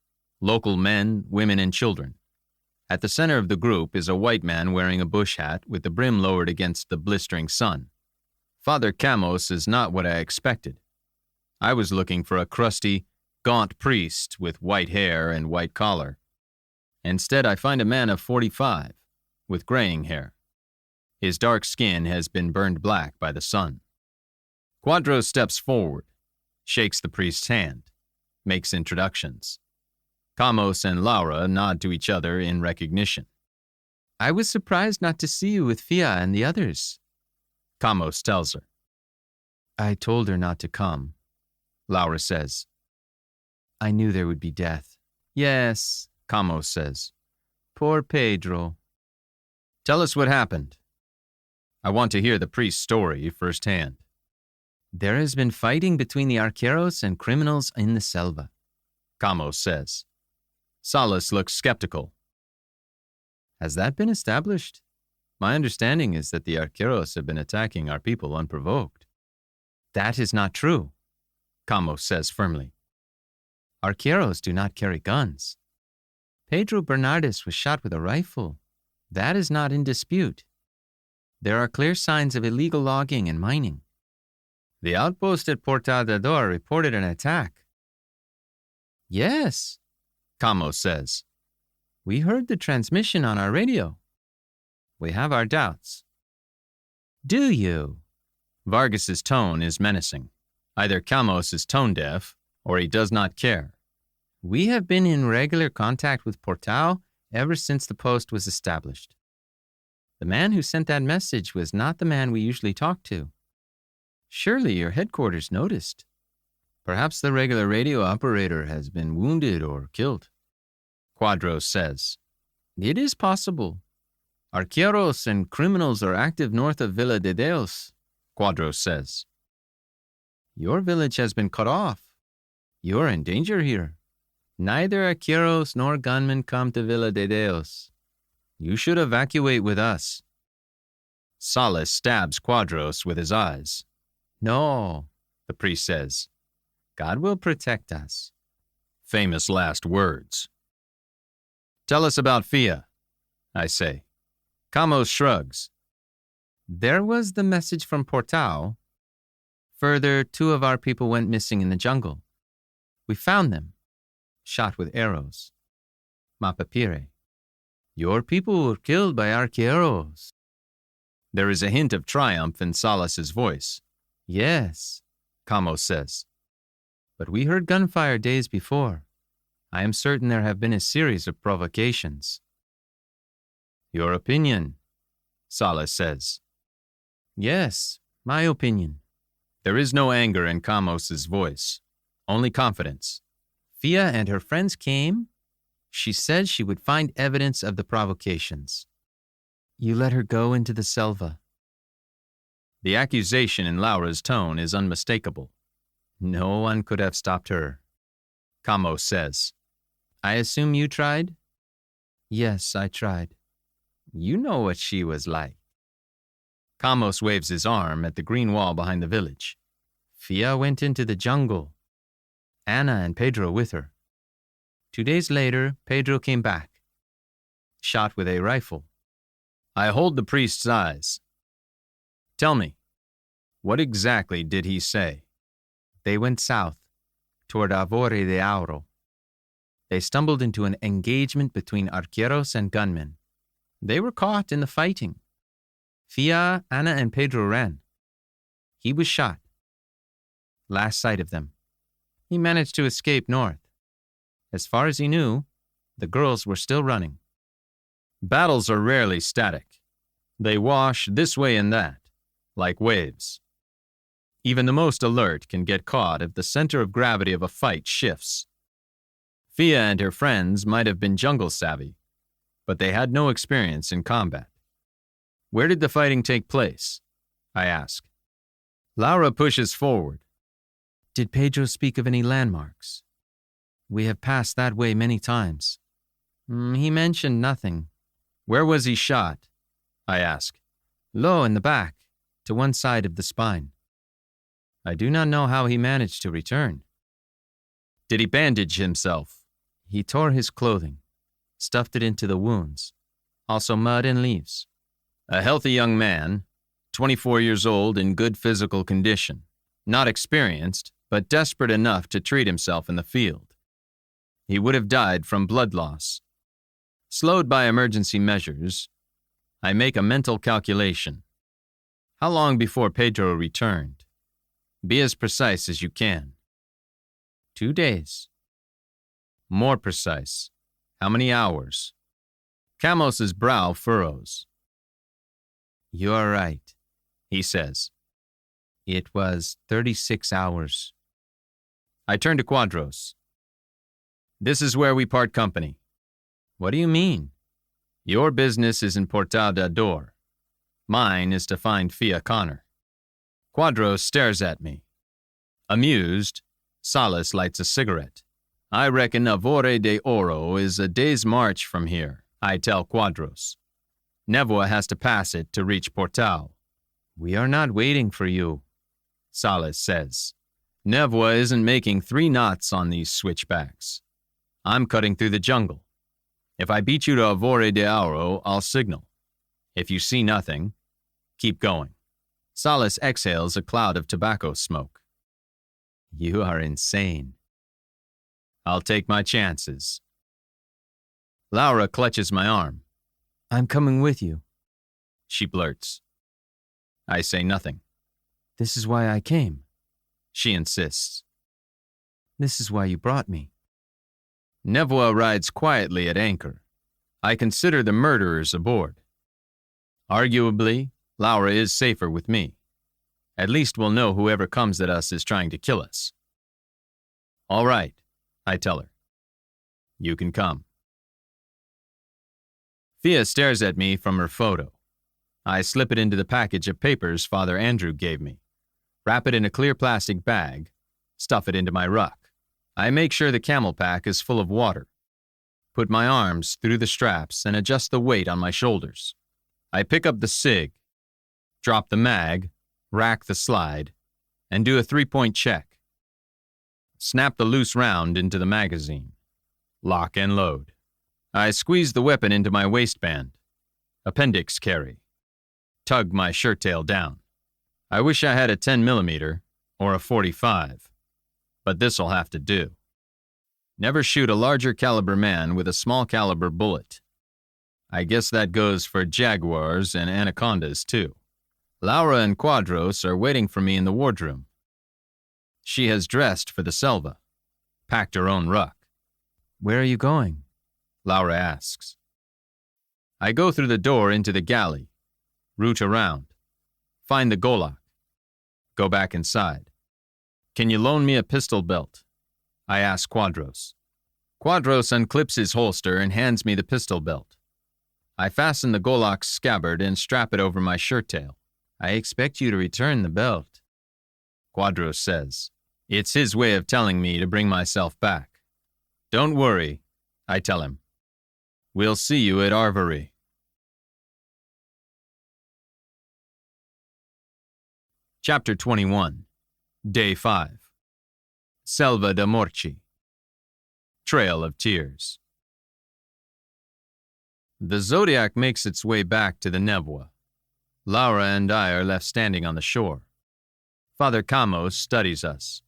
Local men, women, and children. At the center of the group is a white man wearing a bush hat with the brim lowered against the blistering sun. Father Camos is not what I expected. I was looking for a crusty, gaunt priest with white hair and white collar. Instead, I find a man of 45, with graying hair. His dark skin has been burned black by the sun. Quadros steps forward, shakes the priest's hand, makes introductions. Camos and Laura nod to each other in recognition. I was surprised not to see you with Fia and the others, Camos tells her. I told her not to come, Laura says. I knew there would be death. Yes, Camos says. Poor Pedro. Tell us what happened. I want to hear the priest's story firsthand. There has been fighting between the arqueros and criminals in the selva, Camos says. Salas looks skeptical. Has that been established? My understanding is that the arqueros have been attacking our people unprovoked. That is not true, Camos says firmly. Arqueros do not carry guns. Pedro Bernardes was shot with a rifle. That is not in dispute. There are clear signs of illegal logging and mining. The outpost at Portal del Dor reported an attack. Yes, Camos says. We heard the transmission on our radio. We have our doubts. Do you? Vargas's tone is menacing. Either Camos is tone deaf or he does not care. We have been in regular contact with Portal ever since the post was established. The man who sent that message was not the man we usually talk to. Surely your headquarters noticed. Perhaps the regular radio operator has been wounded or killed, Quadros says. It is possible. Arqueros and criminals are active north of Villa de Deos, Quadros says. Your village has been cut off. You are in danger here. Neither arqueros nor gunmen come to Villa de Deos. You should evacuate with us. Salas stabs Quadros with his eyes. No, the priest says. God will protect us. Famous last words. Tell us about Fia, I say. Camos shrugs. There was the message from Portal. Further, 2 of our people went missing in the jungle. We found them, shot with arrows. Mapapire. Your people were killed by arqueros. There is a hint of triumph in Salas's voice. Yes, Camos says. But we heard gunfire days before. I am certain there have been a series of provocations. Your opinion, Salas says. Yes, my opinion. There is no anger in Camos's voice, only confidence. Fia and her friends came. She said she would find evidence of the provocations. You let her go into the selva. The accusation in Laura's tone is unmistakable. No one could have stopped her, Camos says. I assume you tried? Yes, I tried. You know what she was like. Camos waves his arm at the green wall behind the village. Fia went into the jungle. Ana and Pedro with her. 2 days later, Pedro came back, shot with a rifle. I hold the priest's eyes. Tell me, what exactly did he say? They went south, toward Avore de Auro. They stumbled into an engagement between arqueros and gunmen. They were caught in the fighting. Fia, Ana, and Pedro ran. He was shot. Last sight of them. He managed to escape north. As far as he knew, the girls were still running. Battles are rarely static, They wash this way and that, like waves. Even the most alert can get caught if the center of gravity of a fight shifts. Fia and her friends might have been jungle savvy, but they had no experience in combat. Where did the fighting take place? I ask. Laura pushes forward. Did Pedro speak of any landmarks? We have passed that way many times. He mentioned nothing. Where was he shot? I ask. Low in the back, to one side of the spine. I do not know how he managed to return. Did he bandage himself? He tore his clothing, stuffed it into the wounds, also mud and leaves. A healthy young man, 24 years old, in good physical condition, not experienced, but desperate enough to treat himself in the field. He would have died from blood loss. Slowed by emergency measures, I make a mental calculation. How long before Pedro returned? Be as precise as you can. 2 days. More precise. How many hours? Camos's brow furrows. You are right, he says. It was 36 hours. I turn to Quadros. This is where we part company. What do you mean? Your business is in Portal da Dor. Mine is to find Fia Connor. Quadros stares at me. Amused, Salas lights a cigarette. I reckon Avore de Oro is a day's march from here, I tell Quadros. Nevoa has to pass it to reach Portal. We are not waiting for you, Salas says. Nevoa isn't making 3 knots on these switchbacks. I'm cutting through the jungle. If I beat you to Avore de Oro, I'll signal. If you see nothing, keep going. Salas exhales a cloud of tobacco smoke. You are insane. I'll take my chances. Laura clutches my arm. I'm coming with you, she blurts. I say nothing. This is why I came, she insists. This is why you brought me. Nevoa rides quietly at anchor. I consider the murderers aboard. Arguably, Laura is safer with me. At least we'll know whoever comes at us is trying to kill us. All right, I tell her. You can come. Fia stares at me from her photo. I slip it into the package of papers Father Andrew gave me, wrap it in a clear plastic bag, stuff it into my ruck. I make sure the camel pack is full of water, put my arms through the straps and adjust the weight on my shoulders. I pick up the SIG, drop the mag, rack the slide, and do a 3-point check. Snap the loose round into the magazine. Lock and load. I squeeze the weapon into my waistband. Appendix carry. Tug my shirt tail down. I wish I had a 10mm or a .45, but this'll have to do. Never shoot a larger caliber man with a small caliber bullet. I guess that goes for jaguars and anacondas too. Laura and Quadros are waiting for me in the wardroom. She has dressed for the selva, packed her own ruck. Where are you going? Laura asks. I go through the door into the galley, route around, find the golak, go back inside. Can you loan me a pistol belt? I ask Quadros. Quadros unclips his holster and hands me the pistol belt. I fasten the golak's scabbard and strap it over my shirt tail. I expect you to return the belt, Quadros says. It's his way of telling me to bring myself back. Don't worry, I tell him. We'll see you at Arvari. Chapter 21, Day 5. Selva de Morchi. Trail of Tears. The Zodiac makes its way back to the Nevoa. Laura and I are left standing on the shore. Father Camos studies us.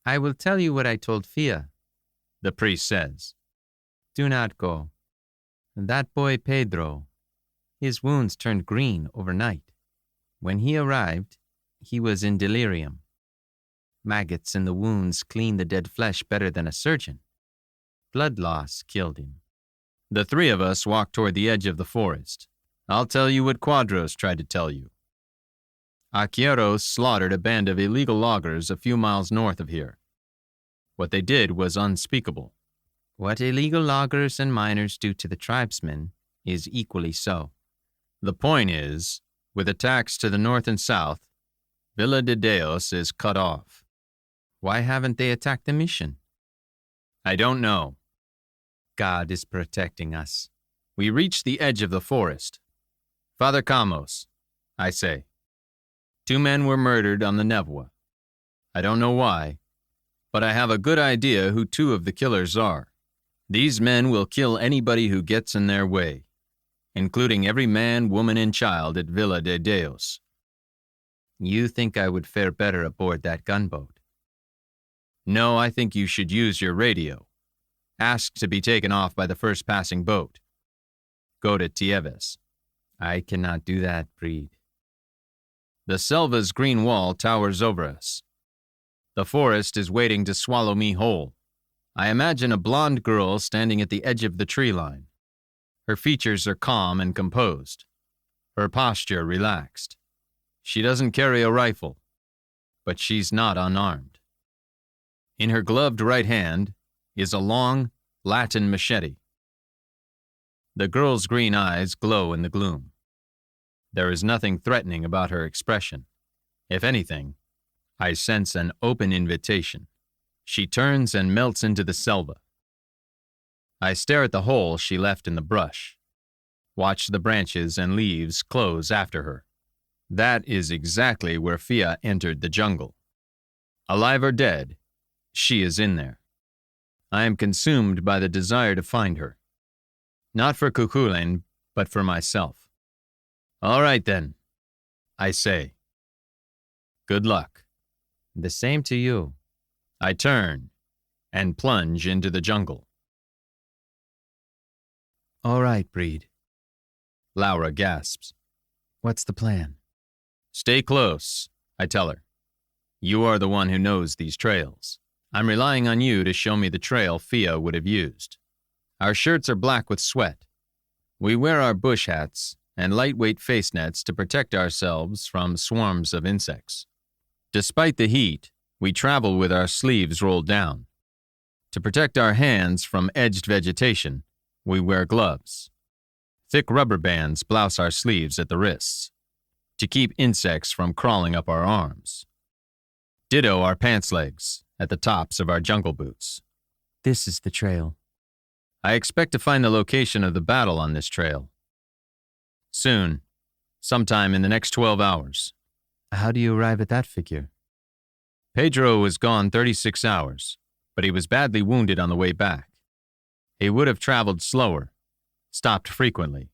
I will tell you what I told Fia, the priest says. Do not go. That boy Pedro, his wounds turned green overnight. When he arrived, he was in delirium. Maggots in the wounds clean the dead flesh better than a surgeon. Blood loss killed him. The 3 of us walk toward the edge of the forest. I'll tell you what Quadros tried to tell you. Arqueros slaughtered a band of illegal loggers a few miles north of here. What they did was unspeakable. What illegal loggers and miners do to the tribesmen is equally so. The point is, with attacks to the north and south, Villa de Deos is cut off. Why haven't they attacked the mission? I don't know. God is protecting us. We reached the edge of the forest. Father Camos, I say. 2 men were murdered on the Nevua. I don't know why, but I have a good idea who 2 of the killers are. These men will kill anybody who gets in their way, including every man, woman, and child at Villa de Deos. You think I would fare better aboard that gunboat? No, I think you should use your radio. Ask to be taken off by the first passing boat. Go to Tieves. I cannot do that, Breed. The Selva's green wall towers over us. The forest is waiting to swallow me whole. I imagine a blonde girl standing at the edge of the tree line. Her features are calm and composed. Her posture relaxed. She doesn't carry a rifle, but she's not unarmed. In her gloved right hand is a long Latin machete. The girl's green eyes glow in the gloom. There is nothing threatening about her expression. If anything, I sense an open invitation. She turns and melts into the selva. I stare at the hole she left in the brush, watch the branches and leaves close after her. That is exactly where Fia entered the jungle. Alive or dead, she is in there. I am consumed by the desire to find her. Not for Cuchulainn, but for myself. All right then, I say. Good luck. The same to you. I turn and plunge into the jungle. All right, Breed. Laura gasps. What's the plan? Stay close, I tell her. You are the one who knows these trails. I'm relying on you to show me the trail Fia would have used. Our shirts are black with sweat. We wear our bush hats and lightweight face nets to protect ourselves from swarms of insects. Despite the heat, we travel with our sleeves rolled down. To protect our hands from edged vegetation, we wear gloves. Thick rubber bands blouse our sleeves at the wrists to keep insects from crawling up our arms. Ditto our pants legs at the tops of our jungle boots. This is the trail. I expect to find the location of the battle on this trail. Soon, sometime in the next 12 hours. How do you arrive at that figure? Pedro was gone 36 hours, but he was badly wounded on the way back. He would have traveled slower, stopped frequently.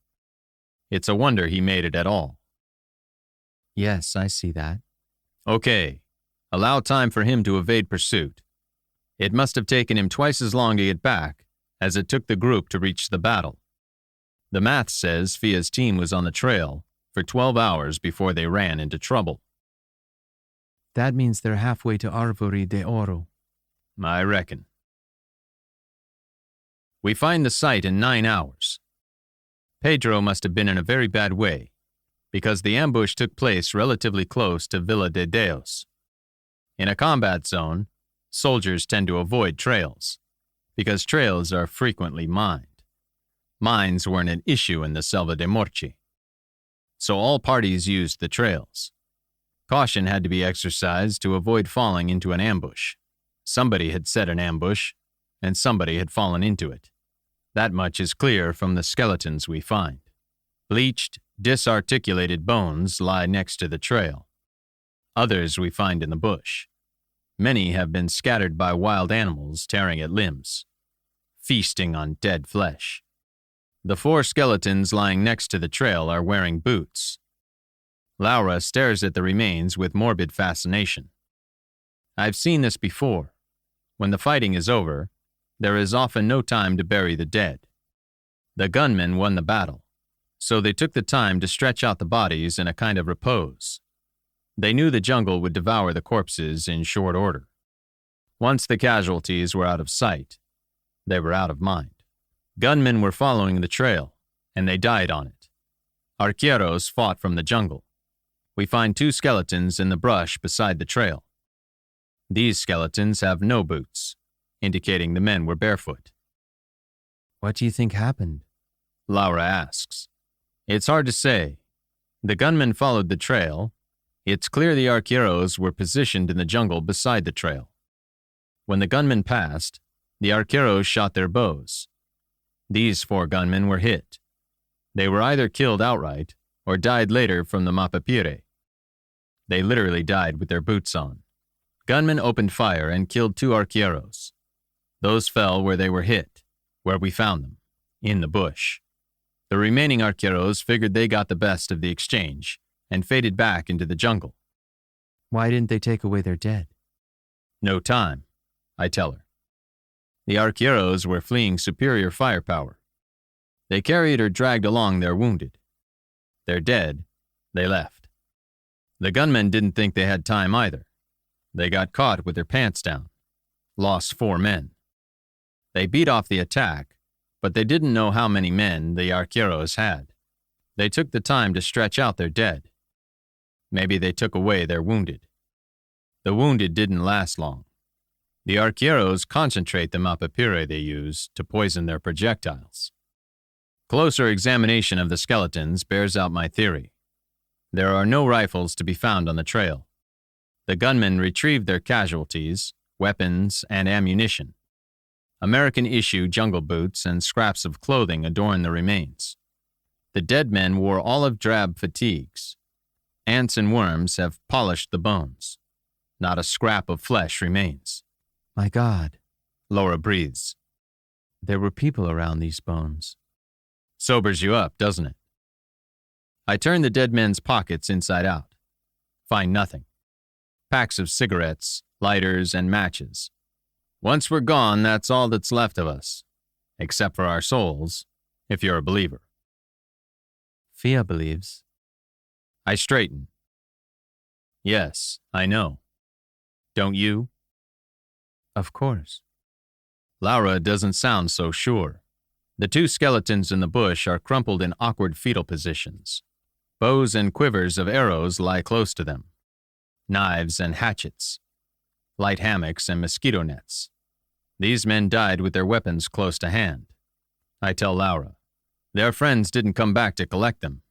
It's a wonder he made it at all. Yes, I see that. Okay, allow time for him to evade pursuit. It must have taken him twice as long to get back as it took the group to reach the battle. The math says Fia's team was on the trail for 12 hours before they ran into trouble. That means they're halfway to Arvorí de Oro. I reckon. We find the site in 9 hours. Pedro must have been in a very bad way, because the ambush took place relatively close to Villa de Deos. In a combat zone, soldiers tend to avoid trails, because trails are frequently mined. Mines weren't an issue in the Selva de Morchi, so all parties used the trails. Caution had to be exercised to avoid falling into an ambush. Somebody had set an ambush, and somebody had fallen into it. That much is clear from the skeletons we find. Bleached, disarticulated bones lie next to the trail. Others we find in the bush. Many have been scattered by wild animals tearing at limbs, feasting on dead flesh. The 4 skeletons lying next to the trail are wearing boots. Laura stares at the remains with morbid fascination. I've seen this before. When the fighting is over, there is often no time to bury the dead. The gunmen won the battle, so they took the time to stretch out the bodies in a kind of repose. They knew the jungle would devour the corpses in short order. Once the casualties were out of sight, they were out of mind. Gunmen were following the trail, and they died on it. Arqueros fought from the jungle. We find 2 skeletons in the brush beside the trail. These skeletons have no boots, indicating the men were barefoot. What do you think happened? Laura asks. It's hard to say. The gunmen followed the trail. It's clear the arqueros were positioned in the jungle beside the trail. When the gunmen passed, the arqueros shot their bows. These 4 gunmen were hit. They were either killed outright or died later from the mapapire. They literally died with their boots on. Gunmen opened fire and killed 2 arqueros. Those fell where they were hit, where we found them, in the bush. The remaining arqueros figured they got the best of the exchange and faded back into the jungle. Why didn't they take away their dead? No time, I tell her. The arqueros were fleeing superior firepower. They carried or dragged along their wounded. They're dead. They left. The gunmen didn't think they had time either. They got caught with their pants down. Lost 4 men. They beat off the attack, but they didn't know how many men the arqueros had. They took the time to stretch out their dead. Maybe they took away their wounded. The wounded didn't last long. The arqueros concentrate the mapapire they use to poison their projectiles. Closer examination of the skeletons bears out my theory. There are no rifles to be found on the trail. The gunmen retrieved their casualties, weapons, and ammunition. American-issue jungle boots and scraps of clothing adorn the remains. The dead men wore olive-drab fatigues. Ants and worms have polished the bones. Not a scrap of flesh remains. My God, Laura breathes. there were people around these bones. Sobers you up, doesn't it? I turn the dead men's pockets inside out. Find nothing. Packs of cigarettes, lighters, and matches. Once we're gone, that's all that's left of us. Except for our souls, if you're a believer. Fia believes. I straighten. Yes, I know. Don't you? Of course. Laura doesn't sound so sure. The 2 skeletons in the bush are crumpled in awkward fetal positions. Bows and quivers of arrows lie close to them. Knives and hatchets. Light hammocks and mosquito nets. These men died with their weapons close to hand. I tell Laura. Their friends didn't come back to collect them.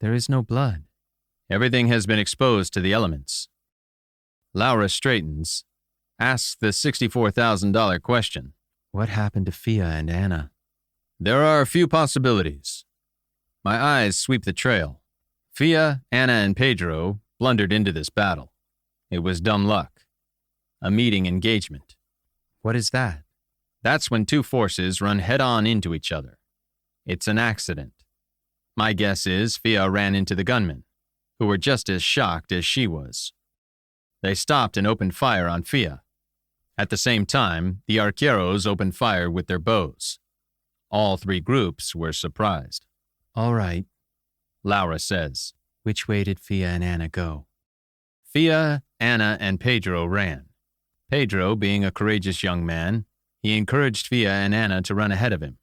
There is no blood. Everything has been exposed to the elements. Laura straightens, asks the $64,000 question. What happened to Fia and Anna? There are a few possibilities. My eyes sweep the trail. Fia, Anna, and Pedro blundered into this battle. It was dumb luck. A meeting engagement. What is that? That's when 2 forces run head-on into each other. It's an accident. My guess is Fia ran into the gunmen, who were just as shocked as she was. They stopped and opened fire on Fia. At the same time, the arqueros opened fire with their bows. All 3 groups were surprised. All right. Laura says. Which way did Fia and Anna go? Fia, Anna, and Pedro ran. Pedro, being a courageous young man, he encouraged Fia and Anna to run ahead of him.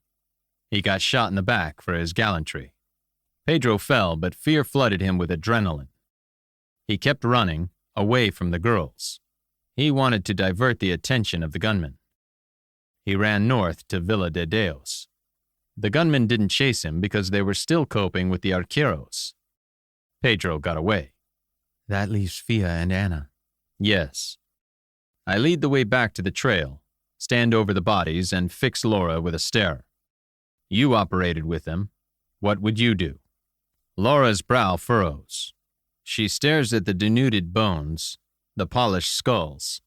He got shot in the back for his gallantry. Pedro fell, but fear flooded him with adrenaline. He kept running, away from the girls. He wanted to divert the attention of the gunmen. He ran north to Villa de Deos. The gunmen didn't chase him because they were still coping with the arqueros. Pedro got away. That leaves Fia and Anna. Yes. I lead the way back to the trail, stand over the bodies, and fix Laura with a stare. You operated with them. What would you do? Laura's brow furrows. She stares at the denuded bones, the polished skulls,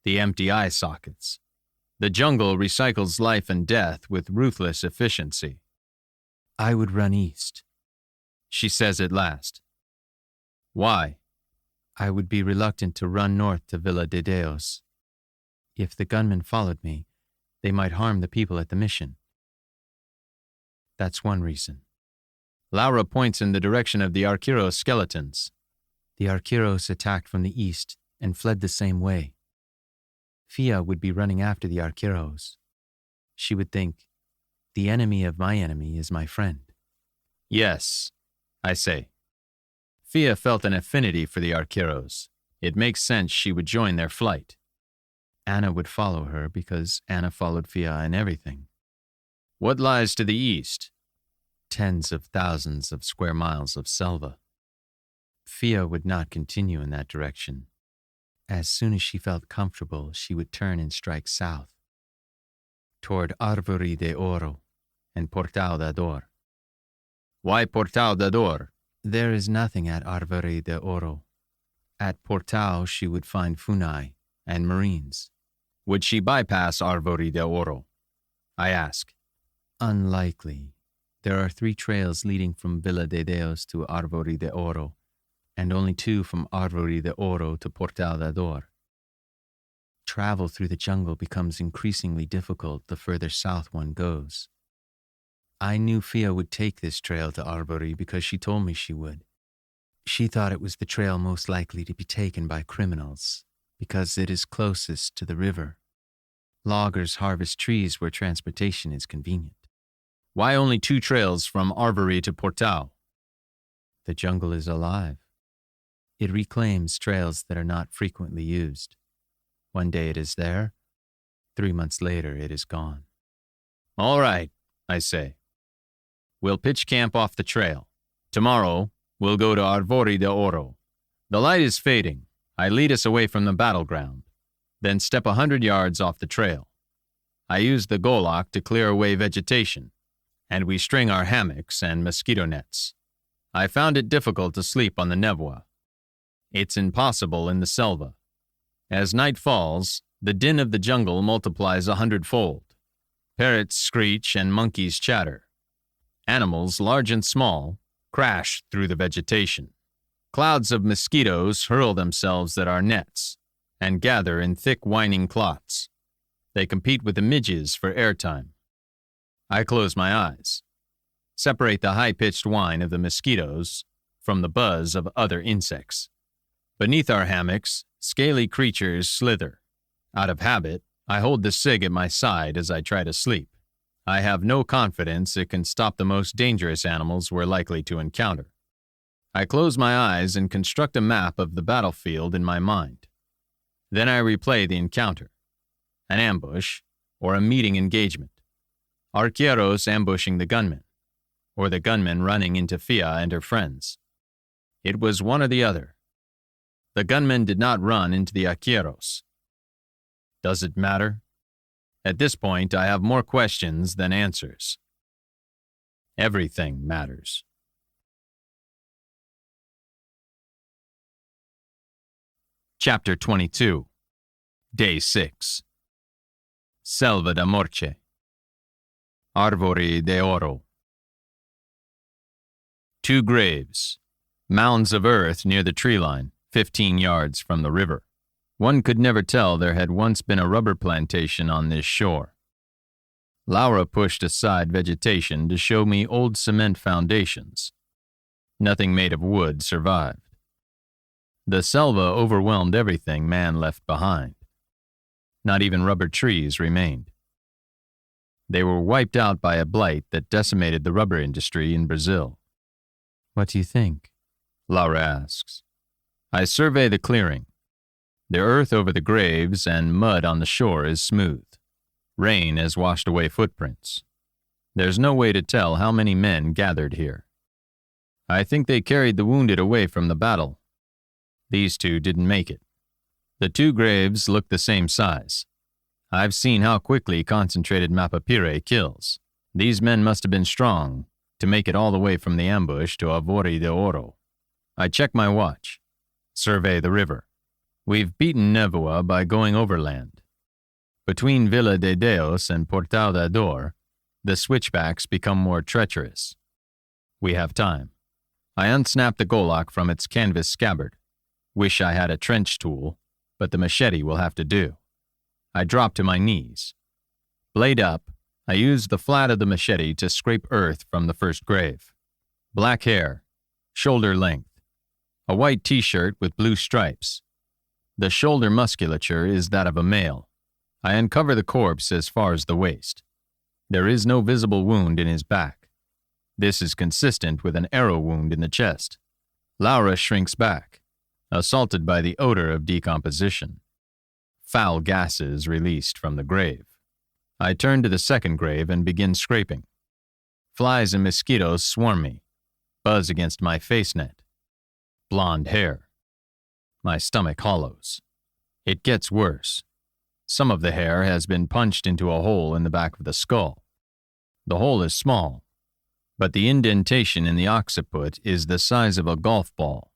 the empty eye sockets. The jungle recycles life and death with ruthless efficiency. I would run east. She says at last. Why? I would be reluctant to run north to Villa de Deos. If the gunmen followed me, they might harm the people at the mission. That's one reason. Laura points in the direction of the arqueros skeletons. The arqueros attacked from the east and fled the same way. Fia would be running after the arqueros. She would think, the enemy of my enemy is my friend. Yes, I say. Fia felt an affinity for the arqueros. It makes sense she would join their flight. Anna would follow her because Anna followed Fia in everything. What lies to the east? Tens of thousands of square miles of selva. Fia would not continue in that direction. As soon as she felt comfortable, she would turn and strike south, toward Arvori de Oro and Portal da Dor. Why Portal da Dor? There is nothing at Arvori de Oro. At Portal, she would find Funai and Marines. Would she bypass Arvori de Oro? I ask. Unlikely. There are 3 trails leading from Villa de Deos to Arvori de Oro, and only 2 from Arvori de Oro to Portal da Dor. Travel through the jungle becomes increasingly difficult the further south one goes. I knew Fia would take this trail to Arvori because she told me she would. She thought it was the trail most likely to be taken by criminals, because it is closest to the river. Loggers harvest trees where transportation is convenient. Why only 2 trails from Arvori to Portal? The jungle is alive. It reclaims trails that are not frequently used. One day it is there, 3 months later it is gone. All right, I say. We'll pitch camp off the trail. Tomorrow, we'll go to Arvori de Oro. The light is fading. I lead us away from the battleground, then step 100 yards off the trail. I use the golak to clear away vegetation, and we string our hammocks and mosquito nets. I found it difficult to sleep on the Nevoa. It's impossible in the selva. As night falls, the din of the jungle multiplies 100-fold. Parrots screech and monkeys chatter. Animals, large and small, crash through the vegetation. Clouds of mosquitoes hurl themselves at our nets and gather in thick whining clots. They compete with the midges for airtime. I close my eyes, separate the high-pitched whine of the mosquitoes from the buzz of other insects. Beneath our hammocks, scaly creatures slither. Out of habit, I hold the cig at my side as I try to sleep. I have no confidence it can stop the most dangerous animals we're likely to encounter. I close my eyes and construct a map of the battlefield in my mind. Then I replay the encounter, an ambush, or a meeting engagement. Arqueros ambushing the gunmen, or the gunmen running into Fia and her friends. It was one or the other. The gunmen did not run into the arqueros. Does it matter? At this point, I have more questions than answers. Everything matters. Chapter 22. Day 6. Selva da Morche. Arvori de Oro. 2 graves, mounds of earth near the tree line, 15 yards from the river. One could never tell there had once been a rubber plantation on this shore. Laura pushed aside vegetation to show me old cement foundations. Nothing made of wood survived. The selva overwhelmed everything man left behind. Not even rubber trees remained. They were wiped out by a blight that decimated the rubber industry in Brazil. What do you think? Laura asks. I survey the clearing. The earth over the graves and mud on the shore is smooth. Rain has washed away footprints. There's no way to tell how many men gathered here. I think they carried the wounded away from the battle. These 2 didn't make it. The 2 graves look the same size. I've seen how quickly concentrated mapapire kills. These men must have been strong to make it all the way from the ambush to Arvori de Oro. I check my watch. Survey the river. We've beaten Nevoa by going overland. Between Villa de Deos and Portal da Dor, the switchbacks become more treacherous. We have time. I unsnap the golak from its canvas scabbard. Wish I had a trench tool, but the machete will have to do. I drop to my knees. Blade up, I use the flat of the machete to scrape earth from the first grave. Black hair, shoulder length, a white t-shirt with blue stripes. The shoulder musculature is that of a male. I uncover the corpse as far as the waist. There is no visible wound in his back. This is consistent with an arrow wound in the chest. Laura shrinks back, assaulted by the odor of decomposition. Foul gases released from the grave. I turn to the second grave and begin scraping. Flies and mosquitoes swarm me, buzz against my face net. Blonde hair. My stomach hollows. It gets worse. Some of the hair has been punched into a hole in the back of the skull. The hole is small, but the indentation in the occiput is the size of a golf ball.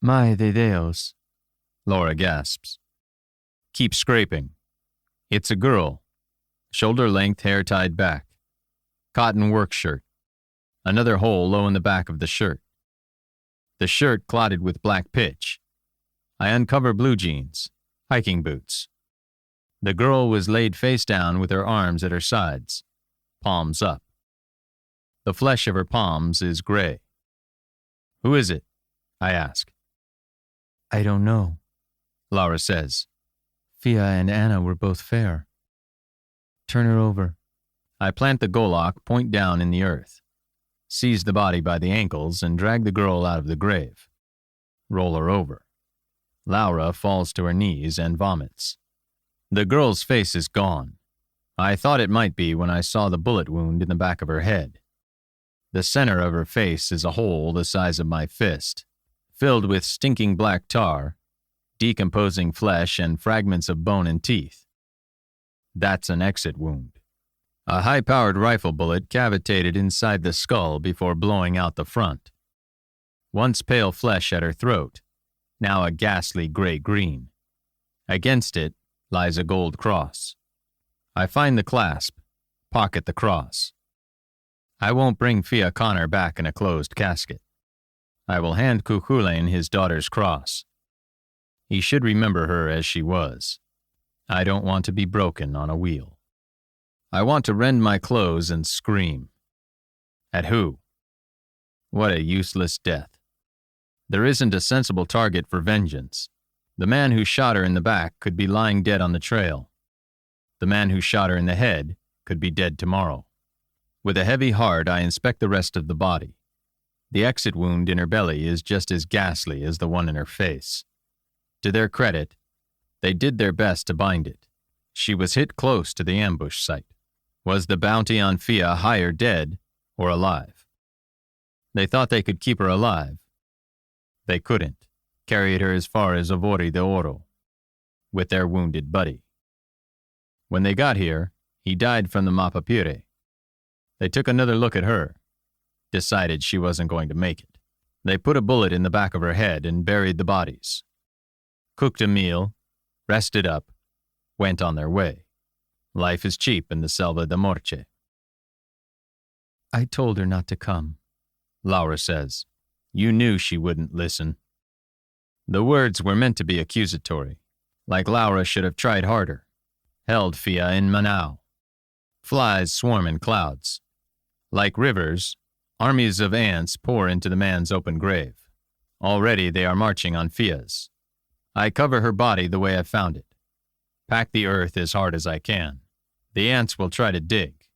Madre de Dios, Laura gasps. Keep scraping. It's a girl. Shoulder-length hair tied back. Cotton work shirt. Another hole low in the back of the shirt. The shirt clotted with black pitch. I uncover blue jeans, hiking boots. The girl was laid face down with her arms at her sides, palms up. The flesh of her palms is gray. Who is it? I ask. I don't know. Laura says. Fia and Anna were both fair. Turn her over. I plant the golok point down in the earth, seize the body by the ankles, and drag the girl out of the grave. Roll her over. Laura falls to her knees and vomits. The girl's face is gone. I thought it might be when I saw the bullet wound in the back of her head. The center of her face is a hole the size of my fist, filled with stinking black tar, decomposing flesh, and fragments of bone and teeth. That's an exit wound. A high-powered rifle bullet cavitated inside the skull before blowing out the front. Once pale flesh at her throat, now a ghastly gray-green. Against it lies a gold cross. I find the clasp, pocket the cross. I won't bring Fia Connor back in a closed casket. I will hand Cuchulainn his daughter's cross. He should remember her as she was. I don't want to be broken on a wheel. I want to rend my clothes and scream. At who? What a useless death. There isn't a sensible target for vengeance. The man who shot her in the back could be lying dead on the trail. The man who shot her in the head could be dead tomorrow. With a heavy heart, I inspect the rest of the body. The exit wound in her belly is just as ghastly as the one in her face. To their credit, they did their best to bind it. She was hit close to the ambush site. Was the bounty on Fia higher dead or alive? They thought they could keep her alive. They couldn't. Carried her as far as Ovori de Oro with their wounded buddy. When they got here, he died from the Mapapire. They took another look at her, decided she wasn't going to make it. They put a bullet in the back of her head and buried the bodies. Cooked a meal, rested up, went on their way. Life is cheap in the Selva de Morche. I told her not to come, Laura says. You knew she wouldn't listen. The words were meant to be accusatory, like Laura should have tried harder. Held Fia in Manau. Flies swarm in clouds. Like rivers, armies of ants pour into the man's open grave. Already they are marching on Fia's. I cover her body the way I found it. Pack the earth as hard as I can. The ants will try to dig.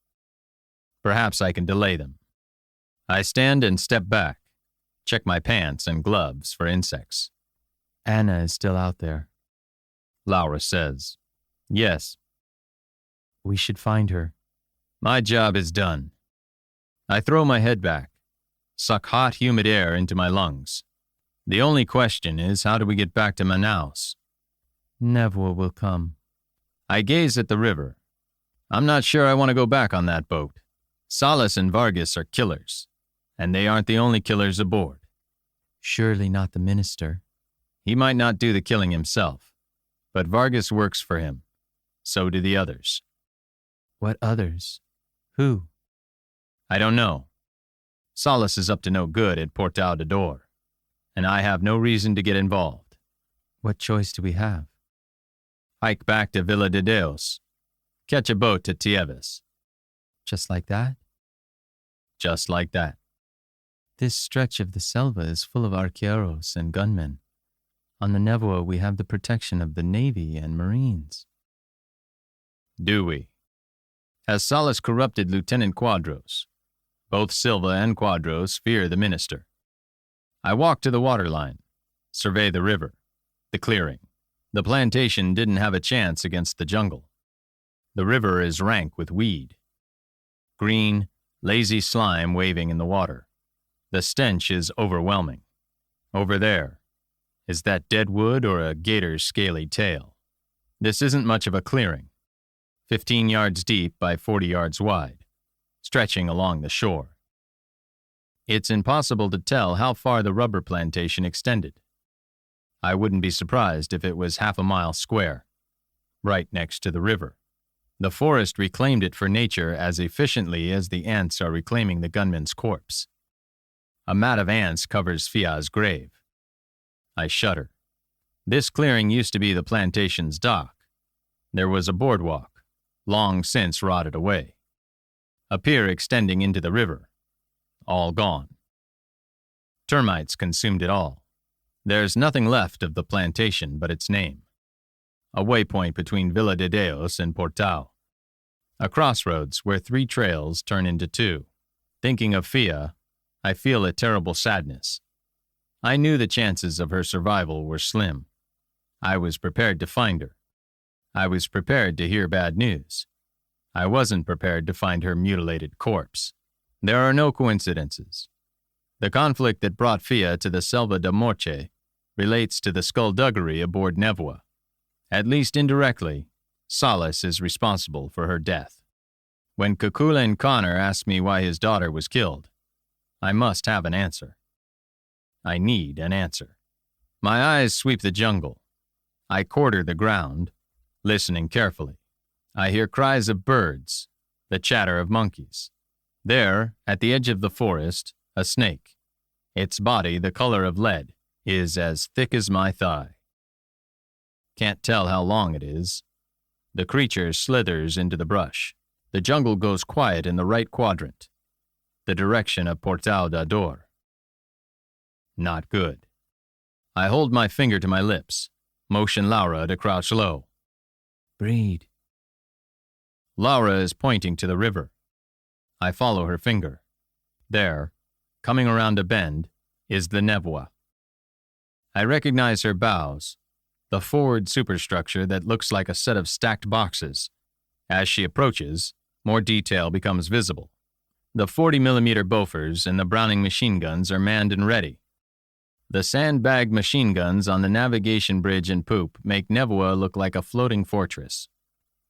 Perhaps I can delay them. I stand and step back, check my pants and gloves for insects. Anna is still out there, Laura says. Yes. We should find her. My job is done. I throw my head back, suck hot, humid air into my lungs. The only question is, how do we get back to Manaus? Nevoa will come. I gaze at the river. I'm not sure I want to go back on that boat. Salas and Vargas are killers, and they aren't the only killers aboard. Surely not the minister. He might not do the killing himself, but Vargas works for him. So do the others. What others? Who? I don't know. Salas is up to no good at Portal de Dor, and I have no reason to get involved. What choice do we have? Hike back to Villa de Deos. Catch a boat to Tieves. Just like that? Just like that. This stretch of the Selva is full of arqueros and gunmen. On the Nevoa, we have the protection of the Navy and Marines. Do we? Has Salas corrupted Lieutenant Quadros? Both Silva and Quadros fear the minister. I walk to the waterline, survey the river, the clearing. The plantation didn't have a chance against the jungle. The river is rank with weed. Green, lazy slime waving in the water. The stench is overwhelming. Over there, is that dead wood or a gator's scaly tail? This isn't much of a clearing, 15 yards deep by 40 yards wide, stretching along the shore. It's impossible to tell how far the rubber plantation extended. I wouldn't be surprised if it was half a mile square, right next to the river. The forest reclaimed it for nature as efficiently as the ants are reclaiming the gunman's corpse. A mat of ants covers Fia's grave. I shudder. This clearing used to be the plantation's dock. There was a boardwalk, long since rotted away. A pier extending into the river. All gone. Termites consumed it all. There's nothing left of the plantation but its name. A waypoint between Villa de Deos and Portal. A crossroads where 3 trails turn into 2. Thinking of Fia, I feel a terrible sadness. I knew the chances of her survival were slim. I was prepared to find her. I was prepared to hear bad news. I wasn't prepared to find her mutilated corpse. There are no coincidences. The conflict that brought Fia to the Selva da Morte relates to the skullduggery aboard Nevoa. At least indirectly, Salas is responsible for her death. When Cuchulainn Connor asked me why his daughter was killed, I must have an answer. I need an answer. My eyes sweep the jungle. I quarter the ground, listening carefully. I hear cries of birds, the chatter of monkeys. There, at the edge of the forest, a snake. Its body, the color of lead, is as thick as my thigh. Can't tell how long it is. The creature slithers into the brush. The jungle goes quiet in the right quadrant, the direction of Portal da Dor. Not good. I hold my finger to my lips, motion Laura to crouch low. Breed. Laura is pointing to the river. I follow her finger. There, coming around a bend, is the Nevoa. I recognize her bows, the forward superstructure that looks like a set of stacked boxes. As she approaches, more detail becomes visible. The 40mm Bofors and the Browning machine guns are manned and ready. The sandbag machine guns on the navigation bridge and poop make Nevoa look like a floating fortress.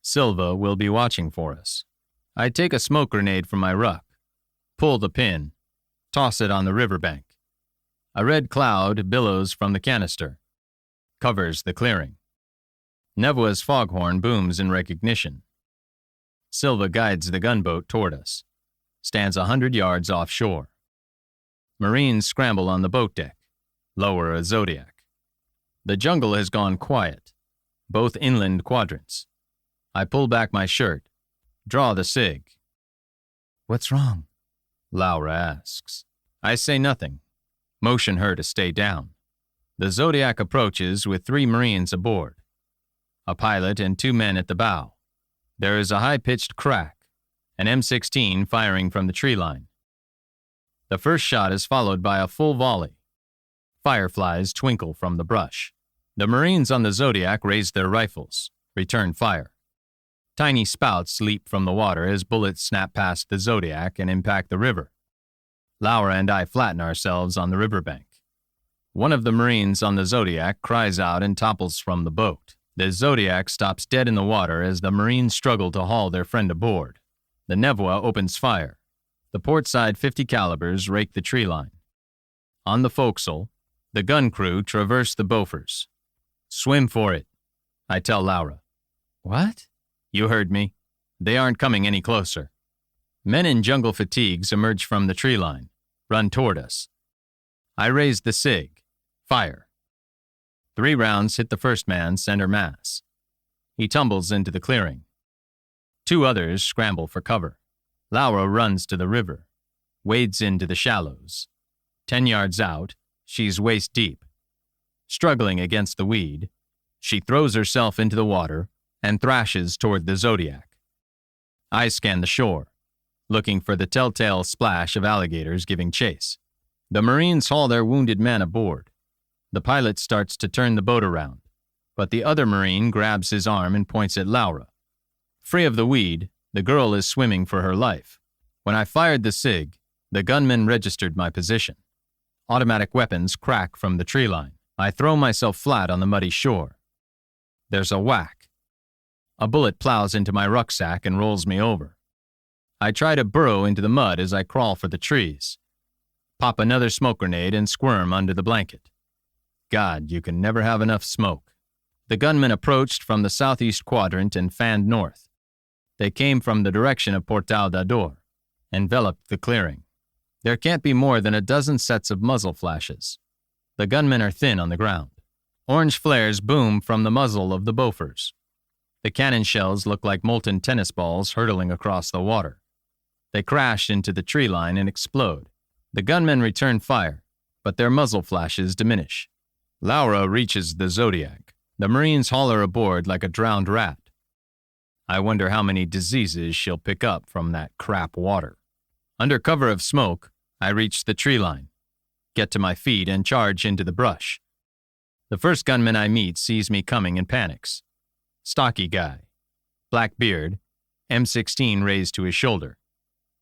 Silva will be watching for us. I take a smoke grenade from my ruck, pull the pin, toss it on the riverbank. A red cloud billows from the canister, covers the clearing. Nevoa's foghorn booms in recognition. Silva guides the gunboat toward us, stands 100 yards offshore. Marines scramble on the boat deck, lower a Zodiac. The jungle has gone quiet, both inland quadrants. I pull back my shirt, draw the SIG. What's wrong? Laura asks. I say nothing, motion her to stay down. The Zodiac approaches with 3 Marines aboard, a pilot and 2 men at the bow. There is a high-pitched crack, an M16 firing from the tree line. The first shot is followed by a full volley. Fireflies twinkle from the brush. The Marines on the Zodiac raise their rifles, return fire. Tiny spouts leap from the water as bullets snap past the Zodiac and impact the river. Laura and I flatten ourselves on the riverbank. One of the Marines on the Zodiac cries out and topples from the boat. The Zodiac stops dead in the water as the Marines struggle to haul their friend aboard. The Nevoa opens fire. The portside 50 calibers rake the tree line. On the forecastle, the gun crew traverse the Bofors. Swim for it, I tell Laura. What? You heard me. They aren't coming any closer. Men in jungle fatigues emerge from the tree line, run toward us. I raise the SIG. Fire. 3 rounds hit the first man center mass. He tumbles into the clearing. 2 others scramble for cover. Laura runs to the river, wades into the shallows. 10 yards out, she's waist deep. Struggling against the weed, she throws herself into the water and thrashes toward the Zodiac. I scan the shore. looking for the telltale splash of alligators giving chase. The Marines haul their wounded men aboard. The pilot starts to turn the boat around, but the other Marine grabs his arm and points at Laura. Free of the weed, the girl is swimming for her life. When I fired the SIG, the gunman registered my position. Automatic weapons crack from the tree line. I throw myself flat on the muddy shore. There's a whack. A bullet plows into my rucksack and rolls me over. I try to burrow into the mud as I crawl for the trees. Pop another smoke grenade and squirm under the blanket. God, you can never have enough smoke. The gunmen approached from the southeast quadrant and fanned north. They came from the direction of Portal d'Ador, enveloped the clearing. There can't be more than a dozen sets of muzzle flashes. The gunmen are thin on the ground. Orange flares boom from the muzzle of the Bofors. The cannon shells look like molten tennis balls hurtling across the water. They crash into the tree line and explode. The gunmen return fire, but their muzzle flashes diminish. Laura reaches the Zodiac. The Marines haul her aboard like a drowned rat. I wonder how many diseases she'll pick up from that crap water. Under cover of smoke, I reach the tree line, get to my feet, and charge into the brush. The first gunman I meet sees me coming and panics. Stocky guy, black beard, M16 raised to his shoulder.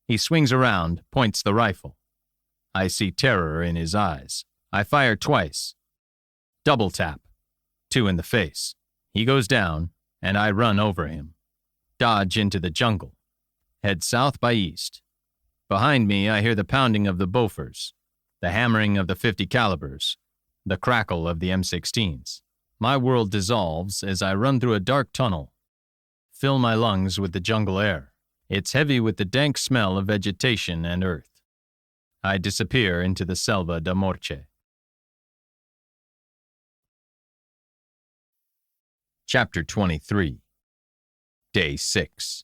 He swings around, points the rifle. I see terror in his eyes. I fire twice. Double tap. 2 in the face. He goes down, and I run over him. Dodge into the jungle. Head south by east. Behind me, I hear the pounding of the Bofors, the hammering of the 50 calibers, the crackle of the M16s. My world dissolves as I run through a dark tunnel. Fill my lungs with the jungle air. It's heavy with the dank smell of vegetation and earth. I disappear into the Selva da Morte. Chapter 23. Day 6.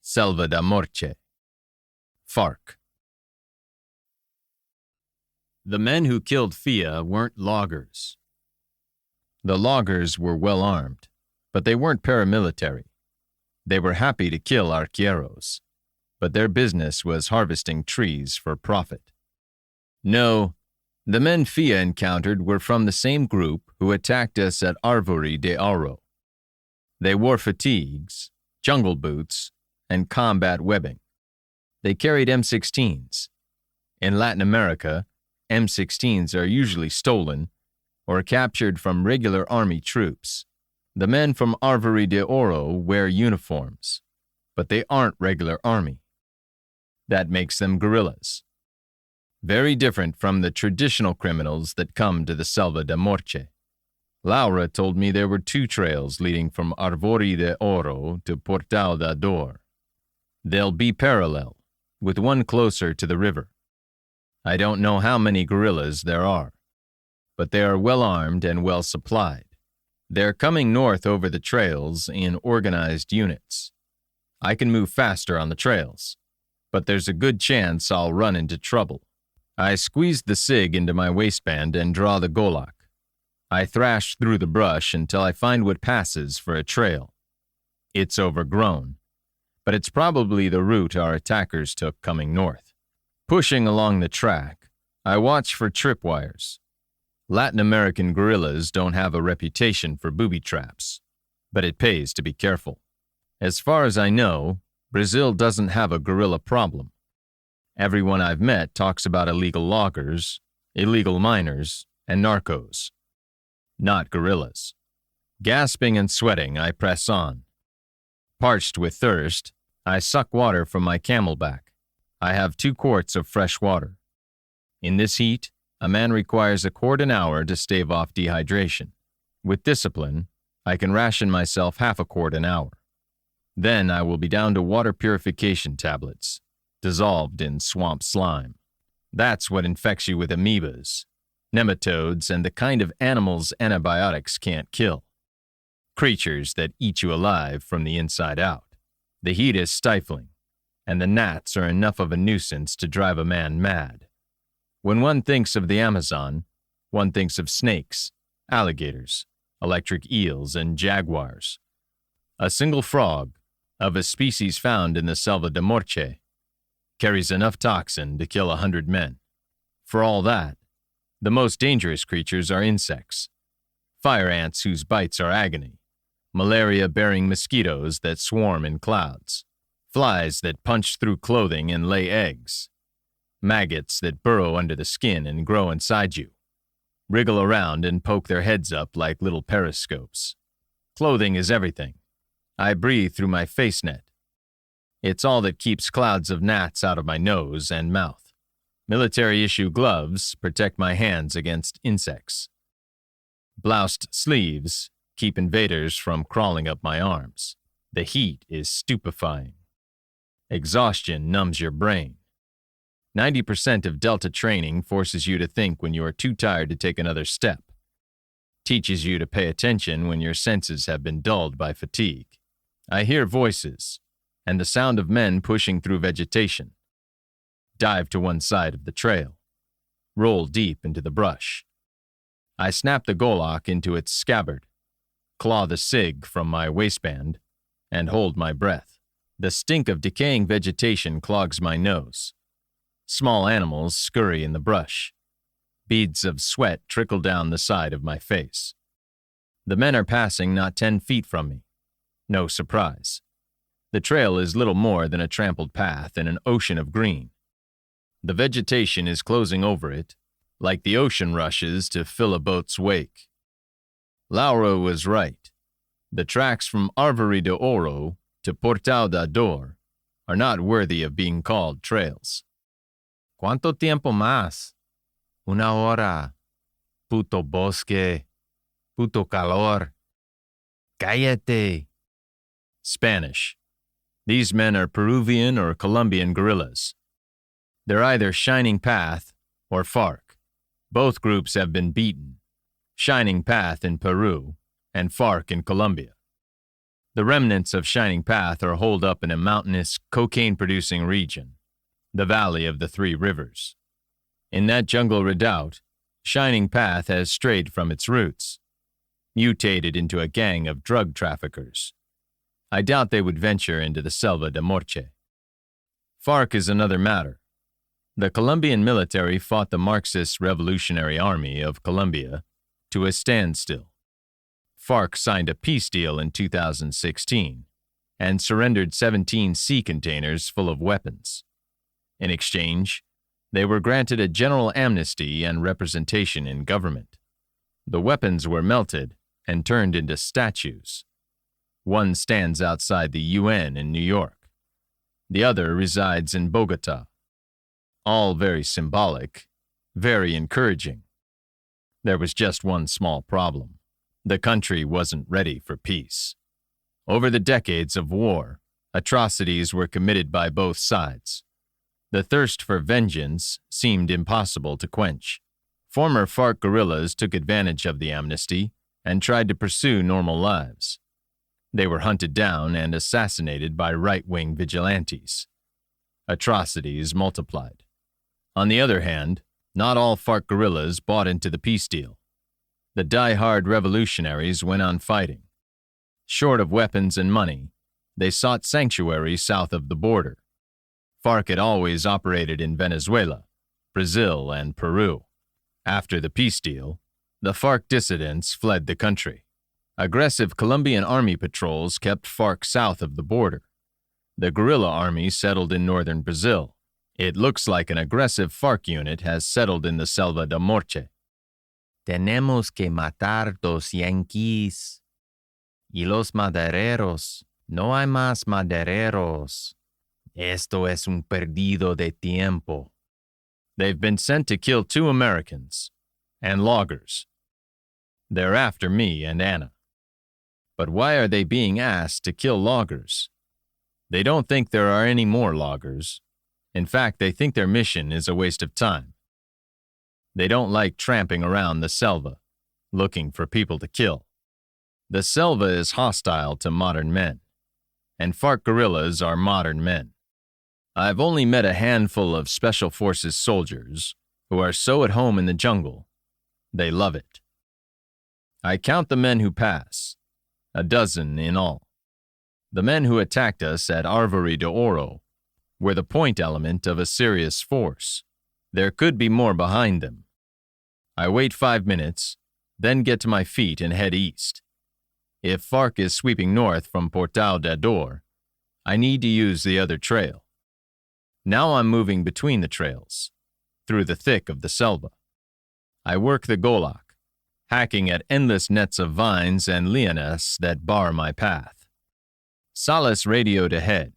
Selva da Morte. FARC. The men who killed Fia weren't loggers. The loggers were well armed, but they weren't paramilitary. They were happy to kill arqueros, but their business was harvesting trees for profit. No, the men Fia encountered were from the same group who attacked us at Arvorí de Auro. They wore fatigues, jungle boots, and combat webbing. They carried M16s. In Latin America, M16s are usually stolen or captured from regular army troops. The men from Arvorí de Auro wear uniforms, but they aren't regular army. That makes them guerrillas. Very different from the traditional criminals that come to the Selva da Morte. Laura told me there were 2 trails leading from Arvorí de Auro to Portal d'Ador. They'll be parallel, with one closer to the river. I don't know how many guerrillas there are, but they are well armed and well supplied. They're coming north over the trails in organized units. I can move faster on the trails, but there's a good chance I'll run into trouble. I squeeze the SIG into my waistband and draw the golak. I thrash through the brush until I find what passes for a trail. It's overgrown, but it's probably the route our attackers took coming north. Pushing along the track, I watch for tripwires. Latin American guerrillas don't have a reputation for booby traps, but it pays to be careful. As far as I know, Brazil doesn't have a guerrilla problem. Everyone I've met talks about illegal loggers, illegal miners, and narcos. Not guerrillas. Gasping and sweating, I press on. Parched with thirst, I suck water from my camelback. I have 2 quarts of fresh water. In this heat, a man requires a quart an hour to stave off dehydration. With discipline, I can ration myself half a quart an hour. Then I will be down to water purification tablets, dissolved in swamp slime. That's what infects you with amoebas, nematodes, and the kind of animals antibiotics can't kill. Creatures that eat you alive from the inside out. The heat is stifling, and the gnats are enough of a nuisance to drive a man mad. When one thinks of the Amazon, one thinks of snakes, alligators, electric eels, and jaguars. A single frog, of a species found in the Selva da Morte, carries enough toxin to kill 100 men. For all that, the most dangerous creatures are insects. Fire ants whose bites are agony, malaria-bearing mosquitoes that swarm in clouds, flies that punch through clothing and lay eggs, maggots that burrow under the skin and grow inside you, wriggle around and poke their heads up like little periscopes. Clothing is everything. I breathe through my face net. It's all that keeps clouds of gnats out of my nose and mouth. Military-issue gloves protect my hands against insects. Bloused sleeves keep invaders from crawling up my arms. The heat is stupefying. Exhaustion numbs your brain. 90% of Delta training forces you to think when you are too tired to take another step. Teaches you to pay attention when your senses have been dulled by fatigue. I hear voices and the sound of men pushing through vegetation. Dive to one side of the trail. Roll deep into the brush. I snap the Golok into its scabbard, claw the cig from my waistband, and hold my breath. The stink of decaying vegetation clogs my nose. Small animals scurry in the brush. Beads of sweat trickle down the side of my face. The men are passing not 10 feet from me. No surprise. The trail is little more than a trampled path in an ocean of green. The vegetation is closing over it, like the ocean rushes to fill a boat's wake. Laura was right. The tracks from Arvorí de Oro to Portal da Dor are not worthy of being called trails. ¿Cuánto tiempo más? Una hora. Puto bosque. Puto calor. Cállate. Spanish. These men are Peruvian or Colombian guerrillas. They're either Shining Path or FARC. Both groups have been beaten. Shining Path in Peru and FARC in Colombia. The remnants of Shining Path are holed up in a mountainous, cocaine-producing region, the Valley of the Three Rivers. In that jungle redoubt, Shining Path has strayed from its roots, mutated into a gang of drug traffickers. I doubt they would venture into the Selva de Morche. FARC is another matter. The Colombian military fought the Marxist Revolutionary Army of Colombia to a standstill. FARC signed a peace deal in 2016 and surrendered 17 sea containers full of weapons. In exchange, they were granted a general amnesty and representation in government. The weapons were melted and turned into statues. One stands outside the UN in New York. The other resides in Bogota. All very symbolic, very encouraging. There was just one small problem. The country wasn't ready for peace. Over the decades of war, atrocities were committed by both sides. The thirst for vengeance seemed impossible to quench. Former FARC guerrillas took advantage of the amnesty and tried to pursue normal lives. They were hunted down and assassinated by right-wing vigilantes. Atrocities multiplied. On the other hand, not all FARC guerrillas bought into the peace deal. The die-hard revolutionaries went on fighting. Short of weapons and money, they sought sanctuary south of the border. FARC had always operated in Venezuela, Brazil, and Peru. After the peace deal, the FARC dissidents fled the country. Aggressive Colombian army patrols kept FARC south of the border. The guerrilla army settled in northern Brazil. It looks like an aggressive FARC unit has settled in the Selva de Morche. Tenemos que matar dos Yankees. Y los madereros. No hay más madereros. Esto es un perdido de tiempo. They've been sent to kill 2 Americans and loggers. They're after me and Anna. But why are they being asked to kill loggers? They don't think there are any more loggers. In fact, they think their mission is a waste of time. They don't like tramping around the Selva, looking for people to kill. The Selva is hostile to modern men, and FARC guerrillas are modern men. I've only met a handful of Special Forces soldiers who are so at home in the jungle, they love it. I count the men who pass, a dozen in all. The men who attacked us at Arvorí de Oro were the point element of a serious force. There could be more behind them. I wait 5 minutes, then get to my feet and head east. If FARC is sweeping north from Portal d'Ador, I need to use the other trail. Now I'm moving between the trails, through the thick of the selva. I work the Golak, hacking at endless nets of vines and lianas that bar my path. Salas radioed ahead.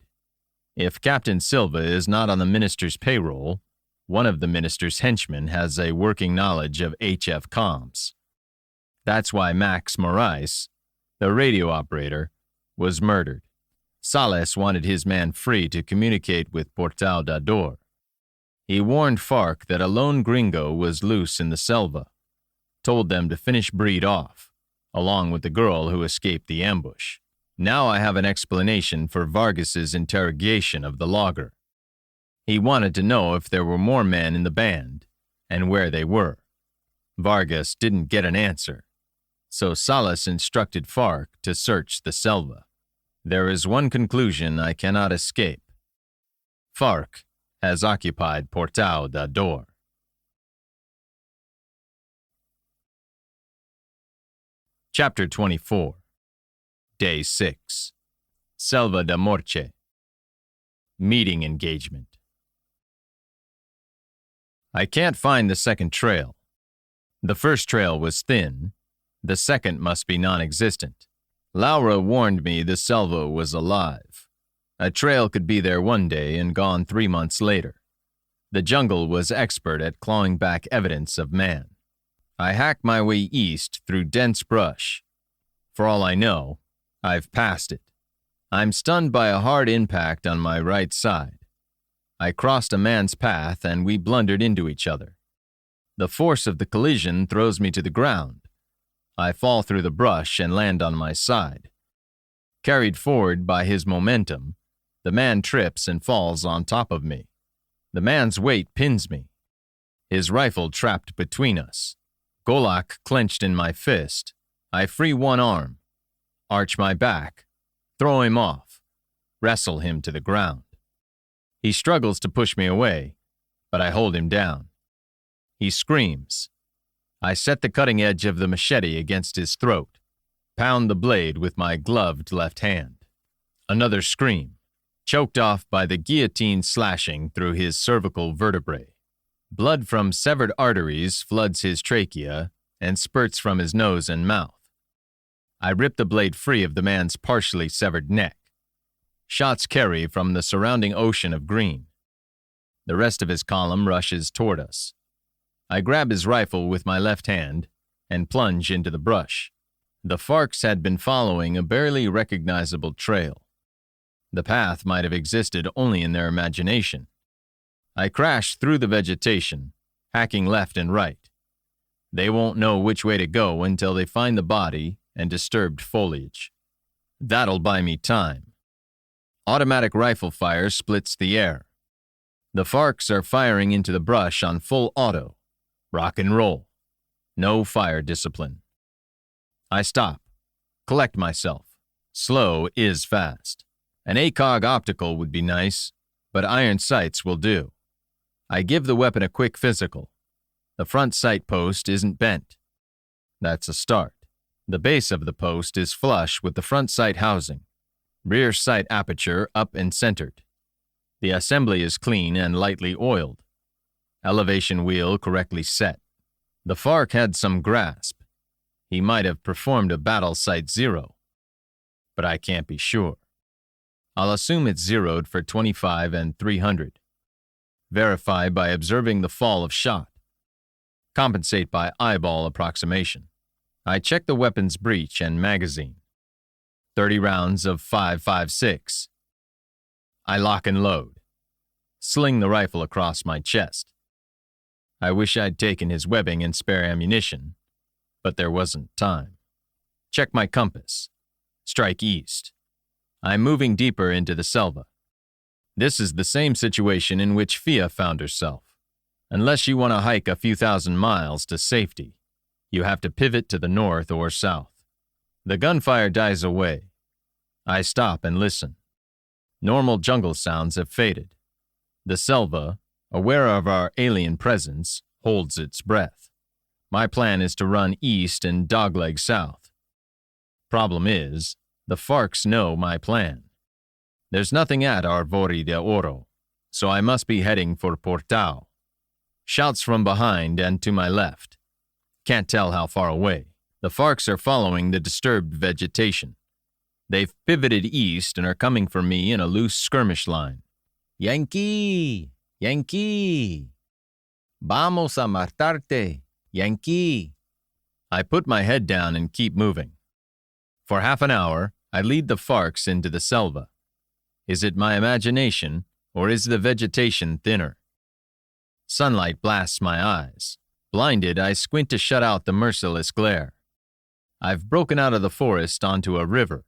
If Captain Silva is not on the minister's payroll, one of the minister's henchmen has a working knowledge of HF comms. That's why Max Morais, the radio operator, was murdered. Salas wanted his man free to communicate with Portal d'Ador. He warned FARC that a lone gringo was loose in the selva, told them to finish Breed off, along with the girl who escaped the ambush. Now I have an explanation for Vargas's interrogation of the logger. He wanted to know if there were more men in the band, and where they were. Vargas didn't get an answer, so Salas instructed FARC to search the selva. There is one conclusion I cannot escape. FARC has occupied Portal d'Ador. Chapter 24. Day 6. Selva da Morche. Meeting engagement. I can't find the second trail. The first trail was thin. The second must be non-existent. Laura warned me the selva was alive. A trail could be there one day and gone 3 months later. The jungle was expert at clawing back evidence of man. I hacked my way east through dense brush. For all I know, I've passed it. I'm stunned by a hard impact on my right side. I crossed a man's path and we blundered into each other. The force of the collision throws me to the ground. I fall through the brush and land on my side. Carried forward by his momentum, the man trips and falls on top of me. The man's weight pins me. His rifle trapped between us. Golak clenched in my fist. I free one arm, arch my back, throw him off, wrestle him to the ground. He struggles to push me away, but I hold him down. He screams. I set the cutting edge of the machete against his throat, pound the blade with my gloved left hand. Another scream, choked off by the guillotine slashing through his cervical vertebrae. Blood from severed arteries floods his trachea and spurts from his nose and mouth. I rip the blade free of the man's partially severed neck. Shots carry from the surrounding ocean of green. The rest of his column rushes toward us. I grab his rifle with my left hand and plunge into the brush. The FARCs had been following a barely recognizable trail. The path might have existed only in their imagination. I crash through the vegetation, hacking left and right. They won't know which way to go until they find the body and disturbed foliage. That'll buy me time. Automatic rifle fire splits the air. The FARCs are firing into the brush on full auto. Rock and roll. No fire discipline. I stop. Collect myself. Slow is fast. An ACOG optical would be nice, but iron sights will do. I give the weapon a quick physical. The front sight post isn't bent. That's a start. The base of the post is flush with the front sight housing. Rear sight aperture up and centered. The assembly is clean and lightly oiled. Elevation wheel correctly set. The FARC had some grasp. He might have performed a battle sight 0, but I can't be sure. I'll assume it's zeroed for 25 and 300. Verify by observing the fall of shot. Compensate by eyeball approximation. I check the weapon's breech and magazine. 30 rounds of 5.56. I lock and load. Sling the rifle across my chest. I wish I'd taken his webbing and spare ammunition, but there wasn't time. Check my compass. Strike east. I'm moving deeper into the selva. This is the same situation in which Fia found herself. Unless you want to hike a few thousand miles to safety, you have to pivot to the north or south. The gunfire dies away. I stop and listen. Normal jungle sounds have faded. The selva, aware of our alien presence, holds its breath. My plan is to run east and dogleg south. Problem is, the FARCs know my plan. There's nothing at Arvori de Oro, so I must be heading for Portao. Shouts from behind and to my left. Can't tell how far away. The FARCs are following the disturbed vegetation. They've pivoted east and are coming for me in a loose skirmish line. Yankee! Yankee! Vamos a matarte! Yankee! I put my head down and keep moving. For half an hour, I lead the FARCs into the selva. Is it my imagination, or is the vegetation thinner? Sunlight blasts my eyes. Blinded, I squint to shut out the merciless glare. I've broken out of the forest onto a river,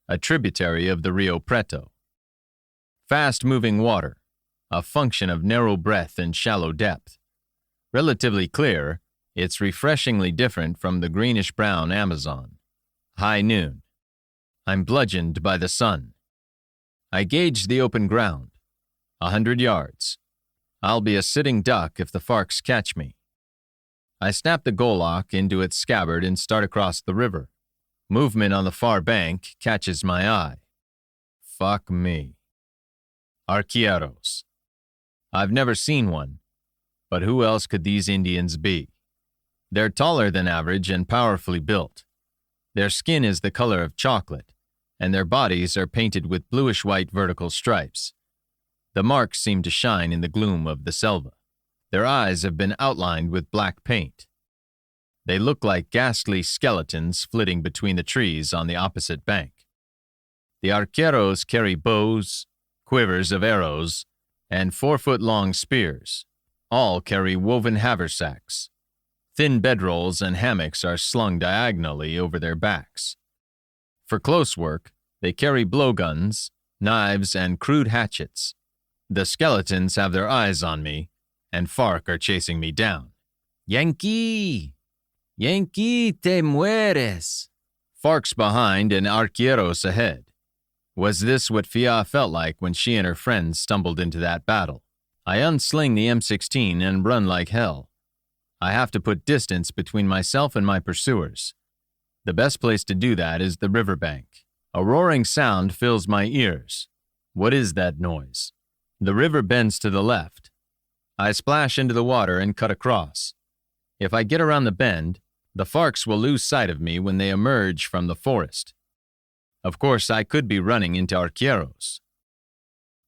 a tributary of the Rio Preto. Fast-moving water, a function of narrow breadth and shallow depth. Relatively clear, it's refreshingly different from the greenish-brown Amazon. High noon. I'm bludgeoned by the sun. I gauge the open ground. 100 yards. I'll be a sitting duck if the FARCs catch me. I snap the Golok into its scabbard and start across the river. Movement on the far bank catches my eye. Fuck me. Arqueros. I've never seen one, but who else could these Indians be? They're taller than average and powerfully built. Their skin is the color of chocolate, and their bodies are painted with bluish-white vertical stripes. The marks seem to shine in the gloom of the selva. Their eyes have been outlined with black paint. They look like ghastly skeletons flitting between the trees on the opposite bank. The arqueros carry bows, quivers of arrows, and 4-foot-long spears. All carry woven haversacks. Thin bedrolls and hammocks are slung diagonally over their backs. For close work, they carry blowguns, knives, and crude hatchets. The skeletons have their eyes on me, and FARC are chasing me down. Yankee! Yankee, te mueres! FARCs behind and arqueros ahead. Was this what Fia felt like when she and her friends stumbled into that battle? I unsling the M16 and run like hell. I have to put distance between myself and my pursuers. The best place to do that is the riverbank. A roaring sound fills my ears. What is that noise? The river bends to the left. I splash into the water and cut across. If I get around the bend, the FARCs will lose sight of me when they emerge from the forest. Of course, I could be running into arqueros.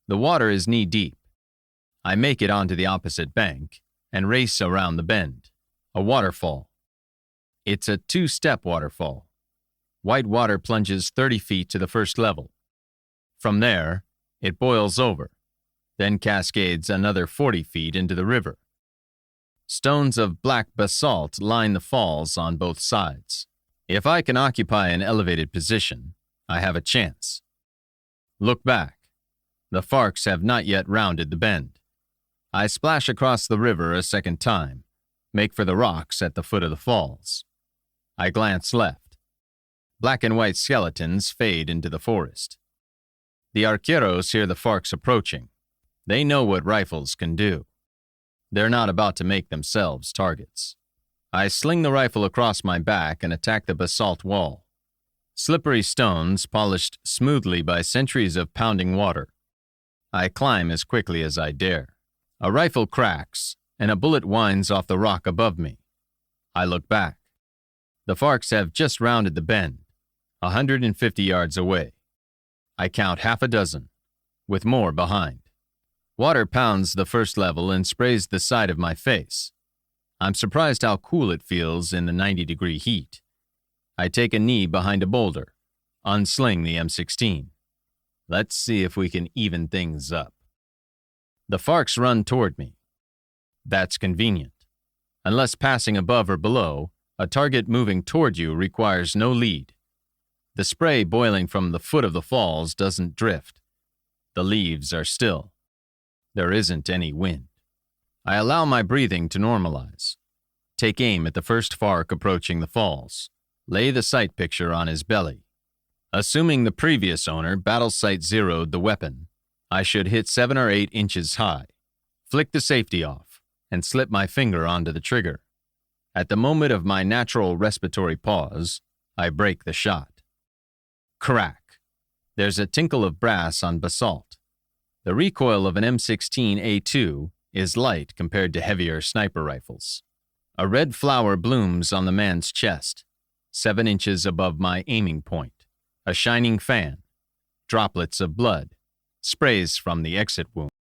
The water is knee-deep. I make it onto the opposite bank and race around the bend. A waterfall. It's a 2-step waterfall. White water plunges 30 feet to the first level. From there, it boils over, then cascades another 40 feet into the river. Stones of black basalt line the falls on both sides. If I can occupy an elevated position, I have a chance. Look back. The FARCs have not yet rounded the bend. I splash across the river a second time, make for the rocks at the foot of the falls. I glance left. Black and white skeletons fade into the forest. The arqueros hear the FARCs approaching. They know what rifles can do. They're not about to make themselves targets. I sling the rifle across my back and attack the basalt wall. Slippery stones polished smoothly by centuries of pounding water. I climb as quickly as I dare. A rifle cracks, and a bullet winds off the rock above me. I look back. The FARCs have just rounded the bend, 150 yards away. I count half a dozen, with more behind. Water pounds the first level and sprays the side of my face. I'm surprised how cool it feels in the 90-degree heat. I take a knee behind a boulder, unsling the M16. Let's see if we can even things up. The FARCs run toward me. That's convenient. Unless passing above or below, a target moving toward you requires no lead. The spray boiling from the foot of the falls doesn't drift. The leaves are still. There isn't any wind. I allow my breathing to normalize. Take aim at the first FARC approaching the falls. Lay the sight picture on his belly. Assuming the previous owner battle sight zeroed the weapon, I should hit 7 or 8 inches high, flick the safety off, and slip my finger onto the trigger. At the moment of my natural respiratory pause, I break the shot. Crack. There's a tinkle of brass on basalt. The recoil of an M16A2 is light compared to heavier sniper rifles. A red flower blooms on the man's chest, 7 inches above my aiming point. A shining fan. Droplets of blood. Sprays from the exit wound.